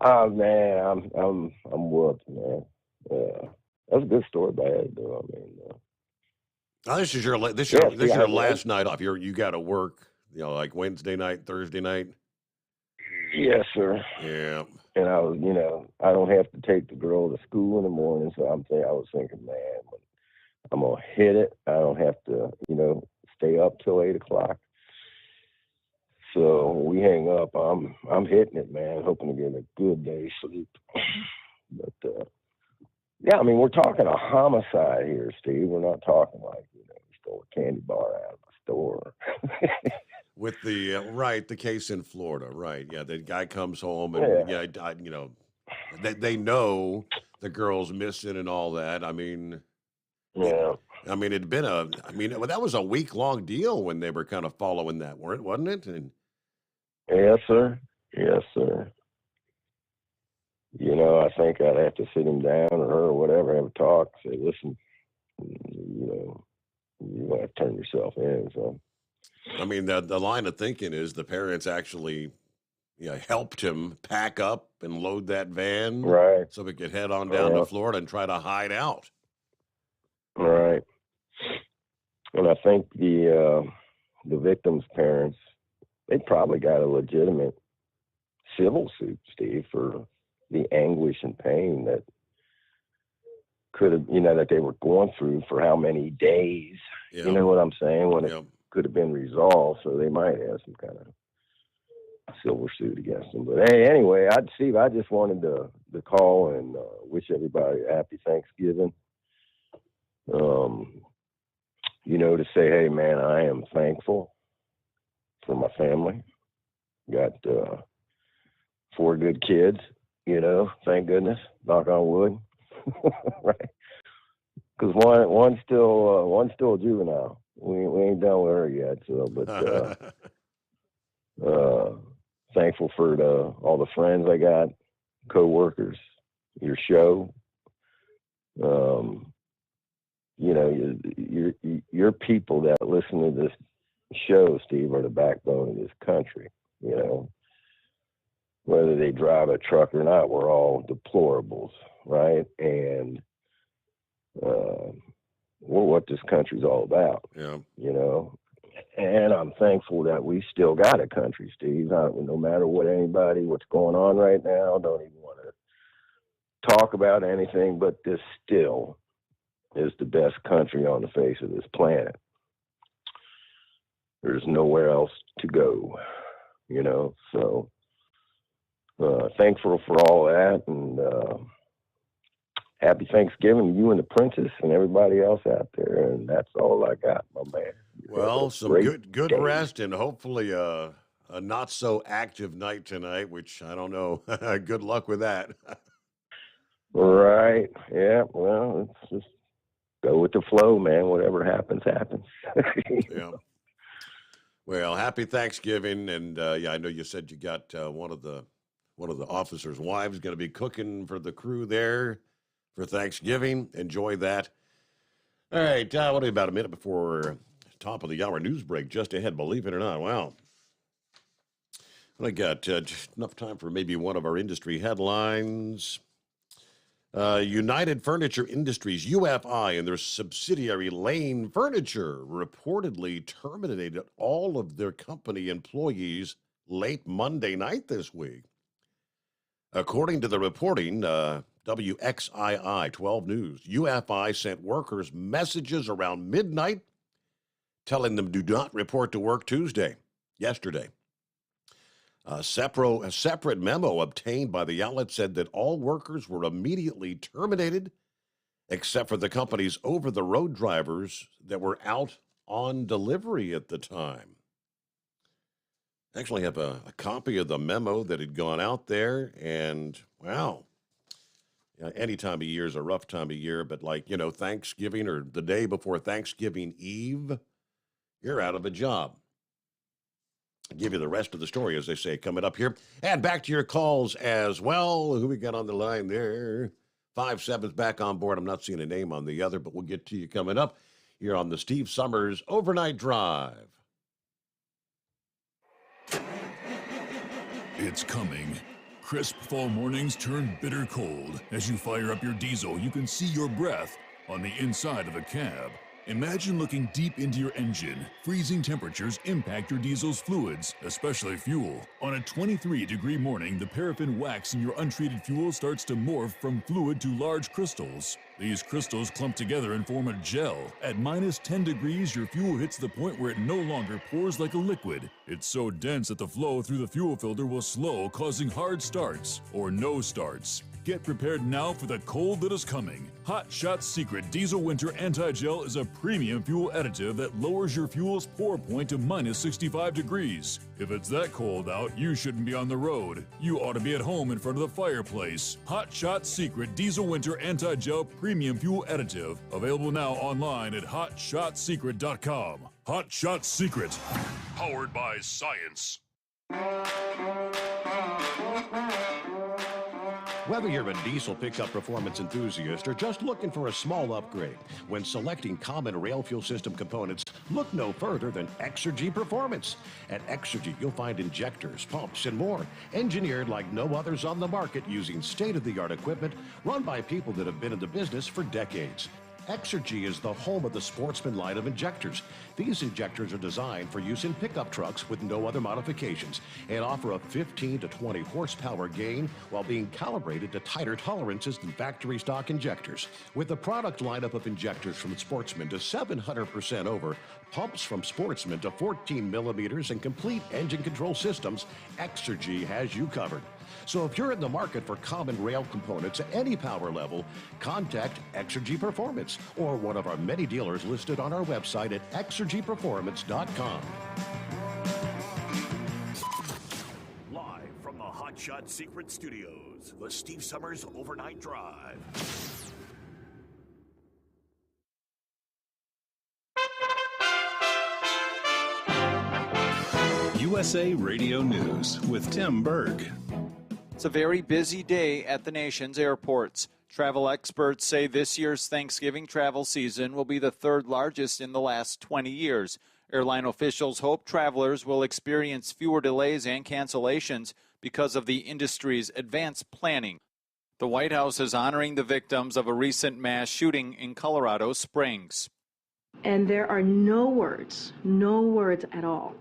S16: Oh man, I'm whooped, man. Yeah, that's a good story by Ed, though. I mean,
S11: this is your last night off. You got to work, you know, like Wednesday night, Thursday night.
S16: Yes, sir.
S11: Yeah.
S16: And I was, you know, I don't have to take the girl to school in the morning, so I was thinking, man, I'm gonna hit it. I don't have to, you know, stay up till 8 o'clock. So we hang up. I'm hitting it, man, hoping to get a good day's sleep. But yeah, I mean, we're talking a homicide here, Steve. We're not talking like, you know, we stole a candy bar out of the store.
S11: With the the case in Florida, right? Yeah, the guy comes home and you know, they know the girl's missing and all that. I mean,
S16: yeah.
S11: I mean, it'd been that was a week-long deal when they were kind of following that, wasn't it? And
S16: yes, sir. Yes, sir. You know, I think I'd have to sit him down or her or whatever, have a talk, say, listen, you know, you want to turn yourself in. So,
S11: I mean, the line of thinking is the parents actually, helped him pack up and load that van,
S16: right,
S11: so we could head on down to Florida and try to hide out.
S16: Right. And I think the victim's parents, they probably got a legitimate civil suit, Steve, for the anguish and pain that could have, that they were going through for how many days. Yep. You know what I'm saying? When it could have been resolved. So they might have some kind of civil suit against them. But hey, anyway, Steve, I just wanted to call and wish everybody a happy Thanksgiving. To say, hey, man, I am thankful for my family. Got 4 good kids, thank goodness, knock on wood. Right? Because one's still a juvenile. We ain't done with her yet. So, but thankful for all the friends I got, co-workers, your show. Your people that listen to this show, Steve, are the backbone of this country. You know, whether they drive a truck or not, we're all deplorables, right? And we're what this country's all about.
S11: Yeah.
S16: You know, and I'm thankful that we still got a country, Steve. No matter what's going on right now, don't even want to talk about anything, but this still is the best country on the face of this planet. There's nowhere else to go, you know, so thankful for all that, and happy Thanksgiving to you and the princess and everybody else out there. And that's all I got, my man.
S11: Well, some good
S16: day.
S11: rest, and hopefully a not so active night tonight, which I don't know. Good luck with that.
S16: Right. Yeah. Well, it's just go with the flow, man. Whatever happens, happens.
S11: Yeah. Well, happy Thanksgiving, and yeah, I know you said you got one of the officers' wives going to be cooking for the crew there for Thanksgiving. Enjoy that. All right, what about a minute before top of the hour news break just ahead? Believe it or not, wow. I got just enough time for maybe one of our industry headlines. United Furniture Industries, UFI, and their subsidiary Lane Furniture reportedly terminated all of their company employees late Monday night this week. According to the reporting, WXII 12 News, UFI sent workers messages around midnight telling them do not report to work yesterday. A separate memo obtained by the outlet said that all workers were immediately terminated, except for the company's over-the-road drivers that were out on delivery at the time. I actually have a copy of the memo that had gone out there, and wow, any time of year is a rough time of year, but Thanksgiving or the day before Thanksgiving Eve, you're out of a job. I'll give you the rest of the story, as they say, coming up here. And back to your calls as well. Who we got on the line there? 5-7's back on board. I'm not seeing a name on the other, but we'll get to you coming up here on the Steve Sommers Overnight Drive.
S9: It's coming. Crisp fall mornings turn bitter cold. As you fire up your diesel, you can see your breath on the inside of a cab. Imagine looking deep into your engine. Freezing temperatures impact your diesel's fluids, especially fuel. On a 23-degree morning, the paraffin wax in your untreated fuel starts to morph from fluid to large crystals. These crystals clump together and form a gel. At minus 10 degrees, your fuel hits the point where it no longer pours like a liquid. It's so dense that the flow through the fuel filter will slow, causing hard starts or no starts. Get prepared now for the cold that is coming. Hot Shot's Secret Diesel Winter Anti-Gel is a premium fuel additive that lowers your fuel's pour point to minus 65 degrees. If it's that cold out, you shouldn't be on the road. You ought to be at home in front of the fireplace. Hot Shot's Secret Diesel Winter Anti-Gel Premium Fuel Additive. Available now online at hotshotsecret.com. Hot Shot Secret. Powered by science.
S11: Whether you're a diesel pickup performance enthusiast or just looking for a small upgrade, when selecting common rail fuel system components, look no further than Exergy Performance. At Exergy, you'll find injectors, pumps, and more, engineered like no others on the market using state-of-the-art equipment run by people that have been in the business for decades. Exergy is the home of the Sportsman line of injectors. These injectors are designed for use in pickup trucks with no other modifications and offer a 15 to 20 horsepower gain while being calibrated to tighter tolerances than factory stock injectors. With a product lineup of injectors from Sportsman to 700% over, pumps from Sportsman to 14 millimeters, and complete engine control systems, Exergy has you covered. So if you're in the market for common rail components at any power level, contact Exergy Performance or one of our many dealers listed on our website at exergyperformance.com.
S8: Live from the Hot Shot Secret Studios, the Steve Sommers Overnight Drive.
S19: USA Radio News with Tim Berg.
S15: It's a very busy day at the nation's airports. Travel experts say this year's Thanksgiving travel season will be the third largest in the last 20 years. Airline officials hope travelers will experience fewer delays and cancellations because of the industry's advanced planning. The White House is honoring the victims of a recent mass shooting in Colorado Springs.
S17: And there are no words at all,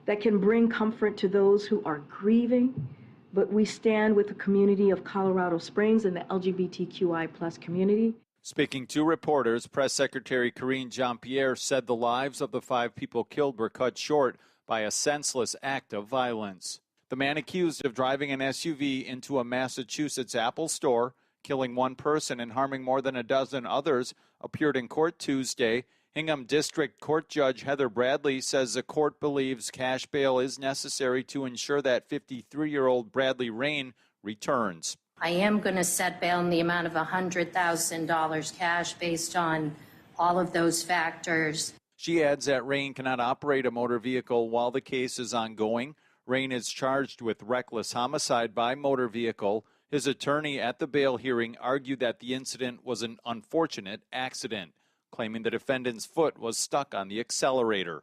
S17: that can bring comfort to those who are grieving, but we stand with the community of Colorado Springs and the LGBTQI+ community.
S15: Speaking to reporters, Press Secretary Karine Jean-Pierre said the lives of the 5 people killed were cut short by a senseless act of violence. The man accused of driving an SUV into a Massachusetts Apple store, killing 1 person and harming more than a dozen others, appeared in court Tuesday. Hingham District Court Judge Heather Bradley says the court believes cash bail is necessary to ensure that 53-year-old Bradley Rain returns.
S18: I am going to set bail in the amount of $100,000 cash based on all of those factors.
S15: She adds that Rain cannot operate a motor vehicle while the case is ongoing. Rain is charged with reckless homicide by motor vehicle. His attorney at the bail hearing argued that the incident was an unfortunate accident, claiming the defendant's foot was stuck on the accelerator.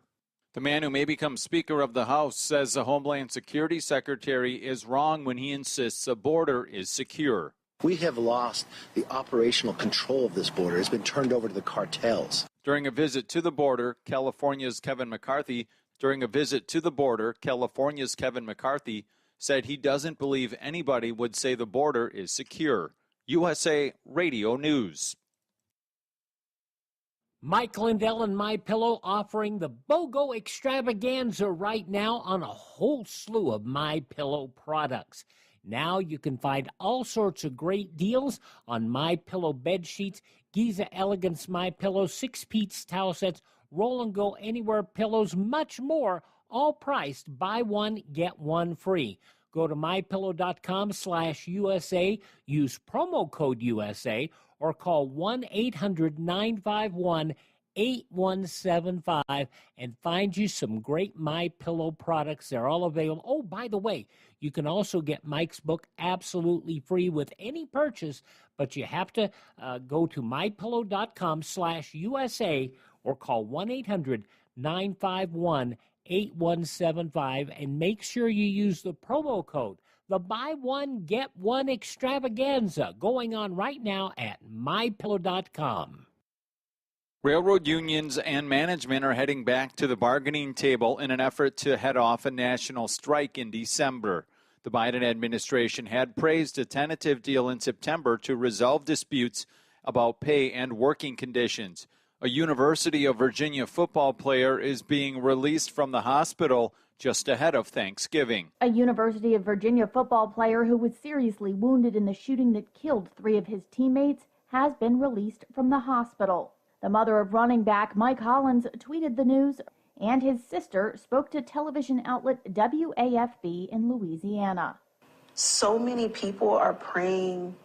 S15: The man who may become Speaker of the House says the Homeland Security Secretary is wrong when he insists the border is secure.
S20: We have lost the operational control of this border. It's been turned over to the cartels.
S15: During a visit to the border, California's Kevin McCarthy said he doesn't believe anybody would say the border is secure. USA Radio News.
S21: Mike Lindell and MyPillow offering the BOGO extravaganza right now on a whole slew of MyPillow products. Now you can find all sorts of great deals on MyPillow bed sheets, Giza Elegance MyPillow, 6-piece towel sets, Roll and Go Anywhere pillows, much more, all priced buy one, get one free. Go to mypillow.com/USA, use promo code USA, or call 1-800-951-8175 and find you some great MyPillow products. They're all available. Oh, by the way, you can also get Mike's book absolutely free with any purchase, but you have to go to mypillow.com/USA or call 1-800-951-8175 and make sure you use the promo code. The buy one, get one extravaganza going on right now at mypillow.com.
S15: Railroad unions and management are heading back to the bargaining table in an effort to head off a national strike in December. The Biden administration had praised a tentative deal in September to resolve disputes about pay and working conditions. A University of Virginia football player is being released from the hospital just ahead of Thanksgiving.
S3: A University of Virginia football player who was seriously wounded in the shooting that killed 3 of his teammates has been released from the hospital. The mother of running back Mike Hollins tweeted the news, and his sister spoke to television outlet WAFB in Louisiana.
S22: So many people are praying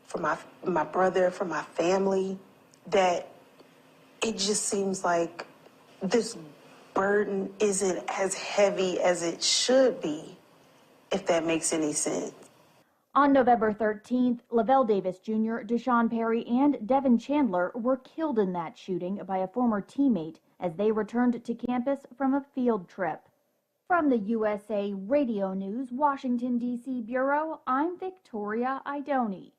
S22: for my brother, for my family, that it just seems like this burden isn't as heavy as it should be, if that makes any sense.
S3: On November 13th, Lavelle Davis Jr., Deshaun Perry, and Devin Chandler were killed in that shooting by a former teammate as they returned to campus from a field trip. From the USA Radio News Washington, D.C. Bureau, I'm Victoria Idoni.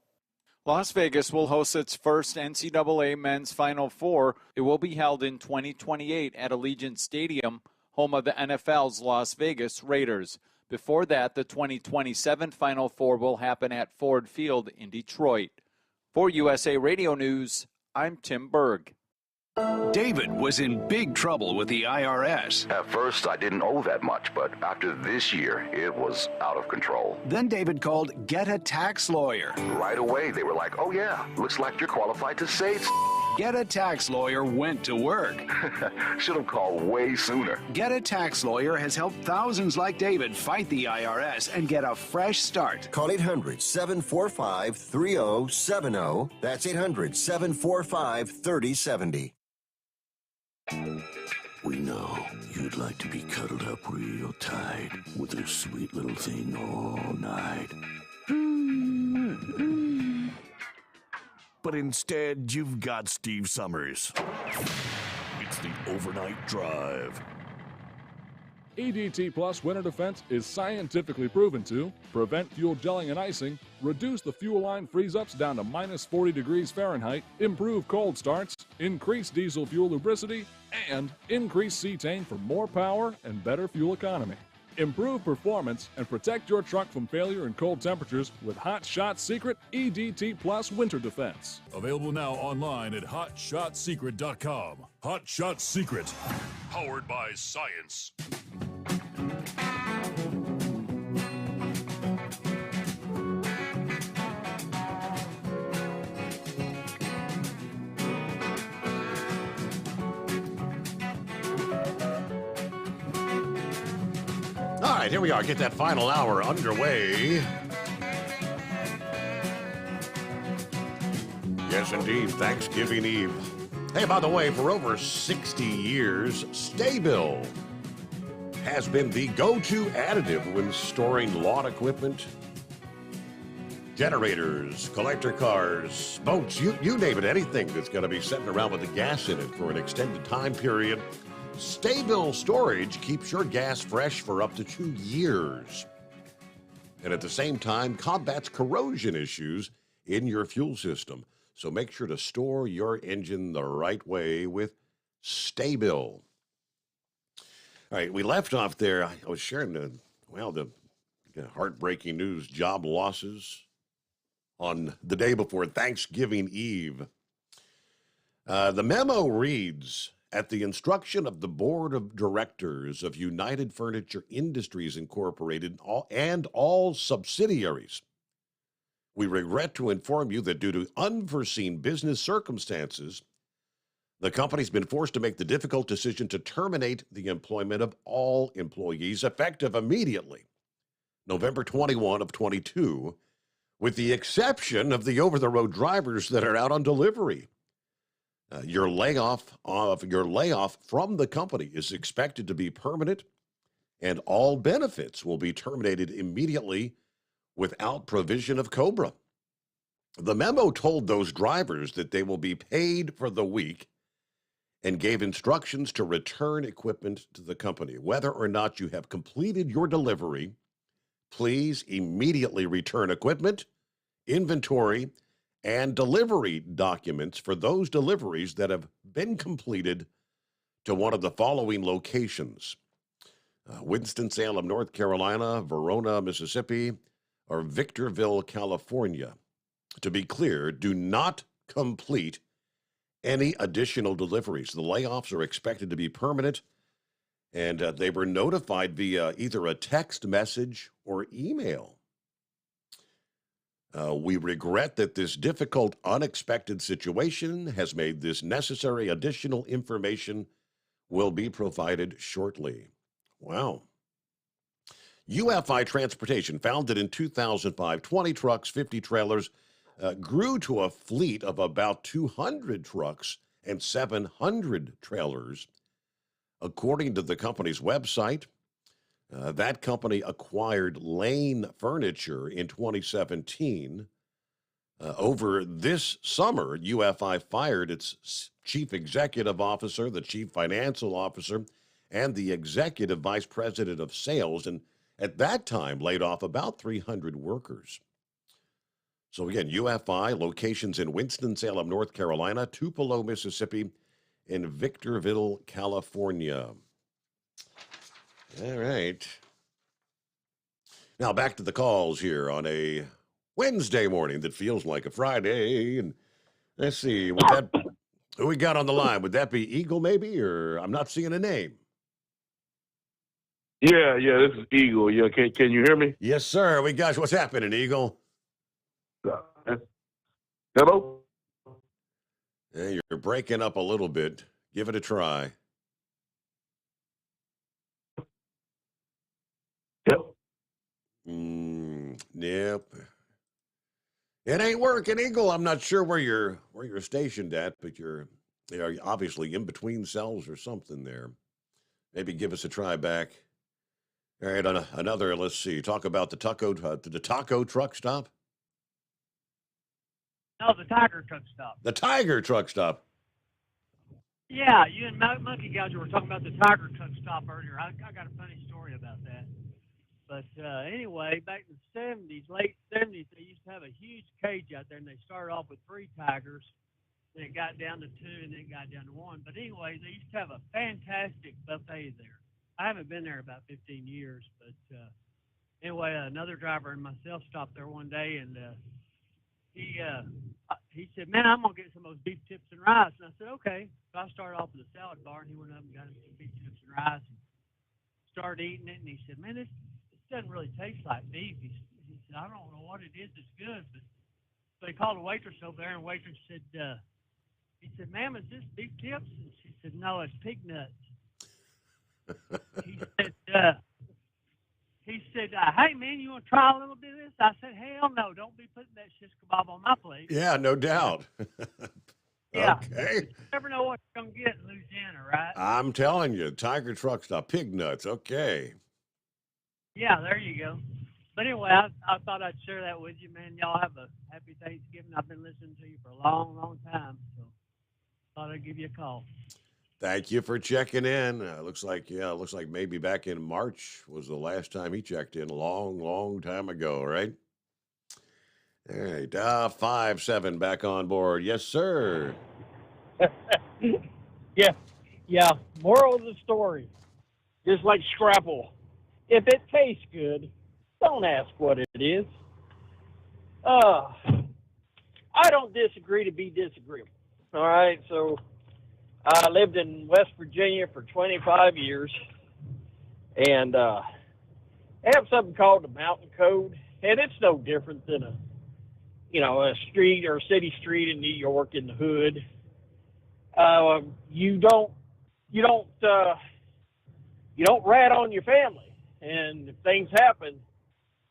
S15: Las Vegas will host its first NCAA Men's Final Four. It will be held in 2028 at Allegiant Stadium, home of the NFL's Las Vegas Raiders. Before that, the 2027 Final Four will happen at Ford Field in Detroit. For USA Radio News, I'm Tim Berg.
S24: David was in big trouble with the IRS.
S25: At first, I didn't owe that much, but after this year, it was out of control.
S24: Then David called Get a Tax Lawyer.
S25: Right away, they were like, oh yeah, looks like you're qualified to save.
S24: Get a Tax Lawyer went to work.
S25: Should have called way sooner.
S24: Get a Tax Lawyer has helped thousands like David fight the IRS and get a fresh start.
S27: Call 800-745-3070. That's 800-745-3070.
S8: We know you'd like to be cuddled up real tight with a sweet little thing all night. But instead, you've got Steve Summers. It's the Overnight Drive.
S1: EDT Plus Winter Defense is scientifically proven to prevent fuel gelling and icing, reduce the fuel line freeze-ups down to minus 40 degrees Fahrenheit, improve cold starts, increase diesel fuel lubricity, and increase cetane for more power and better fuel economy. Improve performance and protect your truck from failure in cold temperatures with Hot Shot Secret EDT Plus Winter Defense.
S9: Available now online at hotshotsecret.com. Hot Shot Secret, powered by science.
S11: All right, here we are. Get that final hour underway. Yes, indeed. Thanksgiving Eve. Hey, by the way, for over 60 years, Staybill has been the go-to additive when storing lawn equipment, generators, collector cars, boats, you name it, anything that's going to be sitting around with the gas in it for an extended time period. Staybill storage keeps your gas fresh for up to 2 years. And at the same time, combats corrosion issues in your fuel system. So make sure to store your engine the right way with Staybill. All right, we left off there. I was sharing the heartbreaking news, job losses on the day before Thanksgiving Eve. The memo reads, at the instruction of the Board of Directors of United Furniture Industries Incorporated and all subsidiaries, we regret to inform you that due to unforeseen business circumstances, the company's been forced to make the difficult decision to terminate the employment of all employees effective immediately, November 21 of 22, with the exception of the over-the-road drivers that are out on delivery. Your layoff from the company is expected to be permanent, and all benefits will be terminated immediately without provision of COBRA. The memo told those drivers that they will be paid for the week and gave instructions to return equipment to the company. Whether or not you have completed your delivery, please immediately return equipment, inventory, and delivery documents for those deliveries that have been completed to one of the following locations: Winston-Salem, North Carolina, Verona, Mississippi, or Victorville, California. To be clear, do not complete any additional deliveries. The layoffs are expected to be permanent, and they were notified via either a text message or email. We regret that this difficult, unexpected situation has made this necessary. Additional information will be provided shortly. Wow. UFI Transportation, founded in 2005, 20 trucks, 50 trailers, grew to a fleet of about 200 trucks and 700 trailers. According to the company's website, that company acquired Lane Furniture in 2017. Over this summer, UFI fired its chief executive officer, the chief financial officer, and the executive vice president of sales, and at that time laid off about 300 workers. So again, UFI, locations in Winston-Salem, North Carolina, Tupelo, Mississippi, and Victorville, California. All right. Now back to the calls here on a Wednesday morning that feels like a Friday. And let's see, who we got on the line? Would that be Eagle maybe, or I'm not seeing a name?
S4: Yeah, this is Eagle. Yeah, can you hear me?
S11: Yes, sir. What's happening, Eagle?
S4: Hello?
S11: Yeah, you're breaking up a little bit. Give it a try.
S4: Yep.
S11: Yep. It ain't working, Eagle. I'm not sure where you're stationed at, but you're obviously in between cells or something there. Maybe give us a try back. All right, another. Let's see. Talk about the taco truck stop.
S10: No, the Tiger truck stop.
S11: The Tiger truck stop.
S7: Yeah, you and Monkey Gouger were talking about the Tiger truck stop earlier. I got a funny story about that. But anyway, back in the 70s, late 70s, they used to have a huge cage out there, and they started off with 3 tigers. Then it got down to 2, and then it got down to 1. But anyway, they used to have a fantastic buffet there. I haven't been there about 15 years, but anyway, another driver and myself stopped there one day, and he said, "Man, I'm gonna get some of those beef tips and rice." And I said, "Okay." So I started off with a salad bar, and he went up and got him some beef tips and rice, and started eating it. And he said, "Man, this doesn't really taste like beef." He said, "I don't know what it is that's good." But so he called a waitress over there, and the waitress said, he said, "Ma'am, is this beef tips?" And she said, "No, it's pig nuts." He said, "Hey, man, you want to try a little bit of this?" I said, "Hell no, don't be putting that shish kebab on my plate."
S11: Yeah, no doubt.
S7: Yeah.
S11: Okay.
S7: You never know what you're going to get in Louisiana, right?
S11: I'm telling you, Tiger truck stop, pig nuts. Okay.
S7: Yeah, there you go. But anyway, I thought I'd share that with you, man. Y'all have a happy Thanksgiving. I've been listening to you for a long, long time, so thought I'd give you a call.
S11: Thank you for checking in. Looks like maybe back in March was the last time he checked in. Long, long time ago, right? All right, 5-7 back on board. Yes, sir.
S10: Yeah. Moral of the story, just like Scrapple, if it tastes good, don't ask what it is. I don't disagree to be disagreeable. All right, so I lived in West Virginia for 25 years, and they have something called the Mountain Code, and it's no different than a street or a city street in New York in the hood. You don't rat on your family, and if things happen,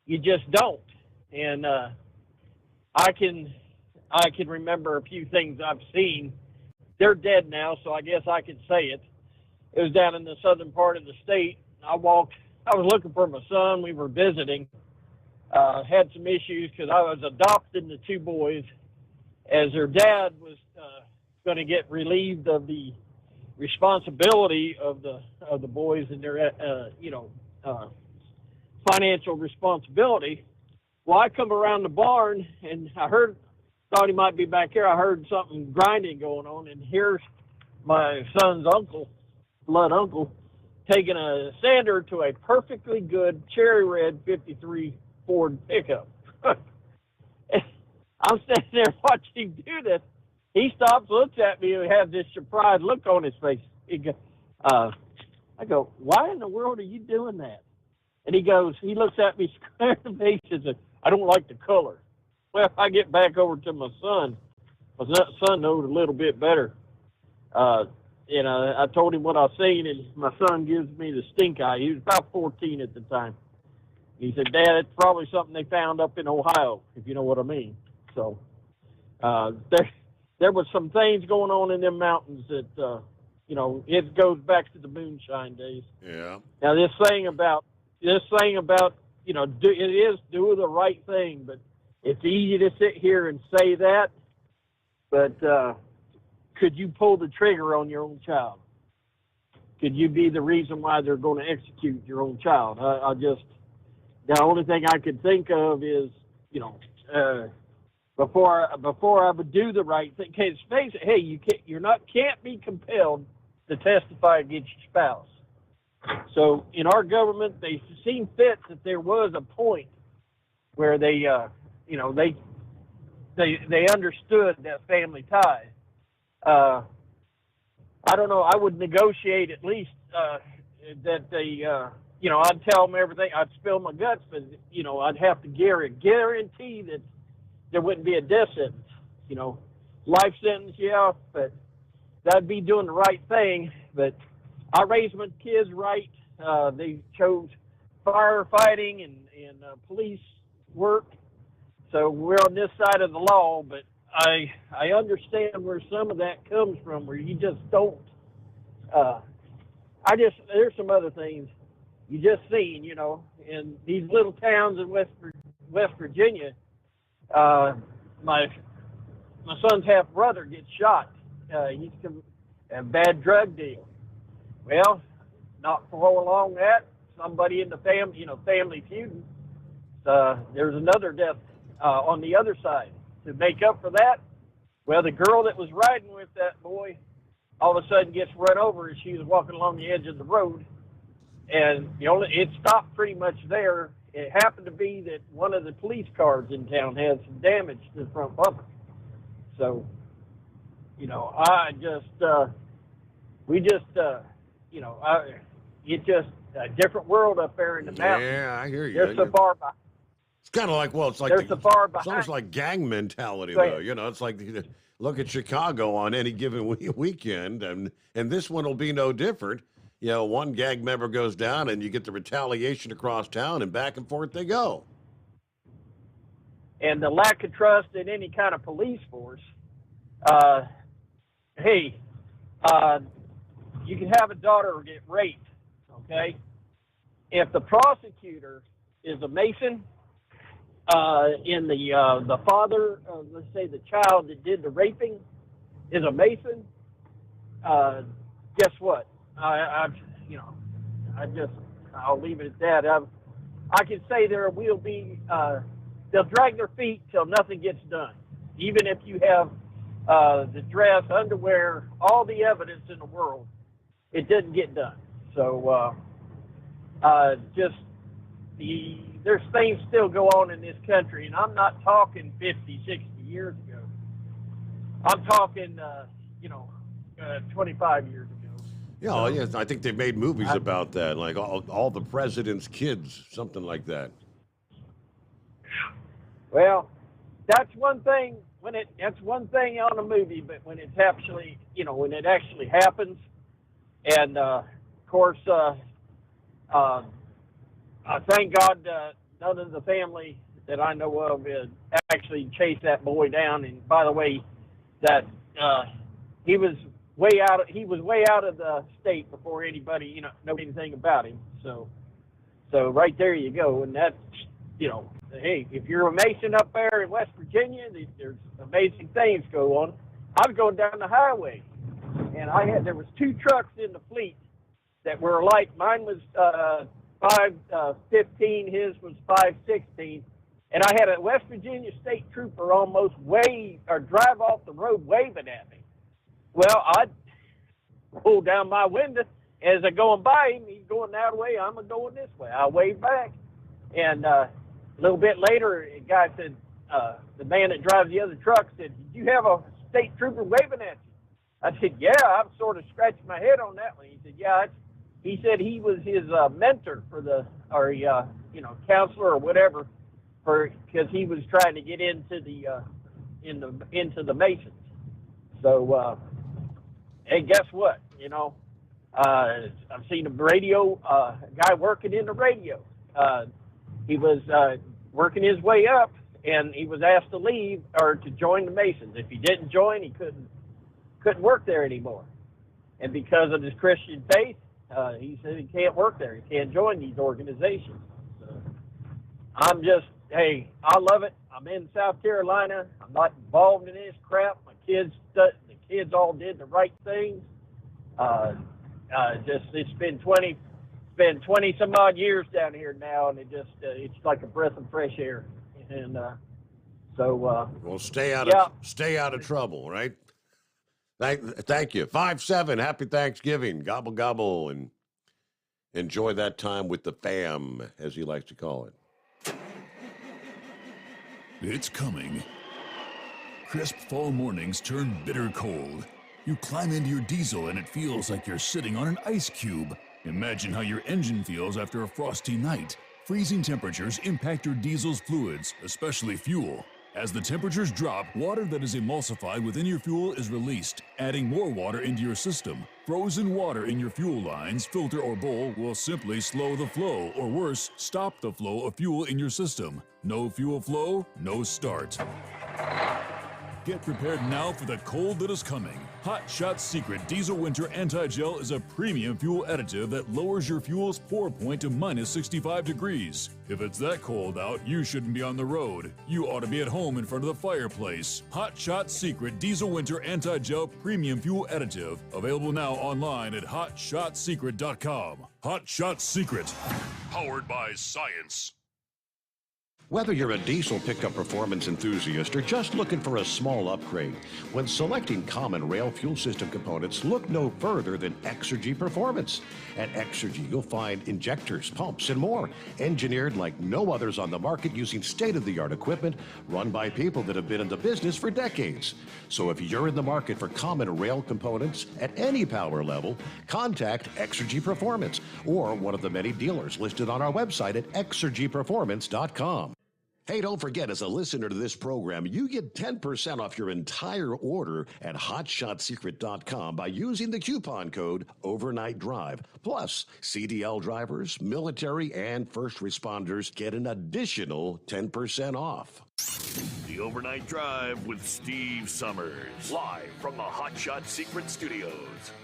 S10: you just don't. And I can remember a few things I've seen. They're dead now, so I guess I can say it. It was down in the southern part of the state. I was looking for my son. We were visiting. Had some issues because I was adopting the 2 boys, as their dad was going to get relieved of the responsibility of the boys and their financial responsibility. Well, I come around the barn and thought he might be back here. I heard something grinding going on, and here's my son's blood uncle, taking a sander to a perfectly good cherry red 53 Ford pickup. I'm standing there watching him do this. He stops, looks at me, and has this surprised look on his face. I go, "Why in the world are you doing that?" And he looks at me square in the face and says, "I don't like the color." Well, I get back over to my son. My son knows a little bit better. I told him what I seen, and my son gives me the stink eye. He was about 14 at the time. He said, "Dad, it's probably something they found up in Ohio, if you know what I mean." So there was some things going on in them mountains that, it goes back to the moonshine days.
S11: Yeah.
S10: Now this thing about, it is do the right thing, but it's easy to sit here and say that, but could you pull the trigger on your own child? Could you be the reason why they're going to execute your own child? The only thing I could think of is, before I would do the right thing, because face it, hey, you can't be compelled to testify against your spouse. So in our government, they seem fit that there was a point where they understood that family tie. I don't know. I would negotiate at least that they, I'd tell them everything. I'd spill my guts, but I'd have to guarantee that there wouldn't be a death sentence. Life sentence, yeah, but that'd be doing the right thing. But I raised my kids right. They chose firefighting and police work. So we're on this side of the law, but I understand where some of that comes from, where you just don't. There's some other things you just seen, in these little towns in West Virginia. My son's half brother gets shot. He's a bad drug deal. Well, not for long that, somebody in the family, family feuding, there's another death on the other side. To make up for that, well, the girl that was riding with that boy all of a sudden gets run over as she was walking along the edge of the road. And it stopped pretty much there. It happened to be that one of the police cars in town had some damage to the front bumper. So, it's just a different world up there in the mountains.
S11: Yeah, I hear you.
S10: They're so far behind.
S11: It's kind of like, it's like
S10: They're so far
S11: it's
S10: behind.
S11: almost like gang mentality,
S10: Go
S11: though.
S10: ahead.
S11: It's like look at Chicago on any given weekend, and this one will be no different. One gang member goes down, and you get the retaliation across town, and back and forth they go.
S10: And the lack of trust in any kind of police force. You can have a daughter get raped, okay? If the prosecutor is a Mason, in the father, let's say the child that did the raping is a Mason, guess what? I'll leave it at that. I can say there will be, they'll drag their feet till nothing gets done. Even if you have the dress, underwear, all the evidence in the world, it didn't get done. So there's things still go on in this country, and I'm not talking 50, 60 years ago. I'm talking, 25 years ago.
S11: Yeah, yes, I think they've made movies about that, like all the president's kids, something like that.
S10: Well, that's one thing that's one thing on a movie, but when it's actually, when it actually happens, and of course, I thank God none of the family that I know of actually chased that boy down. And by the way, that he was way out of the state before anybody knew anything about him. So right there you go. And that's hey, if you're a Mason up there in West Virginia, there's amazing things go on. I was going down the highway, and there was 2 trucks in the fleet that were like, mine was 515, his was 516, and I had a West Virginia state trooper almost drive off the road waving at me. Well, I pulled down my window as I going by him. He's going that way, I'm going this way. I waved back, and a little bit later, a guy said, the man that drives the other truck said, "Did you have a state trooper waving at you?" I said, "Yeah." I'm sort of scratching my head on that one. He said, "Yeah." He said he was his mentor counselor or whatever, because he was trying to get into the Masons. So, hey, guess what? I've seen a guy working in the radio. He was working his way up, and he was asked to leave or to join the Masons. If he didn't join, he couldn't work there anymore. And because of his Christian faith, he said he can't work there. He can't join these organizations. So I love it. I'm in South Carolina. I'm not involved in this crap. The kids all did the right things. It's been 20 some odd years down here now, and it's like a breath of fresh air. And
S11: well, stay out of trouble, right? Thank you. 5-7. Happy Thanksgiving. Gobble gobble, and enjoy that time with the fam, as he likes to call it.
S9: It's coming. Crisp fall mornings turn bitter cold. You climb into your diesel and it feels like you're sitting on an ice cube. Imagine how your engine feels after a frosty night. Freezing temperatures impact your diesel's fluids, especially fuel. As the temperatures drop, water that is emulsified within your fuel is released, adding more water into your system. Frozen water in your fuel lines, filter, or bowl will simply slow the flow, or worse, stop the flow of fuel in your system. No fuel flow, no start. Get prepared now for the cold that is coming. Hot Shot Secret Diesel Winter Anti-Gel is a premium fuel additive that lowers your fuel's pour point to minus 65 degrees. If it's that cold out, you shouldn't be on the road. You ought to be at home in front of the fireplace. Hot Shot Secret Diesel Winter Anti-Gel Premium Fuel Additive. Available now online at hotshotsecret.com. Hot Shot Secret. Powered by science.
S11: Whether you're a diesel pickup performance enthusiast or just looking for a small upgrade, when selecting common rail fuel system components, look no further than Exergy Performance. At Exergy, you'll find injectors, pumps, and more, engineered like no others on the market using state-of-the-art equipment run by people that have been in the business for decades. So if you're in the market for common rail components at any power level, contact Exergy Performance or one of the many dealers listed on our website at exergyperformance.com. Hey, don't forget, as a listener to this program, you get 10% off your entire order at hotshotsecret.com by using the coupon code Overnight Drive. Plus, CDL drivers, military, and first responders get an additional 10% off.
S8: The Overnight Drive with Steve Summers. Live from the Hot Shot Secret Studios.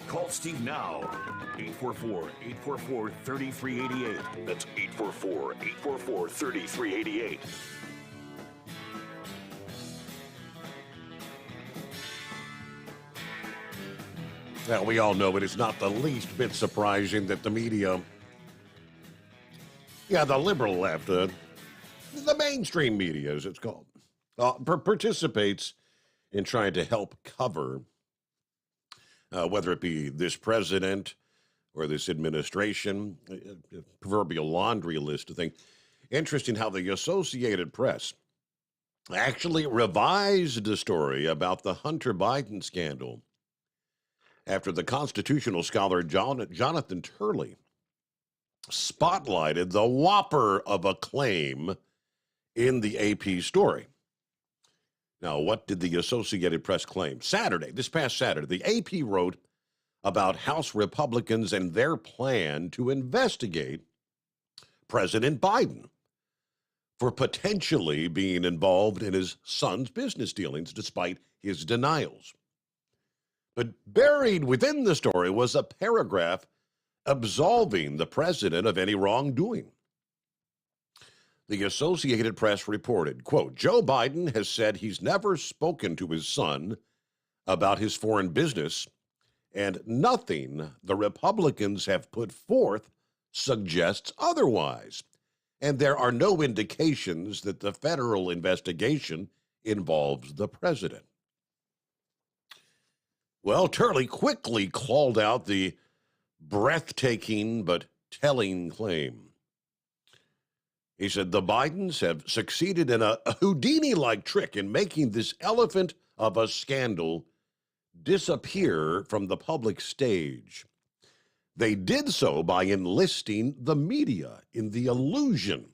S8: Call Steve now. 844-844-3388. That's 844-844-3388.
S11: Well, we all know it is not the least bit surprising that the media, the liberal left, the mainstream media, as it's called, participates in trying to help cover, whether it be this president or this administration, proverbial laundry list of things. Interesting how the Associated Press actually revised the story about the Hunter Biden scandal after the constitutional scholar Jonathan Turley spotlighted the whopper of a claim in the AP story. Now, what did the Associated Press claim? This past Saturday, the AP wrote about House Republicans and their plan to investigate President Biden for potentially being involved in his son's business dealings, despite his denials. But buried within the story was a paragraph absolving the president of any wrongdoing. The Associated Press reported, quote, Joe Biden has said he's never spoken to his son about his foreign business, and nothing the Republicans have put forth suggests otherwise. And there are no indications that the federal investigation involves the president. Well, Turley quickly called out the breathtaking but telling claim. He said the Bidens have succeeded in a Houdini-like trick in making this elephant of a scandal disappear from the public stage. They did so by enlisting the media in the illusion.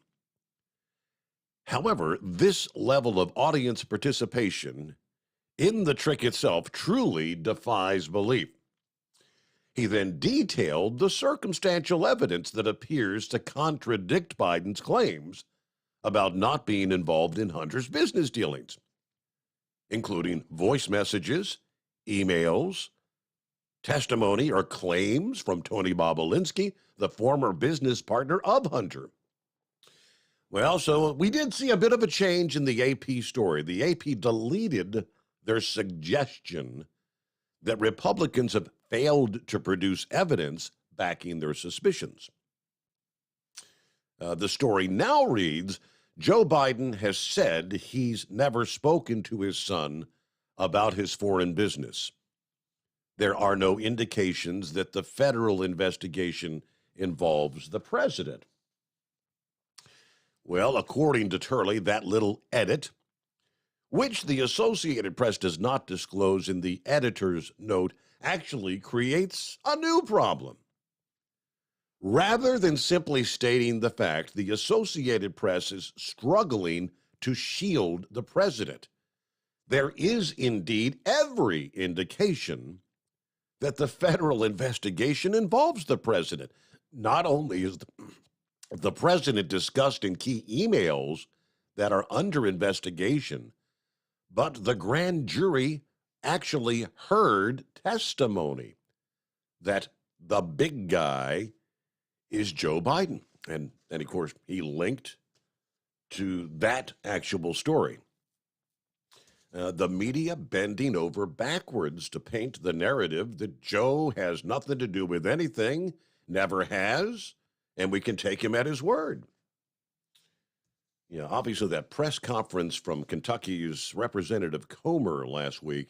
S11: However, this level of audience participation in the trick itself truly defies belief. He then detailed the circumstantial evidence that appears to contradict Biden's claims about not being involved in Hunter's business dealings, including voice messages, emails, testimony or claims from Tony Bobolinsky, the former business partner of Hunter. Well, so we did see a bit of a change in the AP story. The AP deleted their suggestion that Republicans have failed to produce evidence backing their suspicions. The story now reads, Joe Biden has said he's never spoken to his son about his foreign business. There are no indications that the federal investigation involves the president. Well, according to Turley, that little edit, which the Associated Press does not disclose in the editor's note, actually creates a new problem. Rather than simply stating the fact, the Associated Press is struggling to shield the president. There is indeed every indication that the federal investigation involves the president. Not only is the president discussed in key emails that are under investigation, but the grand jury actually heard testimony that the big guy is Joe Biden. And of course, he linked to that actual story. The media bending over backwards to paint the narrative that Joe has nothing to do with anything, never has, and we can take him at his word. Yeah, obviously that press conference from Kentucky's Representative Comer last week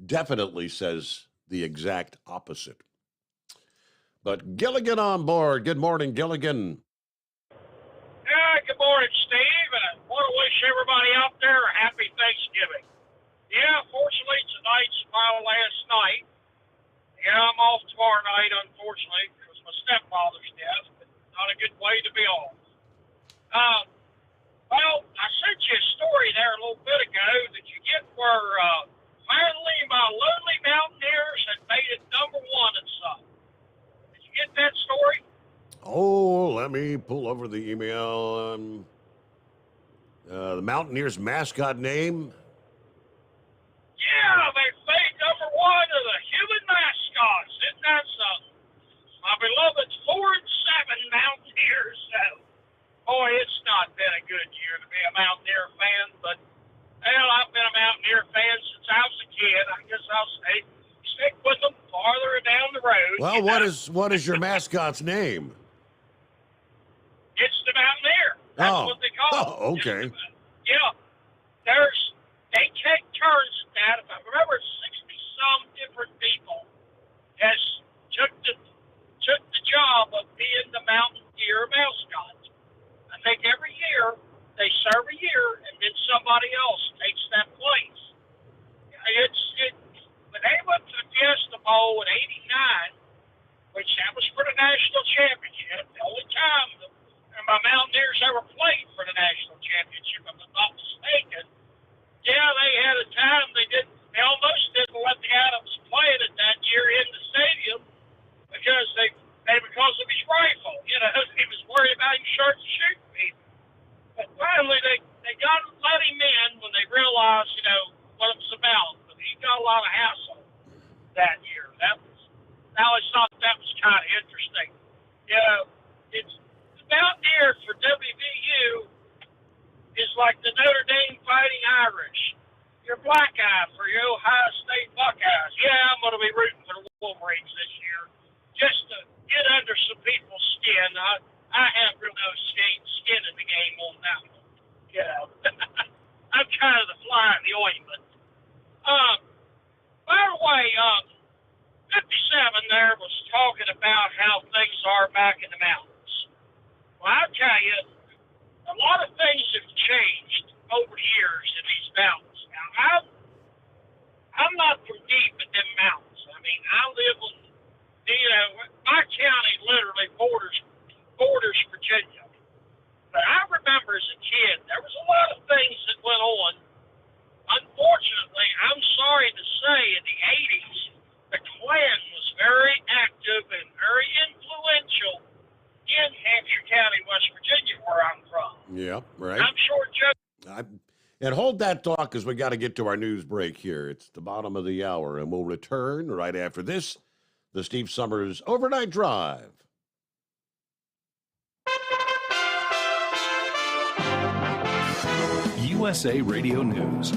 S11: definitely says the exact opposite. But Gilligan on board. Good morning, Gilligan.
S10: Good morning, Steve. And I want to wish everybody out there a happy Thanksgiving. Yeah, fortunately, tonight's my last night. Yeah, I'm off tomorrow night, unfortunately, because my stepfather's death. But not a good way to be off. Well, I sent you a story there a little bit ago that you get where finally my lonely Mountaineers had made it #1 in something. Did you get that story?
S11: Oh, let me pull over the email. The Mountaineers' mascot name?
S10: Yeah, they made #1 of the human mascots. Isn't that something? My beloved 4-7 Mountaineers. So, boy, it's not been a good year to be a Mountaineer fan, but, hell, I've been a Mountaineer fan since I was a kid. I guess I'll stick with them farther down the road.
S11: Well, what is your mascot's name?
S10: It's the Mountaineer. That's what they call it.
S11: Oh, okay.
S10: Yeah. They take turns at that. If I remember, 60-some different people has took the job of being the Mountaineer mascot. I think every year they serve a year, and then somebody else takes that place. When they went to the Fiesta Bowl in '89, which that was for the national championship, the only time my Mountaineers ever played for the national championship, if I'm not mistaken. Yeah, they had a time they almost didn't let the Adams play it that year in the stadium because because of his rifle. You know, he was worried about him shooting people. But finally, they let him in when they realized, what it was about. But he got a lot of hassle that year. I always thought that was kind of interesting. It's the Mountaineer for WVU is like the Notre Dame Fighting Irish. Your black eye for your Ohio State Buckeyes. Yeah, I'm going to be rooting for the Wolverines this year just to get under some people's skin. I have real no skin in the game on that one. I'm kind of the fly in the ointment. By the way, 57 there was talking about how things are back in the mountains. Well, I'll tell you, a lot of things have changed over the years in these mountains. Now, I'm not from deep in them mountains. I mean, I live in, my county literally borders Virginia. But I remember as a kid, there was a lot of things that went on. Unfortunately, I'm sorry to say, in the 80s, the Klan was very active and very influential in Hampshire County, West Virginia, where I'm from.
S11: Yeah, right.
S10: I'm sure Joe.
S11: And hold that thought because we got to get to our news break here. It's the bottom of the hour, and we'll return right after this, the Steve Sommers Overnight Drive.
S19: USA Radio News.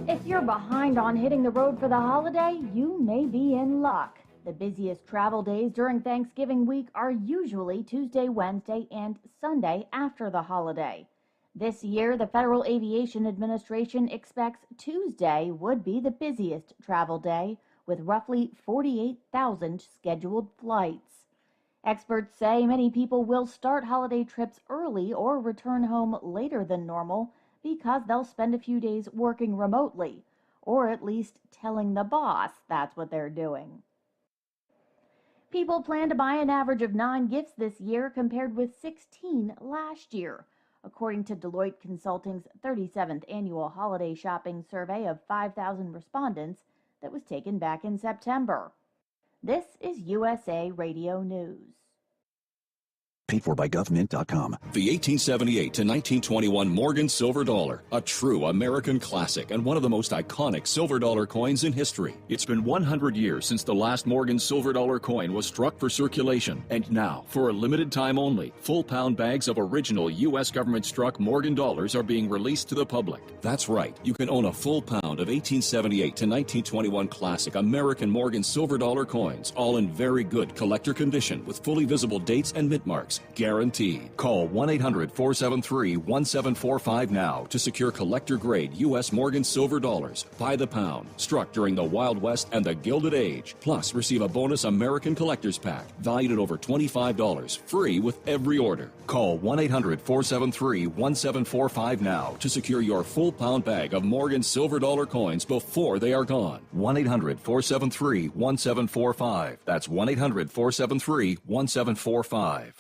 S3: If you're behind on hitting the road for the holiday, you may be in luck. The busiest travel days during Thanksgiving week are usually Tuesday, Wednesday, and Sunday after the holiday. This year, the Federal Aviation Administration expects Tuesday would be the busiest travel day, with roughly 48,000 scheduled flights. Experts say many people will start holiday trips early or return home later than normal because they'll spend a few days working remotely, or at least telling the boss that's what they're doing. People plan to buy an average of 9 gifts this year compared with 16 last year, according to Deloitte Consulting's 37th annual holiday shopping survey of 5,000 respondents that was taken back in September. This is USA Radio News.
S2: Paid for by GovMint.com.
S6: The 1878 to 1921 Morgan silver dollar, a true American classic and one of the most iconic silver dollar coins in history. It's been 100 years since the last Morgan silver dollar coin was struck for circulation, and now, for a limited time only, full pound bags of original U.S. government struck Morgan dollars are being released to the public. That's right, you can own a full pound of 1878 to 1921 classic American Morgan silver dollar coins, all in very good collector condition with fully visible dates and mint marks. Guaranteed. Call 1-800-473-1745 now to secure collector-grade U.S. Morgan silver dollars by the pound, struck during the Wild West and the Gilded Age. Plus, receive a bonus American Collector's Pack valued at over $25, free with every order. Call 1-800-473-1745 now to secure your full pound bag of Morgan silver dollar coins before they are gone. 1-800-473-1745. That's 1-800-473-1745.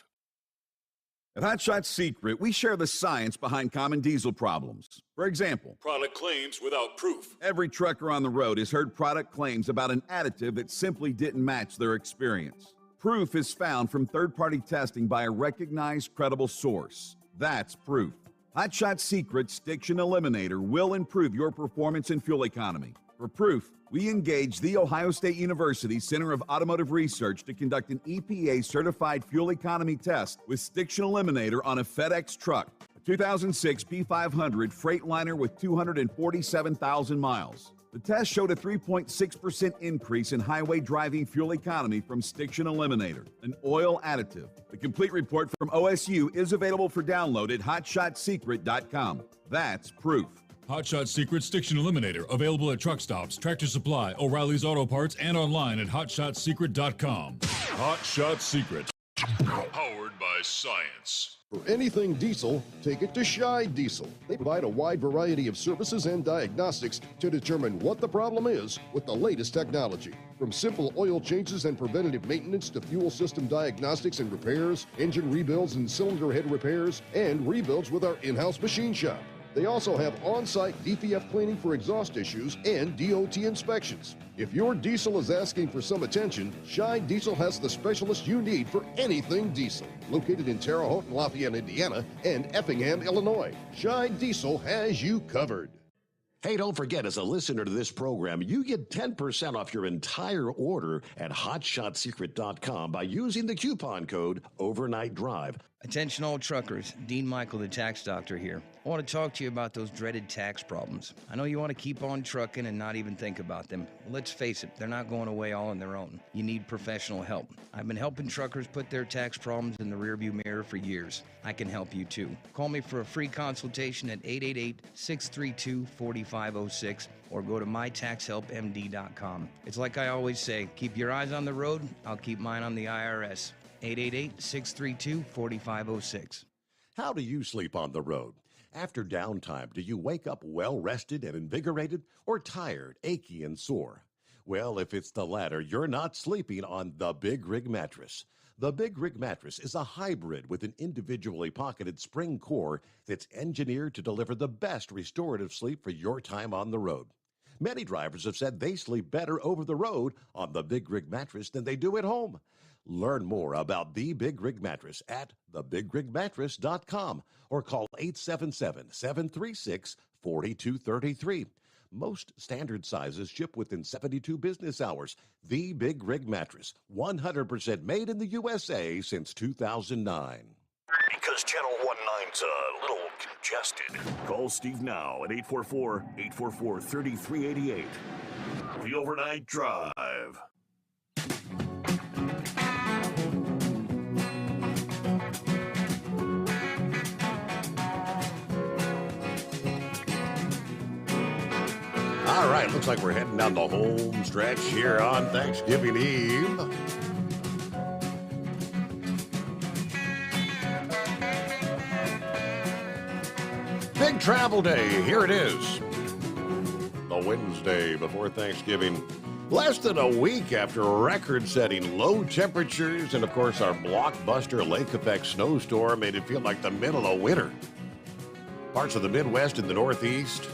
S12: At Hot Shot Secret, we share the science behind common diesel problems. For example,
S9: product claims without proof.
S12: Every trucker on the road has heard product claims about an additive that simply didn't match their experience. Proof is found from third-party testing by a recognized, credible source. That's proof. Hot Shot Secret's Stiction Eliminator will improve your performance and fuel economy. For proof, we engaged the Ohio State University Center of Automotive Research to conduct an EPA-certified fuel economy test with Stiction Eliminator on a FedEx truck, a 2006 P500 Freightliner with 247,000 miles. The test showed a 3.6% increase in highway driving fuel economy from Stiction Eliminator, an oil additive. The complete report from OSU is available for download at hotshotsecret.com. That's proof.
S9: Hot Shot Secret Stiction Eliminator, available at truck stops, Tractor Supply, O'Reilly's Auto Parts, and online at hotshotsecret.com. Hot Shot Secret. Powered by science.
S13: For anything diesel, take it to Shy Diesel. They provide a wide variety of services and diagnostics to determine what the problem is with the latest technology. From simple oil changes and preventative maintenance to fuel system diagnostics and repairs, engine rebuilds and cylinder head repairs, and rebuilds with our in-house machine shop. They also have on-site DPF cleaning for exhaust issues and DOT inspections. If your diesel is asking for some attention, Shy Diesel has the specialist you need for anything diesel. Located in Terre Haute and Lafayette, Indiana, and Effingham, Illinois, Shy Diesel has you covered.
S11: Hey, don't forget, as a listener to this program, you get 10% off your entire order at hotshotsecret.com by using the coupon code Overnight Drive.
S14: Attention all truckers, Dean Michael, the tax doctor here. I want to talk to you about those dreaded tax problems. I know you want to keep on trucking and not even think about them. Well, let's face it, they're not going away all on their own. You need professional help. I've been helping truckers put their tax problems in the rearview mirror for years. I can help you too. Call me for a free consultation at 888-632-4506 or go to mytaxhelpmd.com. It's like I always say, keep your eyes on the road, I'll keep mine on the IRS. 888-632-4506.
S11: How do you sleep on the road? After downtime, do you wake up well-rested and invigorated or tired, achy, and sore? Well, if it's the latter, you're not sleeping on the Big Rig Mattress. The Big Rig Mattress is a hybrid with an individually pocketed spring core that's engineered to deliver the best restorative sleep for your time on the road. Many drivers have said they sleep better over the road on the Big Rig Mattress than they do at home. Learn more about the Big Rig Mattress at thebigrigmattress.com or call 877-736-4233. Most standard sizes ship within 72 business hours. The Big Rig Mattress, 100% made in the USA since 2009.
S8: Because Channel 19's a little congested. Call Steve now at 844-844-3388. The Overnight Drive.
S11: All right, looks like we're heading down the home stretch here on Thanksgiving Eve. Big travel day, here it is. The Wednesday before Thanksgiving. Less than a week after record-setting low temperatures and, of course, our blockbuster lake effect snowstorm made it feel like the middle of winter. Parts of the Midwest and the Northeast.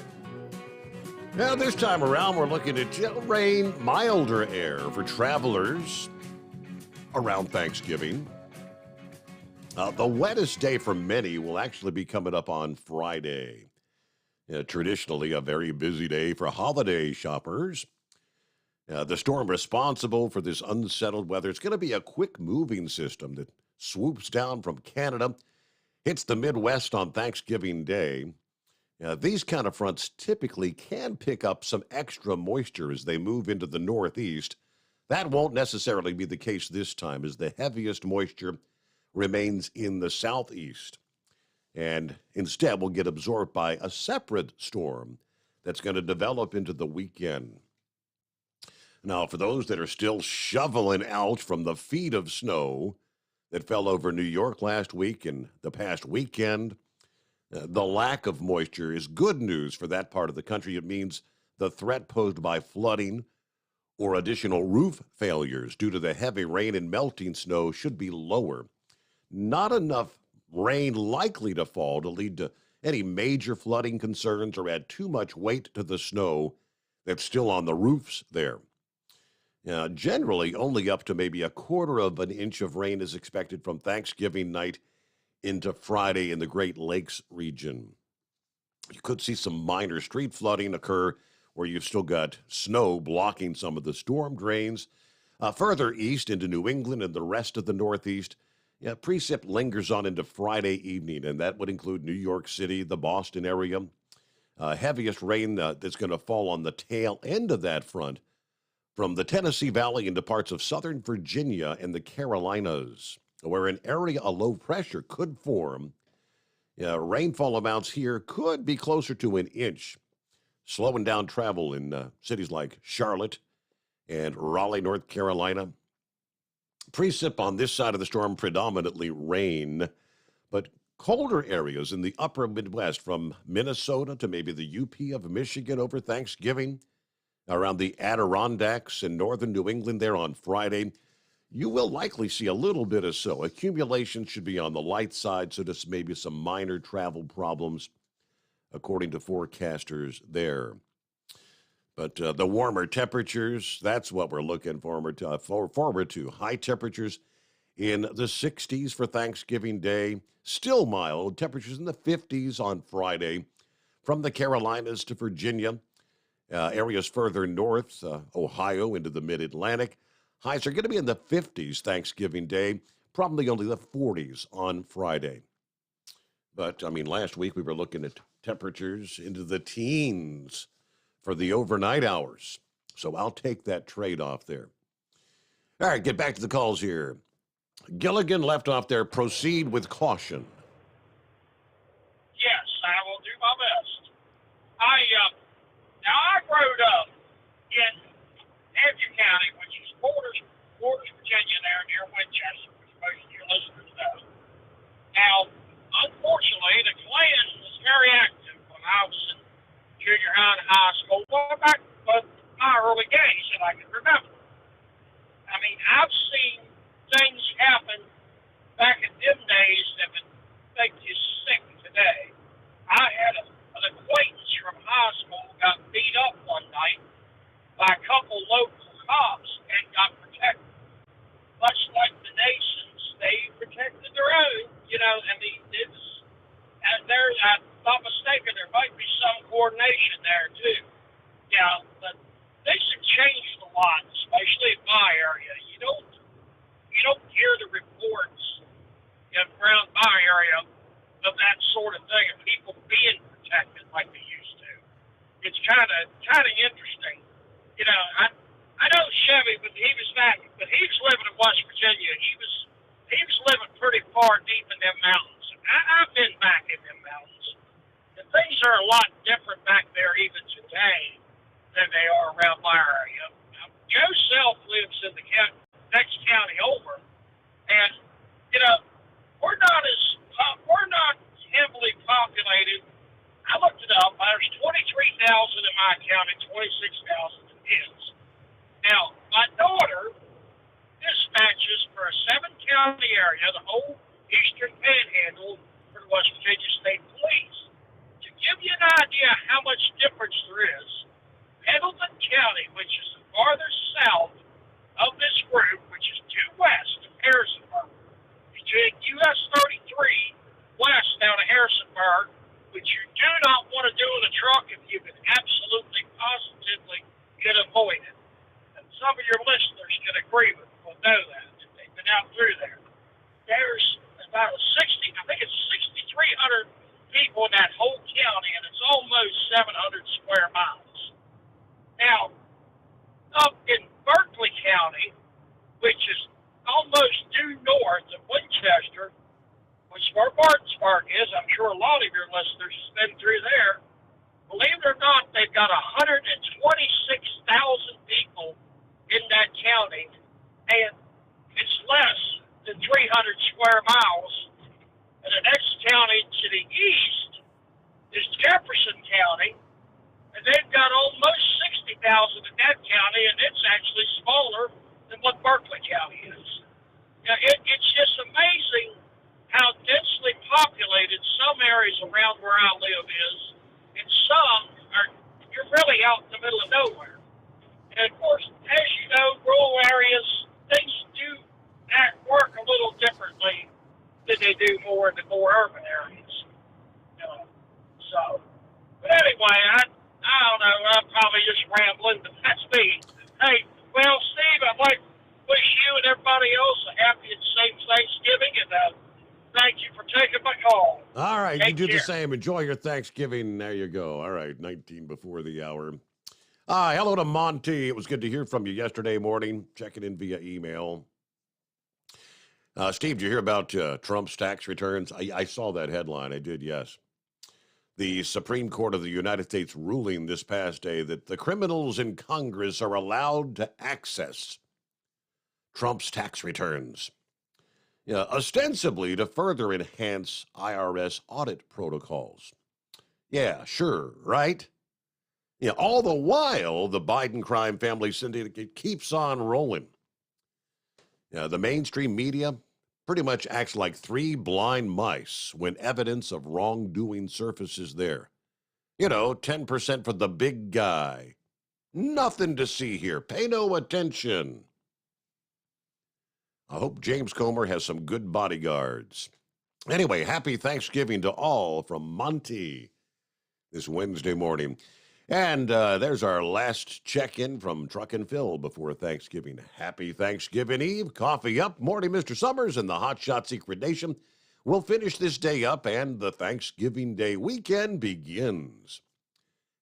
S11: Now, this time around, we're looking at rain, milder air for travelers around Thanksgiving. The wettest day for many will actually be coming up on Friday. Traditionally, a very busy day for holiday shoppers. The storm responsible for this unsettled weather, it's going to be a quick-moving system that swoops down from Canada, hits the Midwest on Thanksgiving Day. These kind of fronts typically can pick up some extra moisture as they move into the Northeast. That won't necessarily be the case this time, as the heaviest moisture remains in the Southeast, and instead will get absorbed by a separate storm that's going to develop into the weekend. Now, for those that are still shoveling out from the feet of snow that fell over New York last week and the past weekend, the lack of moisture is good news for that part of the country. It means the threat posed by flooding or additional roof failures due to the heavy rain and melting snow should be lower. Not enough rain likely to fall to lead to any major flooding concerns or add too much weight to the snow that's still on the roofs there. Generally, only up to maybe a quarter of an inch of rain is expected from Thanksgiving night into Friday in the Great Lakes region. You could see some minor street flooding occur where you've still got snow blocking some of the storm drains. Further east into New England and the rest of the Northeast, precip lingers on into Friday evening, and that would include New York City, the Boston area. Heaviest rain that's going to fall on the tail end of that front from the Tennessee Valley into parts of southern Virginia and the Carolinas, where an area of low pressure could form. Rainfall amounts here could be closer to an inch, slowing down travel in cities like Charlotte and Raleigh, North Carolina. Precip on this side of the storm, predominantly rain, but colder areas in the upper Midwest from Minnesota to maybe the UP of Michigan over Thanksgiving, around the Adirondacks in northern New England there on Friday. You will likely see a little bit of snow. Accumulation should be on the light side, so just maybe some minor travel problems, according to forecasters there. But the warmer temperatures, that's what we're looking forward to. High temperatures in the 60s for Thanksgiving Day. Still mild. Temperatures in the 50s on Friday. From the Carolinas to Virginia. Areas further north, Ohio into the mid-Atlantic. Highs are going to be in the 50s Thanksgiving Day. Probably only the 40s on Friday. But, last week we were looking at temperatures into the teens for the overnight hours. So I'll take that trade-off there. All right, get back to the calls here. Gilligan left off there. Proceed with caution.
S10: Yes, I will do my best. I grew up in Hampshire County, which is borders Virginia there near Winchester, which most of your listeners know. Now, unfortunately, the Klan was very active when I was in junior high and high school, going back to my early days that I can remember. I've seen things happen back in them days that would make you sick today. I had an acquaintance from high school got beat up one night by a couple local cops and got protected. Much like the nations, they protected their own. It was, and I'm not mistaken, there might be some coordination there too. But things have changed a lot, especially in my area. You don't hear the reports around my area of that sort of thing, of people being protected like they used to. It's kind of interesting. I know Chevy, but he was living in West Virginia. He was living pretty far deep in them mountains. I've been back in them mountains, and things are a lot different back there even today than they are around my area. Joe Self lives in the next county over, and we're not heavily populated. I looked it up. There's 23,000 in my county, 26,000 in his. Now, my daughter dispatches for a 7-county area, the whole eastern panhandle for the West Virginia State Police. To give you an idea how much difference there is, Pendleton County, which is the farthest south of this group, which is due west of Harrisonburg, is
S2: take US 33 west down to Harrisonburg, which you do not want to do in a truck if you can absolutely, positively can avoid it. And some of your listeners can agree with me, will know that if they've been out through there. There's about 60, I think it's 6,300 people in that whole county, and it's almost 700 square miles. Now, up in Berkeley County, which is almost due north of Winchester, which is where Martinsburg is, I'm sure a lot of your listeners have been through there. Believe it or not, they've got 126,000 people in that county, and it's less than 300 square miles. And the next county to the east is Jefferson County, and they've got almost 60,000 in that county, and it's actually smaller than what Berkeley County is. Now, it's just amazing how densely populated some areas around where I live is, and some are, you're really out in the middle of nowhere. And of course, as you know, rural areas, things do work a little differently than they do more in the more urban areas. So, but anyway, I don't know, I'm probably just rambling, but that's me. Hey, well, Steve, I'd like to wish you and everybody else a happy and safe Thanksgiving, and thank you for taking my call.
S11: All right,
S2: Take
S11: you do
S2: care.
S11: the same. Enjoy your Thanksgiving. There you go. All right, 19 before the hour. Hello to Monty. It was good to hear from you yesterday morning. Checking in via email. Steve, did you hear about Trump's tax returns? I saw that headline. I did, yes. The Supreme Court of the United States ruling this past day that the criminals in Congress are allowed to access Trump's tax returns, ostensibly to further enhance IRS audit protocols. Yeah, sure, right? All the while, the Biden crime family syndicate keeps on rolling. The mainstream media pretty much acts like three blind mice when evidence of wrongdoing surfaces there. 10% for the big guy. Nothing to see here. Pay no attention. I hope James Comer has some good bodyguards. Anyway, happy Thanksgiving to all from Monty this Wednesday morning. And there's our last check-in from Truck and Phil before Thanksgiving. Happy Thanksgiving Eve. Coffee up. Morning, Mr. Sommers and the Hot Shot Secret Nation. We'll finish this day up, and the Thanksgiving Day weekend begins.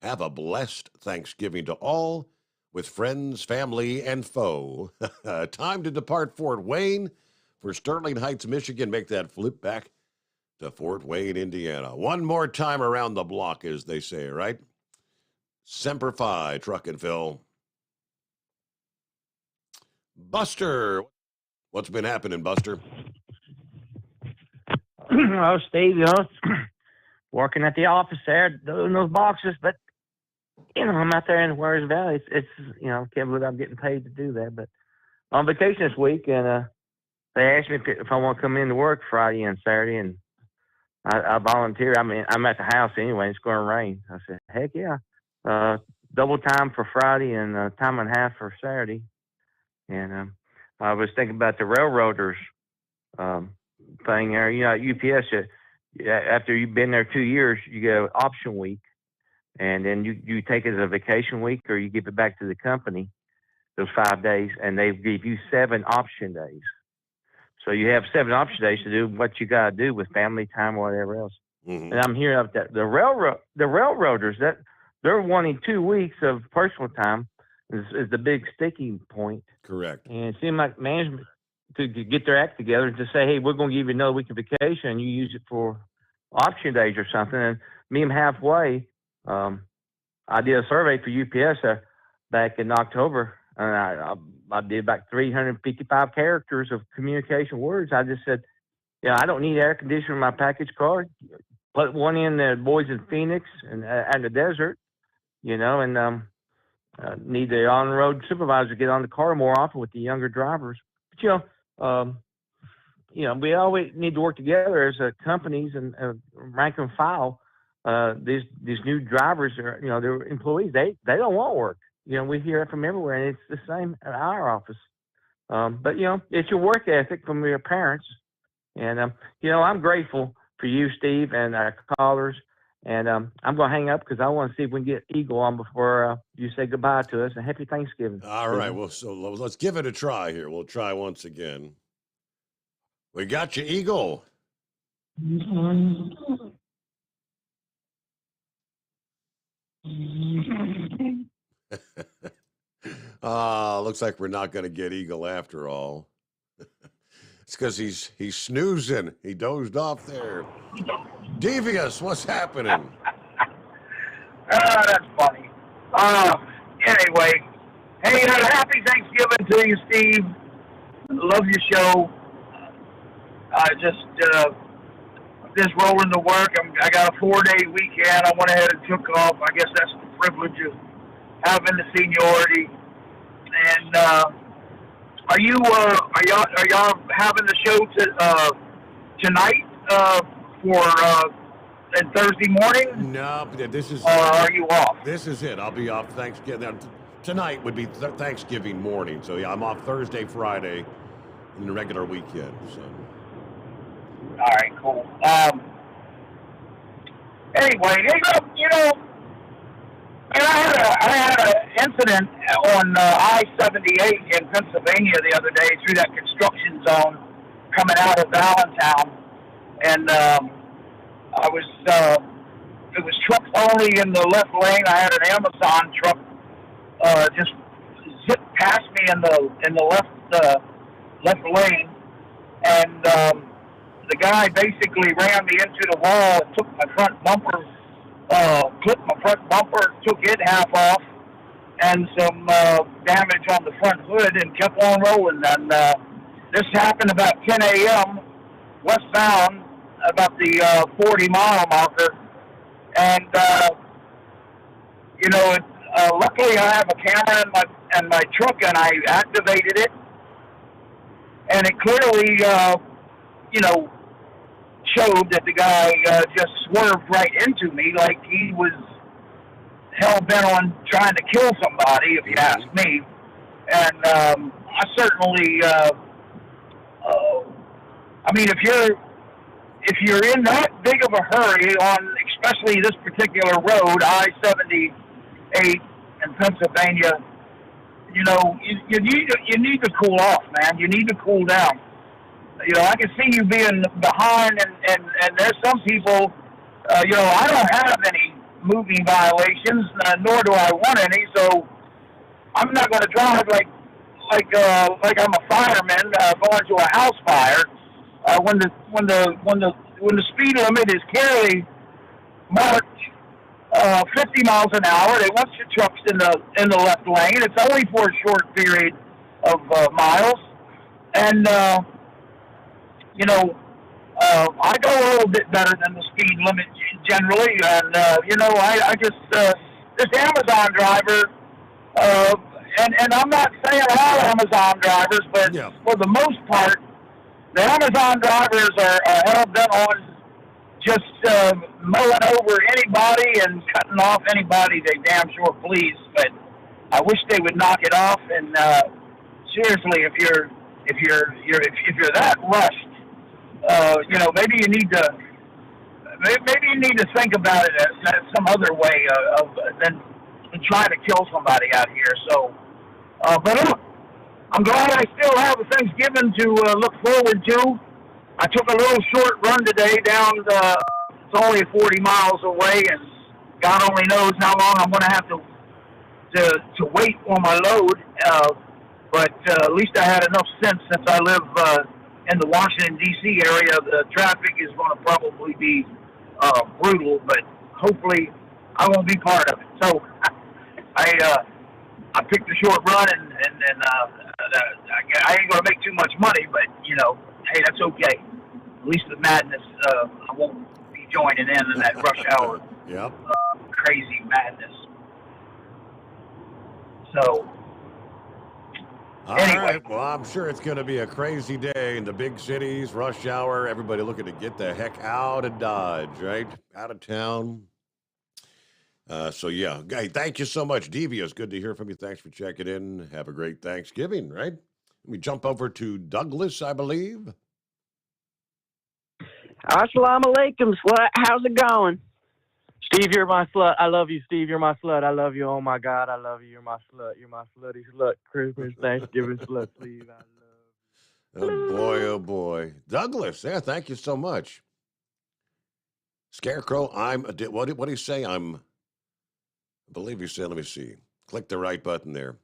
S11: Have a blessed Thanksgiving to all, with friends, family, and foe. Time to depart Fort Wayne for Sterling Heights, Michigan. Make that flip back to Fort Wayne, Indiana. One more time around the block, as they say, right? Semper Fi, Truck and Phil. Buster, what's been happening, Buster?
S5: Oh, Steve, working at the office there, doing those boxes, but, I'm out there in the Warriors Valley. It's can't believe I'm getting paid to do that, but I'm on vacation this week, and they asked me if I want to come in to work Friday and Saturday, and I volunteer. I mean, I'm at the house anyway. It's going to rain. I said, heck yeah. Double time for Friday and time and a half for Saturday. And I was thinking about the railroaders thing there. At UPS, after you've been there 2 years, you go option week. And then you take it as a vacation week, or you give it back to the company, those 5 days, and they give you 7 option days. So you have 7 option days to do what you got to do with family time or whatever else.
S11: Mm-hmm.
S5: And I'm hearing that the railroaders, that they're wanting 2 weeks of personal time is the big sticking point.
S11: Correct.
S5: And it seemed like management to get their act together and to say, hey, we're going to give you another week of vacation, and you use it for option days or something. And meet them halfway. I did a survey for UPS back in October, and I did about 355 characters of communication words. I just said, I don't need air conditioning in my package car. Put one in the boys in Phoenix and the desert, and need the on-road supervisor to get on the car more often with the younger drivers. But, we always need to work together as companies and rank and file. These new drivers are, they're employees. They don't want work. We hear it from everywhere, and it's the same at our office. But it's your work ethic from your parents And, I'm grateful for you, Steve, and our callers. And I'm going to hang up because I want to see if we can get Eagle on before you say goodbye to us. And happy Thanksgiving.
S11: All right. Well, so let's give it a try here. We'll try once again. We got you, Eagle. Looks like we're not going to get Eagle after all. It's because he's snoozing. He dozed off there. Devious, what's happening?
S16: That's funny. Anyway, hey, happy Thanksgiving to you, Steve. Love your show. I just rolling to work. I got a 4-day weekend. I went ahead and took off. I guess that's the privilege of having the seniority. And are y'all having the show tonight for and Thursday morning?
S11: No, this is.
S16: Are you off?
S11: This is it. I'll be off Thanksgiving. Tonight would be Thanksgiving morning, so yeah, I'm off Thursday, Friday, in the regular weekend. So.
S16: All right, cool. Anyway, and I had an incident on I-78 in Pennsylvania the other day through that construction zone coming out of Allentown, and it was trucks only in the left lane. I had an Amazon truck just zip past me in the left lane, and the guy basically ran me into the wall and took my front bumper, clipped my front bumper, took it half off, and some damage on the front hood, and kept on rolling. And this happened about 10 a.m. westbound, about the 40-mile marker. And luckily I have a camera in my truck, and I activated it, and it clearly showed that the guy just swerved right into me like he was hell-bent on trying to kill somebody, if you ask me. And I certainly, if you're in that big of a hurry on, especially this particular road, I-78 in Pennsylvania, you need to cool off, man. You need to cool down. I can see you being behind, and there's some people, I don't have any moving violations, nor do I want any, so I'm not going to drive like I'm a fireman going to a house fire. When the speed limit is clearly marked 50 miles an hour, they want your trucks in the left lane. It's only for a short period of miles, and I go a little bit better than the speed limit generally, and I just this Amazon driver, and I'm not saying all Amazon drivers, but for the most part, the Amazon drivers are hell-bent on just mowing over anybody and cutting off anybody they damn sure please. But I wish they would knock it off. And seriously, if you're that rushed, maybe you need to think about it as some other way than trying to kill somebody out here. So, but I'm glad I still have a Thanksgiving to look forward to. I took a little short run today down. It's only 40 miles away, and God only knows how long I'm going to have to wait on my load. But at least I had enough sense, since I live in the Washington, D.C. area. The traffic is going to probably be brutal, but hopefully I won't be part of it. So I picked a short run, and I ain't going to make too much money, but, hey, that's okay. At least the madness, I won't be joining in that rush hour.
S11: Yep.
S16: Crazy madness. So,
S11: anyway. Right. Well, I'm sure it's going to be a crazy day in the big cities, rush hour, everybody looking to get the heck out of Dodge, right? Out of town. So, yeah. Hey, thank you so much, Devious. Good to hear from you. Thanks for checking in. Have a great Thanksgiving, right? Let me jump over to Douglas, I believe.
S17: Assalamu alaikum, slut. How's it going? Steve, you're my slut. I love you, Steve. You're my slut. I love you. Oh, my God. I love you. You're my slut. You're my slutty slut. Christmas, Thanksgiving slut, Steve.
S11: Oh, boy, oh, boy. Douglas, yeah, thank you so much. Scarecrow, what do you say? I believe you said, let me see. Click the right button there.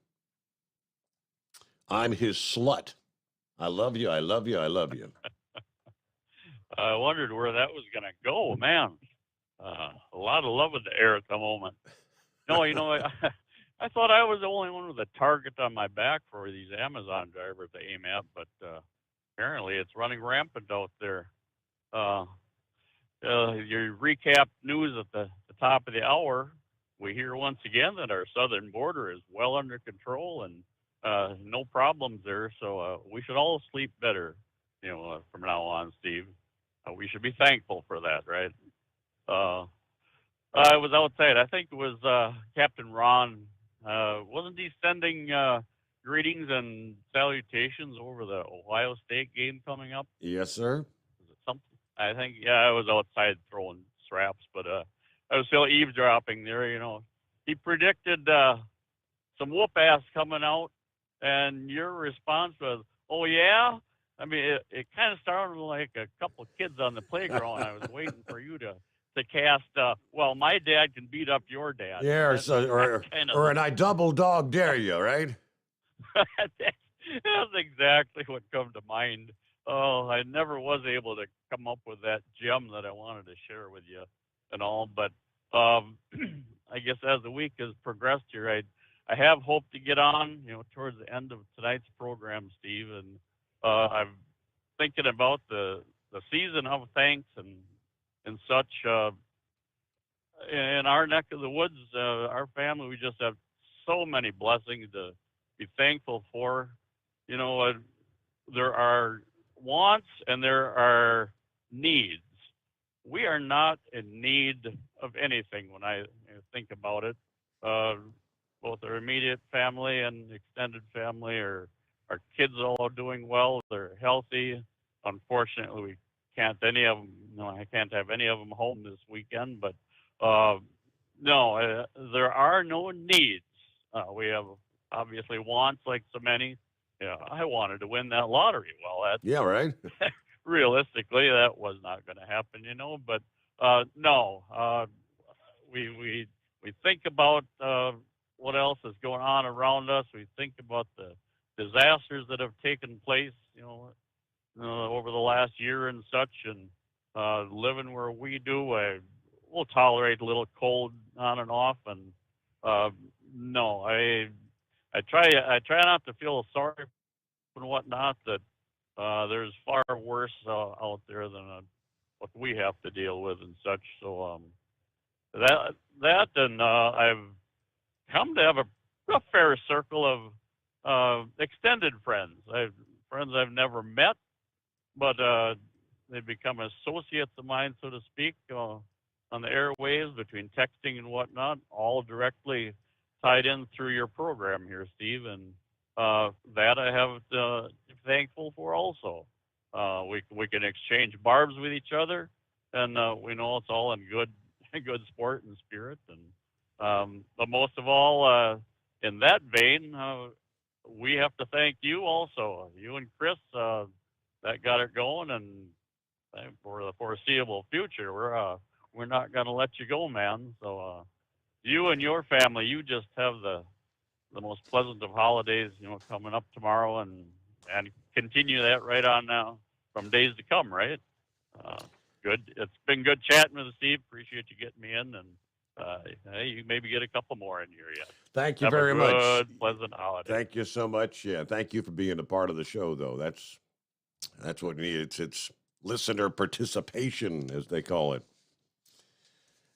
S11: I'm his slut. I love you, I love you, I love you.
S18: I wondered where that was going to go, man. A lot of love in the air at the moment. No, I thought I was the only one with a target on my back for these Amazon drivers to aim at, but apparently it's running rampant out there. Your recap news at the top of the hour, we hear once again that our southern border is well under control and no problems there. So we should all sleep better, from now on, Steve. We should be thankful for that, right? I was outside. I think it was Captain Ron. Wasn't he sending greetings and salutations over the Ohio State game coming up?
S11: Yes, sir.
S18: I think, I was outside throwing straps, but I was still eavesdropping there, He predicted some whoop-ass coming out, and your response was, oh, yeah? I mean, it kind of started like a couple of kids on the playground. I was waiting for you to cast, well, my dad can beat up your dad.
S11: Yeah, or an I double dog dare you, right?
S18: That's exactly what come to mind. Oh, I never was able to come up with that gem that I wanted to share with you and all. But I guess as the week has progressed here, I have hoped to get on, towards the end of tonight's program, Steve. And I'm thinking about the season of thanks and such. In our neck of the woods, our family, we just have so many blessings to be thankful for. There are wants and there are needs. We are not in need of anything when I think about it. Both our immediate family and extended family, our kids all doing well. They're healthy. Unfortunately, we can't any of them. I can't have any of them home this weekend. But no, there are no needs. We have obviously wants like so many. Yeah, I wanted to win that lottery. Well,
S11: yeah, right.
S18: Realistically, that was not going to happen, But no, we think about what else is going on around us. We think about the disasters that have taken place, over the last year and such. And living where we do, we'll tolerate a little cold on and off. And no, I try not to feel sorry and whatnot, that there's far worse out there than what we have to deal with and such. So that and I've come to have a fair circle of extended friends. Friends I've never met, but they've become associates of mine, so to speak, on the airwaves between texting and whatnot, all directly tied in through your program here, Steve. And that I have to be thankful for also. We can exchange barbs with each other, and we know it's all in good sport and spirit. And but most of all, in that vein, we have to thank you also, you and Chris, that got it going, and for the foreseeable future, we're not going to let you go, man. So you and your family, you just have the most pleasant of holidays, coming up tomorrow, and continue that right on now from days to come, right? Good. It's been good chatting with Steve. Appreciate you getting me in, and hey, you maybe get a couple more in here yet.
S11: Thank you
S18: Have
S11: very
S18: a
S11: much.
S18: good, pleasant holiday.
S11: Thank you so much. Yeah, thank you for being a part of the show, though. That's what we need. It's listener participation, as they call it.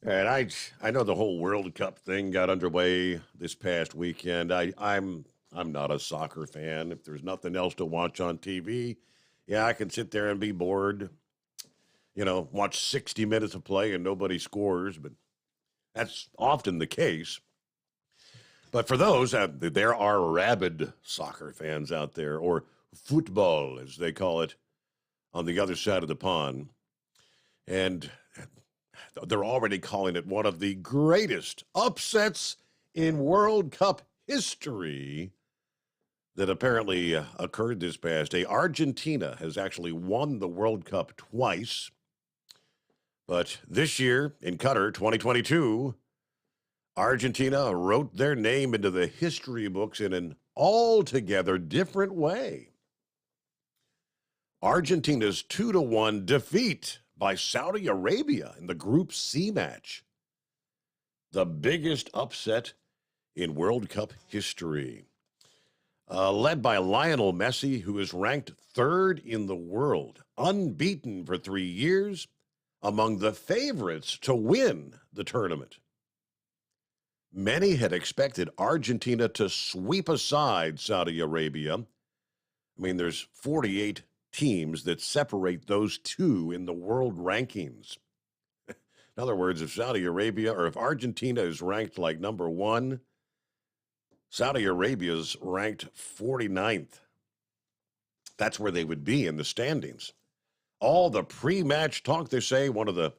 S11: And I know the whole World Cup thing got underway this past weekend. I'm not a soccer fan. If there's nothing else to watch on TV, yeah, I can sit there and be bored. Watch 60 minutes of play and nobody scores, but that's often the case. But for those, there are rabid soccer fans out there, or football, as they call it, on the other side of the pond. And they're already calling it one of the greatest upsets in World Cup history that apparently occurred this past day. Argentina has actually won the World Cup twice. But this year in Qatar 2022, Argentina wrote their name into the history books in an altogether different way. Argentina's 2-1 defeat by Saudi Arabia in the Group C match. The biggest upset in World Cup history. Led by Lionel Messi, who is ranked third in the world, unbeaten for 3 years, among the favorites to win the tournament. Many had expected Argentina to sweep aside Saudi Arabia. I mean, there's 48 teams that separate those two in the world rankings. In other words, if Saudi Arabia or if Argentina is ranked like number one, Saudi Arabia's ranked 49th. That's where they would be in the standings. All the pre-match talk, they say, one of the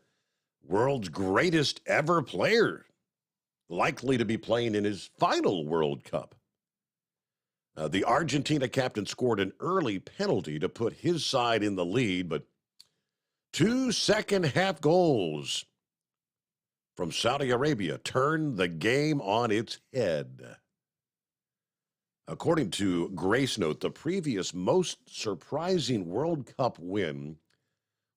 S11: world's greatest ever player, likely to be playing in his final World Cup. The Argentina captain scored an early penalty to put his side in the lead, but 2 second-half goals from Saudi Arabia turned the game on its head. According to Grace Note, the previous most surprising World Cup win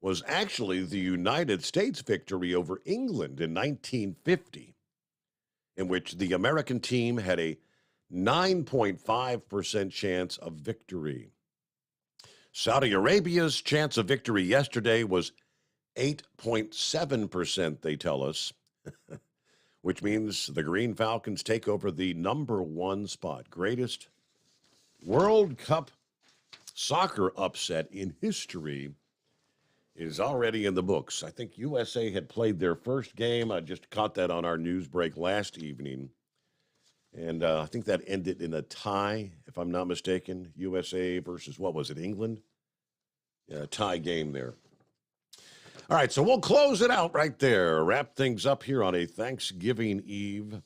S11: was actually the United States victory over England in 1950, in which the American team had a 9.5% chance of victory. Saudi Arabia's chance of victory yesterday was 8.7%, they tell us, which means the Green Falcons take over the number one spot. Greatest World Cup soccer upset in history is already in the books. I think USA had played their first game. I just caught that on our news break last evening. And I think that ended in a tie, if I'm not mistaken. USA versus, what was it, England? Yeah, a tie game there. All right, so we'll close it out right there. Wrap things up here on a Thanksgiving Eve.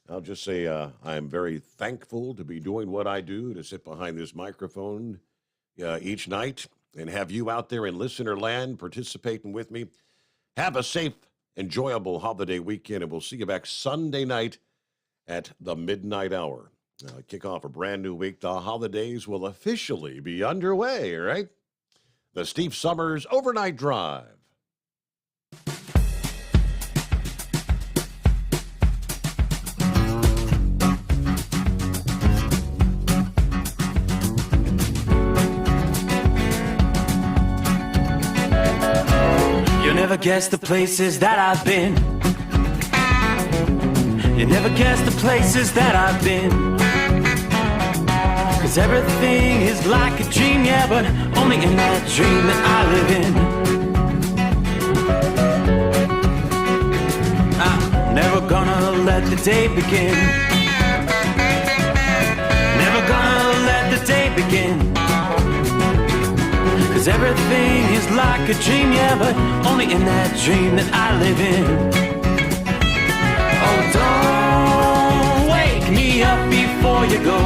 S11: I'll just say I'm very thankful to be doing what I do, to sit behind this microphone each night and have you out there in listener land participating with me. Have a safe, enjoyable holiday weekend, and we'll see you back Sunday night at the midnight hour. Kick off a brand new week. The holidays will officially be underway, right? The Steve Sommers Overnight Drive.
S15: You'll never guess the places that I've been. You never guess the places that I've been. 'Cause everything is like a dream, yeah, but only in that dream that I live in. I'm never gonna let the day begin. Never gonna let the day begin. 'Cause everything is like a dream, yeah, but only in that dream that I live in. Oh, don't wake me up before you go,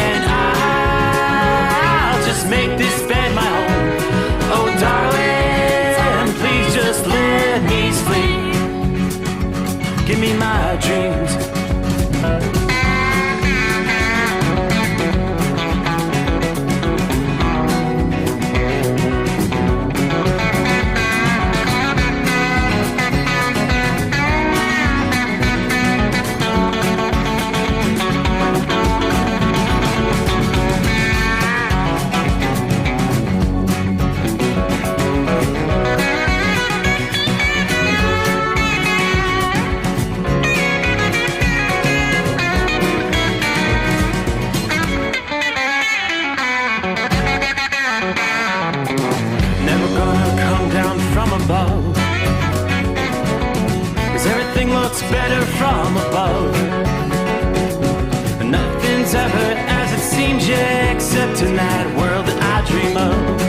S15: and I'll just make this bed my home. Oh, darling, please just let me sleep. Give me my dreams. Better from above. Nothing's ever as it seems, yeah, except in that world that I dream of.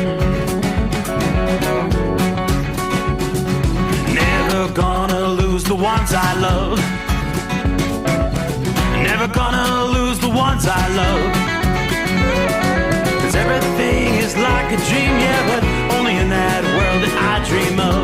S15: the ones I love. Never gonna lose the ones I love. 'Cause everything is like a dream, yeah, but only in that world that I dream of.